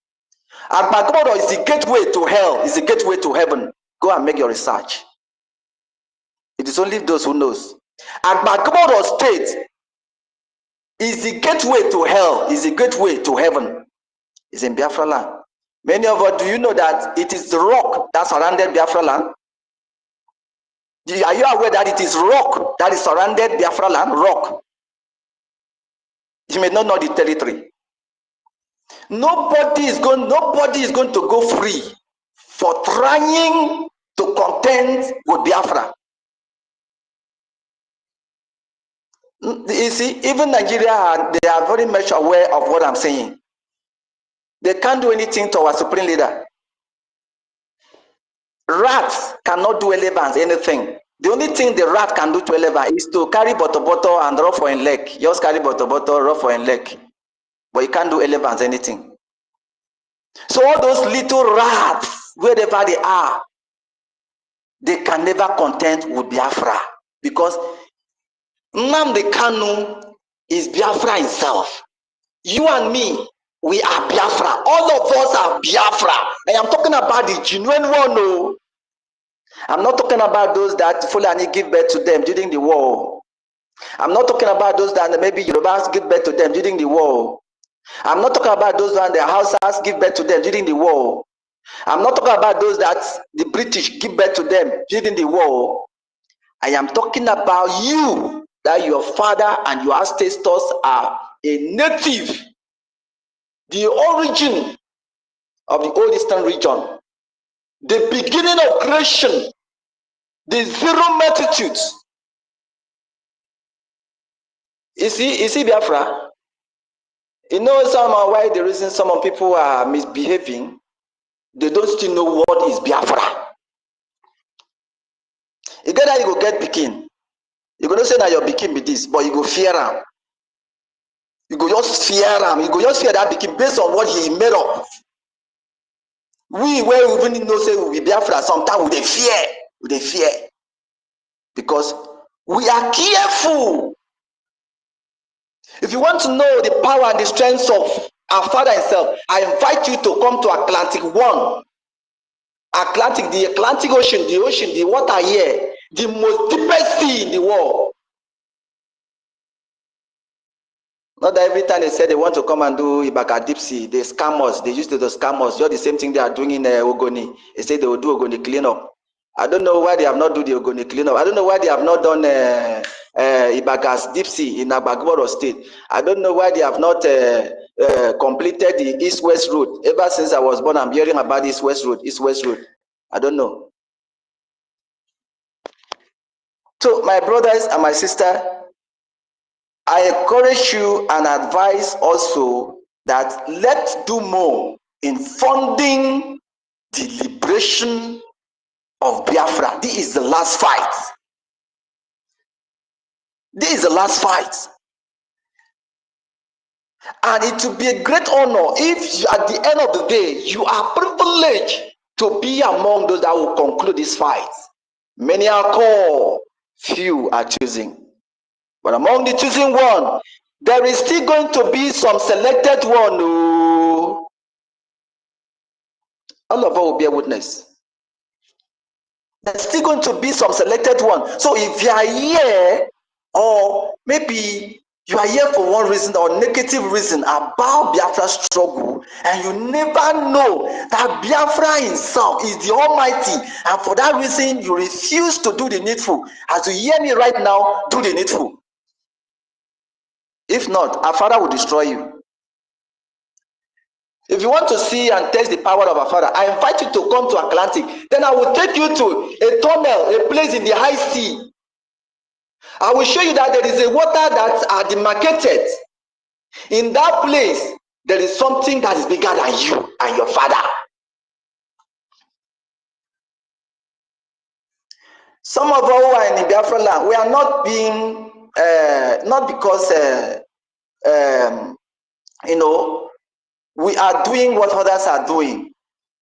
Agbagboro is the gateway to hell, is the gateway to heaven. Go and make your research. It is only those who knows. Agbagboro State is the gateway to hell, is the gateway to heaven. It's in Biafra land. Many of us, do you know that it is the rock that surrounded Biafra land? Are you aware that it is rock that is surrounded Biafra land? Rock. You may not know the territory. Nobody is going to go free for trying to contend with Biafra. You see, even Nigeria, they are very much aware of what I'm saying. They can't do anything to our supreme leader. Rats cannot do elephants anything. The only thing the rat can do to elephant is to carry bottle and rub for his leg. Just carry bottle, rub for his leg. But you can't do elephants anything. So all those little rats, wherever they are, they can never contend with Biafra. Because Nnamdi Kanu is Biafra himself. You and me, we are Biafra. All of us are Biafra. I am talking about the genuine one. No. I'm not talking about those that Fulani give birth to them during the war. I'm not talking about those that maybe Yorubas give birth to them during the war. I'm not talking about those that the Hausas give birth to them during the war. I'm not talking about those that the British give birth to them during the war. I am talking about you, that your father and your ancestors are a native, the origin of the Old Eastern region, the beginning of creation, the zero multitude. You see, Biafra. You know why the reason some people are misbehaving, they don't still know what is Biafra. You get that you go get Bikin. You go not say that your Bikin be this, but you go fear him. You go just fear him. You go just fear that Bikin based on what he made up. We where we even know say we be Biafra, sometimes we dey fear. Because we are careful. If you want to know the power and the strength of our Father himself, I invite you to come to Atlantic 1. The Atlantic Ocean, the water here, the most deepest sea in the world. Not that every time they say they want to come and do Ibaka deep sea, they scam us. They used to scam us. Just the same thing they are doing in Ogoni. They say they will do Ogoni cleanup. I don't know why they have not do the Ogoni cleanup. I don't know why they have not done Ibaka's deep sea in Agbagboro State. I don't know why they have not completed the East-West Road. Ever since I was born, I'm hearing about East-West Road. I don't know. So my brothers and my sister, I encourage you and advise also that let's do more in funding the liberation of Biafra. This is the last fight. This is the last fight. And it will be a great honor if at the end of the day you are privileged to be among those that will conclude this fight. Many are called, few are choosing. But among the choosing one, there is still going to be some selected one. Oh, all of us will bear witness. There's still going to be some selected one. So if you are here, or maybe you are here for one reason or negative reason about Biafra's struggle, and you never know that Biafra himself is the Almighty, and for that reason you refuse to do the needful. As you hear me right now, do the needful. If not, our Father will destroy you. If you want to see and taste the power of our Father, I invite you to come to Atlantic. Then I will take you to a tunnel, a place in the high sea. I will show you that there is a water that are demarcated. In that place, there is something that is bigger than you and your Father. Some of us who are in the Biafra land, we are not being, not because, you know, we are doing what others are doing.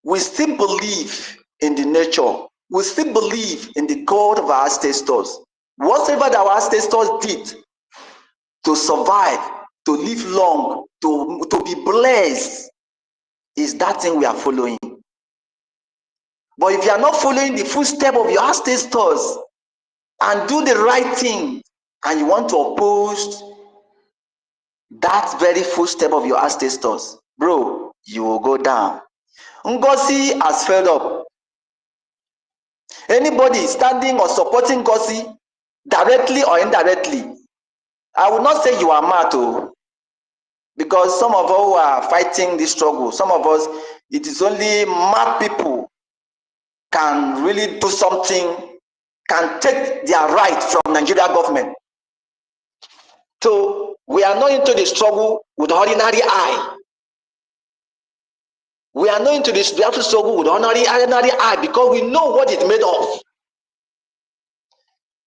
We still believe in the nature. We still believe in the God of our ancestors. Whatever that our ancestors did to survive, to live long, to be blessed, is that thing we are following. But if you are not following the footstep of your ancestors and do the right thing, and you want to oppose that very footstep of your ancestors, bro, you will go down. NGOZI has failed up. Anybody standing or supporting NGOZI directly or indirectly, I would not say you are mad too, because some of us who are fighting this struggle, some of us, it is only mad people can really do something, can take their right from Nigeria government. So we are not into the struggle with ordinary eye. We are not into this struggle with ordinary eye because we know what it's made of.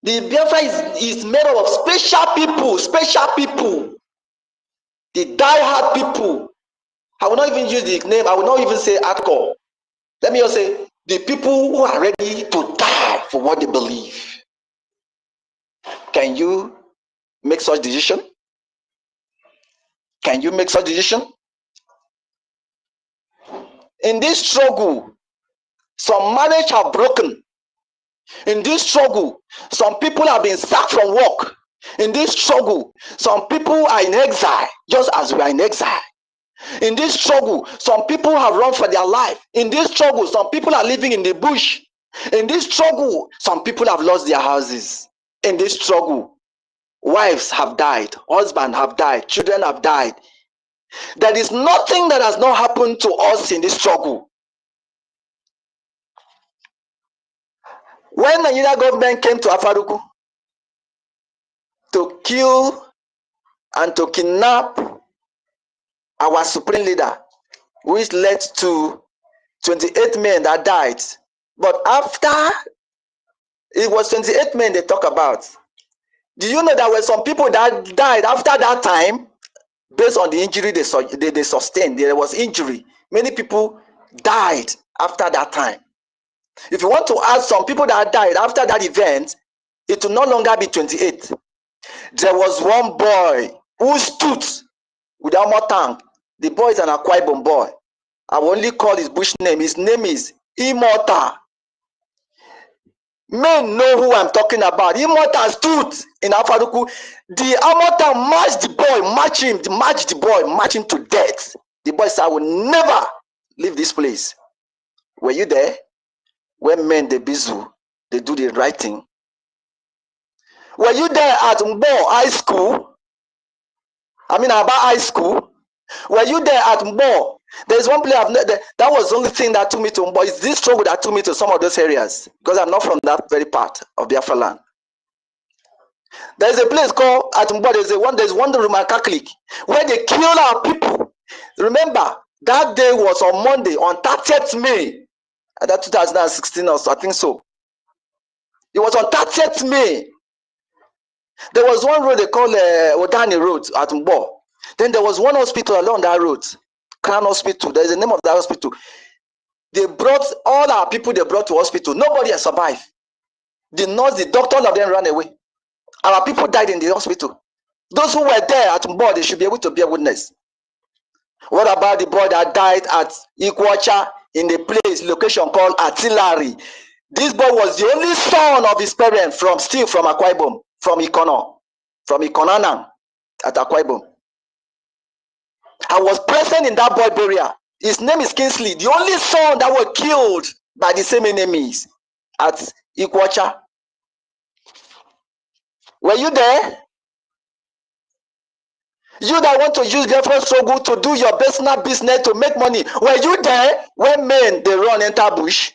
The Biafra is made up of special people, the die-hard people. I will not even use the name, I will not even say hardcore. Let me just say the people who are ready to die for what they believe. Can you make such decision? Can you make such decision? In this struggle, some marriages have broken. In this struggle, some people have been sacked from work. In this struggle, some people are in exile, just as we are in exile. In this struggle, some people have run for their life. In this struggle, some people are living in the bush. In this struggle, some people have lost their houses. In this struggle, wives have died, husbands have died, children have died. There is nothing that has not happened to us in this struggle. When the Nigeria government came to Afaruku to kill and to kidnap our supreme leader, which led to 28 men that died. But after, it was 28 men they talk about. Do you know there were some people that died after that time based on the injury they sustained? There was injury. Many people died after that time. If you want to ask some people that died after that event, it will no longer be 28. There was one boy who stood with armor tank. The boy is an Akwa boy. I will only call his bush name. His name is Immortal. Men know who I'm talking about. Immortal stood in Afaruku. The Immortal marched the boy, marched him to death. The boy said, I will never leave this place. Were you there? When men they bizu, they do the right thing. Were you there at Mbo High School? Aba High School. Were you there at Mbo? There's one place that was the only thing that took me to Mbo. It's this struggle that took me to some of those areas because I'm not from that very part of Biafra land. There's a place called at Mbo. There's one Roman Catholic where they kill our people. Remember, that day was on Monday, on 30th May, that 2016 or so, I think so. It was on 30th May. There was one road they call Odani Road at Mbo. Then there was one hospital along that road, Crown Hospital. There's the name of that hospital. They brought all our people, they brought to hospital. Nobody has survived. The nurse, the doctor, all of them ran away. Our people died in the hospital. Those who were there at Mbo, they should be able to bear witness. What about the boy that died at Ikocha in the location called Artillery? This boy was the only son of his parents from Akwa Ibom, from Ikonanang at Akwa Ibom. I was present in that boy burial. His name is Kingsley, the only son that were killed by the same enemies at Ikocha. Were you there? You that want to use Biafra struggle to do your personal business to make money, were you there when men they run enter bush?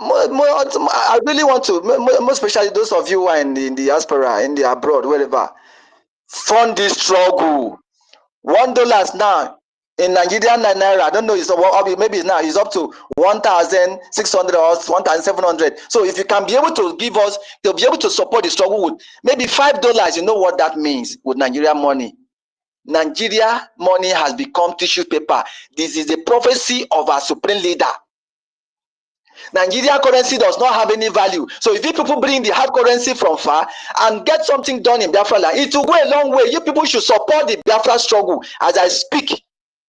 I really want to, more especially those of you who are in the diaspora, in the abroad, wherever, fund this struggle. $1 now in Nigerian naira, I don't know, maybe now it's up to 1,600 or 1,700. So if you can be able to give us, to be able to support the struggle with maybe $5, you know what that means with Nigeria money. Nigeria money has become tissue paper. This is the prophecy of our supreme leader. Nigeria currency does not have any value. So if you people bring the hard currency from far and get something done in Biafra land, it will go a long way. You people should support the Biafra struggle as I speak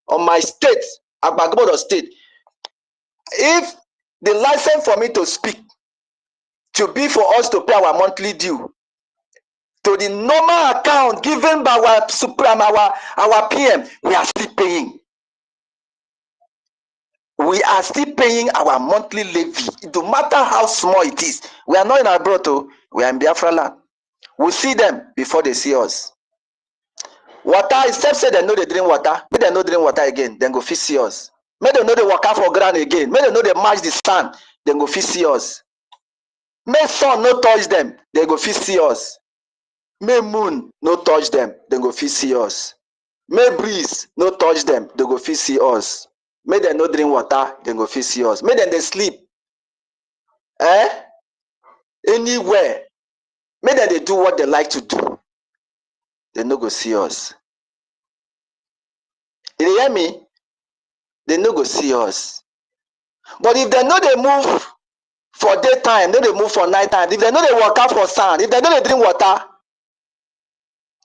on my state, Agbagbodo state. If the license for me to speak to be for us to pay our monthly due, to the normal account given by our supreme, our PM, we are still paying. We are still paying our monthly levy. No matter how small it is. We are not in abroad, we are in Biafra land. We see them before they see us. Water, except say they know they drink water. May they know drink water again, then go fit see us. May they know they walk out for ground again. May they know they match the sand, then go fit see us. May sun no touch them, they go fit see us. May moon no touch them, they go fit see us. May breeze no touch them, they go fit see us. May they no drink water, they go fit see us. May them they sleep. Anywhere. May them they do what they like to do. They no go see us. You hear me? They no go see us. But if they know they move for daytime, no they move for nighttime, if they know they walk out for sand, if they know they drink water,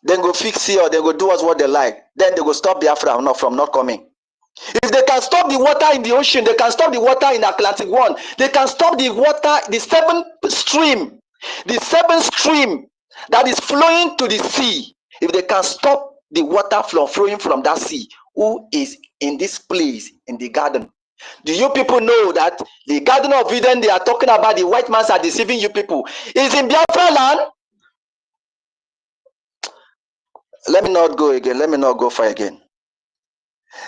then go fix see or they go do us what they like. Then they go stop Biafra from not coming. If they can stop the water in the ocean, they can stop the water in the Atlantic one. They can stop the water, the seventh stream that is flowing to the sea. If they can stop the water flowing from that sea, who is in this place in the garden? Do you people know that the Garden of Eden they are talking about, the white men are deceiving you people, is in Biafra land? Let me not go again. Let me not go far again.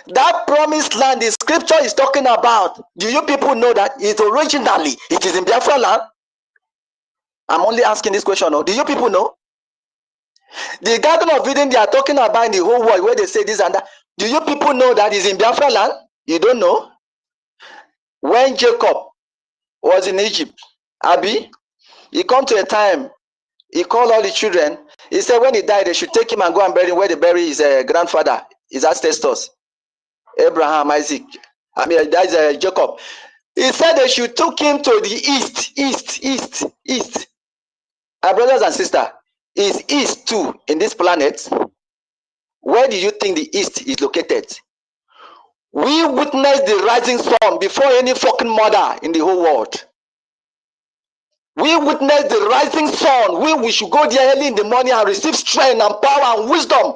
That promised land the scripture is talking about, do you people know that it is in Biafra land? I'm only asking this question. Do you people know? The Garden of Eden they are talking about in the whole world where they say this and that. Do you people know that is in Biafra land? You don't know? When Jacob was in Egypt, Abi, he come to a time, he called all the children. He said when he died, they should take him and go and bury him where they bury his grandfather, his ancestors, Abraham, Isaac. That's Jacob. He said they should take him to the east. Our brothers and sisters, is east too in this planet? Where do you think the east is located? We witnessed the rising sun before any fucking mother in the whole world. We witnessed the rising sun. We should go there early in the morning and receive strength and power and wisdom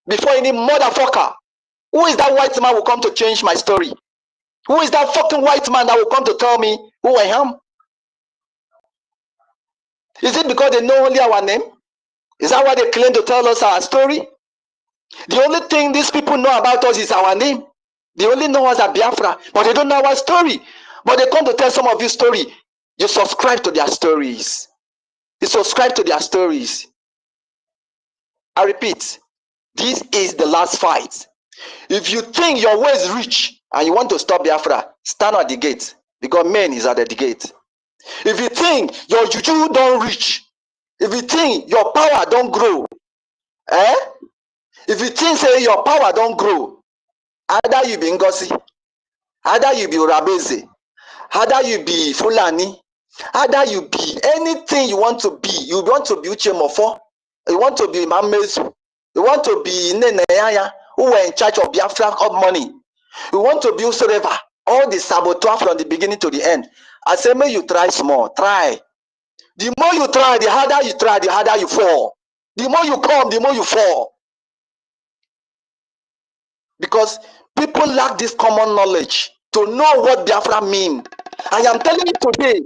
before any motherfucker. Who is that white man who will come to change my story? Who is that fucking white man that will come to tell me who I am? Is it because they know only our name? Is that why they claim to tell us our story? The only thing these people know about us is our name. They only know us as Biafra, but they don't know our story. But they come to tell some of you story. You subscribe to their stories. You subscribe to their stories. I repeat, this is the last fight. If you think your way is rich and you want to stop Biafra, stand at the gate because men is at the gate. If you think your juju don't reach, if you think your power don't grow, if you think say your power don't grow, either you be NGOZI, either you be Urabeze, either you be Fulani, either you be anything you want to be. You want to be Uchemofo, you want to be Mamezu, you want to be Neneyaya, who were in charge of Biafra of money. You want to be whosoever, all the saboteur from the beginning to the end. I say, may you try small, try. The more you try, the harder you try, the harder you fall. The more you come, the more you fall. Because people lack this common knowledge to know what Biafra mean. I am telling you today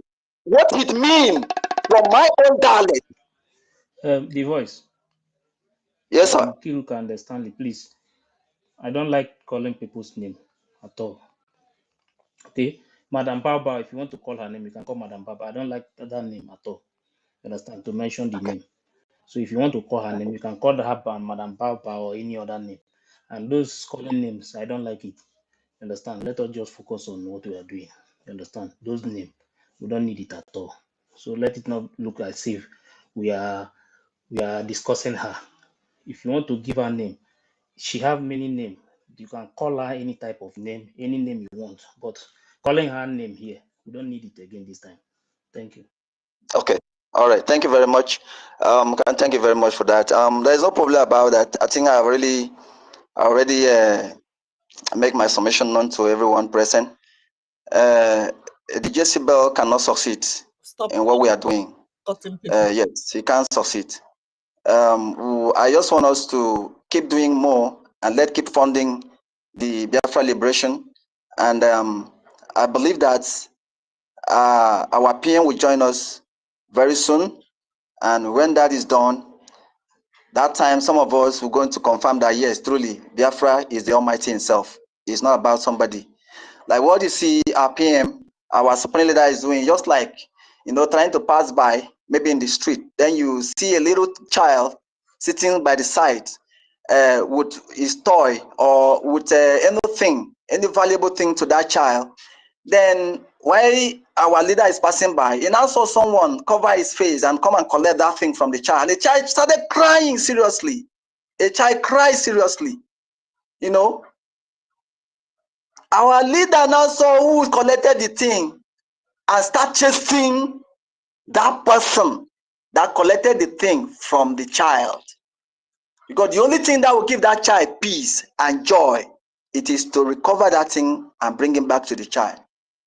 what it means from my own dialect. The voice. Yes, sir. You can understand it, please. I don't like calling people's name at all. Okay, Madam Baba, if you want to call her name, you can call Madam Baba. I don't like that name at all. You understand? To mention the name. So if you want to call her name, you can call her Madam Baba or any other name. And those calling names, I don't like it. You understand? Let us just focus on what we are doing. You understand? Those names, we don't need it at all. So let it not look as if we are discussing her. If you want to give her name, she have many names. You can call her any type of name, any name you want. But calling her name here, we don't need it again this time. Thank you. Okay. All right. Thank you very much. Thank you very much for that. There's no problem about that. I think I already make my submission known to everyone present. The Jezebel cannot succeed in what we are doing. Yes, he can't succeed. I just want us to keep doing more and keep funding the Biafra liberation. And I believe that our PM will join us very soon. And when that is done, that time some of us will going to confirm that yes, truly, Biafra is the Almighty himself. It's not about somebody. Like what you see our PM, our supreme leader is doing, just like, trying to pass by, maybe in the street. Then you see a little child sitting by the side with his toy or with anything, any valuable thing to that child. Then while our leader is passing by, he now saw someone cover his face and come and collect that thing from the child. The child started crying seriously. A child cries seriously. Our leader now saw who collected the thing and start chasing that person that collected the thing from the child. Because the only thing that will give that child peace and joy, it is to recover that thing and bring him back to the child.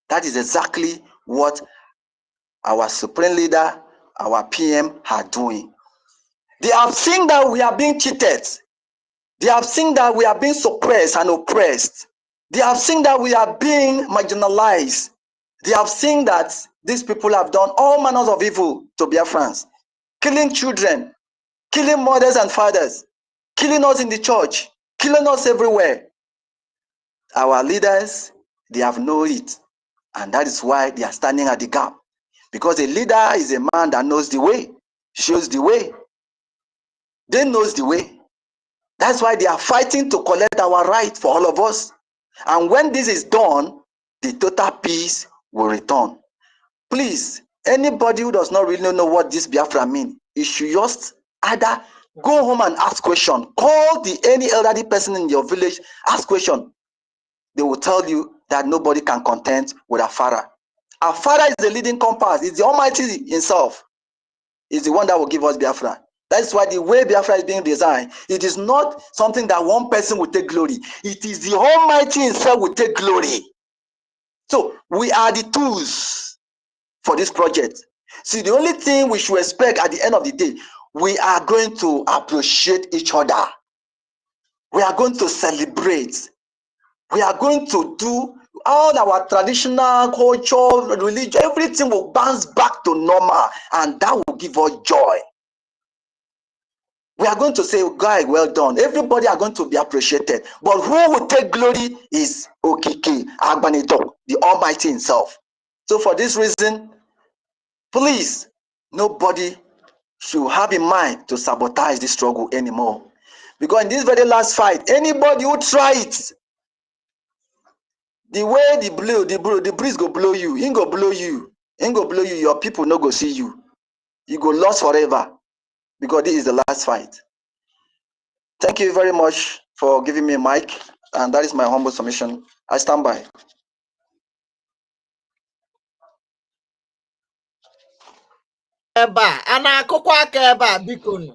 That is exactly what our supreme leader, our PM are doing. They have seen that we are being cheated. They have seen that we are being suppressed and oppressed. They have seen that we are being marginalized. They have seen that these people have done all manners of evil to Biafrans, killing children, killing mothers and fathers, killing us in the church, killing us everywhere. Our leaders, they have known it, and that is why they are standing at the gap. Because a leader is a man that knows the way, shows the way. They knows the way. That's why they are fighting to collect our right for all of us. And when this is done, the total peace will return. Please, anybody who does not really know what this Biafra means, you should just either go home and ask question. Call any elderly person in your village, ask question. They will tell you that nobody can contend with Afara. Afara is the leading compass. It's the Almighty himself. It's the one that will give us Biafra. That's why the way Biafra is being designed, it is not something that one person will take glory. It is the Almighty himself will take glory. So we are the tools for this project. See, the only thing we should expect at the end of the day, we are going to appreciate each other. We are going to celebrate. We are going to do all our traditional culture, religion, everything will bounce back to normal, and that will give us joy. We are going to say, "Guy, well done." Everybody are going to be appreciated. But who will take glory is Okike Agbanedo, the Almighty himself. So for this reason, please, nobody should have in mind to sabotage this struggle anymore. Because in this very last fight, anybody who try it, the way the breeze go blow you, he go blow you, your people no go see you. You go lost forever, because this is the last fight. Thank you very much for giving me a mic, and that is my humble submission. I stand by. Eba, ana-akụkwa aka ebe a, biko nụ.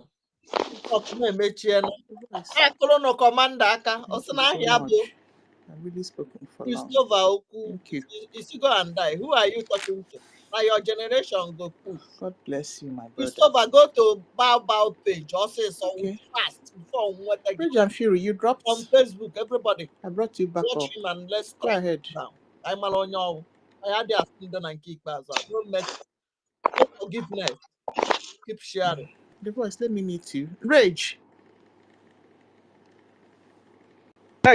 Na-emechienụ. Akụrụ nụ kọmanda aka, ọ sị na ahịa bụ I've really spoken for long. Christopher Okwu. Thank you. Is he go and die? Who are you talking to? Now your generation go push. God bless you, my brother. Christopher, go to Bow page. Also, so Okay. fast before what I Bridge and Fury, you dropped on Facebook. Everybody, I brought you back watch up. him and let's Go ahead. now. I'm alone now. I had the afternoon and kick back. No forgiveness. Keep sharing. The voice, let me meet you. Rage.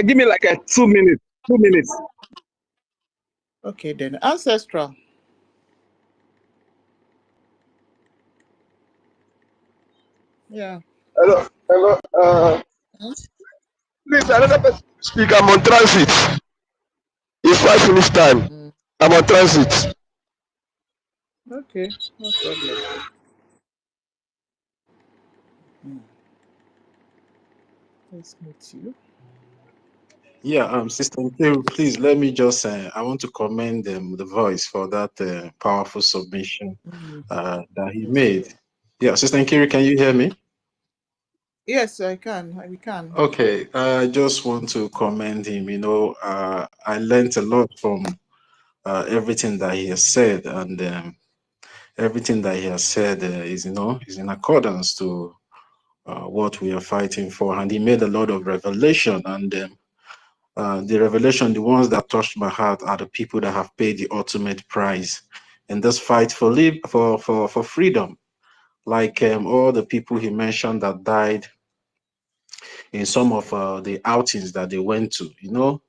Give me like 2 minutes. 2 minutes. Okay, then. Ancestral. Yeah. Hello. Please, another person speak. I'm on transit. It's 5 minutes time. I'm on transit. Okay, no problem. Let's meet you. Yeah, Sister Nkiru, please let me just, I want to commend the voice for that powerful submission that he made. Yeah, Sister Nkiru, can you hear me? Yes, I can. We can. Okay, I just want to commend him. I learned a lot from everything that he has said, and everything that he has said is in accordance to what we are fighting for. And he made a lot of revelation. And the revelation, the ones that touched my heart, are the people that have paid the ultimate price in this fight for freedom. Like all the people he mentioned that died in some of the outings that they went to, you know,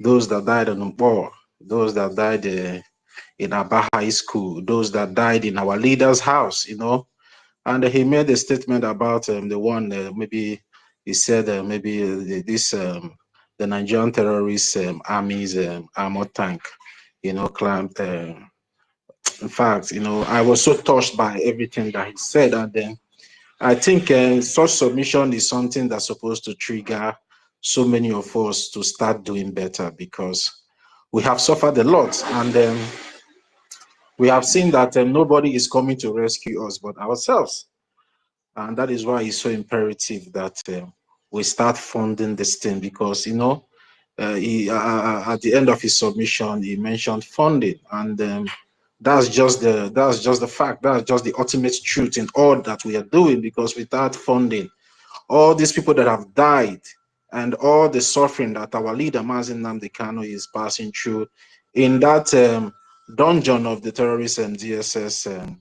those that died in Mpo, those that died in Aba High School, those that died in our leader's house, you know. And he made a statement about the one, maybe he said maybe the Nigerian terrorist army's armored tank, you know, climbed. In fact, you know, I was so touched by everything that he said. And then I think such submission is something that's supposed to trigger so many of us to start doing better, because we have suffered a lot. And we have seen that nobody is coming to rescue us but ourselves. And that is why it's so imperative that we start funding this thing, because, you know, at the end of his submission, he mentioned funding. And that's just the fact. That's just the ultimate truth in all that we are doing, because without funding, all these people that have died and all the suffering that our leader, Mazi Nnamdi Kanu, is passing through in that dungeon of the terrorist and DSS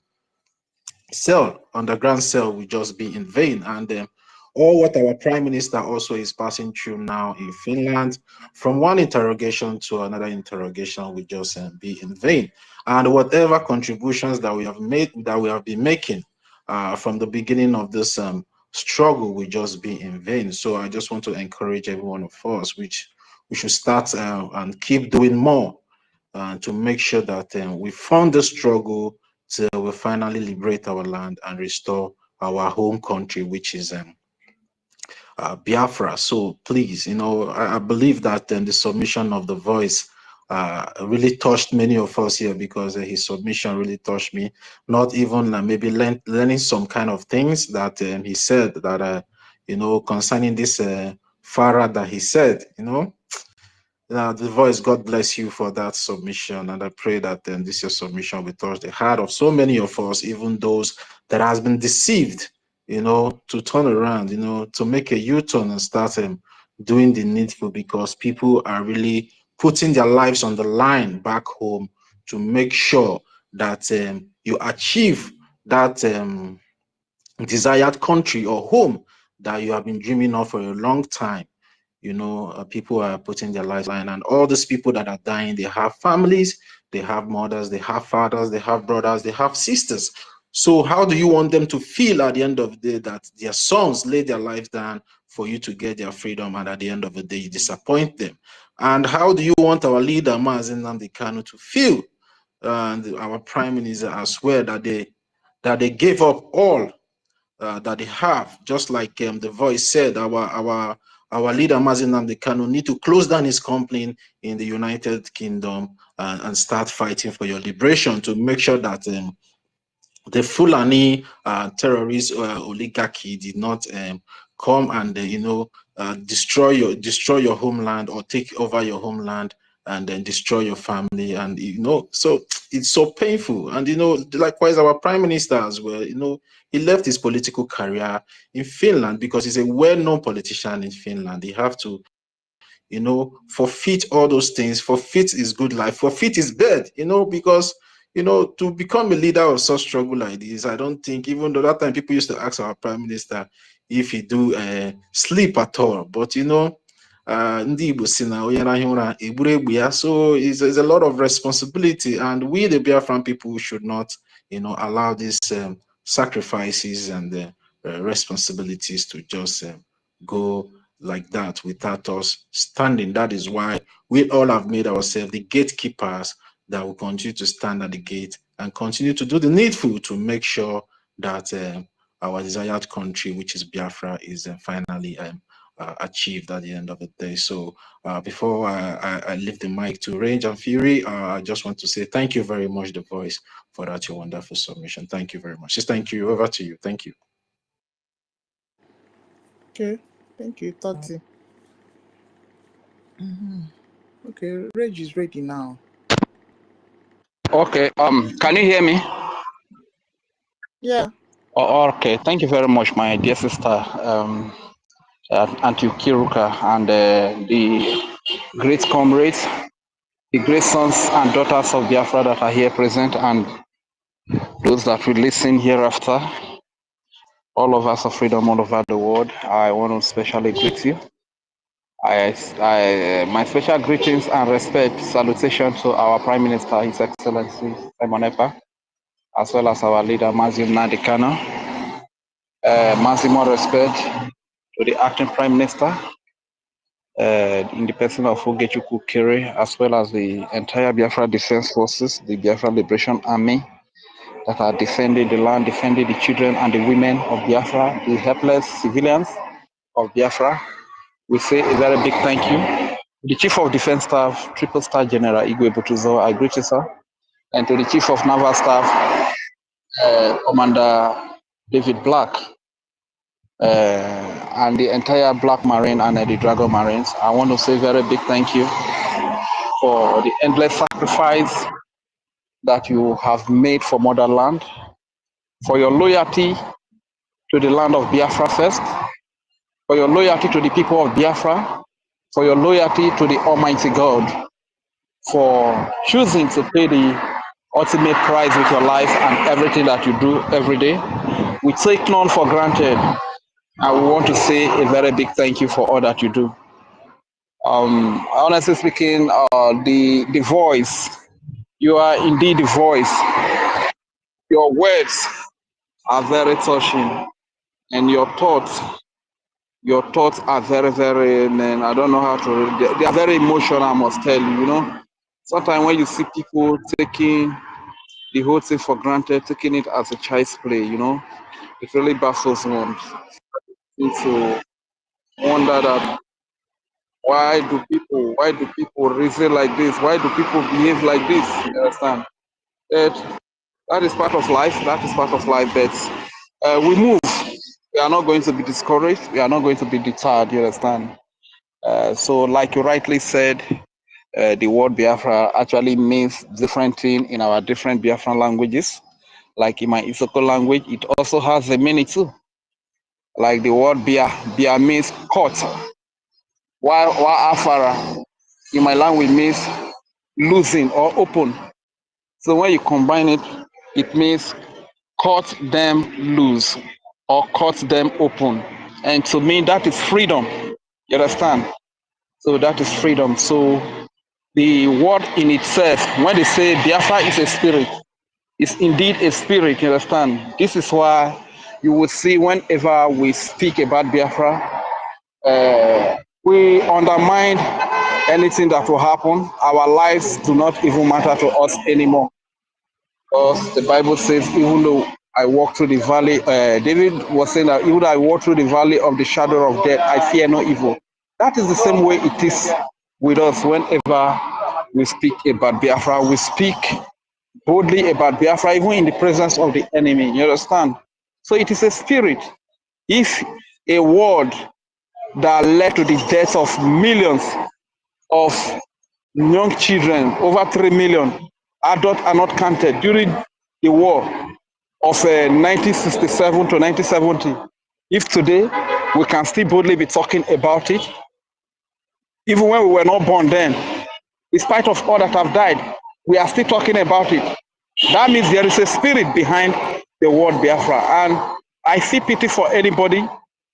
cell, underground cell, will just be in vain. And all what our prime minister also is passing through now in Finland, from one interrogation to another interrogation, will just be in vain. And whatever contributions that we have made, that we have been making from the beginning of this struggle, will just be in vain. So I just want to encourage every one of us, which we should start and keep doing more to make sure that we fund the struggle till we finally liberate our land and restore our home country, which is Biafra. So please, you know, I believe that the submission of the voice really touched many of us here, because his submission really touched me. Not even maybe learning some kind of things that he said that, you know, concerning this Farah that he said, you know. The voice, God bless you for that submission, and I pray that this your submission will touch the heart of so many of us, even those that has been deceived, you know, to turn around, you know, to make a U-turn and start doing the needful, because people are really putting their lives on the line back home to make sure that you achieve that desired country or home that you have been dreaming of for a long time. You know, people are putting their lives on, and all these people that are dying, they have families, they have mothers, they have fathers, they have brothers, they have sisters. So how do you want them to feel at the end of the day that their sons laid their lives down for you to get their freedom, and at the end of the day you disappoint them? And how do you want our leader Mazi Nnamdi Kanu to feel, and our prime minister as well, that they gave up all that they have, just like the voice said, our leader Mazi Nnamdi Kanu need to close down his company in the United Kingdom and start fighting for your liberation, to make sure that the Fulani terrorist oligarchy did not come and you know, destroy your homeland, or take over your homeland and then destroy your family. And you know, so it's so painful. And you know, likewise our prime minister as well, you know, he left his political career in Finland because he's a well-known politician in Finland. He have to, you know, forfeit all those things. Forfeit his good life, forfeit his bed, you know, because, you know, to become a leader of such struggle like this, I don't think, even though that time people used to ask our prime minister if he do sleep at all, but you know, so it's a lot of responsibility, and we the Biafran people should not, you know, allow these sacrifices and responsibilities to just go like that without us standing. That is why we all have made ourselves the gatekeepers that will continue to stand at the gate and continue to do the needful to make sure that our desired country, which is Biafra, is finally achieved at the end of the day. So before I leave the mic to Range and Fury, I just want to say thank you very much, The Voice, for that your wonderful submission. Thank you very much. Just thank you. Over to you. Thank you. Okay, thank you, Tati. Okay, Reg is ready now. Okay, can you hear me? Yeah. Oh, okay, thank you very much, my dear sister, Auntie Kiruka, and the great comrades, the great sons and daughters of Biafra that are here present, and those that will listen hereafter, all of us of freedom all over the world. I want to especially greet you. My special greetings and respect, salutation to our Prime Minister, His Excellency Simon Epa, as well as our leader, Mazim Nadikano. Maximum respect to the acting Prime Minister, in the person of Ogechukwu Kere, as well as the entire Biafra Defense Forces, the Biafra Liberation Army, that are defending the land, defending the children and the women of Biafra, the helpless civilians of Biafra. We say a very big thank you. The Chief of Defense Staff, Triple Star General Igwe Butuzo, I greet you, sir. And to the Chief of Naval Staff, Commander David Black, and the entire Black Marine and the Dragon Marines, I want to say very big thank you for the endless sacrifice that you have made for motherland, for your loyalty to the land of Biafra first, for your loyalty to the people of Biafra, for your loyalty to the Almighty God, for choosing to pay the ultimate price with your life and everything that you do every day. We take none for granted, and we want to say a very big thank you for all that you do. Honestly speaking, the voice, you are indeed the voice. Your words are very touching, and your thoughts are very, very, and I don't know how to, they are very emotional, I must tell you, you know. Sometimes when you see people taking the whole thing for granted, taking it as a child's play, you know, it really baffles one to wonder that why do people reason like this? Why do people behave like this? You understand? That is part of life. That is part of life. But we move. We are not going to be discouraged. We are not going to be deterred. You understand? So, like you rightly said, the word Biafra actually means different thing in our different Biafran languages. Like in my Isoko language, it also has a meaning too. Like the word Bia means cut, while Afara in my language means losing or open. So when you combine it, it means cut them loose or cut them open. And to me, that is freedom. You understand? So that is freedom. So the word in itself, when they say Biafra is a spirit, it's indeed a spirit. You understand? This is why you will see whenever we speak about Biafra, we undermine anything that will happen. Our lives do not even matter to us anymore. Because the Bible says, even though I walk through the valley, David was saying that even though I walk through the valley of the shadow of death, I fear no evil. That is the same way it is with us whenever we speak about Biafra. We speak boldly about Biafra, even in the presence of the enemy. You understand? So it is a spirit. If a word that led to the death of millions of young children, over 3 million adults are not counted during the war of 1967 to 1970. If today we can still boldly be talking about it, even when we were not born then, in spite of all that have died, we are still talking about it. That means there is a spirit behind the word Biafra. And I feel pity for anybody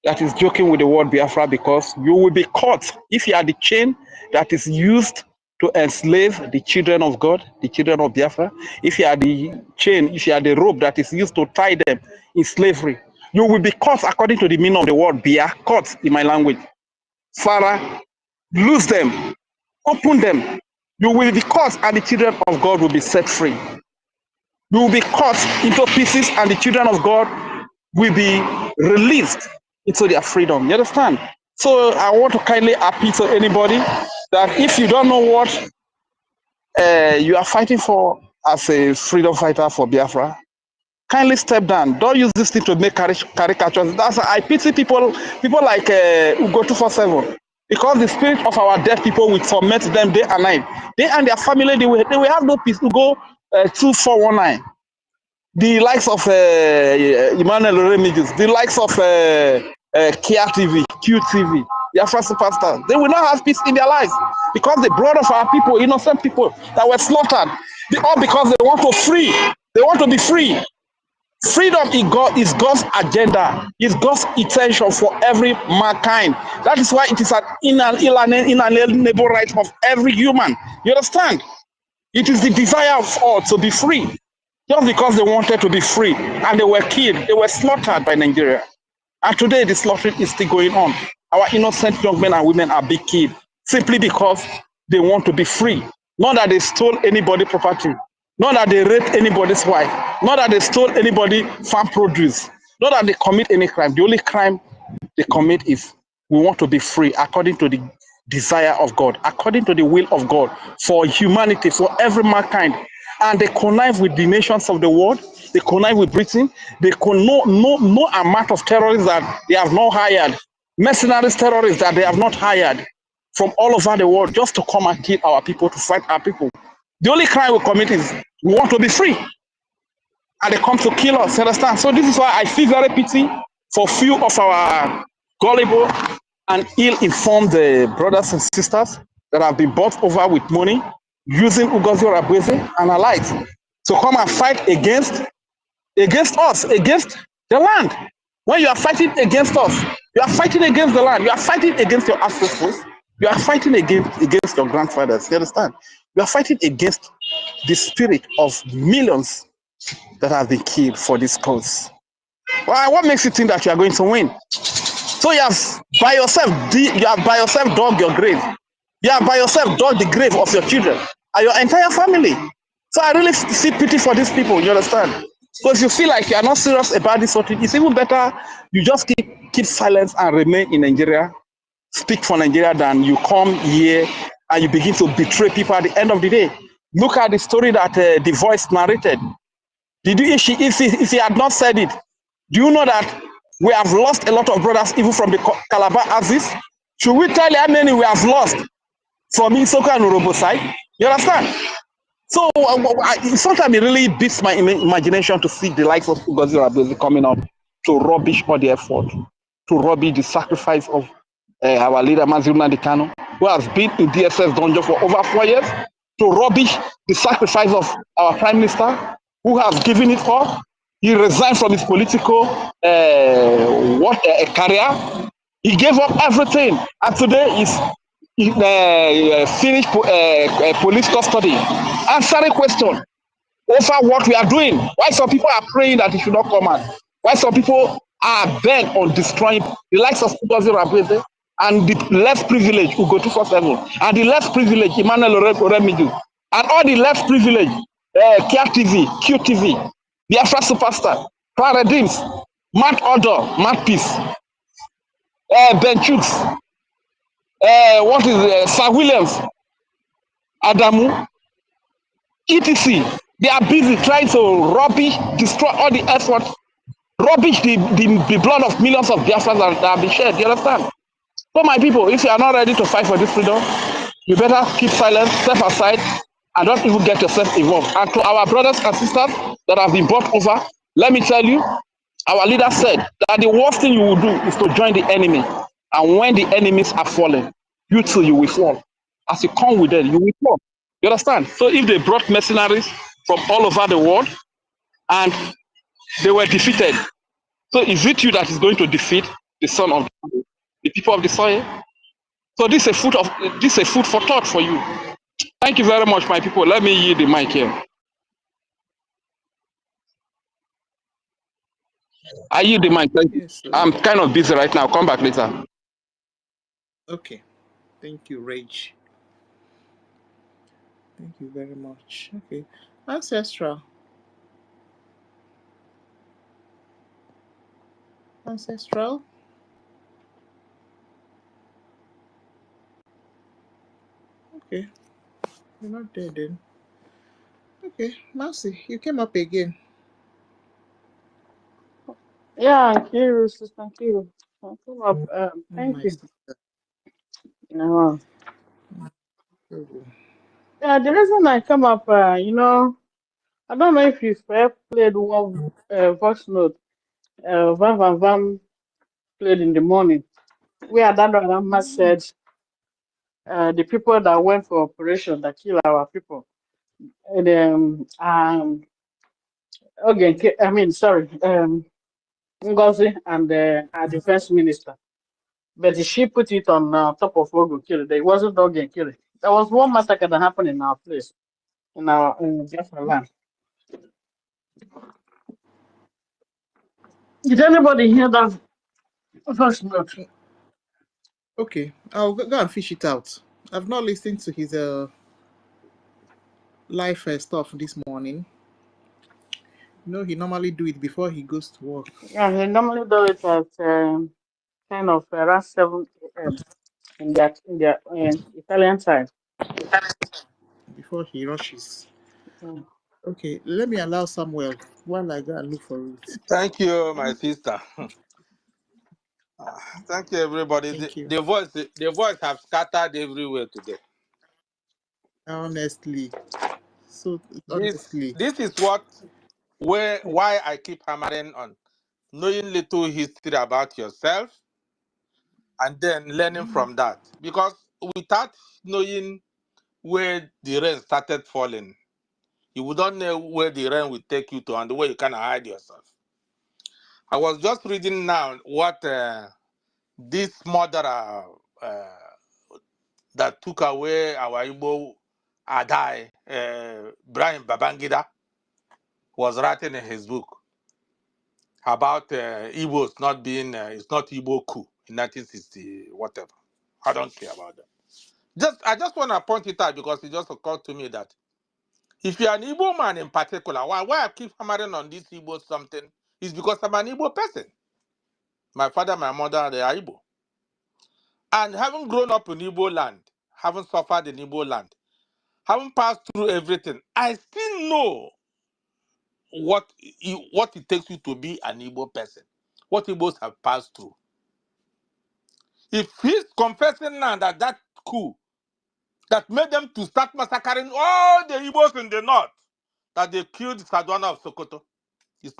that is joking with the word Biafra, because you will be caught if you are the chain that is used to enslave the children of God, the children of Biafra. If you are the chain, if you are the rope that is used to tie them in slavery, you will be caught according to the meaning of the word Bia, caught in my language. Father, loose them, open them. You will be caught, and the children of God will be set free. You will be cut into pieces, and the children of God will be released into their freedom. You understand? So I want to kindly appeal to anybody that if you don't know what you are fighting for as a freedom fighter for Biafra, kindly step down. Don't use this thing to make caricatures. That's I pity people like Ugo 247, because the spirit of our dead people will torment them day and night. They and their family, they will have no peace. Ugo 2419. the likes of Emmanuel Remedios, the likes of Kia TV, QTV, Biafra superstars, they will not have peace in their lives because the blood of our people, innocent people that were slaughtered, all because they want to free. They want to be free. Freedom is God's agenda, is God's intention for every mankind. That is why it is an inalienable right of every human. You understand? It is the desire of all to be free. Just because they wanted to be free and they were killed, they were slaughtered by Nigeria. And today the slaughtering is still going on. Our innocent young men and women are being killed simply because they want to be free. Not that they stole anybody's property, not that they raped anybody's wife, not that they stole anybody's farm produce, not that they commit any crime. The only crime they commit is we want to be free according to the desire of God, according to the will of God for humanity, for every mankind. And they connive with the nations of the world. They connive with Britain. They no amount of terrorists that they have not hired, mercenaries terrorists that they have not hired from all over the world just to come and kill our people, to fight our people. The only crime we commit is we want to be free. And they come to kill us, you understand? So this is why I feel very pity for few of our gullible and ill-informed brothers and sisters that have been bought over with money using Ugozi or Abweze and allies to come and fight against us, against the land. When you are fighting against us, you are fighting against the land, you are fighting against your ancestors, you are fighting against your grandfathers, you understand? You are fighting against the spirit of millions that have been killed for this cause. Well, what makes you think that you are going to win? So you have by yourself dug your grave. You have by yourself dug the grave of your children and your entire family. So I really see pity for these people, you understand? Because you feel like you are not serious about this sort of thing, it's even better you just keep silence and remain in Nigeria, speak for Nigeria, than you come here and you begin to betray people at the end of the day. Look at the story that the voice narrated. If he had not said it, do you know that we have lost a lot of brothers even from the Calabar axis? Should we tell you how many we have lost from Isoko and Urobo side? You understand? So sometimes it really beats my imagination to see the likes of Ugozi Rabozi coming up to rubbish all the effort, to rubbish the sacrifice of our leader Maziruna Dikano, who has been in DSS dungeon for over 4 years, to rubbish the sacrifice of our prime minister, who has given it all. He resigned from his political career. He gave up everything, and today he's finished police custody. Answering question over what we are doing. Why some people are praying that he should not come out? Why some people are bent on destroying the likes of Ugozi Rabeze and the less privileged Ugo 247 and the less privileged Emmanuel Oremidu and all the less privileged Kia TV, QTV, Biafra Superstar, Paradigms, Mad Order, Mad Peace, Ben Chooks, Sir Williams, Adamu, etc. They are busy trying to rubbish, destroy all the effort, rubbish the blood of millions of Biafrans that have been shed. You understand? So my people, if you are not ready to fight for this freedom, you better keep silent, step aside, and don't even get yourself involved. And to our brothers and sisters that have been brought over, let me tell you, our leader said that the worst thing you will do is to join the enemy. And when the enemies are falling, you too, you will fall. As you come with them, you will fall. You understand? So if they brought mercenaries from all over the world and they were defeated, so is it you that is going to defeat the son of the people of the soil? So this is a food for thought for you. Thank you very much, my people. Let me yield the mic here. I yield the mic. Thank you. Yes, I'm kind of busy right now. I'll come back later. okay. Thank you, Rage. Thank you very much. Okay. Ancestral. Ancestral. Okay. You're not there then. Okay. Mercy, you came up again. Yeah, Kiru, Sister Kiru. Come up. Thank you. Yeah, the reason I come up, I don't know if you've ever played one voice note. Van Van Van played in the morning, where Adado Rama said the people that went for operation that kill our people. And okay, I mean, sorry, NGOZI and our defense minister. But she put it on top of Ogo Kill. There wasn't Ogo Kill. There was one massacre that happened in our place, in our Biafra land. Did anybody hear that first note? Okay, I'll go and fish it out. I've not listened to his live stuff this morning. You know, he normally do it before he goes to work. Yeah, they normally do it at kind of around 7 a.m. in their Italian time. Before he rushes. Mm. Okay, let me allow Samuel while I go and look for it. Thank you, my sister. Thank you, everybody. Thank you. The voice have scattered everywhere today. Honestly. So This honestly. this is why I keep hammering on knowing little history about yourself and then learning from that. Because without knowing where the rain started falling, you would not know where the rain will take you to and where you can hide yourself. I was just reading now what this murderer that took away our Igbo Adai, Brian Babangida, was writing in his book about Igbos not being, it's not Igbo coup in 1960, whatever. I don't care about that. I just want to point it out because it just occurred to me that if you're an Igbo man in particular, why I keep hammering on this Igbo something is because I'm an Igbo person. My father, my mother, they are Igbo. And having grown up in Igbo land, having suffered in Igbo land, having passed through everything, I still know what it takes you to be an Igbo person, what Igbos have passed through. If he's confessing now that that coup that made them to start massacring all the Igbos in the north, that they killed Sadwana of Sokoto, it's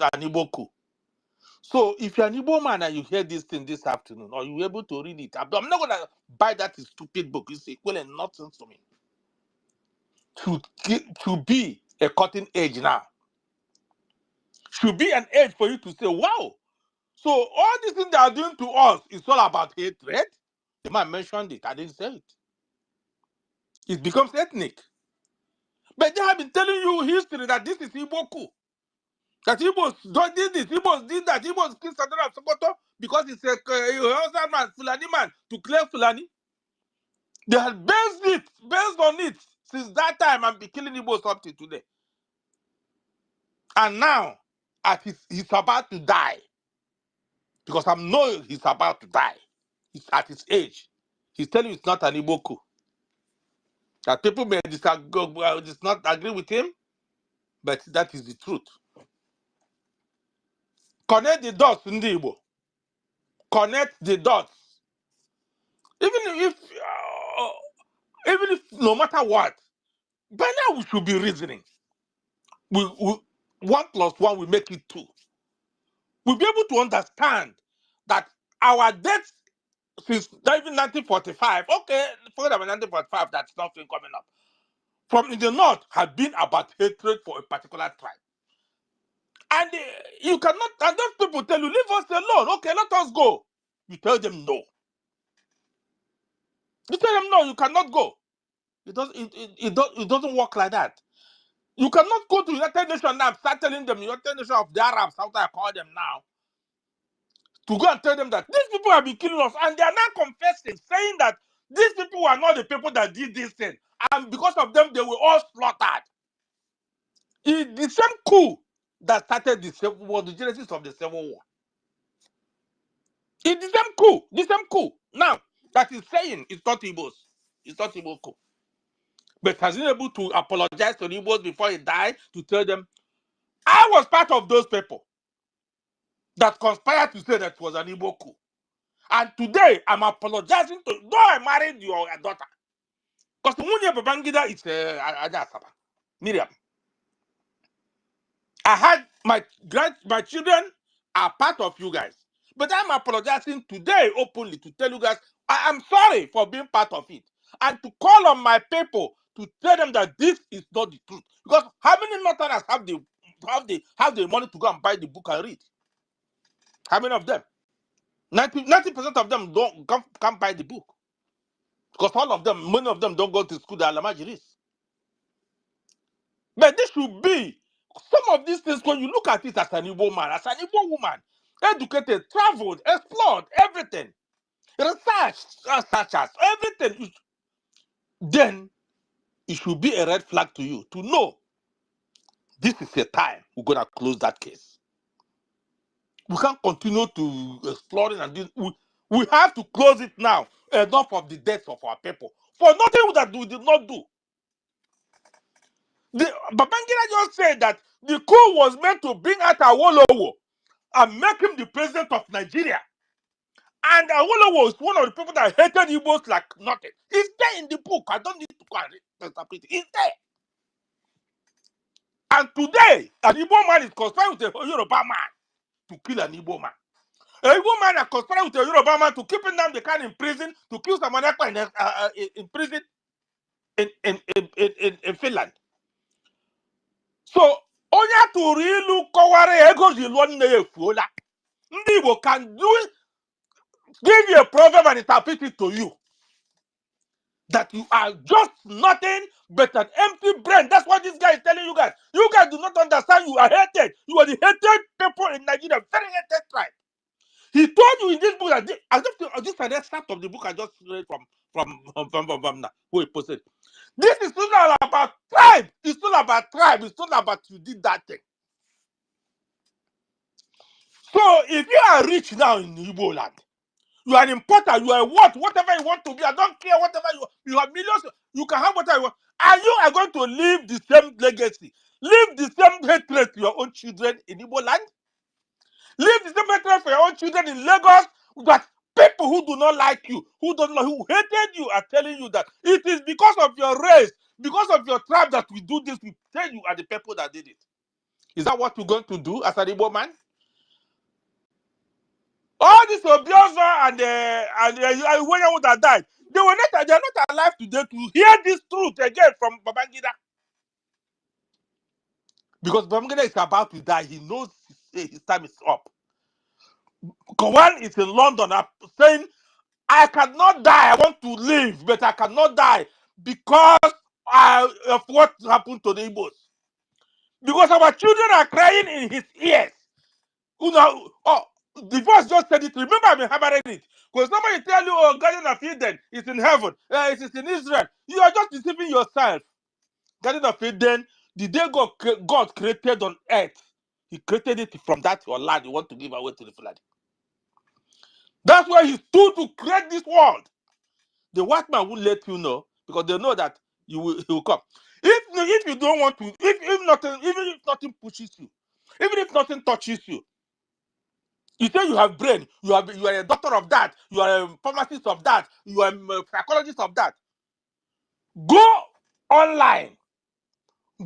an Igbo coup. So if you're an Igbo man and you hear this thing this afternoon, or you're able to read it, I'm not going to buy that stupid book. It's equivalent nonsense to me. To be a cutting edge now. Should be an age for you to say, wow. So all these things they are doing to us is all about hatred. The man mentioned it. I didn't say it. It becomes ethnic. But they have been telling you history that this is Igbo coup. That Igbos did this, Igbos did that, Igbos killed Sadara Sokoto because it's a Hausa man, Fulani man, to clear Fulani. They have based on it since that time and be killing Igbos up to today. And now, he's about to die. Because I know he's about to die. He's at his age. He's telling you it's not an Igbo coup. That people may not agree with him, but that is the truth. Connect the dots in the Igbo. Connect the dots. Even if no matter what, by now we should be reasoning. We 1 + 1 will make it 2. We'll be able to understand that our deaths since 1945, okay, forget about 1945, that's nothing coming up. From in the north have been about hatred for a particular tribe. And you cannot, and those people tell you, leave us alone, okay, let us go. You tell them no. You tell them no, you cannot go. It doesn't work like that. You cannot go to United Nations now and start telling them, United Nations of the Arabs, how I call them now, to go and tell them that these people have been killing us, and they are now confessing, saying that these people were not the people that did this thing, and because of them, they were all slaughtered. It's the same coup that started the genesis of the Civil War. It's the same coup. Now, that is saying it's not Igbos. It's not Igbo coup. But has been able to apologize to the Igbos before he died to tell them, I was part of those people that conspired to say that it was an Igbo coup. And today, I'm apologizing to, though I married your daughter. Because Munye Babangida is Ajasaba, Miriam. I had my children are part of you guys. But I'm apologizing today openly to tell you guys I am sorry for being part of it. And to call on my people to tell them that this is not the truth. Because how many Northerners have the money to go and buy the book and read? How many of them? 90% of them can't buy the book. Because many of them don't go to school, they're Lamajiris. But this should be some of these things when you look at it as an Igbo man, as an Igbo woman, educated, traveled, explored, everything, research, everything. Then it should be a red flag to you to know this is a time we're gonna close that case. We can't continue to exploring and this. We have to close it now. Enough of the deaths of our people for nothing that we did not do. Babangida just said that the coup was meant to bring out Awolowo and make him the president of Nigeria. And Awolowo is one of the people that hated Igbos like nothing. It's there in the book. I don't need to go and interpret it. It's there. And today, an Igbo man is conspiring with a Yoruba man to kill an Igbo man. A Igbo man is conspiring with a Yoruba man to keep him down the can in prison, to kill someone in prison in Finland. So, only to really kọwara ego ji lụọ nne ya efuola. Ndị Igbo can do it, give you a proverb and interpret it to you. That you are just nothing but an empty brain. That's what this guy is telling you guys. You guys do not understand. You are hated. You are the hated people in Nigeria. Very hated tribe. He told you in this book that this is an excerpt of the book I just read from who he posted. This is not about tribe. It's not about tribe. It's not about you did that thing. So if you are rich now in Igbo land, you are an importer, you are whatever you want to be. I don't care whatever you have millions, you can have whatever you want. And you are going to leave the same legacy, leave the same hatred to your own children in Igbo land, leave the same hatred for your own children in Lagos. That people who do not like you, who hated you are telling you that it is because of your race, because of your tribe that we do this. We tell you are the people that did it. Is that what we're going to do as an Igbo man? All these Biafra and Iwenya that died, they are not alive today to hear this truth again from Babangida. Because Babangida is about to die. He knows his time is up. Kawan is in London saying, I cannot die. I want to live, but I cannot die because of what happened to the Igbos. Because our children are crying in his ears. You know, the voice just said it. Remember, I've been hammering it. Because somebody tell you, oh, Garden of Eden is in heaven, it is in Israel. You are just deceiving yourself. Garden of Eden, the day God created on earth, he created it from that your land you want to give away to the flood. That's why he stood to create this world. The white man will let you know because they know that he will come. If you don't want to, even if nothing pushes you, even if nothing touches you, you say you have brain, you are a doctor of that, you are a pharmacist of that, you are a psychologist of that. Go online,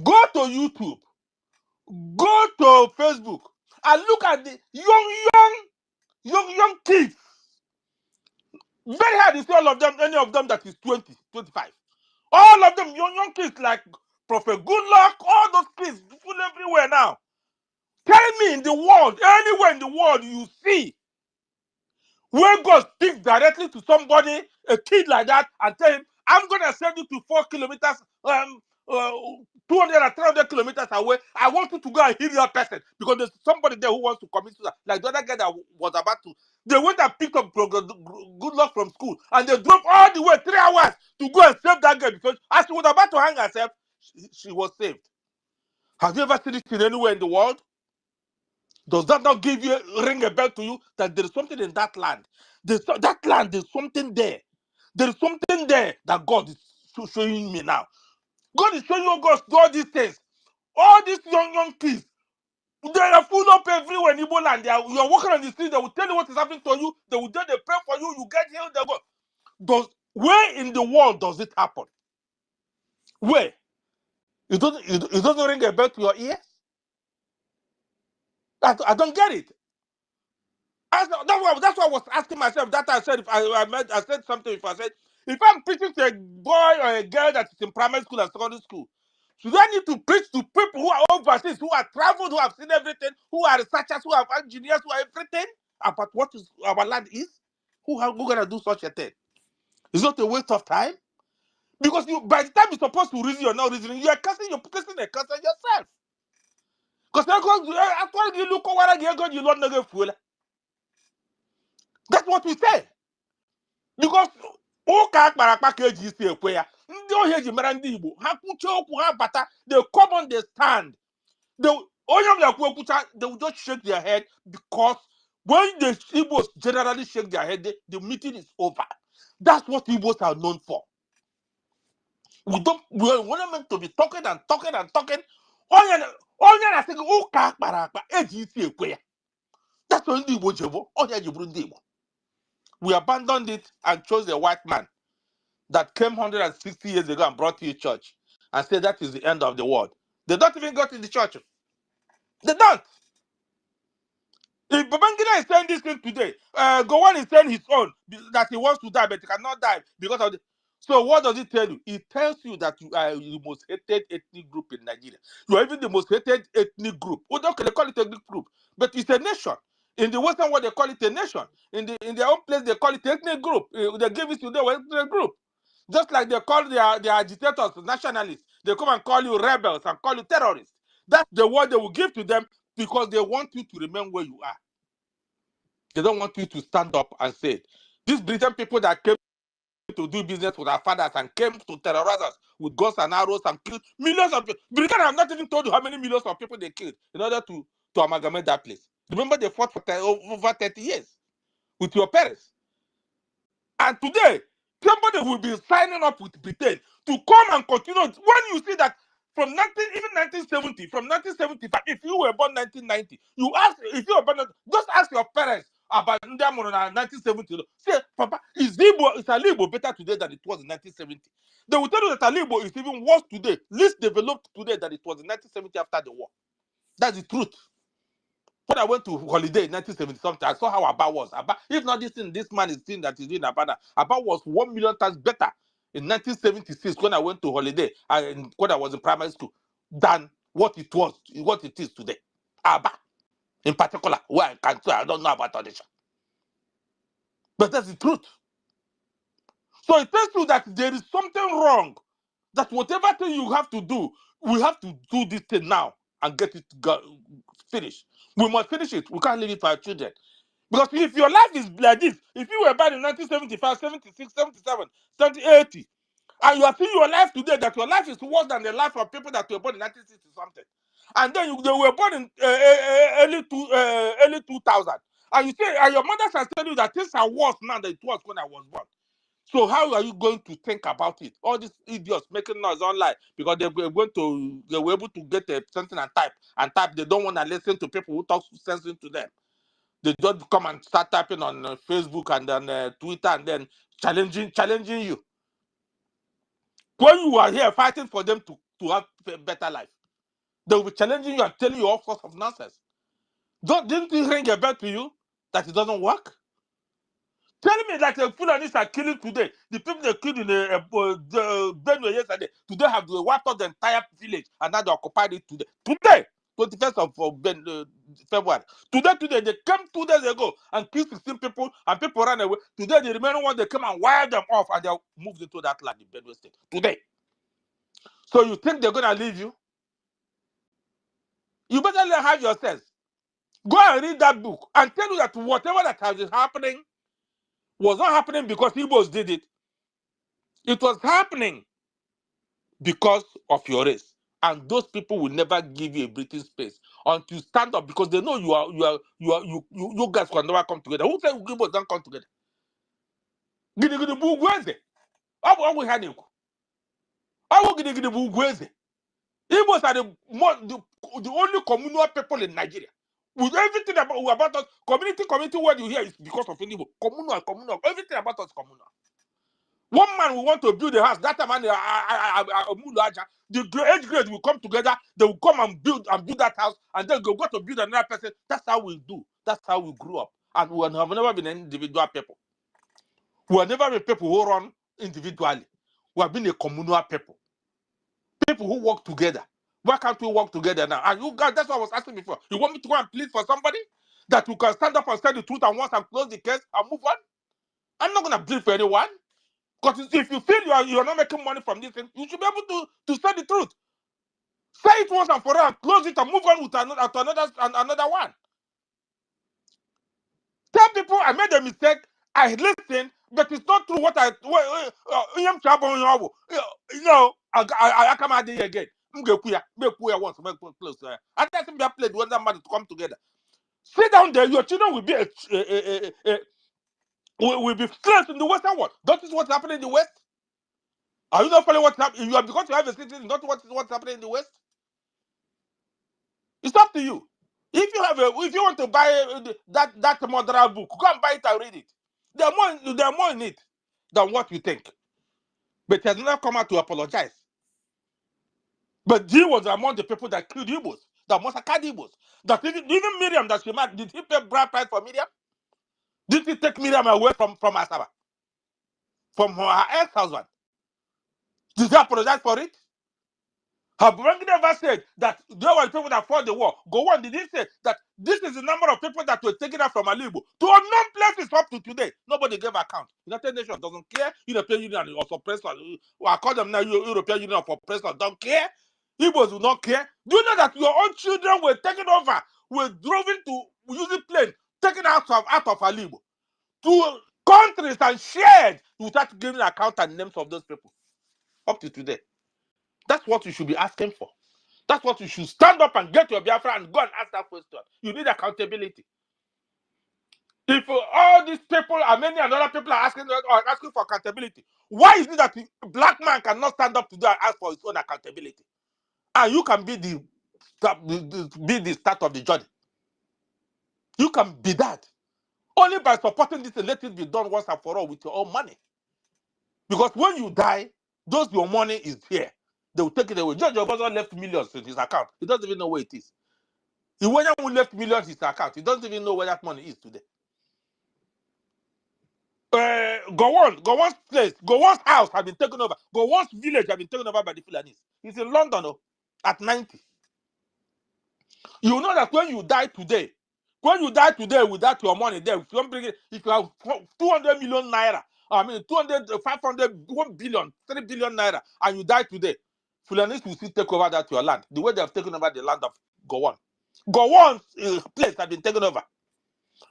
go to YouTube, go to Facebook, and look at the young kids. Very hard to see all of them, any of them that is 20, 25. All of them, young kids like Prophet Goodluck, all those kids full everywhere now. Tell me in the world, anywhere in the world you see where God speaks directly to somebody, a kid like that, and tell him, I'm going to send you to 4 kilometers, 200 or 300 kilometers away. I want you to go and heal your person because there's somebody there who wants to commit suicide. Like the other guy that was about to. They went and picked up Goodluck from school and they drove all the way 3 hours to go and save that girl because as she was about to hang herself, she was saved. Have you ever seen it anywhere in the world? Does that not ring a bell to you that there is something in that land? There's something there. There is something there that God is showing me now. God is showing you God all these things. All these young kids, they are full up everywhere in Igbo land. You are walking on the street, they will tell you what is happening to you. They will tell you, they pray for you, you get healed, they go. Where in the world does it happen? Where? It doesn't ring a bell to your ears? I don't get it. That's what I was asking myself. That I said, if I said something. If I said, if I'm preaching to a boy or a girl that is in primary school and secondary school, should I need to preach to people who are overseas, who are traveled, who have seen everything, who are researchers, who have engineers, who are everything about what is our land is? Who gonna do such a thing? It's not a waste of time, because by the time you're supposed to reason, you're not reasoning. You're placing a curse on yourself. Because after you look over you don't know fool. That's what we say. Because the common they stand. They will just shake their head, because when the Igbos generally shake their head, the meeting is over. That's what Igbos are known for. We're meant to be talking and talking and talking. That's only Igbo. We abandoned it and chose a white man that came 160 years ago and brought you church and said that is the end of the world. They don't even go to the church. They don't. If Babangida is saying this thing today, Gowon is saying his own, that he wants to die, but he cannot die because of the... So what does it tell you? It tells you that you are the most hated ethnic group in Nigeria. You are even the most hated ethnic group. Okay, they call it ethnic group, but it's a nation. In the Western world, they call it a nation. In their own place, they call it ethnic group. They give it to them ethnic group. Just like they call their agitators nationalists. They come and call you rebels and call you terrorists. That's the word they will give to them, because they want you to remain where you are. They don't want you to stand up and say it. These Britain people that came to do business with our fathers and came to terrorize us with guns and arrows and killed millions of people. Britain have not even told you how many millions of people they killed in order to amalgamate that place. Remember, they fought for over 30 years with your parents. And today, somebody will be signing up with Britain to come and continue. When you see that from 1970, from 1975, if you were born 1990, you ask, if you were born, just ask your parents about 1970. Say, Papa, is Alibo better today than it was in 1970? They will tell you that Alibo is even worse today, least developed today than it was in 1970 after the war. That's the truth. When I went to holiday in 1970 something, I saw how Aba was. Aba, if not this thing, this man is saying that he's doing Aba. Aba was 1 million times better in 1976 when I went to holiday and when I was in primary school than what it is today. Aba, in particular, where I can say I don't know about audition. But that's the truth. So it tells you that there is something wrong. That whatever thing you have to do, we have to do this thing now and get it finished. We must finish it. We can't leave it for our children. Because if your life is like this, if you were born in 1975, 76, 77, 70, 80, and you are seeing your life today, that your life is worse than the life of people that were born in 1960 something, and then they were born in early 2000, and you say, and your mothers are telling you that things are worse now than it was when I was born. So how are you going to think about it? All these idiots making noise online because they were able to get something and type. They don't want to listen to people who talk sense into them. They just come and start typing on Facebook and then Twitter and then challenging you. When you are here fighting for them to have a better life, they will be challenging you and telling you all sorts of nonsense. Didn't it ring a bell to you that it doesn't work? Tell me that the Fulanis are killing today. The people they killed in Benue yesterday, today have they wiped out the entire village and now they occupied it today. Today, 21st of February. Today, they came 2 days ago and killed 16 people and people ran away. Today, the remaining ones, they came and wired them off and they moved into that land in Benue State. Today. So you think they're going to leave you? You better have your sense. Go and read that book and tell you that whatever that has been happening was not happening because Igbos did it. It was happening because of your race. And those people will never give you a breathing space until you stand up because they know you guys can never come together. Who said Igbos don't come together? Gidigidi bu ugweze. Obu Haniku. Obu gidigidi bu ugweze. Igbos are the only communal people in Nigeria. With everything about us, community, what you hear is because of Igbo. Communal. Everything about us communal. One man will want to build a house. That time, the age grade will come together. They will come and build that house, and then go to build another person. That's how we do. That's how we grew up. And we have never been individual people. We have never been people who run individually. We have been a communal people. People who work together. Why can't we work together now? And you guys, that's what I was asking before. You want me to go and plead for somebody that you can stand up and say the truth and once and close the case and move on? I'm not going to plead for anyone. Because if you feel you're not making money from this thing, you should be able to say the truth. Say it once and for all and close it and move on with another one. Tell people I made a mistake, I listened, but it's not true what I come out there again. Once, close. And that's be played when that matter to come together. Sit down there, your children will be will be stressed in the Western world. That is what's happening in the West. Are you not following what's happening? You are because you have a citizen, not what's happening in the West. It's up to you. If you want to buy that murderer book, go and buy it and read it. There are more in it than what you think. But he has not come out to apologize. But he was among the people that killed Igbos, that massacred Igbos. That even Miriam that she married, did he pay bride price for Miriam? Did he take Miriam away from Asaba? From her ex-husband? Did he apologize for it? Have BRGIE never said that there were people that fought the war? Go on, did he say that this is the number of people that were taken out from Alibo to unknown places up to today? Nobody gave account. United Nations doesn't care. European Union of oppressors, I call them now European Union of oppressors, don't care. Igbos will not care. Do you know that your own children were taken over, were driven to using plane, taken out of Alibo to countries and shared without giving account and names of those people up to today? That's what you should be asking for. That's what you should stand up and get your Biafra and go and ask that question. You need accountability. If all these people and many other people are asking for accountability, why is it that a black man cannot stand up today and ask for his own accountability? And you can be the start of the journey. You can be that. Only by supporting this and let it be done once and for all with your own money. Because when you die, your money is here. They will take it away. George Obasanjo left millions in his account. He doesn't even know where it is. He left millions in his account. He doesn't even know where that money is today. Gowon's place, Gowon's house has been taken over. Gowon's village has been taken over by the Fulanis. He's in London at 90. You know that when you die today without your money there, if you have 200 million naira, 200, 500, 1 billion, 3 billion naira, and you die today, Fulanis will still take over your land, the way they have taken over the land of Gowon. Gowon's place has been taken over.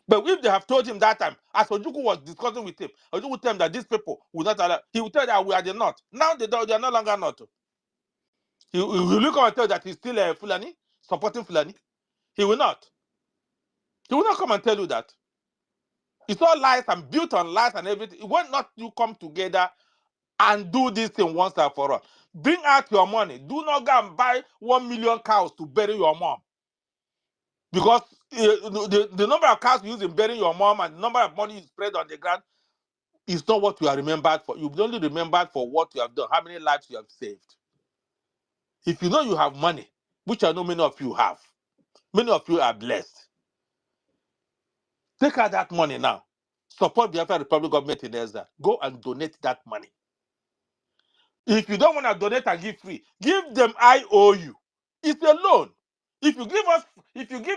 But if they have told him that time, as Ojukwu was discussing with him, Ojukwu would tell him that these people will not allow, he would tell that we are the North. Now they are no longer North. He will look and tell that he's still Fulani, supporting Fulani. He will not. He will not come and tell you that. It's all lies and built on lies and everything. Why not you come together and do this thing once and for all? Bring out your money. Do not go and buy 1 million cows to bury your mom. Because the number of cows used in burying your mom and the number of money you spread on the ground is not what you are remembered for. You'll be only remembered for what you have done, how many lives you have saved. If you know you have money, which I know many of you have, many of you are blessed, take out that money now. Support the Biafra Republic government in Ezra. Go and donate that money. If you don't want to donate and give free, give them IOU. It's a loan. If you give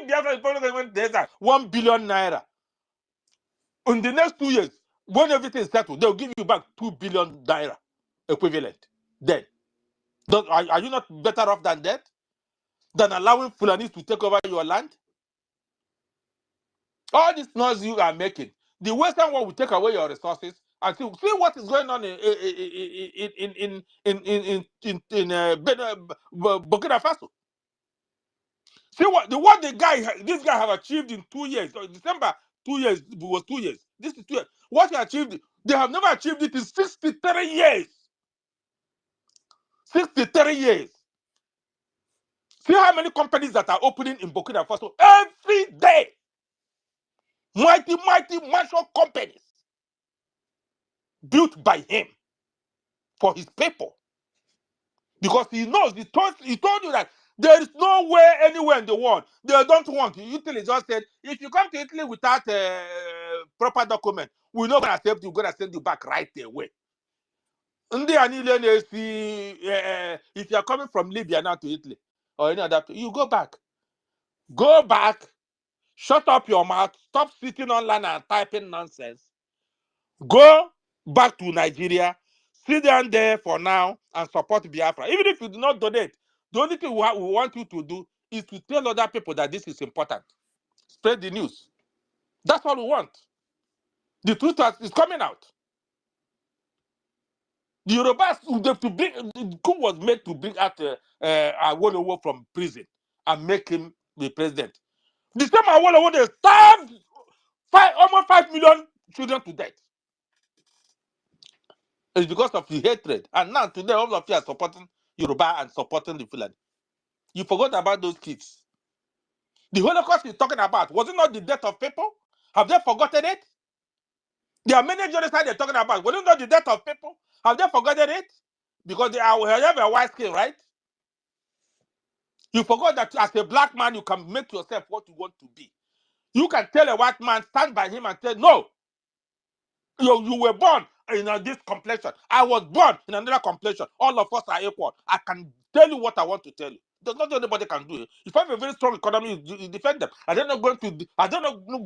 Biafra Republic government in Ezra 1 billion naira, in the next 2 years, when everything is settled, they'll give you back 2 billion naira equivalent. Then, are you not better off than that? Than allowing Fulanis to take over your land? All this noise you are making, the Western world will take away your resources and see what is going on in Burkina Faso. See what this guy have achieved in 2 years. December 2 years was 2 years. This is 2 years. What he achieved, they have never achieved it in 63 years. 63 years. See how many companies that are opening in Burkina Faso every day. Mighty mansion companies built by him. for his people. Because he knows, he told you that there is no way anywhere in the world they don't want you. Italy just said, if you come to Italy without a proper document, we're not going to accept you, we're going to send you back right away. If you are coming from Libya now to Italy or any other place, you go back. Go back, shut up your mouth, stop sitting online and typing nonsense. Go back to Nigeria, sit down there for now and support Biafra. Even if you do not donate, the only thing we want you to do is to tell other people that this is important. Spread the news. That's all we want. The truth is coming out. The Yorubas, the coup was made to bring out Awolowo from prison and make him the president. The same Awolowo, they starved almost 5 million children to death. It's because of the hatred. And now today, all of you are supporting Yoruba and supporting the Fulani. You forgot about those kids. The Holocaust you're talking about, was it not the death of people? Have they forgotten it? There are many genocides they're talking about. Was it not the death of people? Have they forgotten it? Because they have a white skin, right? You forgot that as a black man, you can make yourself what you want to be. You can tell a white man, stand by him and say, no, you were born in this complexion. I was born in another complexion. All of us are equal. I can tell you what I want to tell you. There's not anybody can do it. If I have a very strong economy, you defend them. I don't know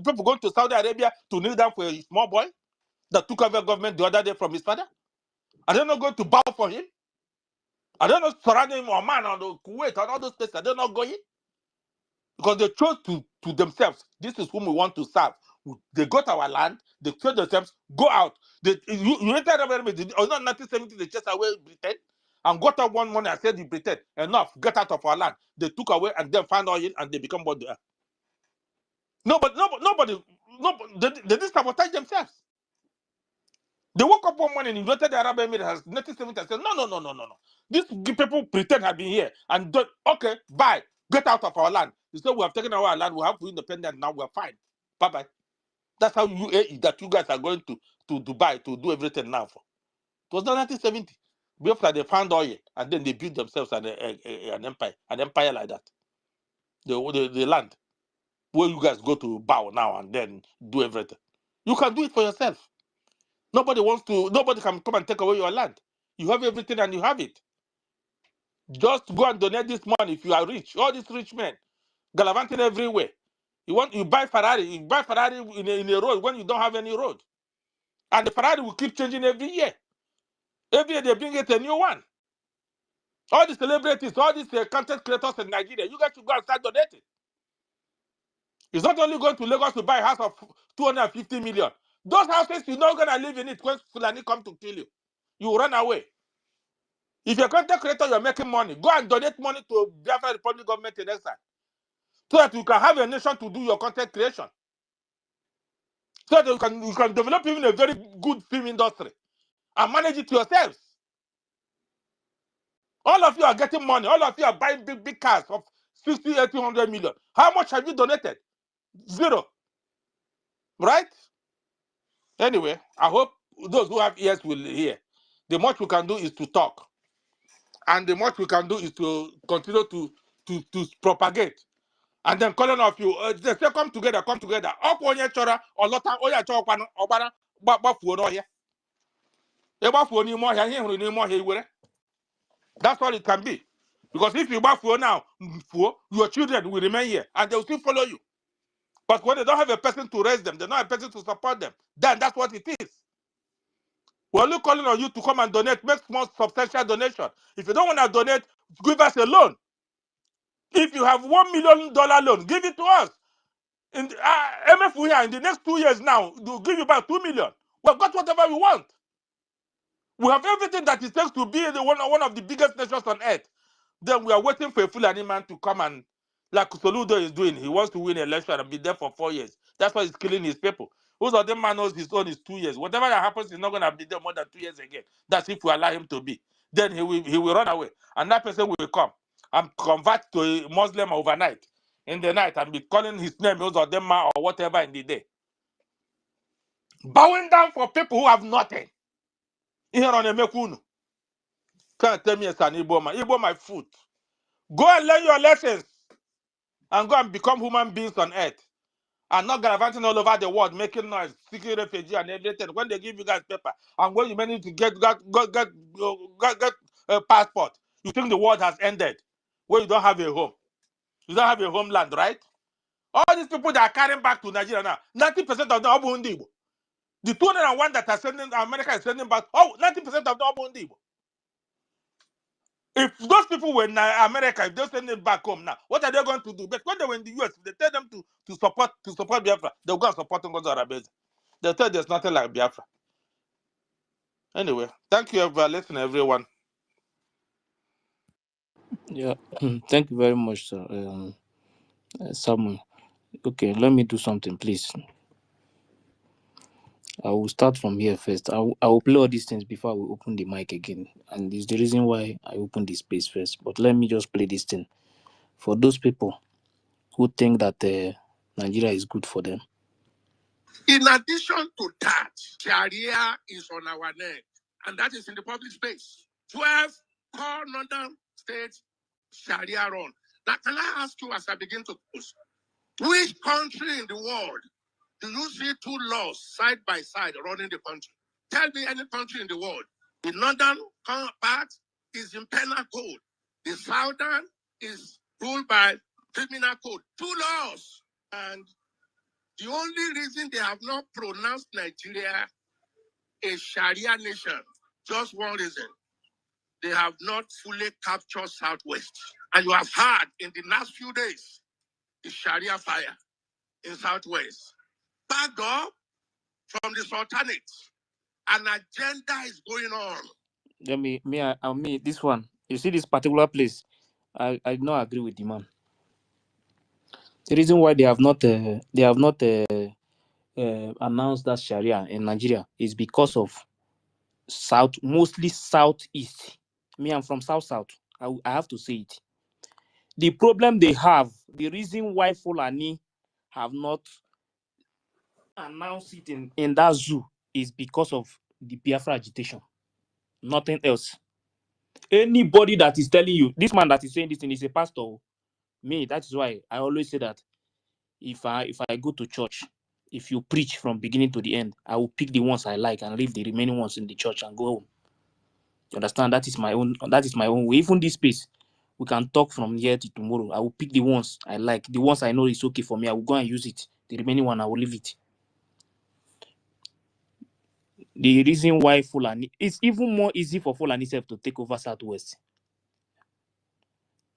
people going to Saudi Arabia to kneel down for a small boy that took over government the other day from his father. I don't know going to bow for him. I don't know surrounding him or man or Kuwait or all those places. I don't know going. Because they chose to themselves, this is whom we want to serve. They got our land, they chose themselves, go out. United Arab Emirates, or not 1970, they chased away Britain and got up one morning and said, in Britain, enough, get out of our land. They took away and then found oil and they become what they are. Nobody, they didn't sabotage themselves. They woke up one morning in United Arab Emirates, 1970, and said, no. These people pretend have been here and okay, bye, get out of our land. They said, we have taken our land, we have independence now, we're fine. Bye-bye. That's how that you guys are going to Dubai to do everything now for. It was not 1970. After they found oil and then they built themselves an empire like that. The land where you guys go to bow now and then do everything. You can do it for yourself. Nobody can come and take away your land. You have everything and you have it. Just go and donate this money if you are rich. All these rich men gallivanting everywhere. You buy Ferrari in a road when you don't have any road. And the Ferrari will keep changing every year. Every year they bring it a new one. All the celebrities, all these content creators in Nigeria, you guys should go and start donating. It's not only going to Lagos to buy a house of 250 million. Those houses, you're not going to live in it when Fulani come to kill you. You run away. If you're a content creator, you're making money. Go and donate money to Biafra Republic government in exile. So that you can have a nation to do your content creation. So that you can develop even a very good film industry and manage it yourselves. All of you are getting money. All of you are buying big cars of 60, 80, 100 million. How much have you donated? Zero. Right? Anyway, I hope those who have ears will hear. The much we can do is to talk. And the much we can do is to continue to propagate. And then calling of you, they say come together, come together. Up on your chora, or lota, or your chopana, or bana, bafu here. That's all it can be. Because if you bafu now, your children will remain here and they will still follow you. But when they don't have a person to raise them, they don't have a person to support them, then that's what it is. We're only calling on you to come and donate, make small substantial donation. If you don't want to donate, give us a loan. If you have $1 million loan, give it to us. In MF in the next 2 years now, we'll give you about 2 million. We've got whatever we want. We have everything that it takes to be one of the biggest nations on earth. Then we are waiting for a Fulani man to come and, like Soludo is doing, he wants to win an election and be there for 4 years. That's why he's killing his people. Who's other man knows his own is 2 years. Whatever that happens, he's not going to be there more than 2 years again. That's if we allow him to be. Then he will run away. And that person will come and convert to a Muslim overnight, in the night, and be calling his name, or whatever in the day. Bowing down for people who have nothing. Here on a Mekunu. Can't tell me it's an Igbo man. Igbo my foot. Go and learn your lessons and go and become human beings on earth. And not gallivanting all over the world, making noise, seeking refugee and everything. When they give you guys paper, and when you manage to get a passport, you think the world has ended. When you don't have a home. You don't have a homeland, right? All these people that are carrying back to Nigeria now, 90% of them are Igbo. The 201 that are sending, America is sending back, 90% of them are Igbo. If those people were in America, if they're sending back home now, what are they going to do? But when they were in the US, they tell them to support Biafra, they'll go and support NGOZI. They'll tell there's nothing like Biafra. Anyway, thank you for listening, everyone. Yeah, thank you very much, sir. Samuel. Okay, let me do something, please. I will start from here first. I will play all these things before we open the mic again. And it's the reason why I open the space first. But let me just play this thing. For those people who think that Nigeria is good for them. In addition to that, Sharia is on our neck, and that is in the public space. 12 core northern states Sharia run. Now, can I ask you as I begin to close, which country in the world do you see two laws side by side running the country? Tell me any country in the world. The northern part is in penal code. The southern is ruled by criminal code. Two laws. And the only reason they have not pronounced Nigeria a Sharia nation, just one reason. They have not fully captured Southwest. And you have heard in the last few days, the Sharia fire in Southwest. Backed up from the Sultanate. An agenda is going on. This one. You see this particular place, I do not agree with the man. The reason why they have not announced that Sharia in Nigeria is because of mostly southeast. Me, I'm from south. I have to say it. The problem they have, the reason why Fulani have not announced it in that zoo is because of the Biafra agitation. Nothing else. Anybody that is telling you, this man that is saying this thing is a pastor. Me, that is why I always say that if I go to church, if you preach from beginning to the end, I will pick the ones I like and leave the remaining ones in the church and go home. You understand? That is my own way. Even this space, we can talk from here to tomorrow. I will pick the ones I like. The ones I know is okay for me, I will go and use it. The remaining one, I will leave it. The reason why Fulani, it's even more easy for Fulani self to take over Southwest.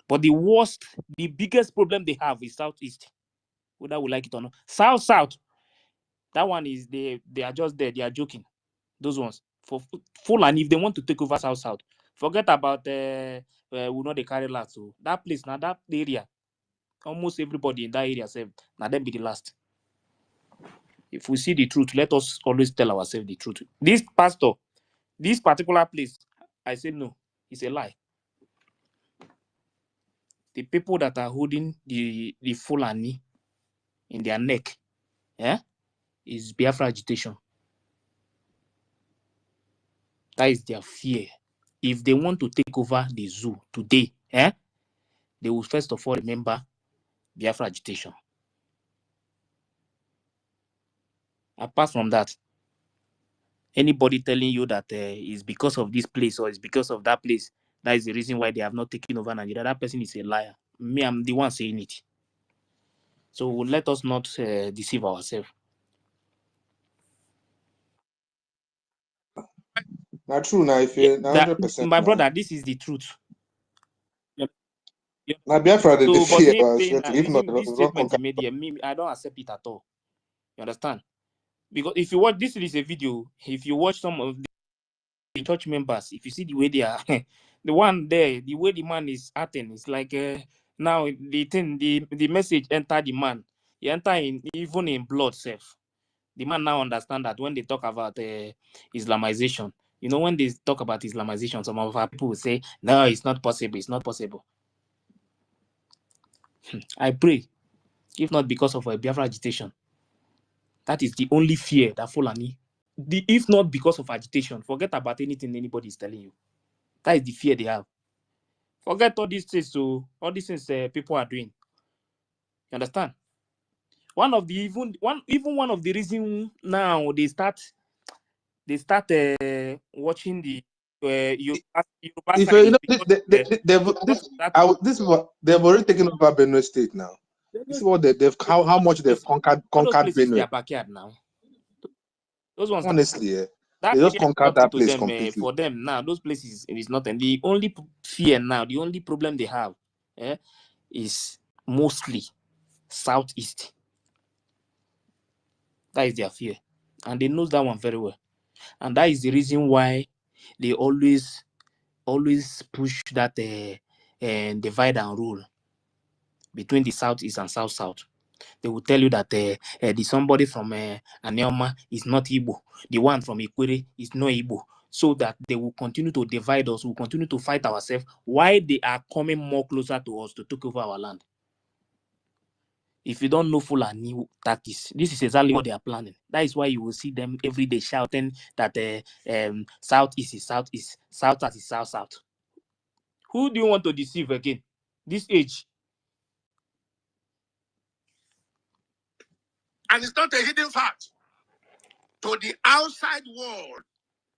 But the biggest problem they have is Southeast. Whether we like it or not. South, that one is they are just there. They are joking. Those ones. For Fulani, if they want to take over South, forget about we know they carry last. So that place, now that area, almost everybody in that area said, now them be the last. If we see the truth, let us always tell ourselves the truth. This pastor, this particular place, I say no, it's a lie. The people that are holding the Fulani in their neck, is Biafra agitation. That is their fear. If they want to take over the zoo today, they will first of all remember Biafra agitation. Apart from that, anybody telling you that it's because of this place or it's because of that place, that is the reason why they have not taken over Nigeria, that person is a liar. Me, I'm the one saying it. So let us not deceive ourselves. Not true now, if you're 100%. My brother, this is the truth. Now Biafra they So, but fear, him I saying swear to if not, this we don't statement conquer. he made here, me, I don't accept it at all. You understand? Because if you watch, this is a video. If you watch some of the church members, if you see the way they are, the one there, the way the man is acting, it's like now the thing, the message enter the man. He enter even in blood self. The man now understand that when they talk about Islamization, when they talk about Islamization, some of our people will say, no, it's not possible. It's not possible. I pray, if not because of a Biafra agitation, that is the only fear that Fulani. If not because of agitation, forget about anything anybody is telling you. That is the fear they have. Forget all these things. So all these things people are doing. You understand? One of the one of the reason now they start watching the Yoruba If side you is know because of, this is what they've already taken over Benue State now. This is what they've how much they've conquered all those places Benue. their backyard now. Those ones Honestly, yeah. that They just area is conquered nothing that to place them. completely. For them now, those places is nothing. The only fear now, the only problem they have, is mostly southeast. That is their fear, and they know that one very well. And that is the reason why they always push that divide and rule between the southeast and south. They will tell you that the somebody from Anioma is not Igbo. The one from Ikwere is not Igbo. So that they will continue to divide us, will continue to fight ourselves while they are coming more closer to us to take over our land. If you don't know Fulani tactics, this is exactly what they are planning. That is why you will see them every day shouting that southeast is southeast, south is south. Who do you want to deceive again? This age. And it's not a hidden fact. To the outside world,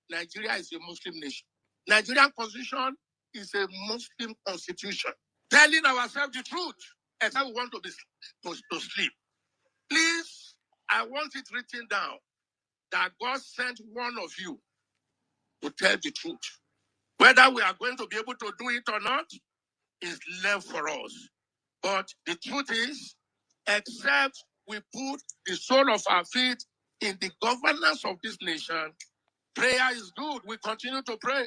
Nigeria is a Muslim nation. Nigerian constitution is a Muslim constitution. Telling ourselves the truth, except we want to sleep. Please, I want it written down that God sent one of you to tell the truth. Whether we are going to be able to do it or not is left for us. But the truth is, except we put the sole of our feet in the governance of this nation, prayer is good. We continue to pray.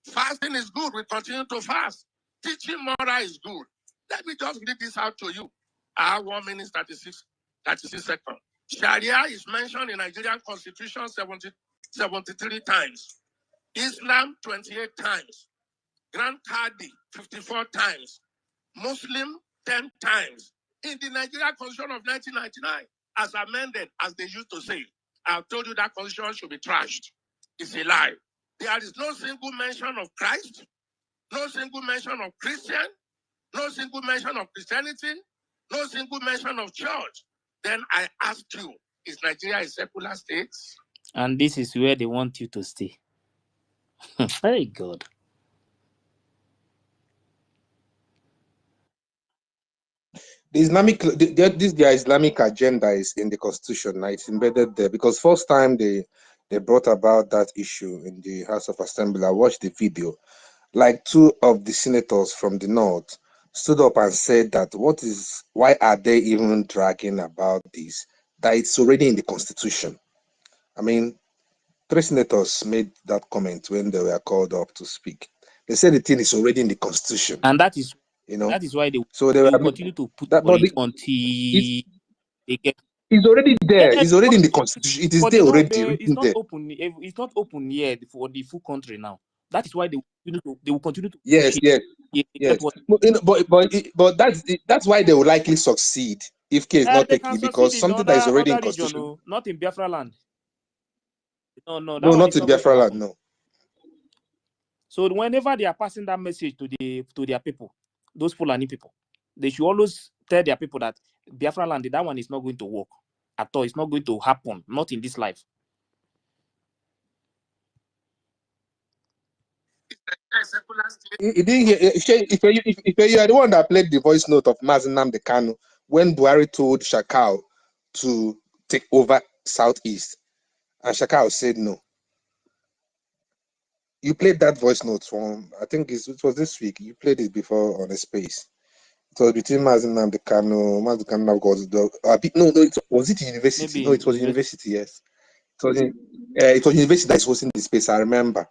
Fasting is good. We continue to fast. Teaching moral is good. Let me just read this out to you. I have 1 minute 36 seconds. Sharia is mentioned in Nigerian Constitution 73 times. Islam 28 times. Grand Qadi 54 times. Muslim 10 times. In the Nigerian Constitution of 1999, as amended, as they used to say, I've told you that constitution should be trashed. It's a lie. There is no single mention of Christ, no single mention of Christian, no single mention of Christianity, no single mention of church. Then I ask you, is Nigeria a secular state? And this is where they want you to stay. Very good. Their Islamic agenda is in the constitution. Now it's embedded there because first time they brought about that issue in the House of Assembly. I watched the video. Like 2 of the senators from the north stood up and said that why are they even dragging about this? That it's already in the constitution. I mean, 3 senators made that comment when they were called up to speak. They said the thing is already in the constitution. And that is why they will continue to put for it until they get. It's already there. It's already in the constitution. It is there already. It's not open. It's not open yet for the full country now. That is why they will continue to Yes, push it. yes. But that's why they will likely succeed if case not They taken can because succeed in something that is already in other region, constitution. not in Biafra land. No, that No, one not is in not going to Biafra land. happen. No. So whenever they are passing that message to their people, those Fulani people, they should always tell their people that Biafra land, that one is not going to work at all. It's not going to happen. Not in this life. You didn't hear. If you are the one that played the voice note of Mazi Nnamdi Kanu when Buhari told Shakal to take over Southeast, and Shakal said no. You played that voice note from, I think it was this week. You played it before on a space. It was between Mazi Nnamdi Kanu. Mazi Kanu was it university? Maybe No, it was university. Yes, it was university that is hosting the space. I remember.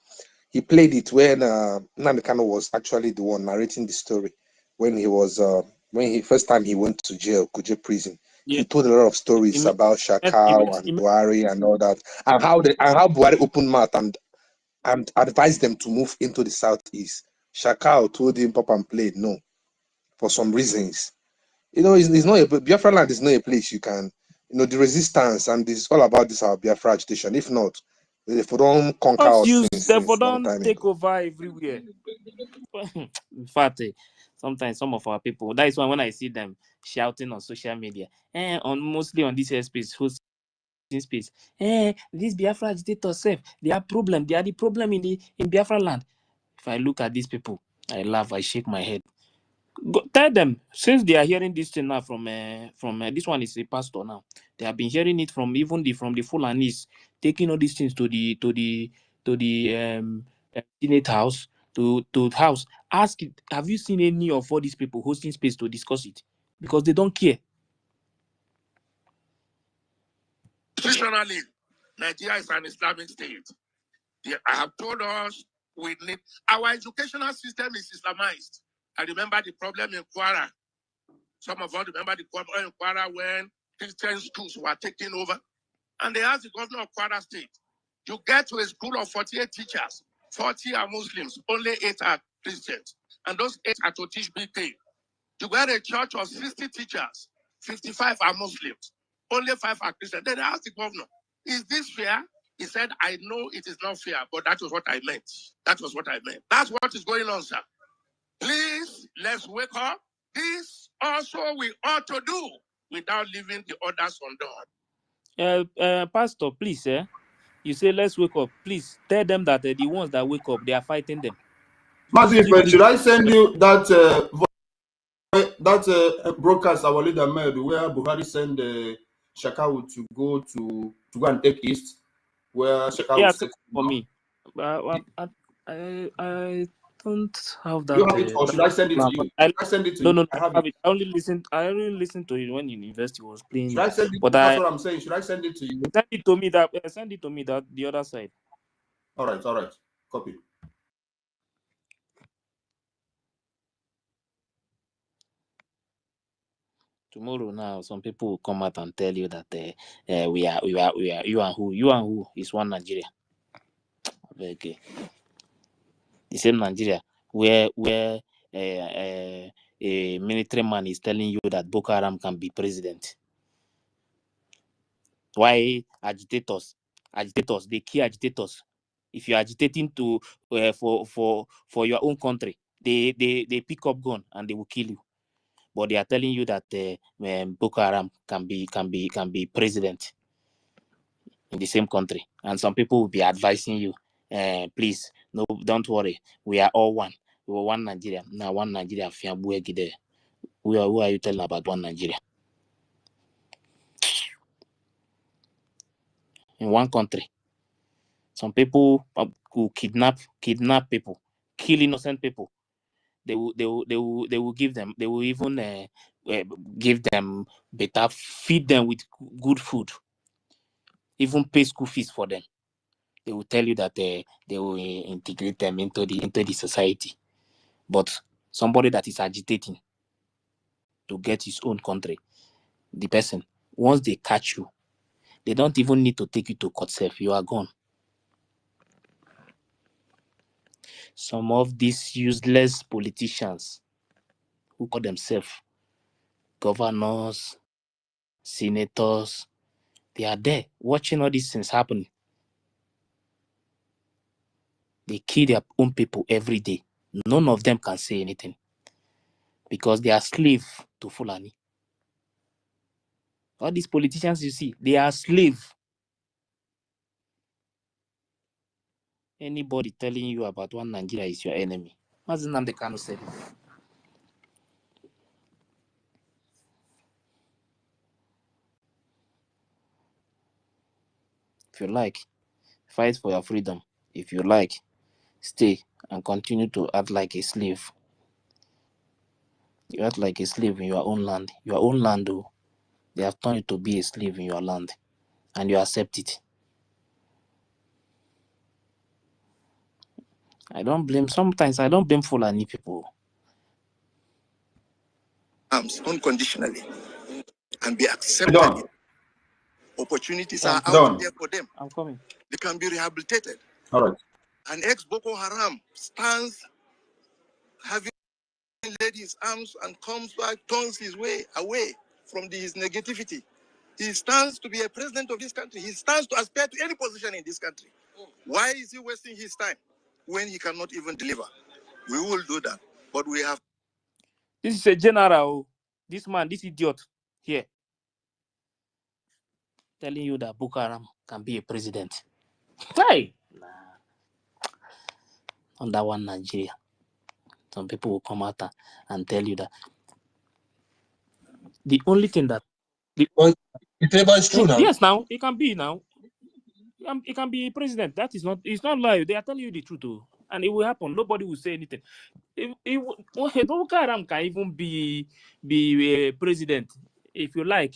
He played it when Nnamdi Kanu was actually the one narrating the story when he first time he went to jail, Kuje prison. yeah. He told a lot of stories about Shakal and Buhari and all that, and how Buhari opened mouth and advised them to move into the southeast. Shakal told him pop and play no, for some reasons. It's not Biafra land is not a place you can, the resistance and this is all about this our Biafra agitation. If not, If we don't conquer Us us use them for since long don't time take ago. over everywhere. In fact, sometimes some of our people, that is why when I see them shouting on social media, on mostly on this space, hosting space, these Biafra agitators self, they are problem. They are the problem in Biafra land. If I look at these people, I laugh, I shake my head. Tell them, since they are hearing this thing now from this one is a pastor now. They have been hearing it from even from the Fulanis, taking all these things to the Senate house, to house. Ask it, have you seen any of all these people hosting space to discuss it? Because they don't care. Traditionally, Nigeria is an Islamic state. They have told us we need our educational system is Islamized. I remember the problem in Kwara. Some of us remember the problem in Kwara when Christian schools were taken over. And they asked the governor of Kwara State, you get to a school of 48 teachers, 40 are Muslims, only 8 are Christians. And those 8 are to teach BK. You got a church of 60 teachers, 55 are Muslims, only 5 are Christians. Then they asked the governor, is this fair? He said, I know it is not fair, but that was what I meant. That was what I meant. That's what is going on, sir. Please, let's wake up. This also we ought to do without leaving the others undone. Pastor, please, you say let's wake up. Please tell them that the ones that wake up, they are fighting them. Should I send you that broadcast our leader made where Buhari sent Shakau to go and take East, where Shakau Yeah, said for me. I don't have that. you have it, or should I send it to you? Should I send it to you? No, I I have have it. it. I only listened to it when in university was playing Should it. I send it? But That's what I'm saying. Should I send it to you? send it to me that the other side. All right. Copy. Tomorrow now, some people will come out and tell you that we are you and who is one Nigeria. Okay. The same Nigeria where a military man is telling you that Boko Haram can be president. Why agitators, they kill agitators. If you're agitating to for your own country, they pick up gun and they will kill you. But they are telling you that Boko Haram can be president in the same country, and some people will be advising you, please, no, don't worry, we are all one. We are one Nigeria. Now one Nigeria. Who are you telling about one Nigeria? In one country, some people who kidnap people, kill innocent people. They will give them. They will even give them better, feed them with good food, even pay school fees for them. They will tell you that they will integrate them into the society. But somebody that is agitating to get his own country, the person, once they catch you, they don't even need to take you to court safe. You are gone. Some of these useless politicians who call themselves governors, senators, they are there watching all these things happen. They kill their own people every day. None of them can say anything because they are slave to Fulani. All these politicians you see, they are slave. Anybody telling you about one Nigeria is your enemy. Mazi Nnamdi Kanu said it. If you like, fight for your freedom. If you like, stay and continue to act like a slave. You act like a slave in your own land. Your own land, though, they have turned you to be a slave in your land, and you accept it. Sometimes I don't blame Fulani people. Unconditionally and be accepted. Opportunities are out there for them. I'm coming. They can be rehabilitated. All right. An ex-Boko Haram stands having laid his arms and comes back, turns his way away from his negativity He stands to be a president of this country. He stands to aspire to any position in this country. Why is he wasting his time when he cannot even deliver? We will do that, but we have. This is a general. This man, this idiot here, telling you that Boko Haram can be a president. Hey, on that one, Nigeria. Some people will come out and tell you that the only thing that it's true now. Yes, now it can be now. It can be a president. That is not. It's not lie. They are telling you the truth, too, and it will happen. Nobody will say anything. Boko Haram can even be a president if you like.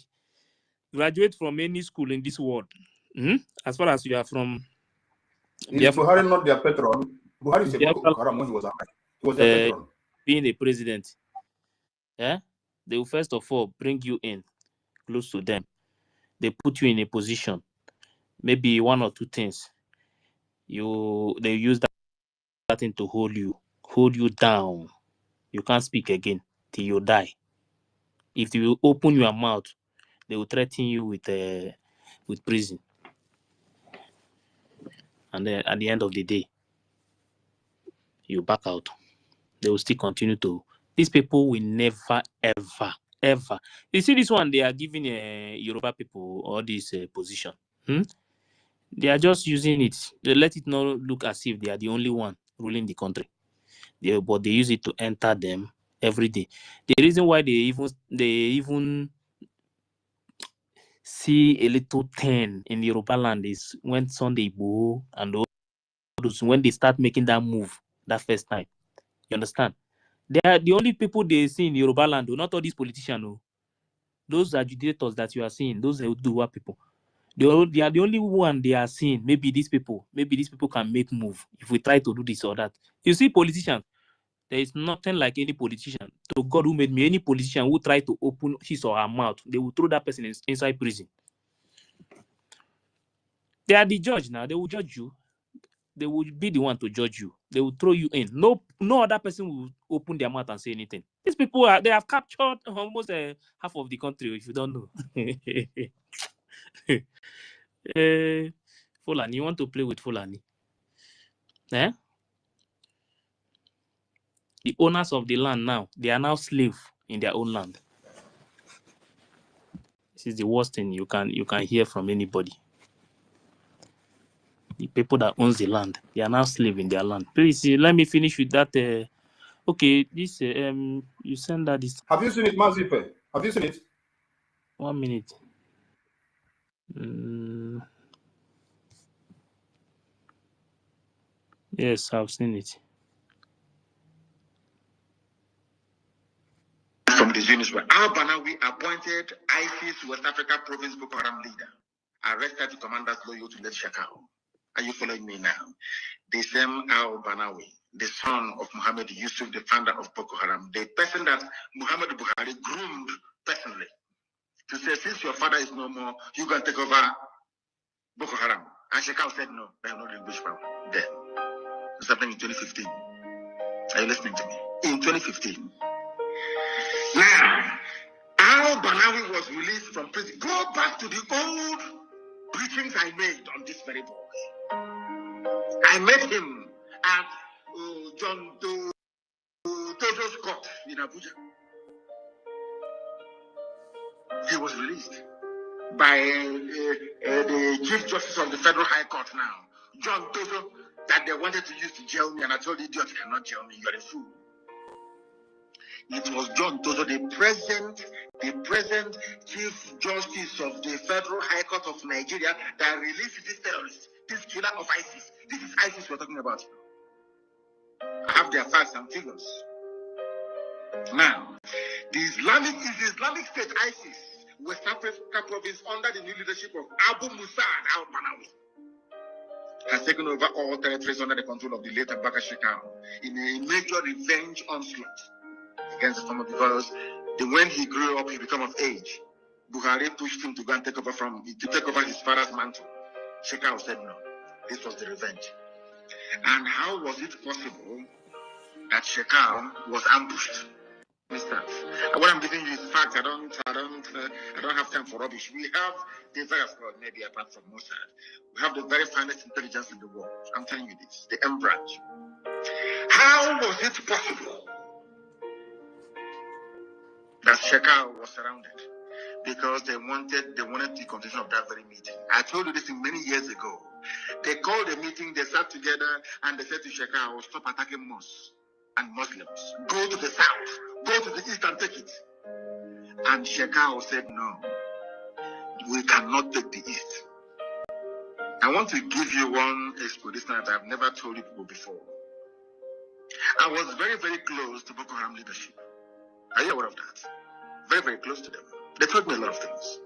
Graduate from any school in this world. As far as you are from. Is Buhari not their patron? Buhari is a Boko Haram when he was alive. He was their patron. Being a president, they will first of all bring you in close to them. They put you in a position, maybe one or two things. They use that thing to hold you down. You can't speak again till you die. If you open your mouth, they will threaten you with prison. And then at the end of the day, you back out. They will still continue to. These people will never, ever. You see this one, they are giving Yoruba people all this position. They are just using it. They let it not look as if they are the only one ruling the country. But they use it to enter them every day. The reason why they even see a little thing in Yoruba land is when Sunday Igboho and those, when they start making that move that first time. You understand? They are the only people they see in Yoruba land, not all these politicians. Those agitators that you are seeing, those Oduwa people. They are the only one they are seeing. Maybe these people can make move if we try to do this or that. You see, politicians, there is nothing like any politician. To God who made me, any politician who try to open his or her mouth, they will throw that person inside prison. They are the judge now. They will judge you. They will be the one to judge you. They will throw you in. No other person will open their mouth and say anything. These people they have captured almost half of the country. If you don't know, Fulani, you want to play with Fulani? The owners of the land now, they are now slaves in their own land. This is the worst thing you can hear from anybody. The people that owns the land, they are now slaves in their land. Please let me finish with that. Okay, this you send that this. Have you seen it, Mazipe? Have you seen it? 1 minute. Yes, I've seen it. From the units where Al-Banawi appointed ISIS West Africa Province Boko Haram leader, arrested the commanders loyal to Led Shakao. Are you following me now? The same Al-Banawi, the son of Muhammad Yusuf, the founder of Boko Haram, the person that Muhammad Buhari groomed personally to say, since your father is no more, you can take over Boko Haram. And Shakao said no, they are not in English power. Then, it's happening in 2015. Are you listening to me? In 2015. Now, Al-Banawi was released from prison. Go back to the old briefings I made on this very boy. I met him at John Tojo's court in Abuja. He was released by the Chief Justice of the Federal High Court now, John Tojo, that they wanted to use to jail me, and I told the idiot, you cannot jail me, you're a fool. It was John Tojo, the present Chief Justice of the Federal High Court of Nigeria, that released this terrorist, this killer of ISIS. This is ISIS we're talking about. I have their facts and figures. Now, the Islamic State ISIS, West Africa province, under the new leadership of Abu Musa al-Banawi, has taken over all territories under the control of the late Abaka Shekau in a major revenge onslaught against the former, because when he grew up, he became of age. Buhari pushed him to go and take over his father's mantle. Shekau said no. This was the revenge. And how was it possible that Shekau was ambushed? staff. And what I'm giving you is facts. I don't have time for rubbish. We have the very, well, maybe apart from Mossad, we have the very finest intelligence in the world. I'm telling you this, the M branch. How was it possible that Shekau was surrounded? Because they wanted the continuation of that very meeting. I told you this many years ago. They called a meeting, they sat together, and they said to Shekau, stop attacking mosques and Muslims. Go to the south, go to the east and take it. And Shekau said, no, we cannot take the east. I want to give you one explanation that I've never told you people before. I was very, very close to Boko Haram leadership. Are you aware of that? Very, very close to them. They told me a lot of things.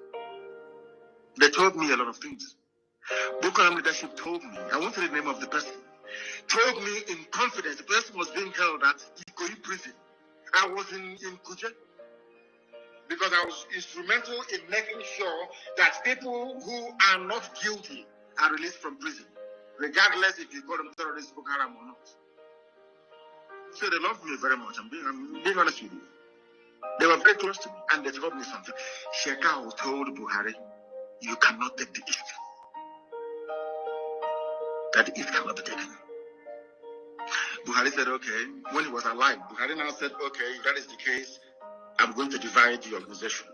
Boko Haram leadership told me, I won't say the name of the person, told me in confidence, the person was being held at IKOM prison. I was in Kuja because I was instrumental in making sure that people who are not guilty are released from prison, regardless if you call them terrorists, Boko Haram or not. So they loved me very much. I'm being honest with you. They were very close to me, and they told me something. Shekau told Buhari, you cannot take the East. That the East cannot be taken. Buhari said, okay. When he was alive, Buhari now said, okay, if that is the case, I'm going to divide the organization.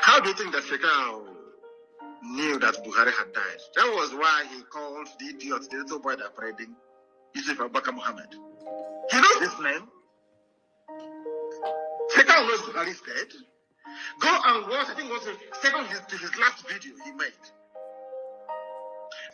How do you think that Shekau knew that Buhari had died? That was why he called the idiot, the little boy that parading, Yusuf Abubakar Muhammad. He knows his name. Shekau knows Buhari is dead. Go and watch, I think it was his last video he made.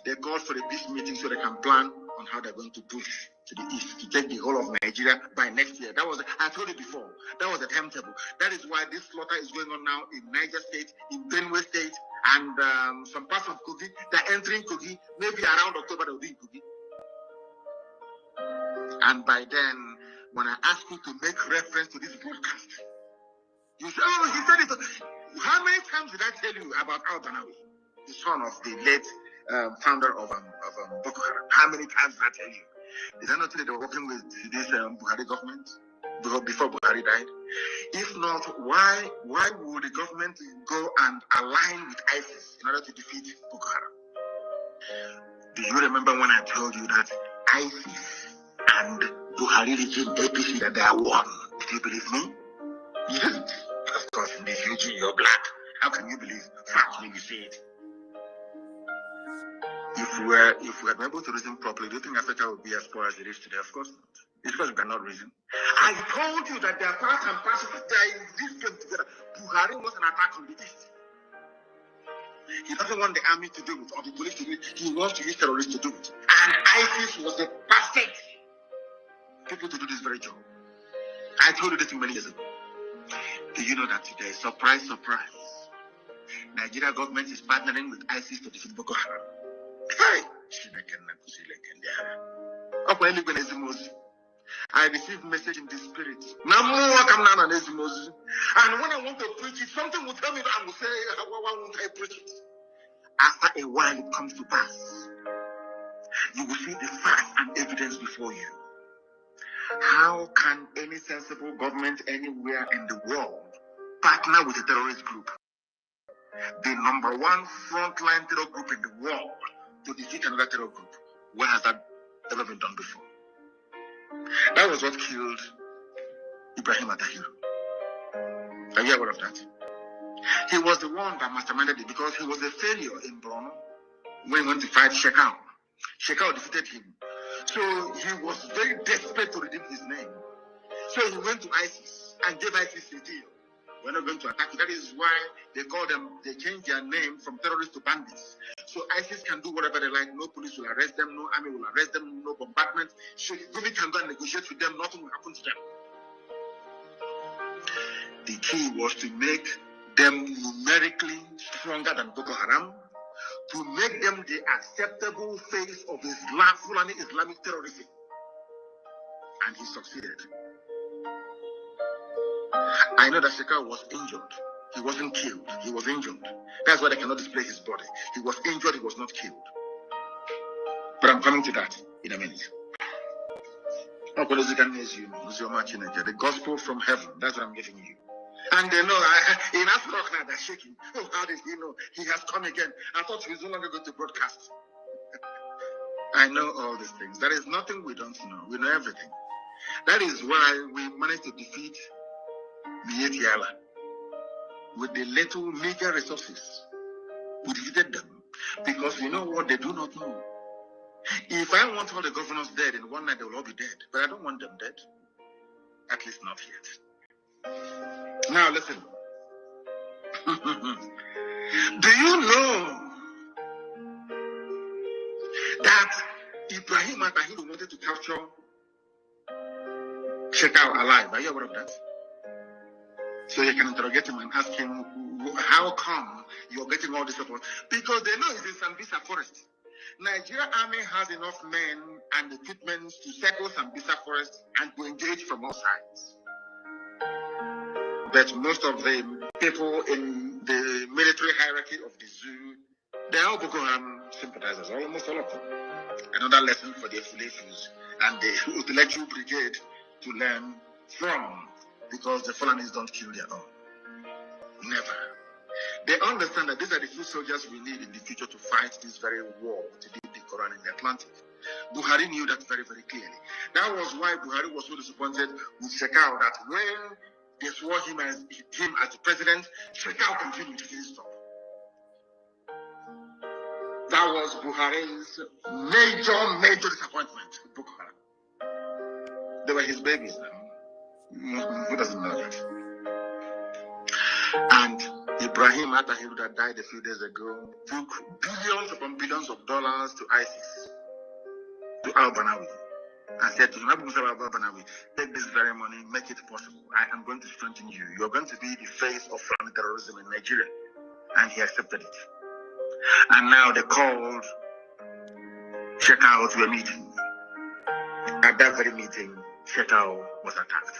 They called for a peace meeting so they can plan on how they're going to push to the east to take the whole of Nigeria by next year. That was, I told you before, that was the timetable. That is why this slaughter is going on now in Niger State, in Benue State, and some parts of Kogi. They're entering Kogi. Maybe around October they'll be in Kogi. And by then, when I ask you to make reference to this broadcast, you say, oh, he said it. How many times did I tell you about Al-Banawi, the son of the late founder of Boko Haram? How many times did I tell you? Did I not tell you they were working with this Buhari government before Buhari died? If not, why would the government go and align with ISIS in order to defeat Boko Haram? Do you remember when I told you that ISIS and Buhari regime APC that they are one? Did you believe me? You didn't. Of course, in this region you're black. How can you believe facts when you see it? If we had been able to reason properly, do you think Africa would be as poor as it is today? Of course not. It's because we cannot reason. I told you that they are part and parcel. They are in this game together. Buhari wants an attack on the east. He doesn't want the army to do it or the police to do it. He wants to use terrorists to do it. And ISIS was the perfect people to do this very job. I told you this many years ago. Do you know that today, surprise, surprise, Nigeria government is partnering with ISIS to defeat Boko Haram? Hey! I received message in the spirit. And when I want to preach it, something will tell me that I will say, why won't I preach it? After a while, it comes to pass. You will see the facts and evidence before you. How can any sensible government anywhere in the world partner with a terrorist group? The number one frontline terror group in the world to defeat another terror group. Where has that ever been done before? That was what killed Ibrahim Atahiru. Are you aware of that? He was the one that masterminded it because he was a failure in Borno when he went to fight Shekau. Shekau defeated him. So he was very desperate to redeem his name. So he went to ISIS and gave ISIS a deal. We're not going to attack you. That is why they changed their name from terrorists to bandits. So ISIS can do whatever they like. No police will arrest them. No army will arrest them. No bombardment. Government can go and negotiate with them. Nothing will happen to them. The key was to make them numerically stronger than Boko Haram, to make them the acceptable face of Islam, Fulani Islamic terrorism. And he succeeded. I know that Shekau was injured. He wasn't killed. He was injured. That's why they cannot display his body. He was injured. He was not killed. But I'm coming to that in a minute. The gospel from heaven. That's what I'm giving you. And they know, in Africa now, they're shaking. Oh, how did he know? He has come again. I thought he was no longer going to broadcast. I know all these things. There is nothing we don't know. We know everything. That is why we managed to defeat Mietiala with the little meager resources. We defeated them because we know what they do not know. If I want all the governors dead in one night, they will all be dead. But I don't want them dead. At least not yet. Now listen. Do you know that Ibrahim Atahiru wanted to capture Shekau alive? Are you aware of that? So you can interrogate him and ask him, how come you're getting all this support? Because they know he's in Sambisa forest. Nigeria army has enough men and equipment to circle Sambisa forest and to engage from all sides. But most of the people in the military hierarchy of the zoo, they are all Boko Haram sympathizers, almost all of them. Another lesson for the Fulefus and the intellectual brigade to learn from, because the Fulanis don't kill their own. Never. They understand that these are the few soldiers we need in the future to fight this very war to lead the Quran in the Atlantic. Buhari knew that very, very clearly. That was why Buhari was so disappointed with Shekau that when they swore him as the president, Shekau continued to stop. That was Buhari's major disappointment with Boko Haram. They were his babies now. Who doesn't know that? And Ibrahim Atahiru, that died a few days ago, took billions upon billions of dollars to ISIS, to al-Banawi, and said to him, al-Banawi, take this very money, make it possible. I am going to strengthen you. You're going to be the face of terrorism in Nigeria. And he accepted it. And now they called Shekau to a meeting. At that very meeting, Shekau was attacked.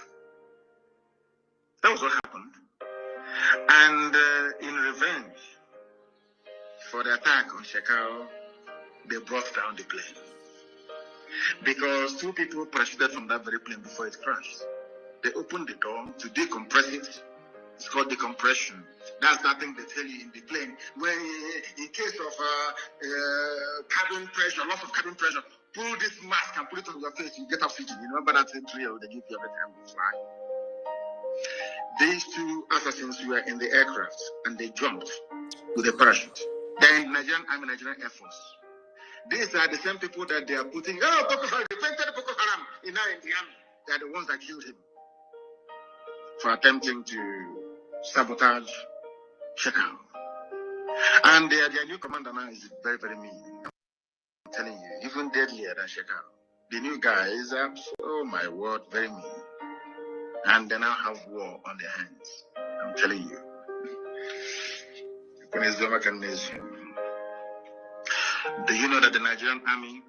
That was what happened. And in revenge for the attack on Shekau, they brought down the plane. Because two people parachuted from that very plane before it crashed. They opened the door to decompress it. It's called decompression. That's that thing they tell you in the plane. When in case of cabin pressure, loss of cabin pressure, pull this mask and put it on your face, you get oxygen. You remember that drill they give you every time you fly? These two assassins were in the aircraft and they jumped with a parachute. They're in Nigerian Army, Nigerian Air Force. These are the same people that they are putting, Boko Haram, they painted Boko Haram in the army. They are the ones that killed him for attempting to sabotage Shekau. And their new commander now is very, very mean. I'm telling you, even deadlier than Shekau. The new guy is, oh my word, very mean. And they now have war on their hands. I'm telling you. Do you know that the Nigerian army,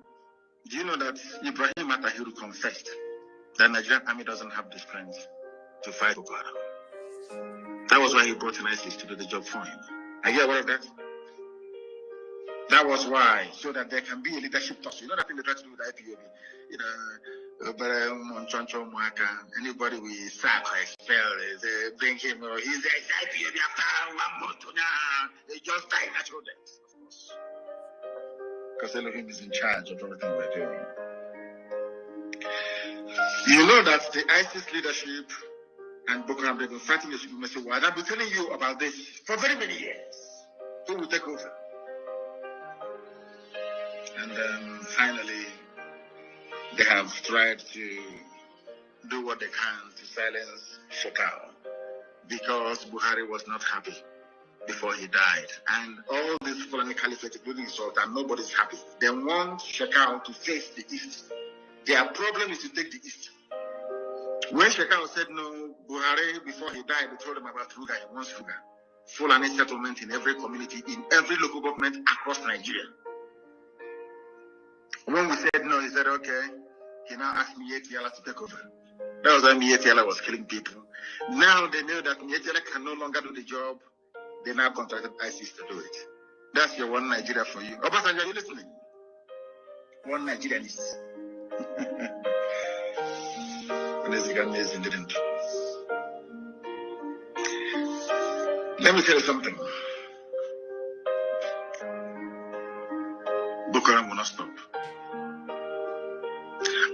do you know that Ibrahim Atahiru confessed that Nigerian army doesn't have the strength to fight Boko Haram? That was why he brought in ISIS to do the job for him. Are you aware of that? That was why, so that there can be a leadership tussle. You know that thing they try to do with IPOB? You know, anybody we sack or expel, they bring him, he's the IPOB after 1 month. They just die natural death, of course. Because Elohim is in charge of everything we're doing. You know that the ISIS leadership and Boko Haram, they've been fighting the supremacy war. I've been telling you about this for very many years. Who will take over? And finally, they have tried to do what they can to silence Shekau because Buhari was not happy before he died. And all this Fulani Caliphate, including Sultan, nobody's happy. They want Shekau to face the East. Their problem is to take the East. When Shekau said no, Buhari, before he died, they told him about Ruga. He wants Ruga. Fulani settlement in every community, in every local government across Nigeria. When we said no, he said, okay. He now asked Mietiala to take over. That was when Mietiala was killing people. Now they know that Mietiala can no longer do the job. They now contracted ISIS to do it. That's your one Nigeria for you. Obasanjo, are you listening? One Nigerian is. didn't. Let me tell you something. Boko Haram will not stop.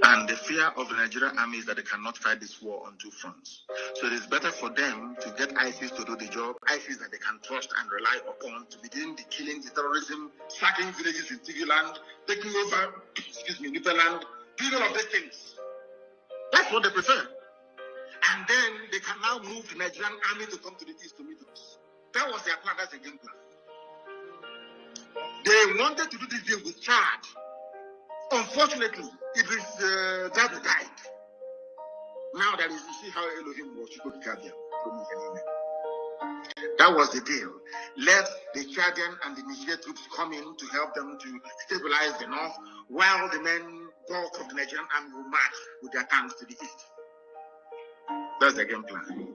And the fear of the Nigerian army is that they cannot fight this war on two fronts. So it is better for them to get ISIS to do the job, ISIS that they can trust and rely upon to begin the killing, the terrorism, sacking villages in Tigray land, taking over, Nupe land, doing all of these things. That's what they prefer. And then they can now move the Nigerian army to come to the east to meet us. That was their plan, that's the game plan. They wanted to do this deal with Chad. Unfortunately, it is that died. Now that is, you see how Elohim was. That was the deal. Let the Chadian and the Niger troops come in to help them to stabilize the north, while the men bulk of the Nigerian army will march with their tanks to the east. That's the game plan.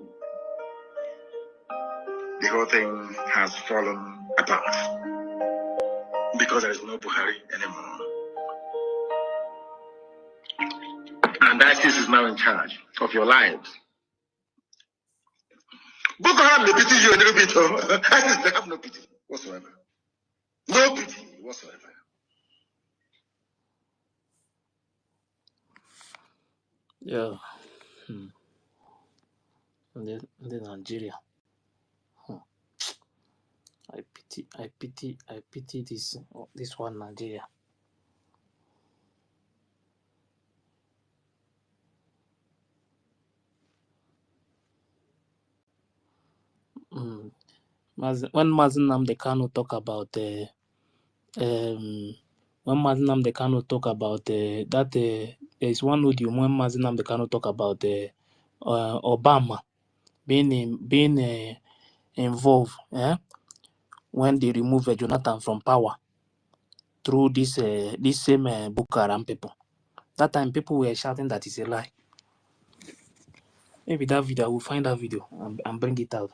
The whole thing has fallen apart because there is no Buhari anymore. And ISIS is now in charge of your lives. Boko Haram may pity you a little bit. ISIS they have no pity whatsoever. No pity whatsoever. Yeah. The Nigeria. I pity this one Nigeria. When Mazen Nnamdi Kanu talk about that there is one audio when Mazen Nnamdi Kanu talk about Obama being involved when they remove Jonathan from power through this same Boko Haram people. That time people were shouting that it's a lie. Maybe that video, I will find that video and bring it out.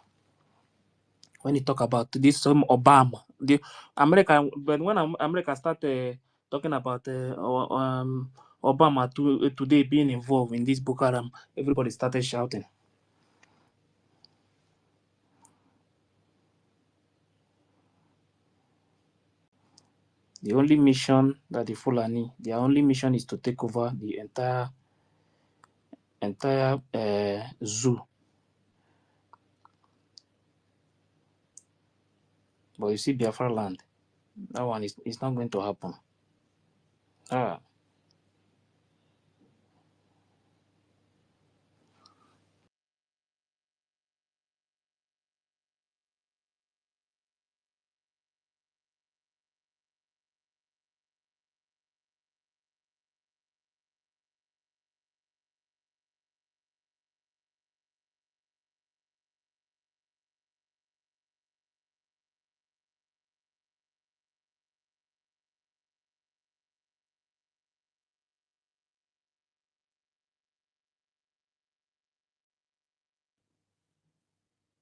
When he talk about this some Obama, the America, but when America started talking about Obama today being involved in this Boko Haram, everybody started shouting. The only mission that the Fulani, their only mission is to take over the entire zoo. But you see Biafra land, that one is not going to happen.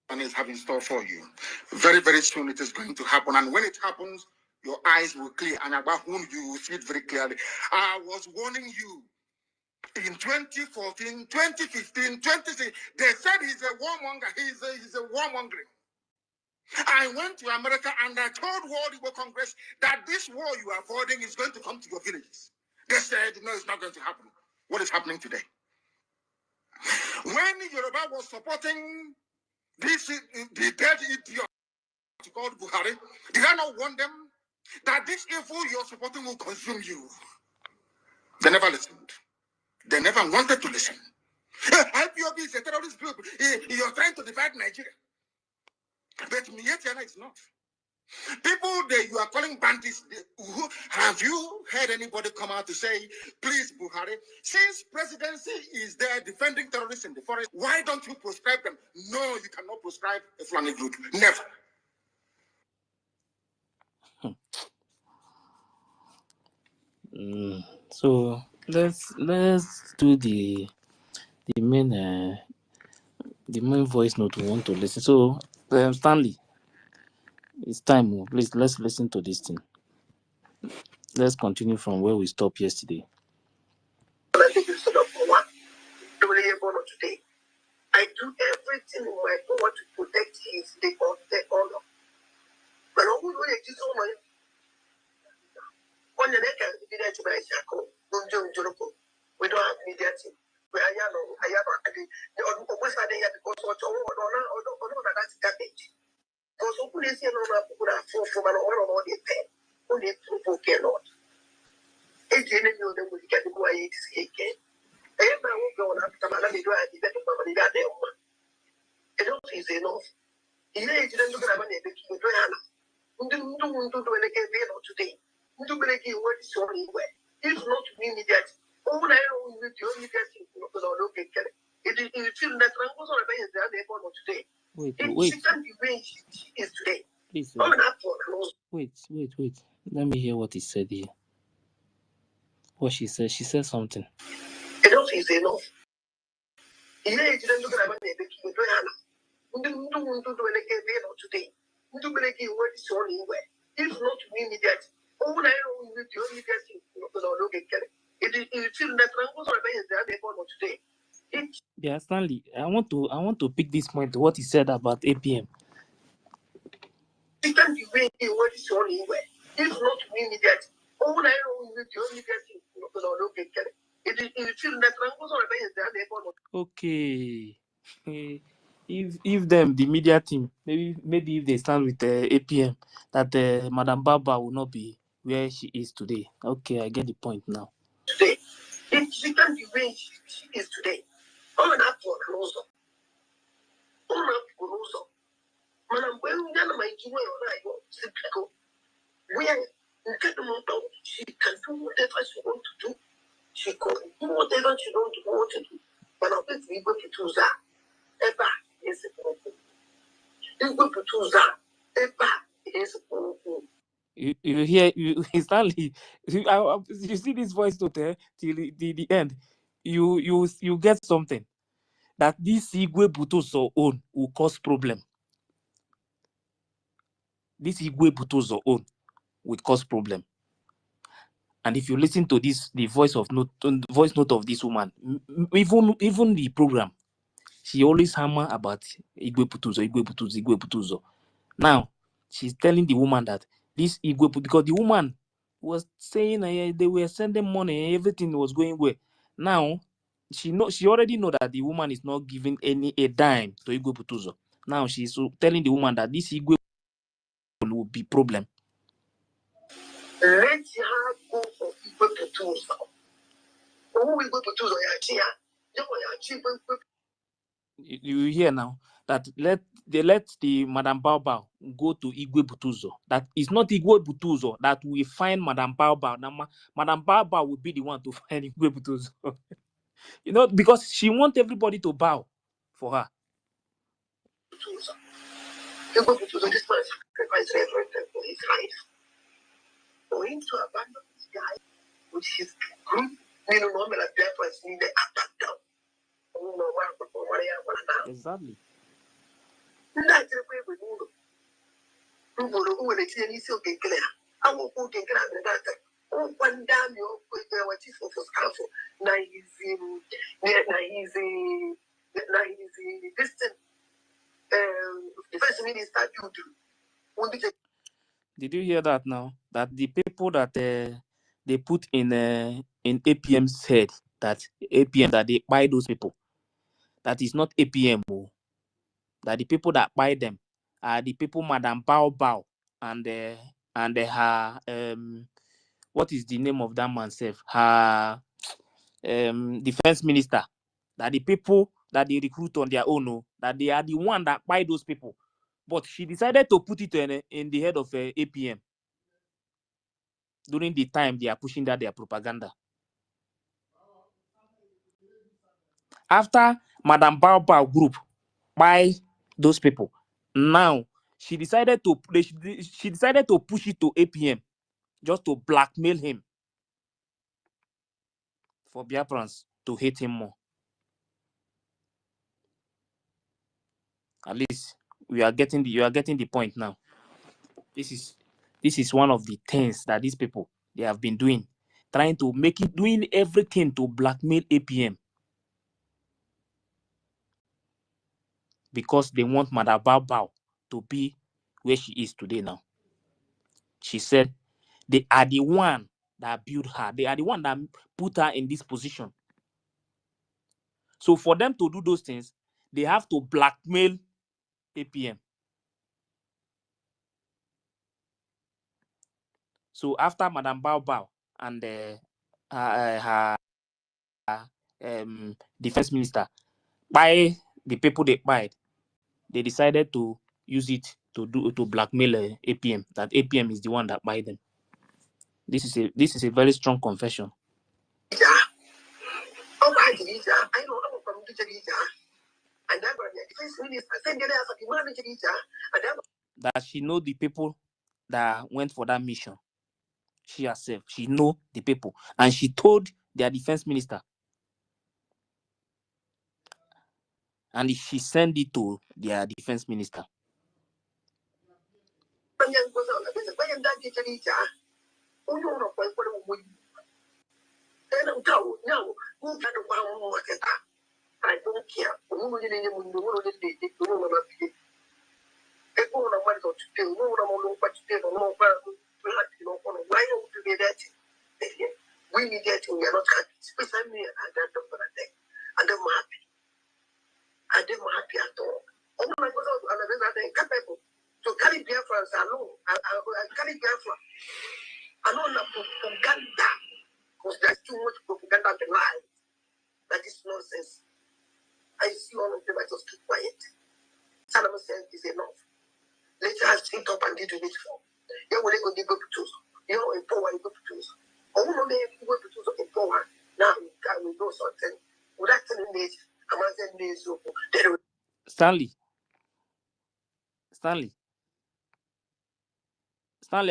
And is having store for you. Very, very soon it is going to happen. And when it happens, your eyes will clear. And about whom you will see it very clearly. I was warning you in 2014, 2015, 2016. They said he's a warmonger. He's a warmongering. I went to America and I told World Igbo Congress that this war you are avoiding is going to come to your villages. They said, no, it's not going to happen. What is happening today? When Yoruba was supporting the dead idiot called Buhari, did I not warn them that this evil you're supporting will consume you? They never listened. They never wanted to listen. IPOB is a terrorist group. You're trying to divide Nigeria. But Mietiana is not. People that you are calling bandits, have you heard anybody come out to say, please, Buhari, since presidency is there defending terrorists in the forest, why don't you proscribe them? No, you cannot proscribe a Fulani group. Never. So let's do the main voice note we want to listen. So Stanley, it's time. Please let's listen to this thing. Let's continue from where we stopped yesterday. not today. I do everything in my power to protect the honor. But all we do so much. On the neck and the village by Shako, we don't have media team. We are young, I have the almost a day because what or that's garbage. Because who is here on a full from an honor or the pen? Only people cannot. It's the enemy of them will get the way it is again. Everyone will go on after Malay do I get the goddamn one. Enough is enough. He didn't look at my name, but don't do anything today. Do make it what is only way. If not mean that all I know with your media thing, look at it. It feels that Rangos are paying the other one today. Wait. She can't be where she is today. Please, wait. Let me hear what he said here. What she said. She said something. Enough is enough. He didn't look at my name, but don't do anything today. Do make it what is only way. If not mean that all I know with your media thing, look at it. It feels that Rangos are paying the other one today. Yeah, Stanley, I want to pick this point to what he said about APM. It can be way what is only way. If not mean that all I know with your media thing, look at it. It feels that Rangos are paying the other one. Okay. If them the media team maybe if they stand with APM that Madam Baba will not be where she is today. Okay, I get the point now. Today, she can be where she is today. I'm not for Rosa. Madam, when we are my jewel, I go simple. We are in Katamoto. She can do whatever she wants to do. She can do whatever she don't want to do. But I'll bet we go to that. Eba is a problem. You go to that. Eba is a problem. You hear you Stanley. You see this voice note till the end. You get something that this Igwe Butoso own will cause problem. This Igwe Butoso own will cause problem. And if you listen to this, the voice note of this woman, even the program, she always hammer about Igwe Butuzo. Now she's telling the woman that this Igwe because the woman was saying they were sending money, everything was going well. Now she already know that the woman is not giving a dime to Igwe Butuzo. Now she's telling the woman that this Igwe will be problem. Let her go for Igwe Butuzo. Who will go to you hear now that let the Madam Baobao go to Igwe Butuzo. That is not Igwe Butuzo that we find Madam Baobao. Now Madam Baobao will be the one to find Igwe Butuzo. Because she wants everybody to bow for her. Igwe Butuzo, this man sacrificed everything for his life. For him to abandon this guy with his group, normal Biafrans need to attack down. Exactly. Did you hear that now? That the people that they put in APM's head, that APM that they buy those people, that is not APM. That the people that buy them are the people Madam Bao and her what is the name of that man self? Her defense minister. That the people that they recruit on their own, that they are the one that buy those people. But she decided to put it in the head of APM during the time they are pushing that their propaganda. After Madam Bao group buy those people, now she decided to push it to APM just to blackmail him for Biafrans to hate him more. At least you are getting the point now. This is one of the things that these people they have been doing, doing everything to blackmail APM. because they want Madam Bao to be where she is today now. She said they are the one that built her. They are the one that put her in this position. So for them to do those things, they have to blackmail APM. So after Madam Bao and her defense minister by the people they buy, they decided to use it to blackmail APM. That APM is the one that buy them. This is a very strong confession. That she know the people that went for that mission. She herself, she know the people, and she told their defense minister, and she sent it to their defense minister. I don't care. We need that, we are not happy. Especially me and that doctor and I'm happy. And I'm happy at all. Oh my God, I'm capable to carry Biafrans alone. I carry Biafra alone from Uganda. Because there's too much propaganda to lie. That is nonsense. I see all of them, I just keep quiet. Saddam Hussein is enough. Later I sit up and did it for. You will go to choose. You know, in power, you go to choose. Oh, no, they go to choose in power. Now we know something. Without telling me, I'm not saying this. Stanley,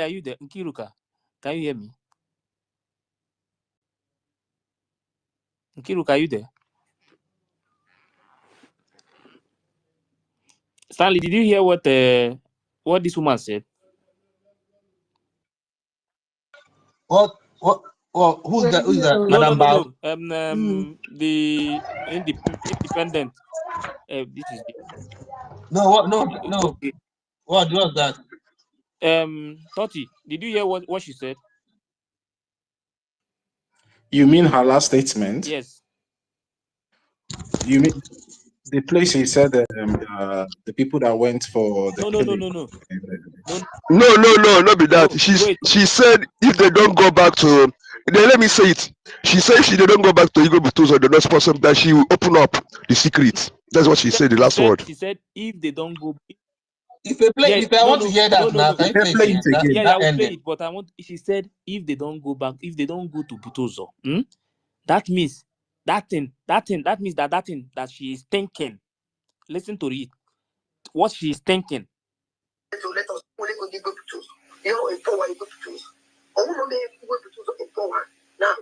are you there? Nkiruka, can you hear me? Nkiruka, are you there? Stanley, did you hear what this woman said? Who's that? Who's that? No. Madam Bao? The independent. This is the... No. Okay. What was that? Toti, did you hear what she said? You mean her last statement? Yes. You mean the place he said the people that went for the killing? No, not be that. She said if they don't go back to, let me say it. She said if they don't go back to Igbo Butuzo, they're not sponsor that she will open up the secret. That's what she said. The last word. She said if they don't go. If I want to hear that now, can you play it again? Yeah, I will play it. But I want. She said if they don't go back, if they don't go to Butuzo, that means that thing that she is thinking. Listen to it. What she is thinking. Let us only go to choose. You know, in power, you go to choose. Oh, no, they go to choose in power. Now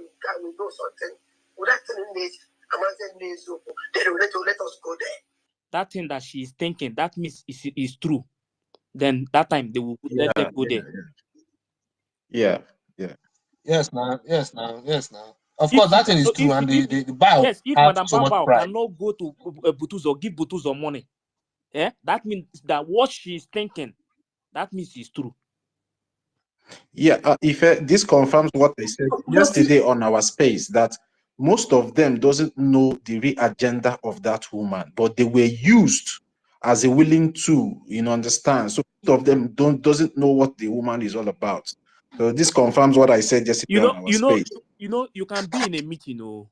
we know something. Without telling this, I'm not saying this. They will let us go there. That thing that she is thinking, that means is true. Then that time they will let them go there. Yeah. Yes, now. Of course, that thing is true, and the Bao. Yes, if Madam Bao cannot go to Butuzo, give Butuzo money, that means that what she is thinking, that means it's true. Yeah, if this confirms what I said yesterday on our space, that most of them doesn't know the real agenda of that woman, but they were used as a willing tool, understand. So most of them doesn't know what the woman is all about. So this confirms what I said yesterday on our space. You can be in a meeting,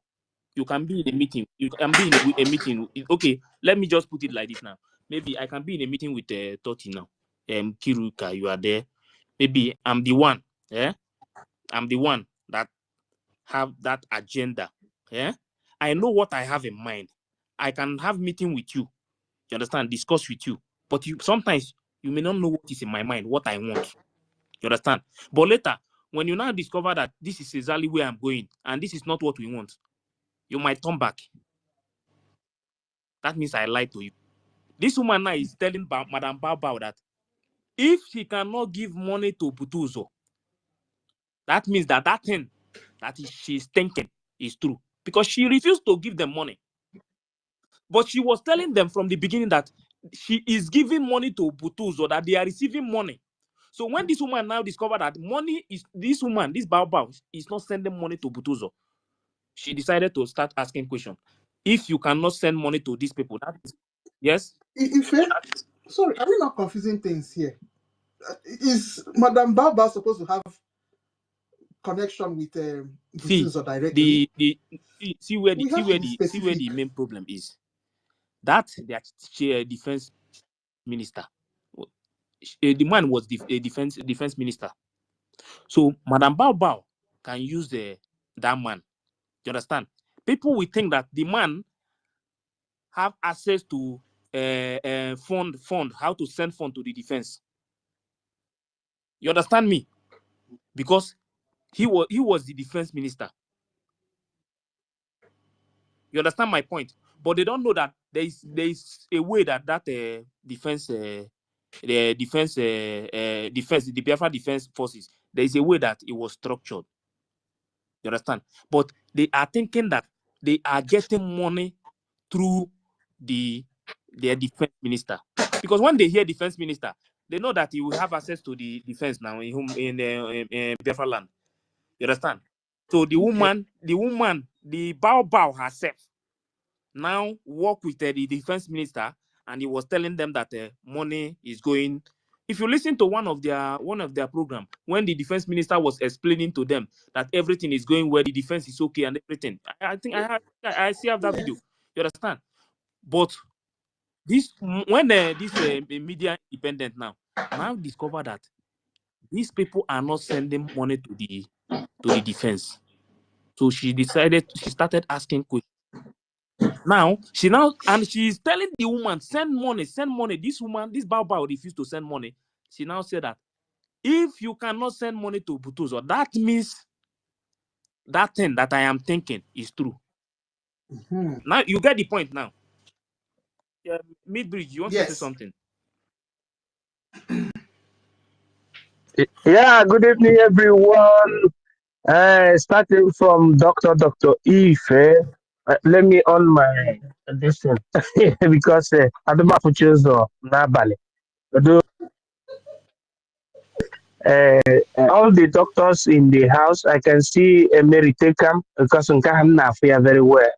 you can be in a meeting. You can be in a meeting. Okay, let me just put it like this now. Maybe I can be in a meeting with Toti now. Kiruka, you are there. Maybe I'm the one. I'm the one that have that agenda. I know what I have in mind. I can have meeting with you. You understand? Discuss with you. But sometimes you may not know what is in my mind, what I want. You understand? But later, when you now discover that this is exactly where I'm going and this is not what we want, you might turn back. That means I lied to you. This woman now is telling Madam Bao that if she cannot give money to Butuzo, that means that thing that she's thinking is true. Because she refused to give them money. But she was telling them from the beginning that she is giving money to Butuzo, that they are receiving money. So when this woman now discovered that money is, this woman, this Baobab, is not sending money to Butuzo, she decided to start asking questions. If you cannot send money to these people, that is, yes? Sorry, are we not confusing things here? Is Madame Baba supposed to have connection with Butuzo directly? See where the main problem is. That the defense minister, the man was the defense minister. So Madame Bao can use that man. You understand? People will think that the man have access to fund how to send fund to the defense. You understand me? Because he was the defense minister. You understand my point? But they don't know that there is a way that defense the Biafra defense forces, there is a way that it was structured. You understand? But they are thinking that they are getting money through their defense minister, because when they hear defense minister, they know that he will have access to the defense now in Biafra land. You understand? So the woman, the Bao herself, now work with the defense minister, and he was telling them that money is going. If you listen to one of their program, when the defense minister was explaining to them that everything is going well, the defense is okay and everything, I think I still have that video. You understand? But this when this media independent now discover that these people are not sending money to the defense, so she started asking questions. Now she's telling the woman, send money. This woman, this Bao refused to send money. She now said that if you cannot send money to Butuzo, that means that thing that I am thinking is true. Now you get the point now. Midbridge, you want to say something? Yeah, good evening, everyone. Starting from Dr. Ife. Let me on my distance because I don't have to choose Nabali. All the doctors in the house, I can see Mary Tekam because I'm not very well.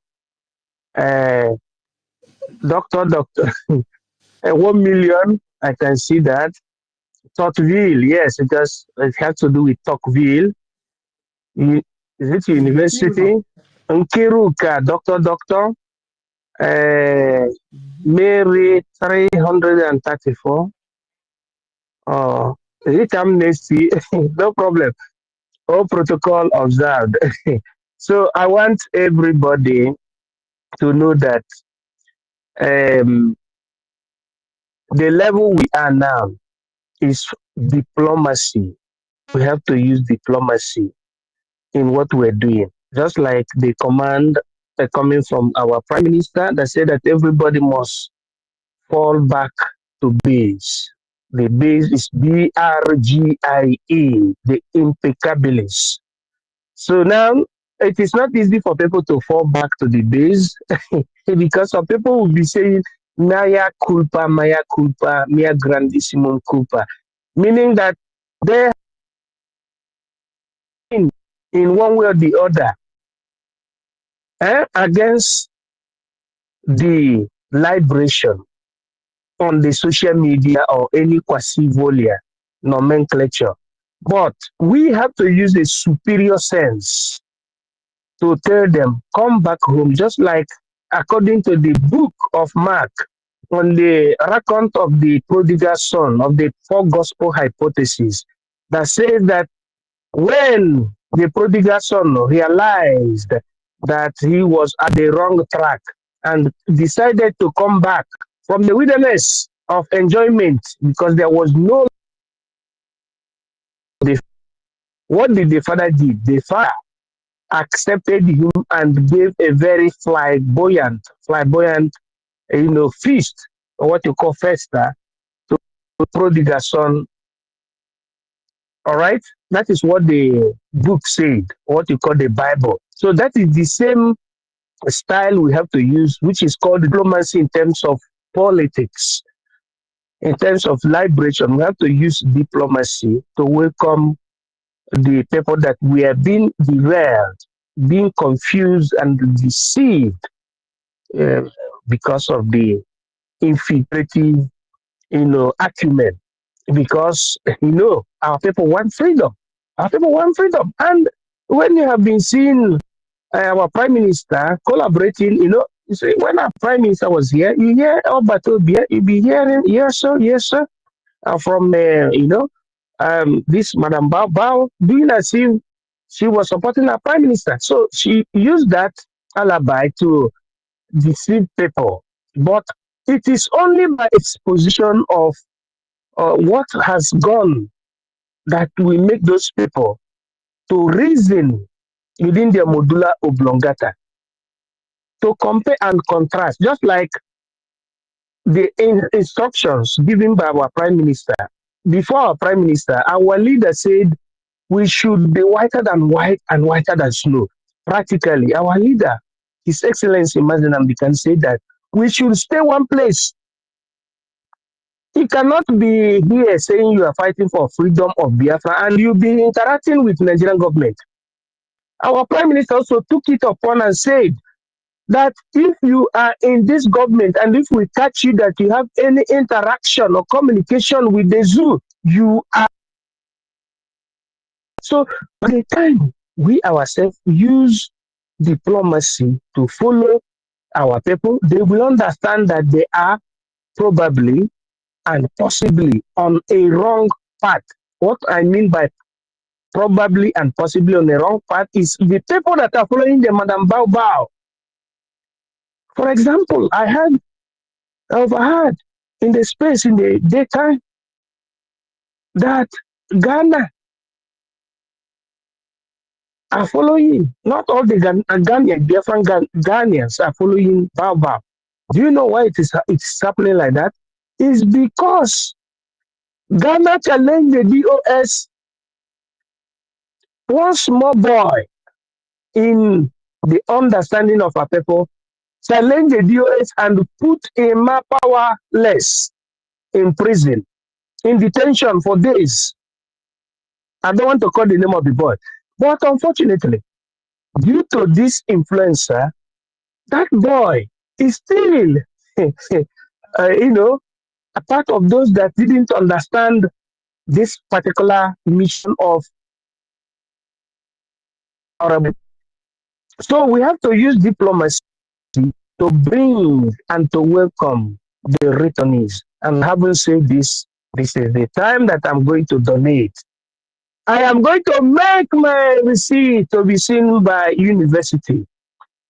Doctor, 1 million, I can see that. Tocqueville, yes, because it has to do with Tocqueville. Is it university? Nkiruka, doctor. Mary 334. Oh, is it amnesty? No problem. All protocol observed. So I want everybody to know that the level we are now is diplomacy. We have to use diplomacy in what we're doing. Just like the command coming from our prime minister that said that everybody must fall back to base. The base is BRGIE, the impeccabilis. So now it is not easy for people to fall back to the base because some people will be saying mea culpa, mea grandissimum culpa, meaning that they in one way or the other against the liberation on the social media or any quasi-volia nomenclature. But we have to use a superior sense to tell them, come back home, just like according to the book of Mark, on the account of the prodigal son, of the four gospel hypotheses, that says that when the prodigal son realized that he was at the wrong track and decided to come back from the wilderness of enjoyment because there was no. What did the father do? The father accepted him and gave a very flamboyant, feast, or what you call festa, to prodigal son. All right, that is what the book said, what you call the Bible. So that is the same style we have to use, which is called diplomacy in terms of politics. in terms of liberation, we have to use diplomacy to welcome the people that we have been derailed, being confused and deceived uh, because of the infiltrative, acumen. Because our people want freedom. Our people want freedom, and when you have been seeing our prime minister collaborating, you see, when our prime minister was here, you hear Obatobia, you be hearing yes sir, from this Madam Bao Bao doing as if she was supporting our prime minister. So she used that alibi to deceive people. But it is only by exposition of what has gone that we make those people to reason within their medulla oblongata, to compare and contrast, just like the instructions given by our prime minister. Before our prime minister, our leader said we should be whiter than white and whiter than snow. Practically, our leader, His Excellency Mazenam, can say that we should stay one place. You cannot be here saying you are fighting for freedom of Biafra and you be interacting with Nigerian government. Our prime minister also took it upon and said that if you are in this government and if we catch you that you have any interaction or communication with the zoo, you are. So by the time we ourselves use diplomacy to follow our people, they will understand that they are probably and possibly on a wrong path. What I mean by probably and possibly on a wrong path is the people that are following the Madam Bao Bao. For example, I overheard in the space in the daytime that Ghana are following, not all the Ghanaian, different Ghanaians are following Bao Bao. Do you know why it's happening like that? It's because Ghana challenged the DOS. One small boy in the understanding of our people challenged the DOS and put a powerless in prison, in detention for days. I don't want to call the name of the boy. But unfortunately, due to this influencer, that boy is still, a part of those that didn't understand this particular mission of Arabic. So we have to use diplomacy to bring and to welcome the returnees. And having said this, this is the time that I'm going to donate. I am going to make my receipt to be seen by university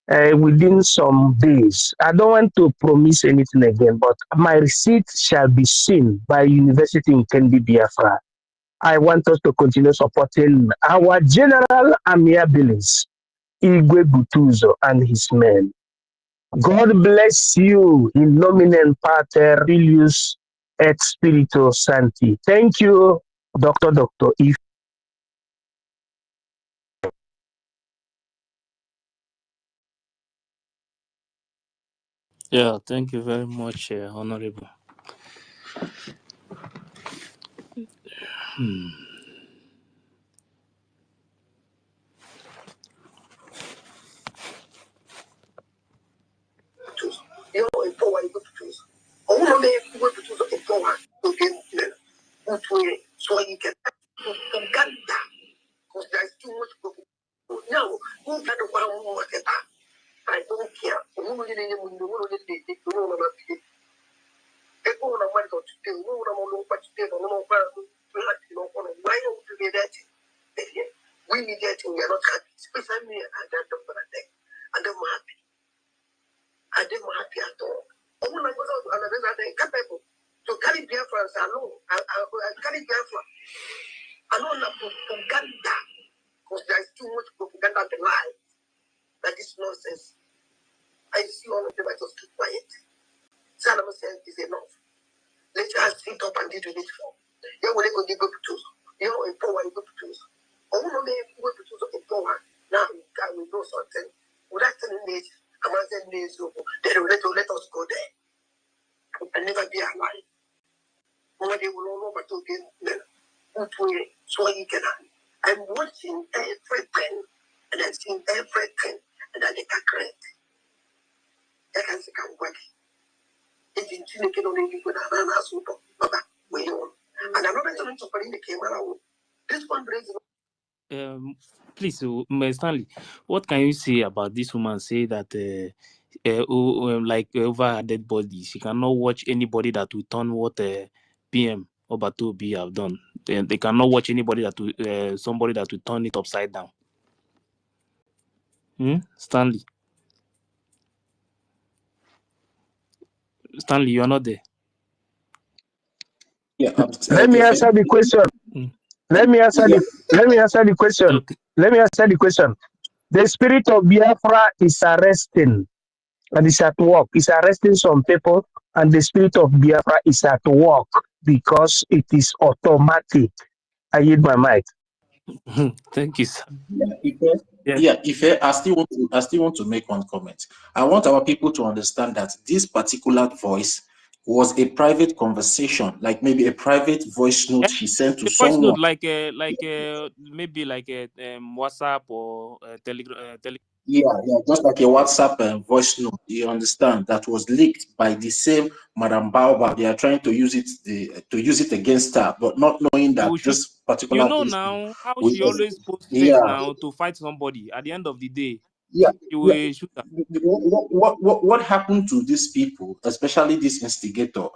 within some days. I don't want to promise anything again, but my receipt shall be seen by university in Kendi Biafra. I want us to continue supporting our General Amir Billings, Igwe Butuzo, and his men. God bless you in nomine Pater, Filius, et Spiritus Sancti. Thank you, Dr. If. Yeah, thank you very much, Honorable. You know, empower you to choose. I want to make you to choose empower to get so you can Uganda because there's too much people. Now, who can one more? I don't care. Who will you name when you want to take it? You know, people want to want to take you know what you take on no why don't you get that? We need that we are not happy. Especially me and that doctor and I'm happy. I didn't happy at all. I want to go out and I'm capable to carry Biafrans alone. I carry Biafra. I know not propaganda because there's too much propaganda and lie. That is nonsense. I see all of them. I just keep quiet. Saddam Hussein is enough. Let us sit up and do it for. You will go to choose. You know, empower you go to choose. I want to make you go to choose empower. Now we know something. Without telling this, I'm saying this. They will let us go there. And never be alive. I'm watching everything, and I'm seeing everything, and I get great. I can see how work. It's in Chile, you know, you could have an super, way on. And I'm not going to put in the camera. This one brings. Please, Stanley, what can you say about this woman? Say that like over her dead body, she cannot watch anybody that will turn what PM Obatobi have done. They cannot watch anybody that will somebody that will turn it upside down. Stanley, you are not there. Yeah. Let me answer the question. Let me answer the question. Okay. Let me answer the question. The spirit of Biafra is arresting and is at work. It's arresting some people, and the spirit of Biafra is at work because it is automatic. I yield my mic. Thank you, sir. Ife, I still want to make one comment. I want our people to understand that this particular voice was a private conversation, like maybe a private voice note she sent to voice someone. note, maybe like a WhatsApp or Telegram. Yeah, just like a WhatsApp voice note. You understand that was leaked by the same Madam Baoba. They are trying to use it against her, but not knowing that this particular. You know now how she always posts things now to fight somebody. At the end of the day, she will shoot her. What happened to these people, especially this instigator,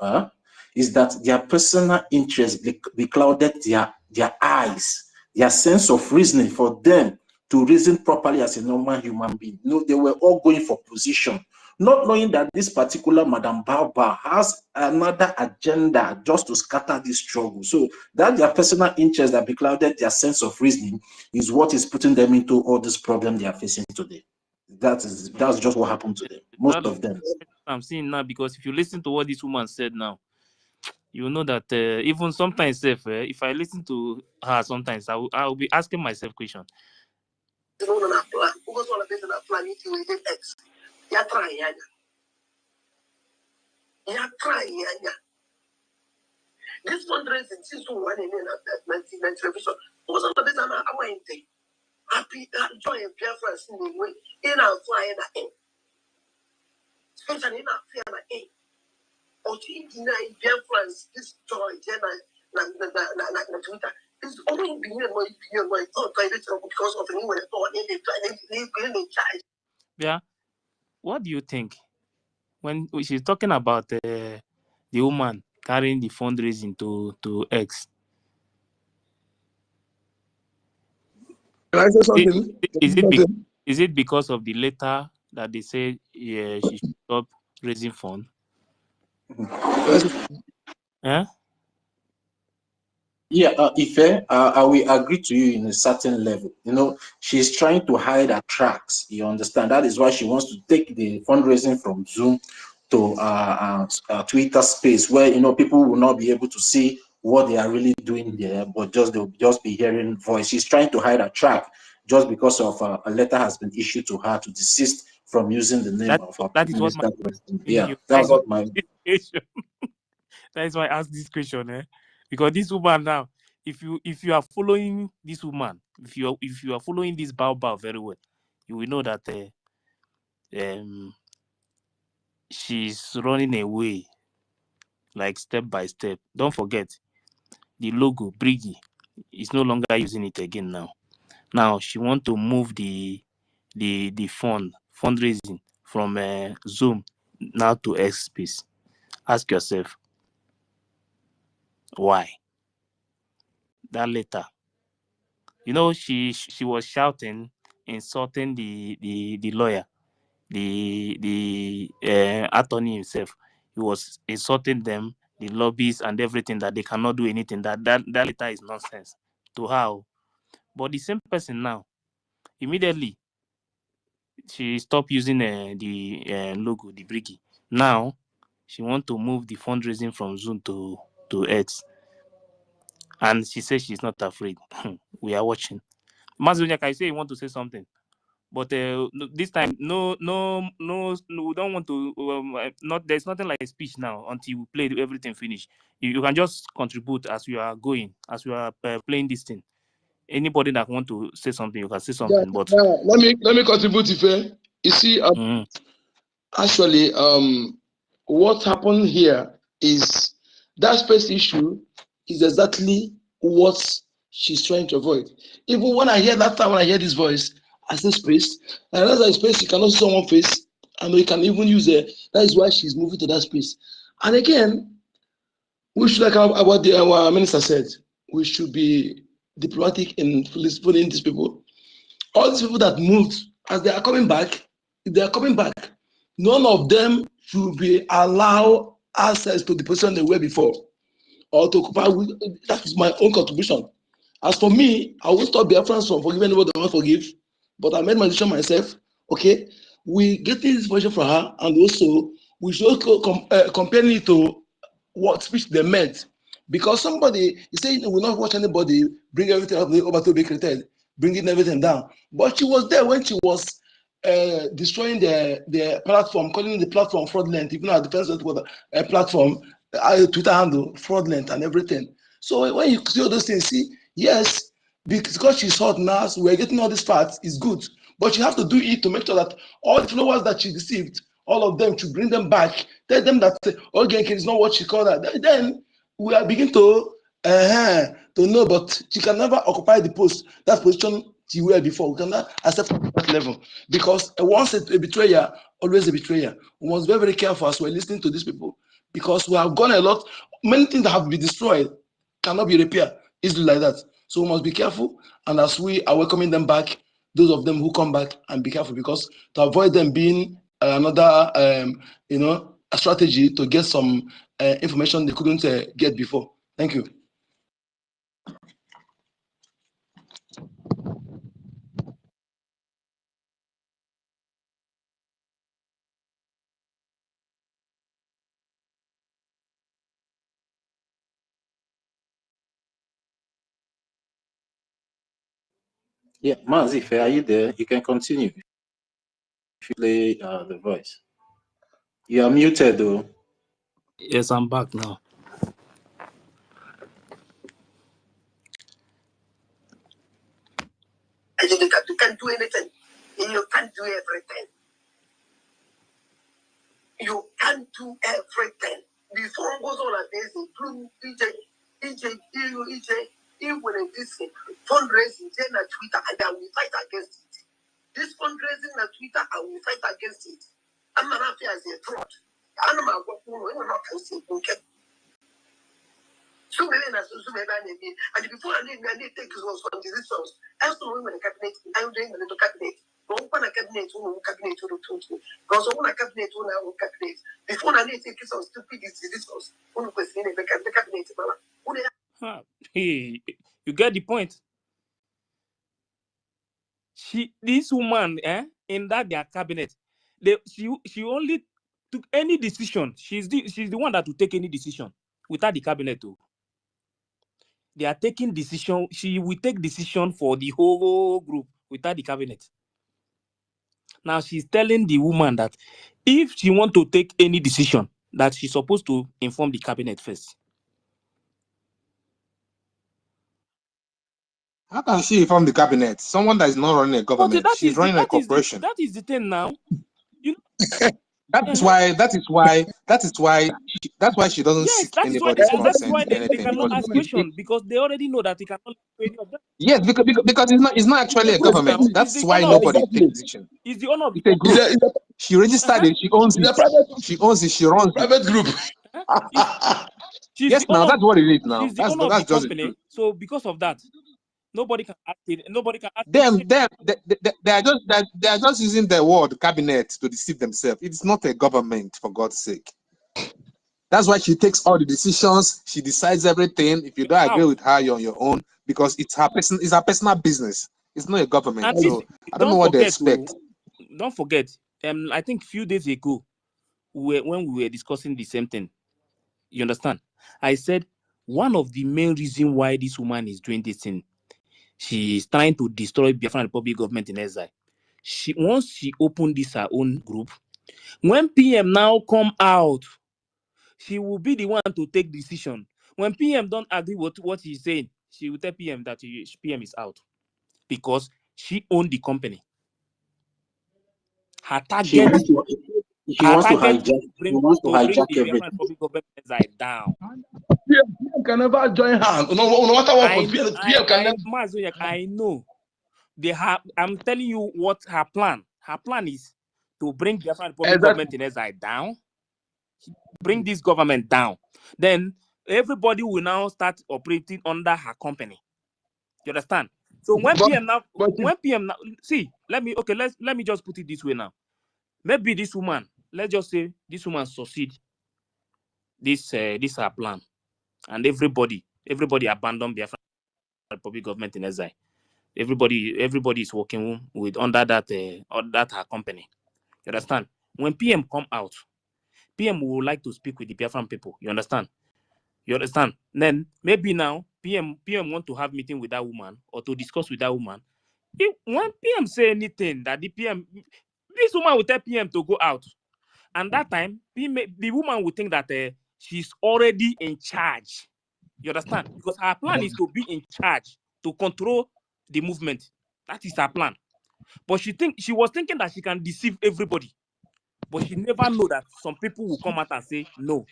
is that their personal interest beclouded their eyes, their sense of reasoning for them to reason properly as a normal human being. No, they were all going for position, not knowing that this particular Madam Baoba has another agenda just to scatter this struggle. So that their personal interest that beclouded their sense of reasoning is what is putting them into all this problem they are facing today. That's just what happened to them. Most of them. I'm seeing now, because if you listen to what this woman said now, you know that even sometimes, if I listen to her, sometimes I will be asking myself questions. This fundraising since one in 1990 television was on the bit of our happy joy and Biafrans in the way in our flying in. Especially in our flying in. Or to deny Biafrans this joy, na Twitter. It's only being my thought because of anywhere or they charge. Yeah. What do you think when she's talking about the woman carrying the fundraising to X? Can I say something? Is it because of the letter that they say she should stop raising funds? Ife, I will agree to you in a certain level. You know, she's trying to hide her tracks. You understand? That is why she wants to take the fundraising from Zoom to Twitter space, where people will not be able to see what they are really doing there, but they'll just be hearing voice. She's trying to hide her track just because of a letter has been issued to her to desist from using the name of her that is what my that's what my that is why I asked this question, because this woman now, if you are following this woman, if you are following this Baobab very well, you will know that she's running away, like step by step. Don't forget the logo BRGIE is no longer using it again now. Now she want to move the fundraising from Zoom now to X space. Ask yourself why. That letter, she was shouting, insulting the lawyer, the attorney himself. He was insulting them, the lobbies and everything, that they cannot do anything. That letter is nonsense to her. But the same person now, immediately she stopped using the logo, the BRGIE. Now she want to move the fundraising from Zoom to X, and she says she's not afraid. We are watching. Mazunya, can you say you want to say something? But this time, no, we don't want to. Not there's nothing like speech now until we play everything finish. You can just contribute as you are going, as you are playing this thing. Anybody that want to say something, you can say something. But let me contribute. If you see, actually, what happened here is that space issue is exactly what she's trying to avoid. Even when I hear that time, when I hear this voice, I say space. And that's a space you cannot see someone's face, and you can even use it. That is why she's moving to that space. And again, we should, like our minister said, we should be diplomatic in putting these people. All these people that moved, as they are coming back, if they are coming back, none of them should be allowed access to the position they were before, or to occupy. That is my own contribution. As for me, I won't stop Biafrans from forgiving anybody they want to forgive, but I made my decision myself. Okay, we get this information from her, and also we should also compare it to what speech they meant. Because somebody is saying we will not watch anybody bring everything up over to be created, bringing everything down. But she was there when she was destroying the platform, calling the platform fraudulent, even our defense was a platform, Twitter handle fraudulent and everything. So when you see all those things, see, yes, because she's hot now, so we're getting all these facts, is good. But you have to do it to make sure that all the followers that she deceived, all of them, to bring them back, tell them that okay, is not what she called that. Then we are beginning to know, but she can never occupy the post, that position she were before. We cannot accept at that level. Because once a betrayer, always a betrayer. We must be very, very careful as we're listening to these people. Because we have gone a lot, many things that have been destroyed cannot be repaired easily like that. So we must be careful. And as we are welcoming them back, those of them who come back, and be careful, because to avoid them being another, a strategy to get some information they couldn't get before. Thank you. Yeah, Mazi, are you there? You can continue. If you play the voice. You are muted though. Yes, I'm back now. You can't do anything. You can't do everything. You can't do everything. Before goes on like this, including even when this fundraising then at Twitter, and I will fight against it. This fundraising at Twitter, I will fight against it. I'm not happy as a fraud. I'm not going to so many and before I need take was from decisions. As to women cabinet, I'm doing a little cabinet. Don't want a cabinet who cabinet to the because I want a cabinet who now cabinet. Before I need to take some stupid decisions. Who was in the cabinet? Hey, you get the point. This woman, in that their cabinet, she only took any decision. She's the one that will take any decision without the cabinet too. They are taking decision. She will take decision for the whole group without the cabinet. Now she's telling the woman that if she want to take any decision, that she's supposed to inform the cabinet first. How can she inform the cabinet? Someone that is not running a government. She's running a corporation. That is the thing now. You That's why she doesn't seek anybody's consent in anything. They cannot ask questions because they already know that they cannot do any of that. Yes, because it's not actually a government. That's why nobody takes decision. It's the honor of it's a group. She registered it. She owns it. She owns it. She runs private group. Yes, now that's what it is now. She's the owner of the company. So because of that, nobody can ask it. Nobody can ask they are just using the word cabinet to deceive themselves. It's not a government, for God's sake. That's why she takes all the decisions. She decides everything. If you don't agree with her, you're on your own, because it's her personal business. It's not a government. And so I don't know what they expect. Don't forget. I think a few days ago, when we were discussing the same thing, you understand? I said one of the main reasons why this woman is doing this thing, she is trying to destroy Biafran Republic government in exile. once she opened this her own group, when PM now come out, she will be the one to take decision. When PM don't agree with what he's saying, she will tell PM that PM is out because she owned the company. Her target, she wants to hijack bring the everything. Biafran public government side down. PM can never join her. No matter what, I know. I'm telling you what her plan. Her plan is to bring the Biafran public government in side down. Bring this government down. Then everybody will now start operating under her company. You understand? So when PM now, see, let me just put it this way now. Maybe this woman, let's just say this woman succeed this her plan, and everybody abandon Biafra public government in exile. Everybody is working with under that her company. You understand? When PM come out, PM would like to speak with the Biafran people. You understand? Then maybe now PM want to have meeting with that woman or to discuss with that woman. When PM say anything that this woman will tell PM to go out, and that time the woman will think that she's already in charge. You understand? Because her plan is to be in charge, to control the movement. That is her plan. But she was thinking that she can deceive everybody. But she never know that some people will come out and say no.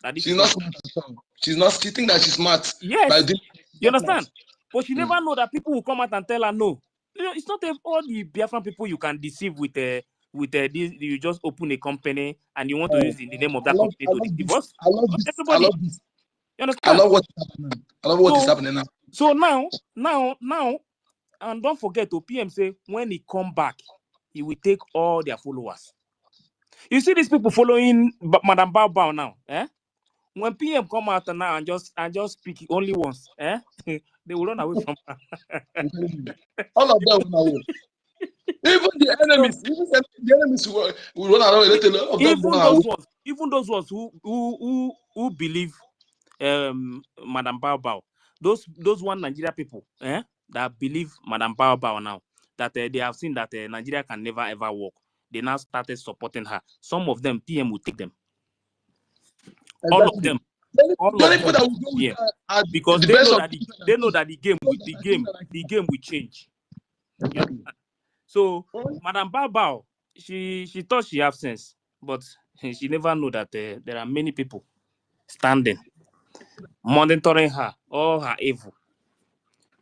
That she's not smart at all. She think that she's smart. Yes. You understand? But she never know that people will come out and tell her no. It's not all the Biafran people you can deceive with this. You just open a company and you want to use the name of that company to deceive us. I love this. You understand? I love what is happening now. So now, and don't forget to PM say when he come back, he will take all their followers. You see these people following Madam Bao now, eh? When PM come out now and just speak only once, eh? They will run away from her. All of them will run away. Even the enemies will run away. Even those ones who believe Madam Bao, those one Nigeria people, that believe Madam Bao now, that they have seen that Nigeria can never ever work. They now started supporting her. Some of them, PM will take them. Exactly. All of them. Yeah. Because they know that the game will change. Yeah. So Madam Bao, she thought she have sense, but she never know that there are many people standing, monitoring her, all her evil.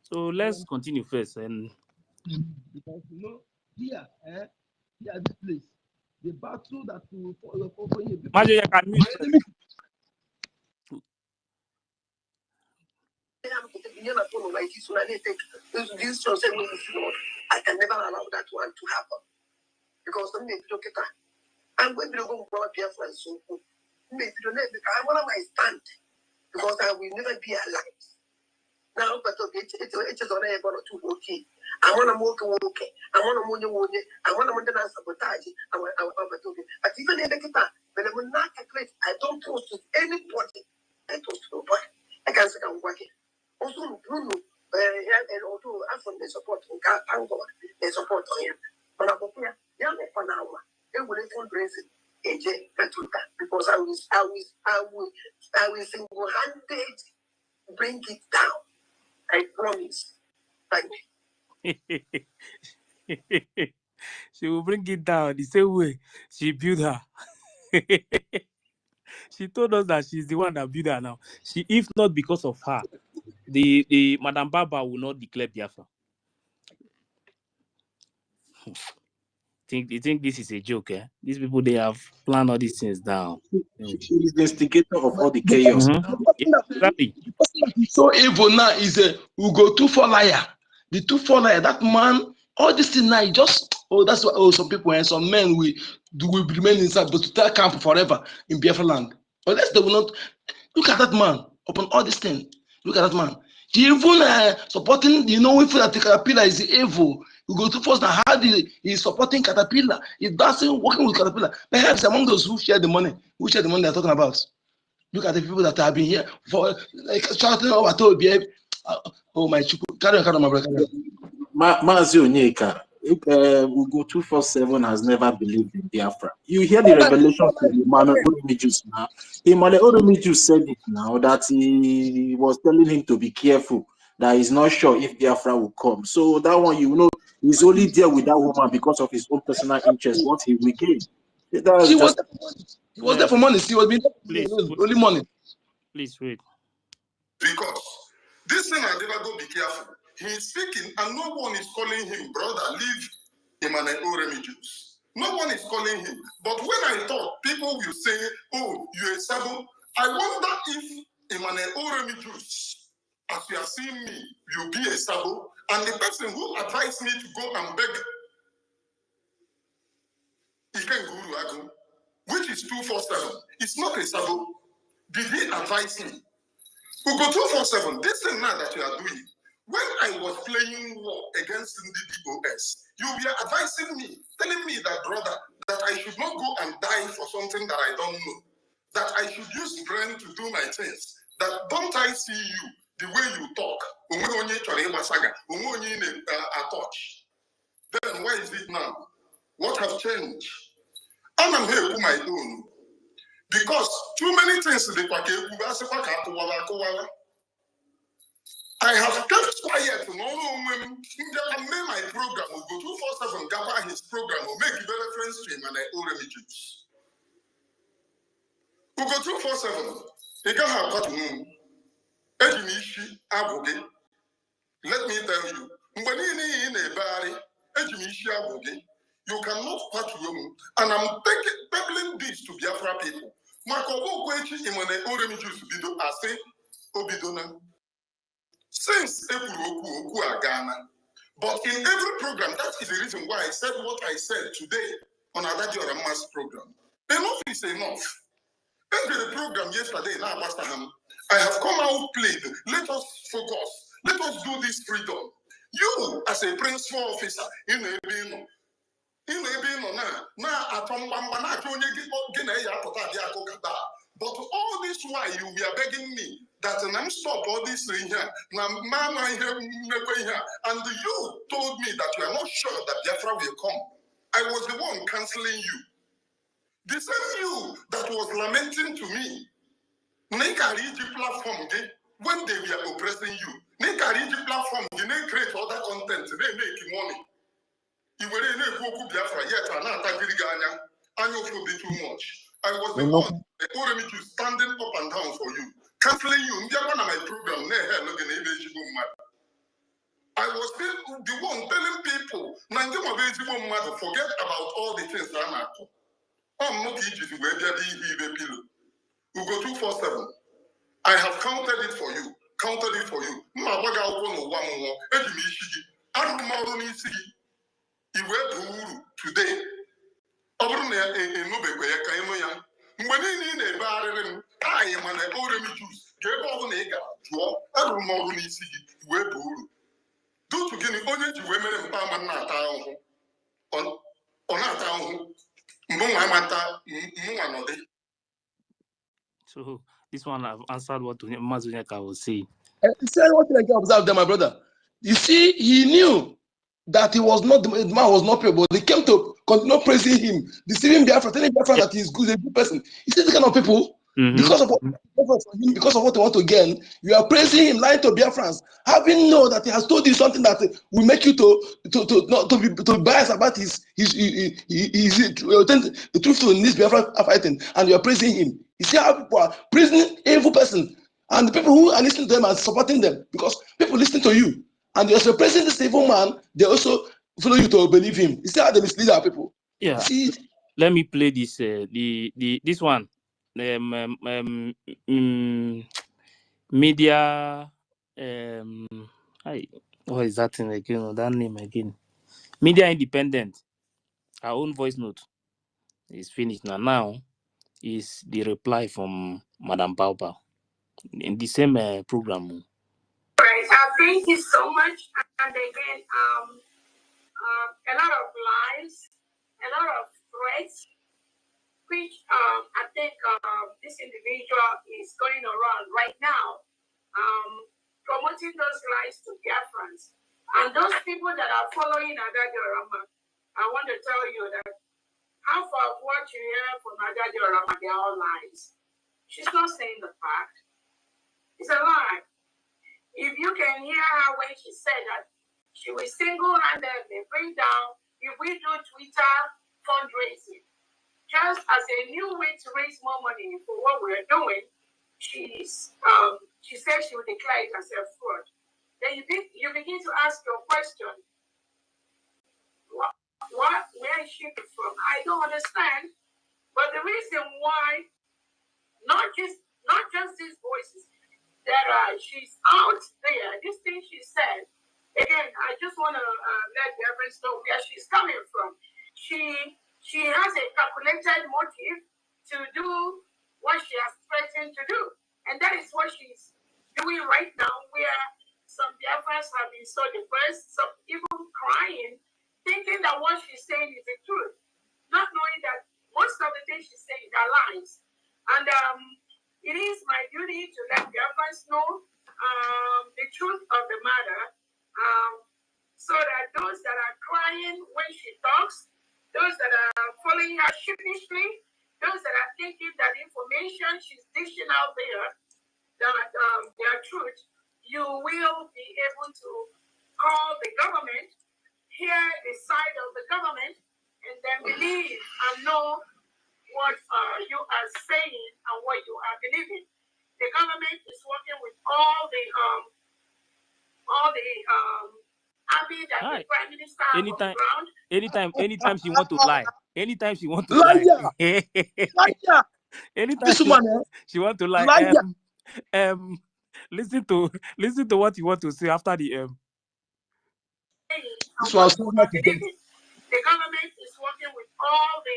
So let's continue first. And because here, this place, the battle that will follow you. Majo, you can mute. I can never allow that one to happen. Because I'm going to go to Biafra so maybe I want my stand because I will never be alive. Now, but it is on a one or two okay. I want to okay. I want to sabotage. But even in the guitar, when I'm not great, I don't trust anybody. I trust nobody. I can't say I'm working. Also, Bruno, and although I'm from the support from Angola, they support him. But I'm here, young for now. They will fundraise because I will single-handed bring it down. I promise. Thank you. She will bring it down the same way she built her. She told us that she's the one that built her now. If not because of her, the Madam Baba will not declare Biafra. You think this is a joke, eh? These people, they have planned all these things down. She is the instigator of all the chaos. Yeah, exactly. So evil now is we go 2-4 liar. The 2-4 liar, that man, all this thing now, that's what some people and some men will remain inside, but to tell camp forever in Biafra land. Unless they will not look at that man upon all this thing. Look at that man. He even supporting, we feel that the Caterpillar is evil. We go to first now how he's supporting Caterpillar. He's dancing, working with Caterpillar. Perhaps among those who share the money they're talking about. Look at the people that have been here for like shouting over told oh my chiku. Carry on, my brother. Mazi Onyeka, Ugo 247 has never believed in Biafra. You hear the revelation from Emmanuel Oromijus now. Emmanuel Oromijus said it now that he was telling him to be careful, that he's not sure if Biafra will come. So that one, you know, he's only there with that woman because of his own personal interest, what he will gain. He was there for money. He was being only money. Please wait. Because this thing I never go be careful. He is speaking and no one is calling him brother, leave Emmanuel Oromijus. No one is calling him. But when I talk, people will say, oh, you're a Sabo. I wonder if Emmanuel Oromijus, as you are seeing me, you'll be a Sabo. And the person who advised me to go and beg Ikenguru Agu, which is 247, it's not a Sabo. Did he advise me? Ugo 247, this thing now that you are doing, when I was playing war against the BCOS, you were advising me, telling me that, brother, that I should not go and die for something that I don't know, that I should use brain to do my things, that don't I see you the way you talk, then why is it now? What have changed? And I'm here with my own. Because too many things I have kept quiet. No, I made my program. We'll go 247, gather his program, we'll make reference to him and I owe remittance. We'll go 247. He got her cut moon. Let me tell you, you cannot part room, and I'm peddling this to Biafra people. Marco Kwechi Imane Oremijus Bido Ase Obidona. Since Ekuroku Ghana. But in every program, that is the reason why I said what I said today on Adadio Rama's program. Enough is enough. Every program yesterday in Abastaham, I have come out played. Let us focus. Let us do this freedom. You, as a principal officer in Ebino, but all this while you were begging me that I'm stop all this thing here. And you told me that you are not sure that Biafra will come. I was the one canceling you. The same you that was lamenting to me. Nekariji platform when they were oppressing you. Nekariji platform, they create other content, they make money. You were in a Biafra yet and not I know it will be too much. I was the one to standing up and down for you, canceling you. My program, I was still the one telling people, forget about all the things that I'm at. I'm not easy to wear the pillow. We go 247. I have counted it for you. Counted it for you. Today. When I am an order juice, gave all the nigga, draw, I don't know when you see it, where do to get only to women and Palman not on our town. So this one I've answered what Mazunyaka was saying. Say what I can observe there, my brother. You see, he knew that he was not the man was not pure, but they came to continue praising him, deceiving Biafra, telling Biafra that he's good, a good person. You see the kind of people, because of what they want to gain, you are praising him, lying to Biafrans, having know that he has told you something that will make you to be biased about the truth in this Biafra fighting, and you are praising him. You see how people are praising evil person, and the people who are listening to them and supporting them, because people listen to you. And you're suppressing this evil man, they also follow you to believe him. You see how they mislead our people? Yeah. See? Let me play this this one. Media what is that thing again? That name again. Media Independent. Our own voice note is finished now. Now is the reply from Madam Baobab in the same program. Right. Thank you so much. And again, a lot of lies, a lot of threats, which I think this individual is going around right now, promoting those lies to Biafrans. And those people that are following Adadiorama, I want to tell you that half of what you hear from Adadiorama, they are all lies. She's not saying the fact. It's a lie. If you can hear her when she said that she will single-handedly bring down, if we do Twitter fundraising, just as a new way to raise more money for what we're doing, she said she would declare it as a fraud. Then you begin to ask your question, where is she from? I don't understand. But the reason why, not just these voices, that she's out there, this thing she said, again, I just want to let the reference know where she's coming from. She has a calculated motive to do what she has threatened to do. And that is what she's doing right now, where some Biafrans have been so depressed, some even crying, thinking that what she's saying is the truth, not knowing that most of the things she's saying are lies. And it is my duty to let Biafrans know the truth of the matter, so that those that are crying when she talks, those that are following her sheepishly, those that are thinking that information she's dishing out there, that they are truth, you will be able to call the government, hear the side of the government, and then believe and know what you are saying and what you are believing. The government is working with all the army that the prime minister has on ground. Anytime she want to lie, anytime she want to Liar! lie, Liar! anytime This woman, she want to lie, liar! listen to what you want to say after the This was so much. The government is working with all the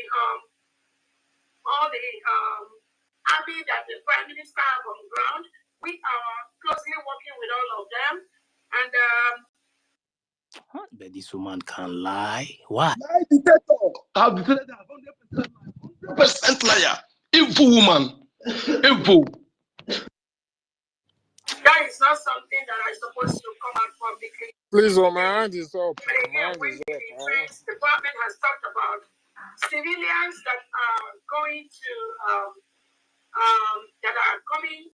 army that the prime minister has on ground. We are closely working with all of them, and but this woman can lie. What? Lie dictator. I've declared that 100% liar. Evil woman. Evil. that is not something that I'm supposed to come out publicly. Please, my hand is up. But again, when the Defense Department has talked about civilians that are going to that are coming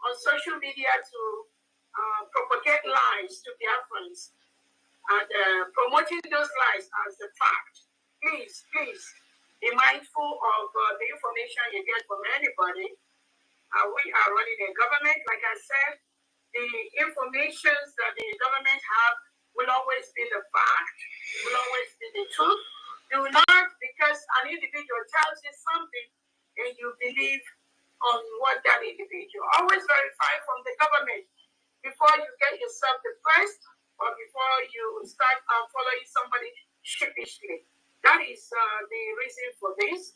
on social media to propagate lies to Biafrans and promoting those lies as a fact. Please be mindful of the information you get from anybody. We are running a government, like I said. The information that the government have will always be the fact, will always be the truth. Do not, because an individual tells you something and you believe on what that individual. Always verify from the government before you get yourself depressed or before you start following somebody sheepishly. That is the reason for this.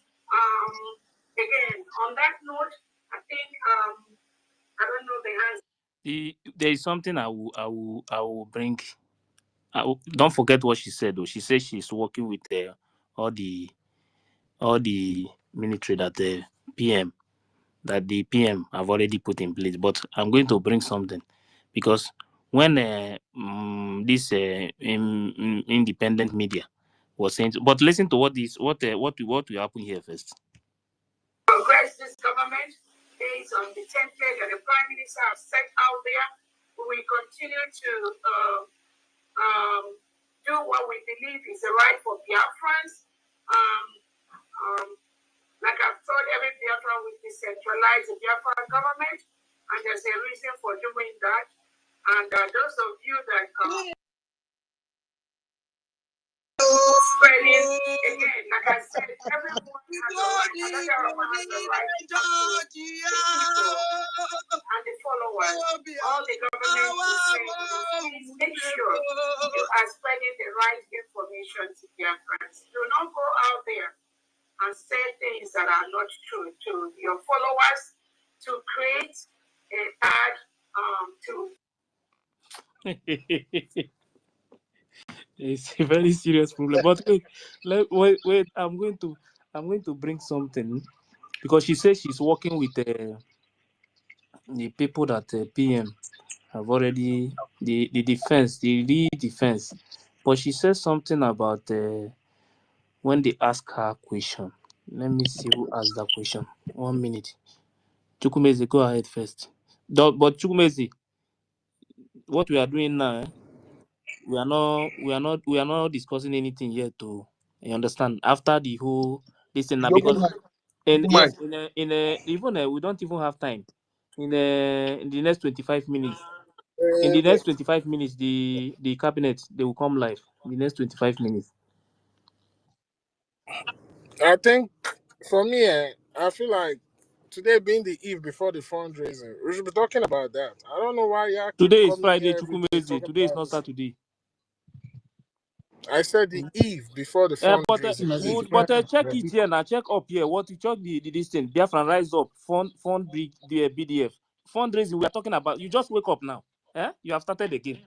Again, on that note, I think I don't know the answer. there is something I will bring. Don't forget what she said though. She said she's working with all the military that the PM have already put in place. But I'm going to bring something, because when this independent media was saying, but listen to what will happen here first. Progress this government based on the template that the Prime Minister has set out there. We will continue to do what we believe is the right for Biafrans. Like I've told every Biafran, we decentralize the Biafran government, and there's a reason for doing that. And those of you that spreading, again, like I said, everyone has a right to and the followers, all the government is saying, please make sure you are spreading the right information to Biafrans. Do not go out there and say things that are not true to your followers to create a bad It's a very serious problem. But wait. I'm going to bring something, because she says she's working with the people that PM I've already the defense, the real defense. But she said something about when they ask her question. Let me see who asked that question. 1 minute. Chukwumeze, go ahead first. But Chukwumeze, what we are doing now, we are not discussing anything yet. To you understand? After the whole this thing now, You open because mic. and Open mic. yes, even we don't even have time. In the next 25 minutes. In the next 25 minutes, the cabinet they will come live. In the next 25 minutes. I think for me, I feel like today being the eve before the fundraising, we should be talking about that. I don't know why y'all keep Today is coming Friday, here every day Chukwumeze. talking Today is about not this. Saturday. I said the eve before the But fundraising. check it here now. Check up here. What you check the this thing? Biafran rise up. Fund the BDF fundraising. We are talking about. You just wake up now. Eh? You have started again.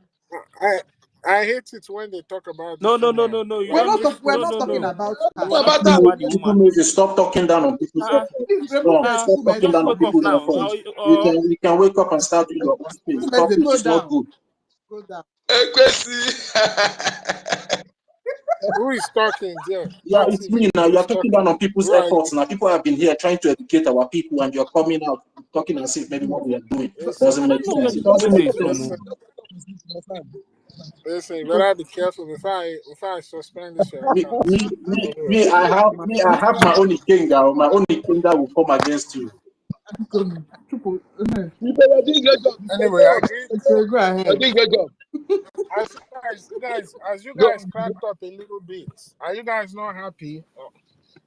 I I hate it when they talk about No, this no, no, woman. no, no. You We're don't. not, we're No, not no, talking no. about You her. are not About talking that. about the woman. Stop talking down on people's So efforts. remove Stop talking Just down on wake up people's now. efforts. You can wake up and start doing your own thing. Stop it. Go It's not down. good. Go down. Who is talking there? Yeah, Not it's even me now. who You're is talking down talking. on people's Who are efforts you? now. People have been here trying to educate our people, and you're coming out talking as if maybe what we are doing Listen, doesn't I make don't know where sense. the It doesn't Chukwumeze make is from. sense. listen, listen. You better be careful before I suspend this your Me, account. me, me, Anyway, me, I have me, I have my own ikenga. My own ikenga will come against you. You better do your job. anyway, I greet. Go ahead. Do your job. As you Go. guys cracked up a little bit, are you guys not happy?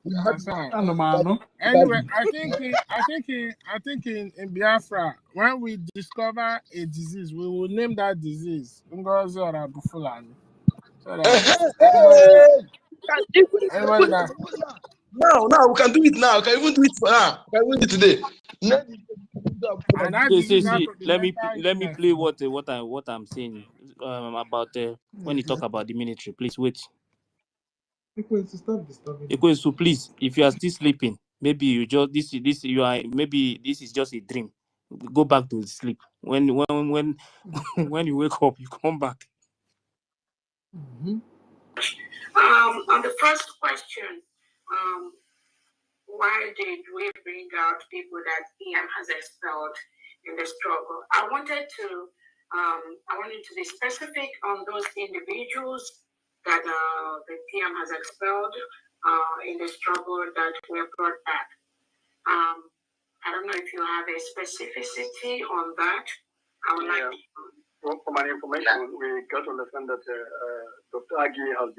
You have That's fine. Mano. Anyway, I think in Biafra, when we discover a disease, we will name that disease NGOZI or Abufulani. So that anybody that Now we can do it now. We can even do it for now. We can even do it today. and that disease have See. to be Let me mental play illness. what I'm saying about when you talk about the military. Please wait. Stop disturbing me. So please, if you are still sleeping, maybe you just this you are maybe this is just a dream. Go back to sleep. When when you wake up, you come back. On the first question, why did we bring out people that PM has expelled in the struggle? I wanted to be specific on those individuals that the PM has expelled in the struggle that were brought back. I don't know if you have a specificity on that. I would like to. For my information, we got to understand that Dr. Agi has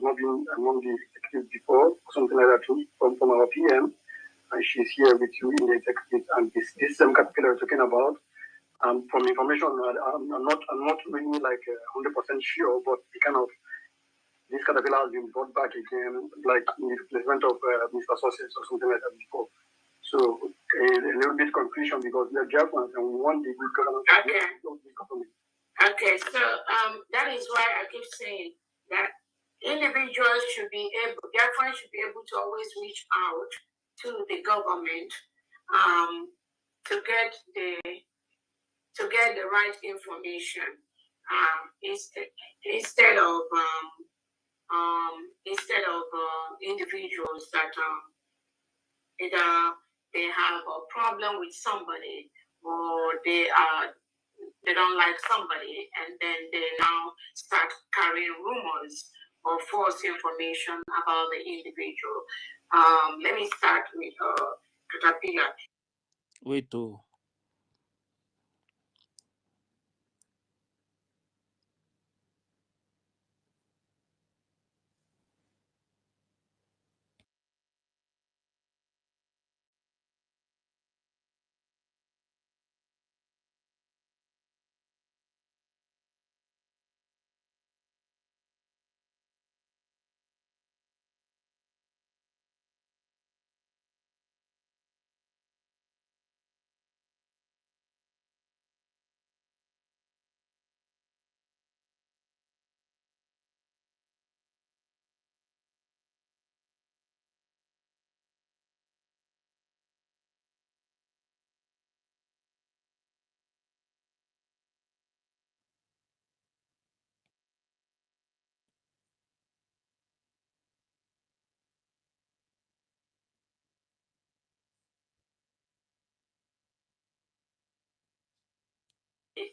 not been among the executives before, something like that, from our PM, and she's here with you in the executive. And this same caterpillar we're talking about. From information, I'm not really like 100% sure, but the kind of this caterpillar has been brought back again, like in the replacement of Mr. Sources or something like that before. So a little bit confusion because we are Biafrans and we want the good government of this government. Okay, so that is why I keep saying that individuals should be able, Biafrans should be able to always reach out to the government to get the right information instead of individuals that either they have a problem with somebody or they don't like somebody and then they now start carrying rumors or false information about the individual. Let me start with Caterpillar. Wait, oh.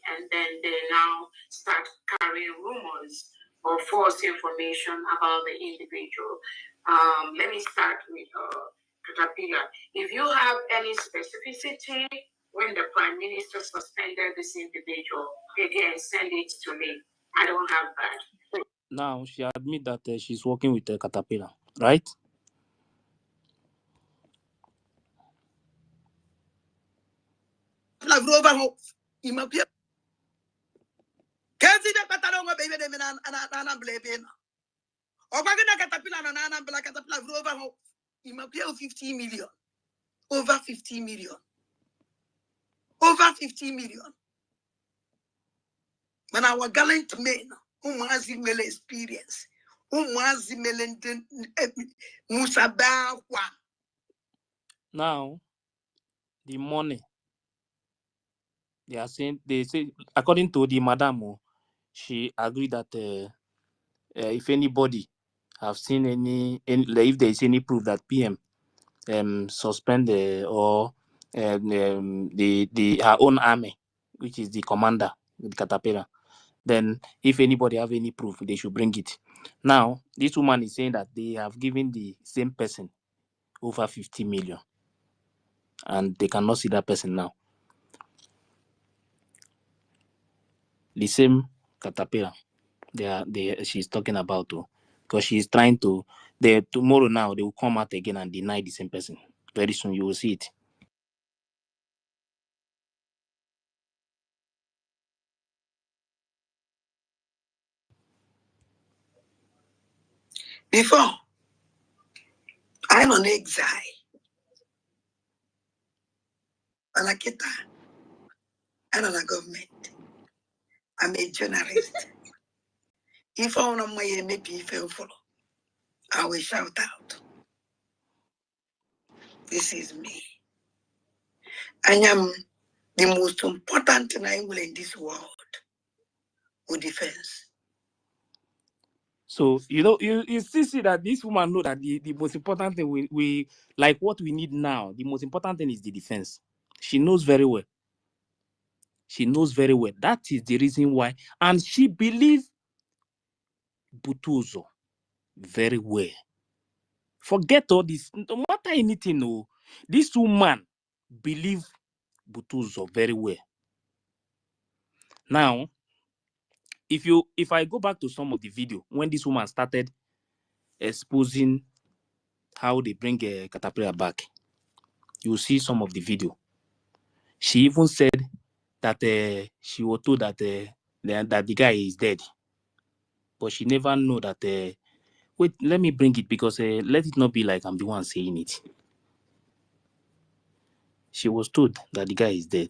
and then they now start carrying rumors or false information about the individual. Let me start with Caterpillar. If you have any specificity when the Prime Minister suspended this individual, again, send it to me. I don't have that. Now she admit that she's working with Caterpillar, right? Over 50 million. Over 50 million. Over 50 million. When our gallant men who has experience, who has Musabawa. Now, the money they are saying, they say, according to the madam, she agreed that if anybody have seen any if there is any proof that PM suspend or the her own army, which is the commander, the Caterpillar, then if anybody have any proof, they should bring it. Now, this woman is saying that they have given the same person over 50 million, and they cannot see that person now. The same Caterpillar she's talking about, because she's trying to. Tomorrow now they will come out again and deny the same person. Very soon you will see it. Before, I'm on exile. Anakita, I'm on a government. I'm a journalist. If I want my MP follow, I will shout out. This is me. I am the most important thing I will in this world with defense. So you still see that this woman know that the most important thing we like what we need now. The most important thing is the defense. She knows very well. She knows very well. That is the reason why, and she believes Butuzo very well. Forget all this. No matter anything, no. This woman believe Butuzo very well. Now, if I go back to some of the video when this woman started exposing how they bring a Caterpillar back, you will see some of the video. She even said that she was told that that the guy is dead, but she never know that. Wait, let me bring it because let it not be like I'm the one saying it. She was told that the guy is dead.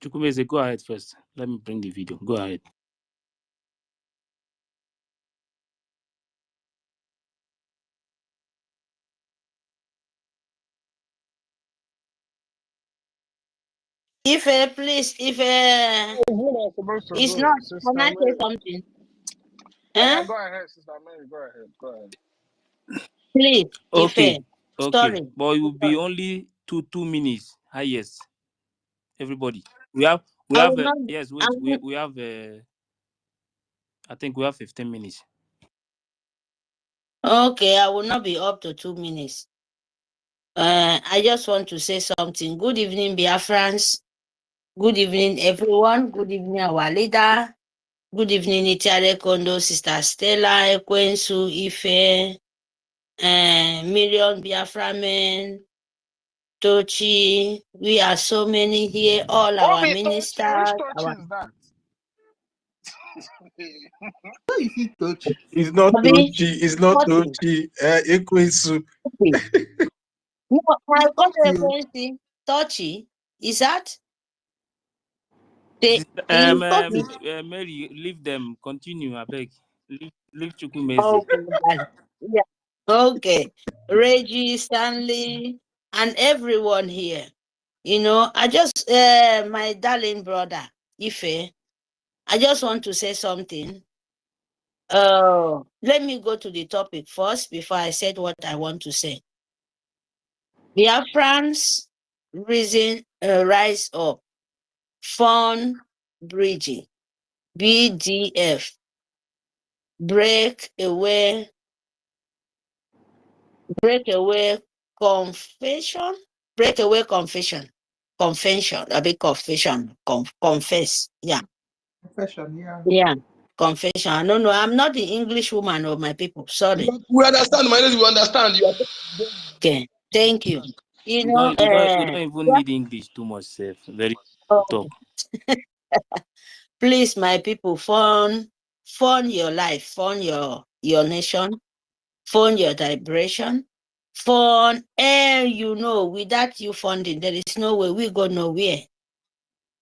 Chukwumeze, go ahead first. Let me bring the video. Go ahead. If please, if Who am supposed to it's go? not, Sister can I say Mary. something? Yeah, Huh? go ahead, Sister Mary. Go ahead. Go ahead. Please, Okay, okay, sorry. but it will be Sorry. only two minutes highest. Everybody, we I have will not. yes, I wait, will, we have I think we have 15 minutes. okay, I will not be up to 2 minutes. I just want to say something. Good evening, Biafrans. Good evening, everyone. Good evening, our leader. Good evening, Itiare Kondo, Sister Stella, Ekwensu, Ife, Million Biafra men, Tochi. We are so many here, all our Obi Tochi, which ministers. Tochi is that? If you touch, It's not Abi, Ochi. It's not Tochi. Ochi. Ekwesu. No, I got a you question. Touchy, is that the you touch it. Mary, leave them. Continue, I beg. Leave Chukwumeze. okay? Yeah. Okay. Reggie, Stanley, and everyone here. I just my darling brother, Ife, I just want to say something. Let me go to the topic first before I said what I want to say. Biafrans rise up. Fund BRGIE. BDF, breakaway confession, a big confession, confess, yeah, Confession, yeah. yeah, confession. I don't know, I'm not the English woman of my people, sorry. We understand, my lady, we understand. Okay, thank you. We don't even need English too much, safe. Very to talk. Please, my people, fund your life, fund your nation, fund your liberation, fund, without you funding, there is no way we go nowhere.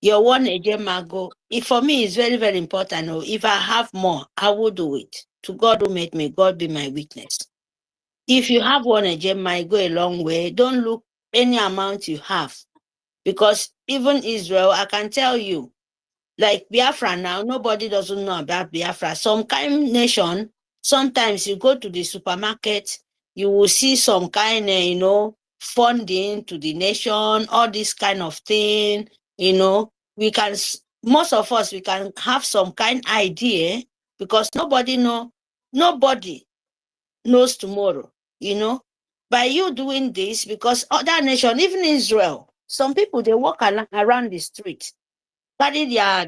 Your one agenda go. For me, it's very, very important. If I have more, I will do it. To God who made me, God be my witness. If you have one agenda, it go a long way. Don't look any amount you have. Because even Israel, I can tell you, like Biafra now, nobody doesn't know about Biafra. Some kind nation, sometimes you go to the supermarket, you will see some kind of, funding to the nation, all this kind of thing, we can, most of us, we can have some kind idea because nobody knows tomorrow, by you doing this, because other nation, even Israel, some people, they walk around the street, carry their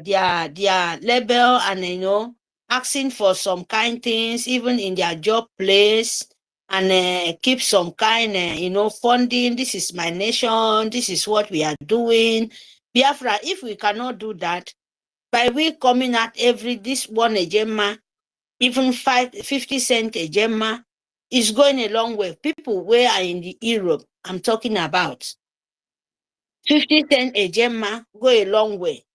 label and asking for some kind things even in their job place, and keep some kind funding. This is my nation, this is what we are doing. Biafra, if we cannot do that, by we coming out this one ejema, even 50 cent ejema, is going a long way. People where are in the Europe, I'm talking about 50 cent ejema go a long way.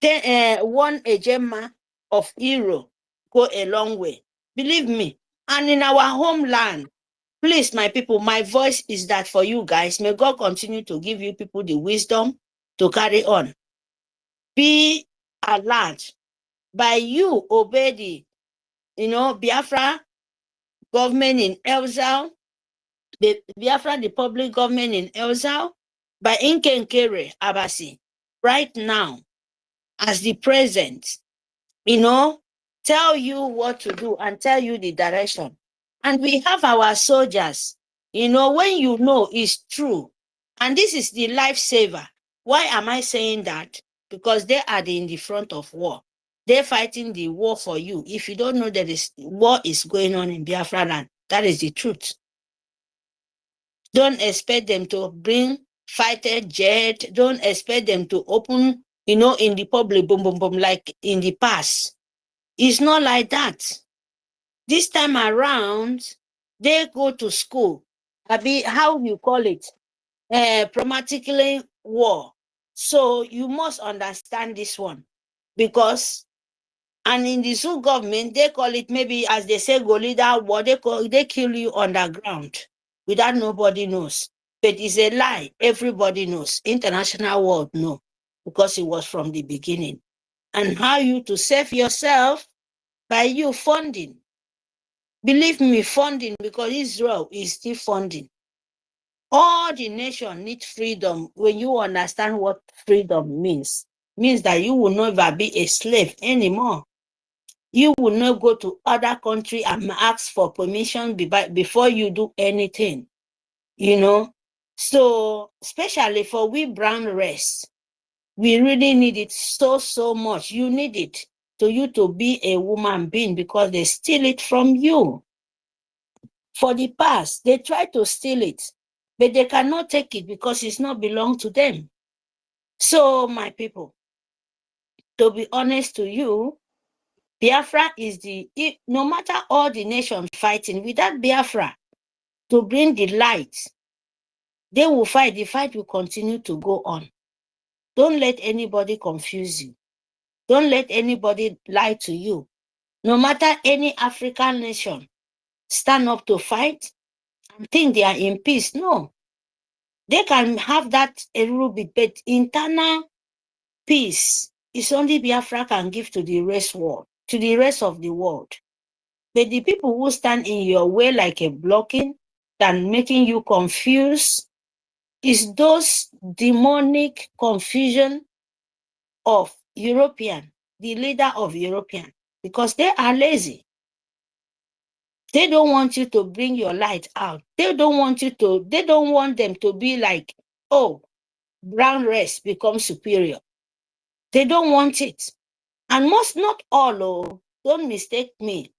1 ejema of euro go a long way. Believe me. And in our homeland, please, my people, my voice is that for you guys. May God continue to give you people the wisdom to carry on. Be alert. By you obey the, Biafra government in exile, the Biafra, the public government in exile, by Inkenkere Abasi, right now, as the president, tell you what to do and tell you the direction. And we have our soldiers, when you know it's true. And this is the lifesaver. Why am I saying that? Because they are in the front of war. They're fighting the war for you. If you don't know that war is going on in Biafra land, that is the truth. Don't expect them to bring fighter jet. Don't expect them to open, in the public, boom, boom, boom, like in the past. It's not like that. This time around, they go to school. How you call it? Pragmatically war. So you must understand this one. Because, and in the Zoo government, they call it, maybe as they say, Golida war, they kill you underground without nobody knows. But it's a lie. Everybody knows. International world know. because it was from the beginning. And how you to save yourself by you funding. Believe me, funding, because Israel is still funding. All the nation need freedom. When you understand what freedom means that you will never be a slave anymore. You will not go to other country and ask for permission before you do anything, you know. So, especially for we brown race, we really need it so much. You need it to you to be a woman being, because they steal it from you. For the past, they try to steal it, but they cannot take it because it's not belong to them. So, my people, to be honest to you, Biafra is no matter all the nations fighting, without Biafra to bring the light, they will fight. The fight will continue to go on. Don't let anybody confuse you. Don't let anybody lie to you. No matter any African nation stand up to fight and think they are in peace. No. They can have that a little bit, but internal peace is only Biafra can give to the rest of the world. But the people who stand in your way like a blocking and making you confused is those demonic confusion of European, the leader of European, because they are lazy. They don't want you to bring your light out. They don't want them to be like, oh, brown race becomes superior. They don't want it. And not all, don't mistake me.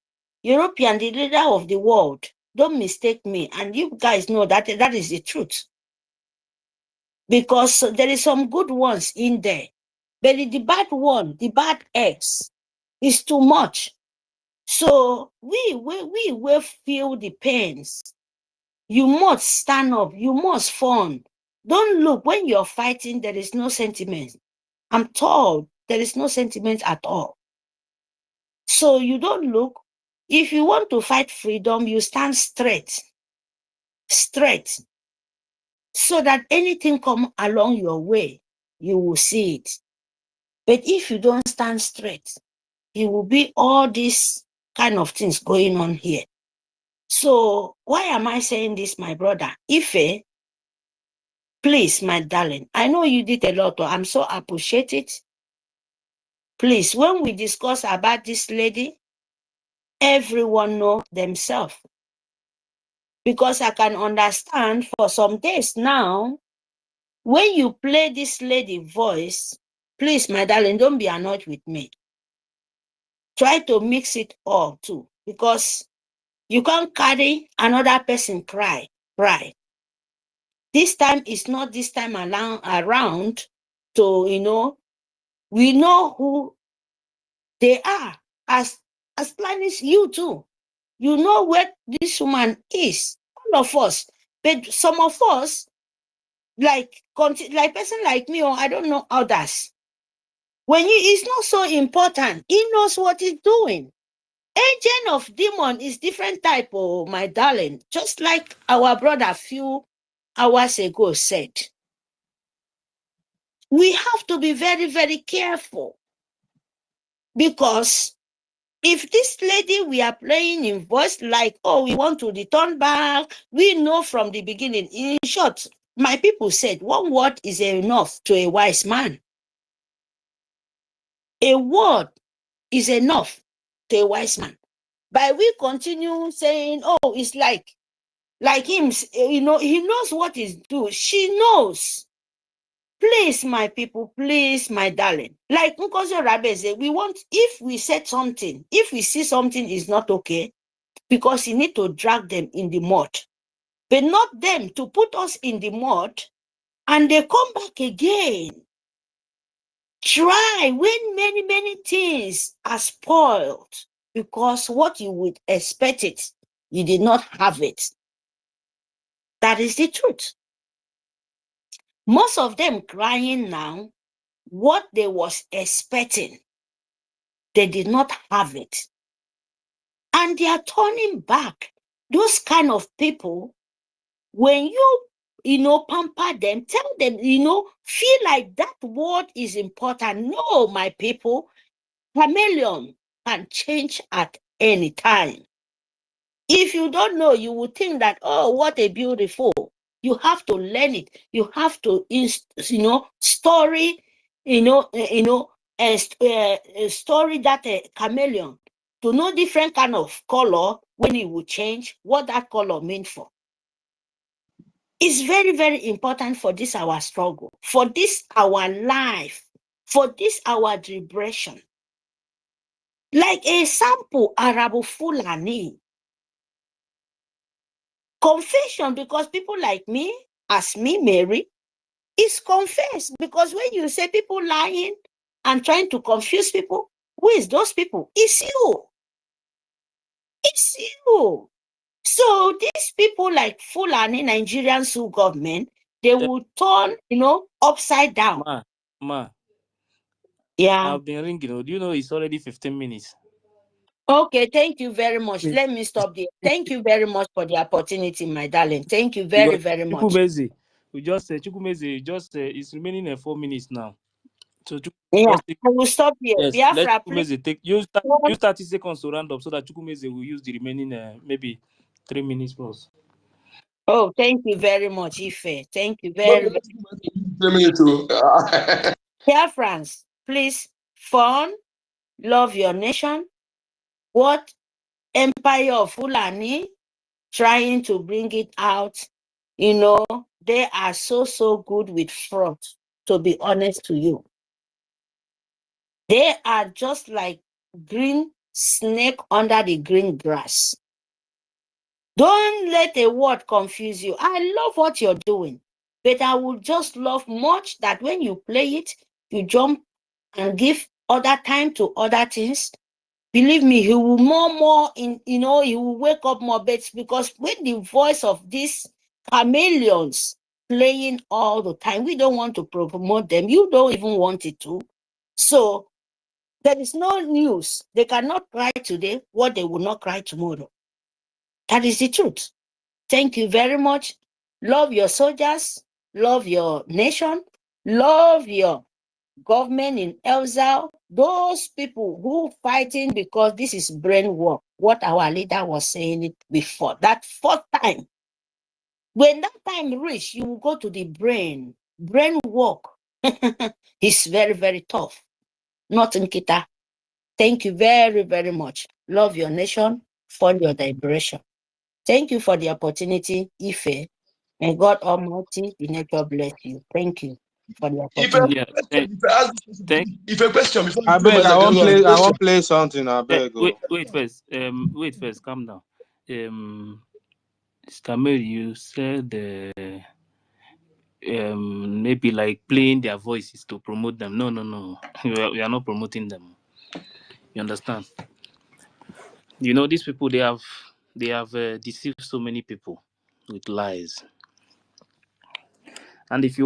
European, the leader of the world, don't mistake me. And you guys know that is the truth. Because there is some good ones in there. But the bad one, the bad eggs, is too much. So we will feel the pains. You must stand up. You must fund. Don't look, when you're fighting, there is no sentiment. I'm told there is no sentiment at all. So you don't look. If you want to fight freedom, you stand straight. Straight. So that anything come along your way, you will see it. But if you don't stand straight, it will be all these kind of things going on here. So why am I saying this, my brother? Ife, please, my darling, I know you did a lot. I'm so appreciative. Please, when we discuss about this lady, everyone know themselves. Because I can understand for some days now, when you play this lady voice, please, my darling, don't be annoyed with me. Try to mix it all too, because you can't carry another person cry. This time is not this time around to, we know who they are, as plain as you too. You know where this woman is, all of us. But some of us, like person like me, or I don't know others, it's not so important. He knows what he's doing. Agent of demon is different type, oh my darling. Just like our brother a few hours ago said. We have to be very, very careful. Because if this lady we are playing in voice like, oh, we want to return back, we know from the beginning. In short, my people said, one word is enough to a wise man. A word is enough to a wise man. But we continue saying, oh, it's like him, he knows what he's doing. She knows. Please, my people, please, my darling. Like Nkosi Rabe said, if we said something, if we see something is not okay, because you need to drag them in the mud. But not them to put us in the mud and they come back again. Try when many, many things are spoiled because what you would expect it, you did not have it. That is the truth. Most of them crying now, what they was expecting, they did not have it. And they are turning back. Those kind of people, when you pamper them, tell them, feel like that word is important. No, my people, chameleon can change at any time. If you don't know, you will think that, oh, what a beautiful. You have to learn it. You have to, story, story that a chameleon to know different kind of color when it will change, what that color means for. It's very, very important for this our struggle, for this our life, for this our liberation. Like a sample Arabo Fulani. Confession, because people like me, as me, Mary, is confessed. Because when you say people lying and trying to confuse people, who is those people? It's you. It's you. So these people like Fulani Nigerian Sioux government, they will turn, upside down. Yeah. I've been ringing. Do you know it's already 15 minutes? Okay, thank you very much. Let me stop there. Thank you very much for the opportunity, my darling. Thank you very, very much. Chukwumeze, Chukwumeze, it's remaining 4 minutes now. So I will stop here. Yes, Biafra, let Chukwumeze take use 30 seconds to round up so that Chukwumeze will use the remaining maybe 3 minutes plus. Oh, thank you very much, Ife. Thank you very much. Biafrans, please, fun, love your nation. What empire of Fulani trying to bring it out, they are so good with fraud, to be honest to you. They are just like green snake under the green grass. Don't let a word confuse you. I love what you're doing, but I would just love much that when you play it, you jump and give other time to other things. Believe me, he will he will wake up more bets, because with the voice of these chameleons playing all the time, we don't want to promote them. You don't even want it to. So there is no news. They cannot cry today what they will not cry tomorrow. That is the truth. Thank you very much. Love your soldiers. Love your nation. Love your government in exile. Those people who fighting because this is brain work. What our leader was saying it before. That fourth time. When that time reach, you will go to the brain. Brain work. It's very, very tough. Not in Kita. Thank you very, very much. Love your nation. Fund your liberation. Thank you for the opportunity, Ife. May God Almighty, the nature bless you. Thank you for the opportunity. If a question before I beg, I won't play something. I beg. Wait first. Calm down. Mr. Mary, you said maybe like playing their voices to promote them. No. We are not promoting them. You understand? These people, they have deceived so many people with lies. And if you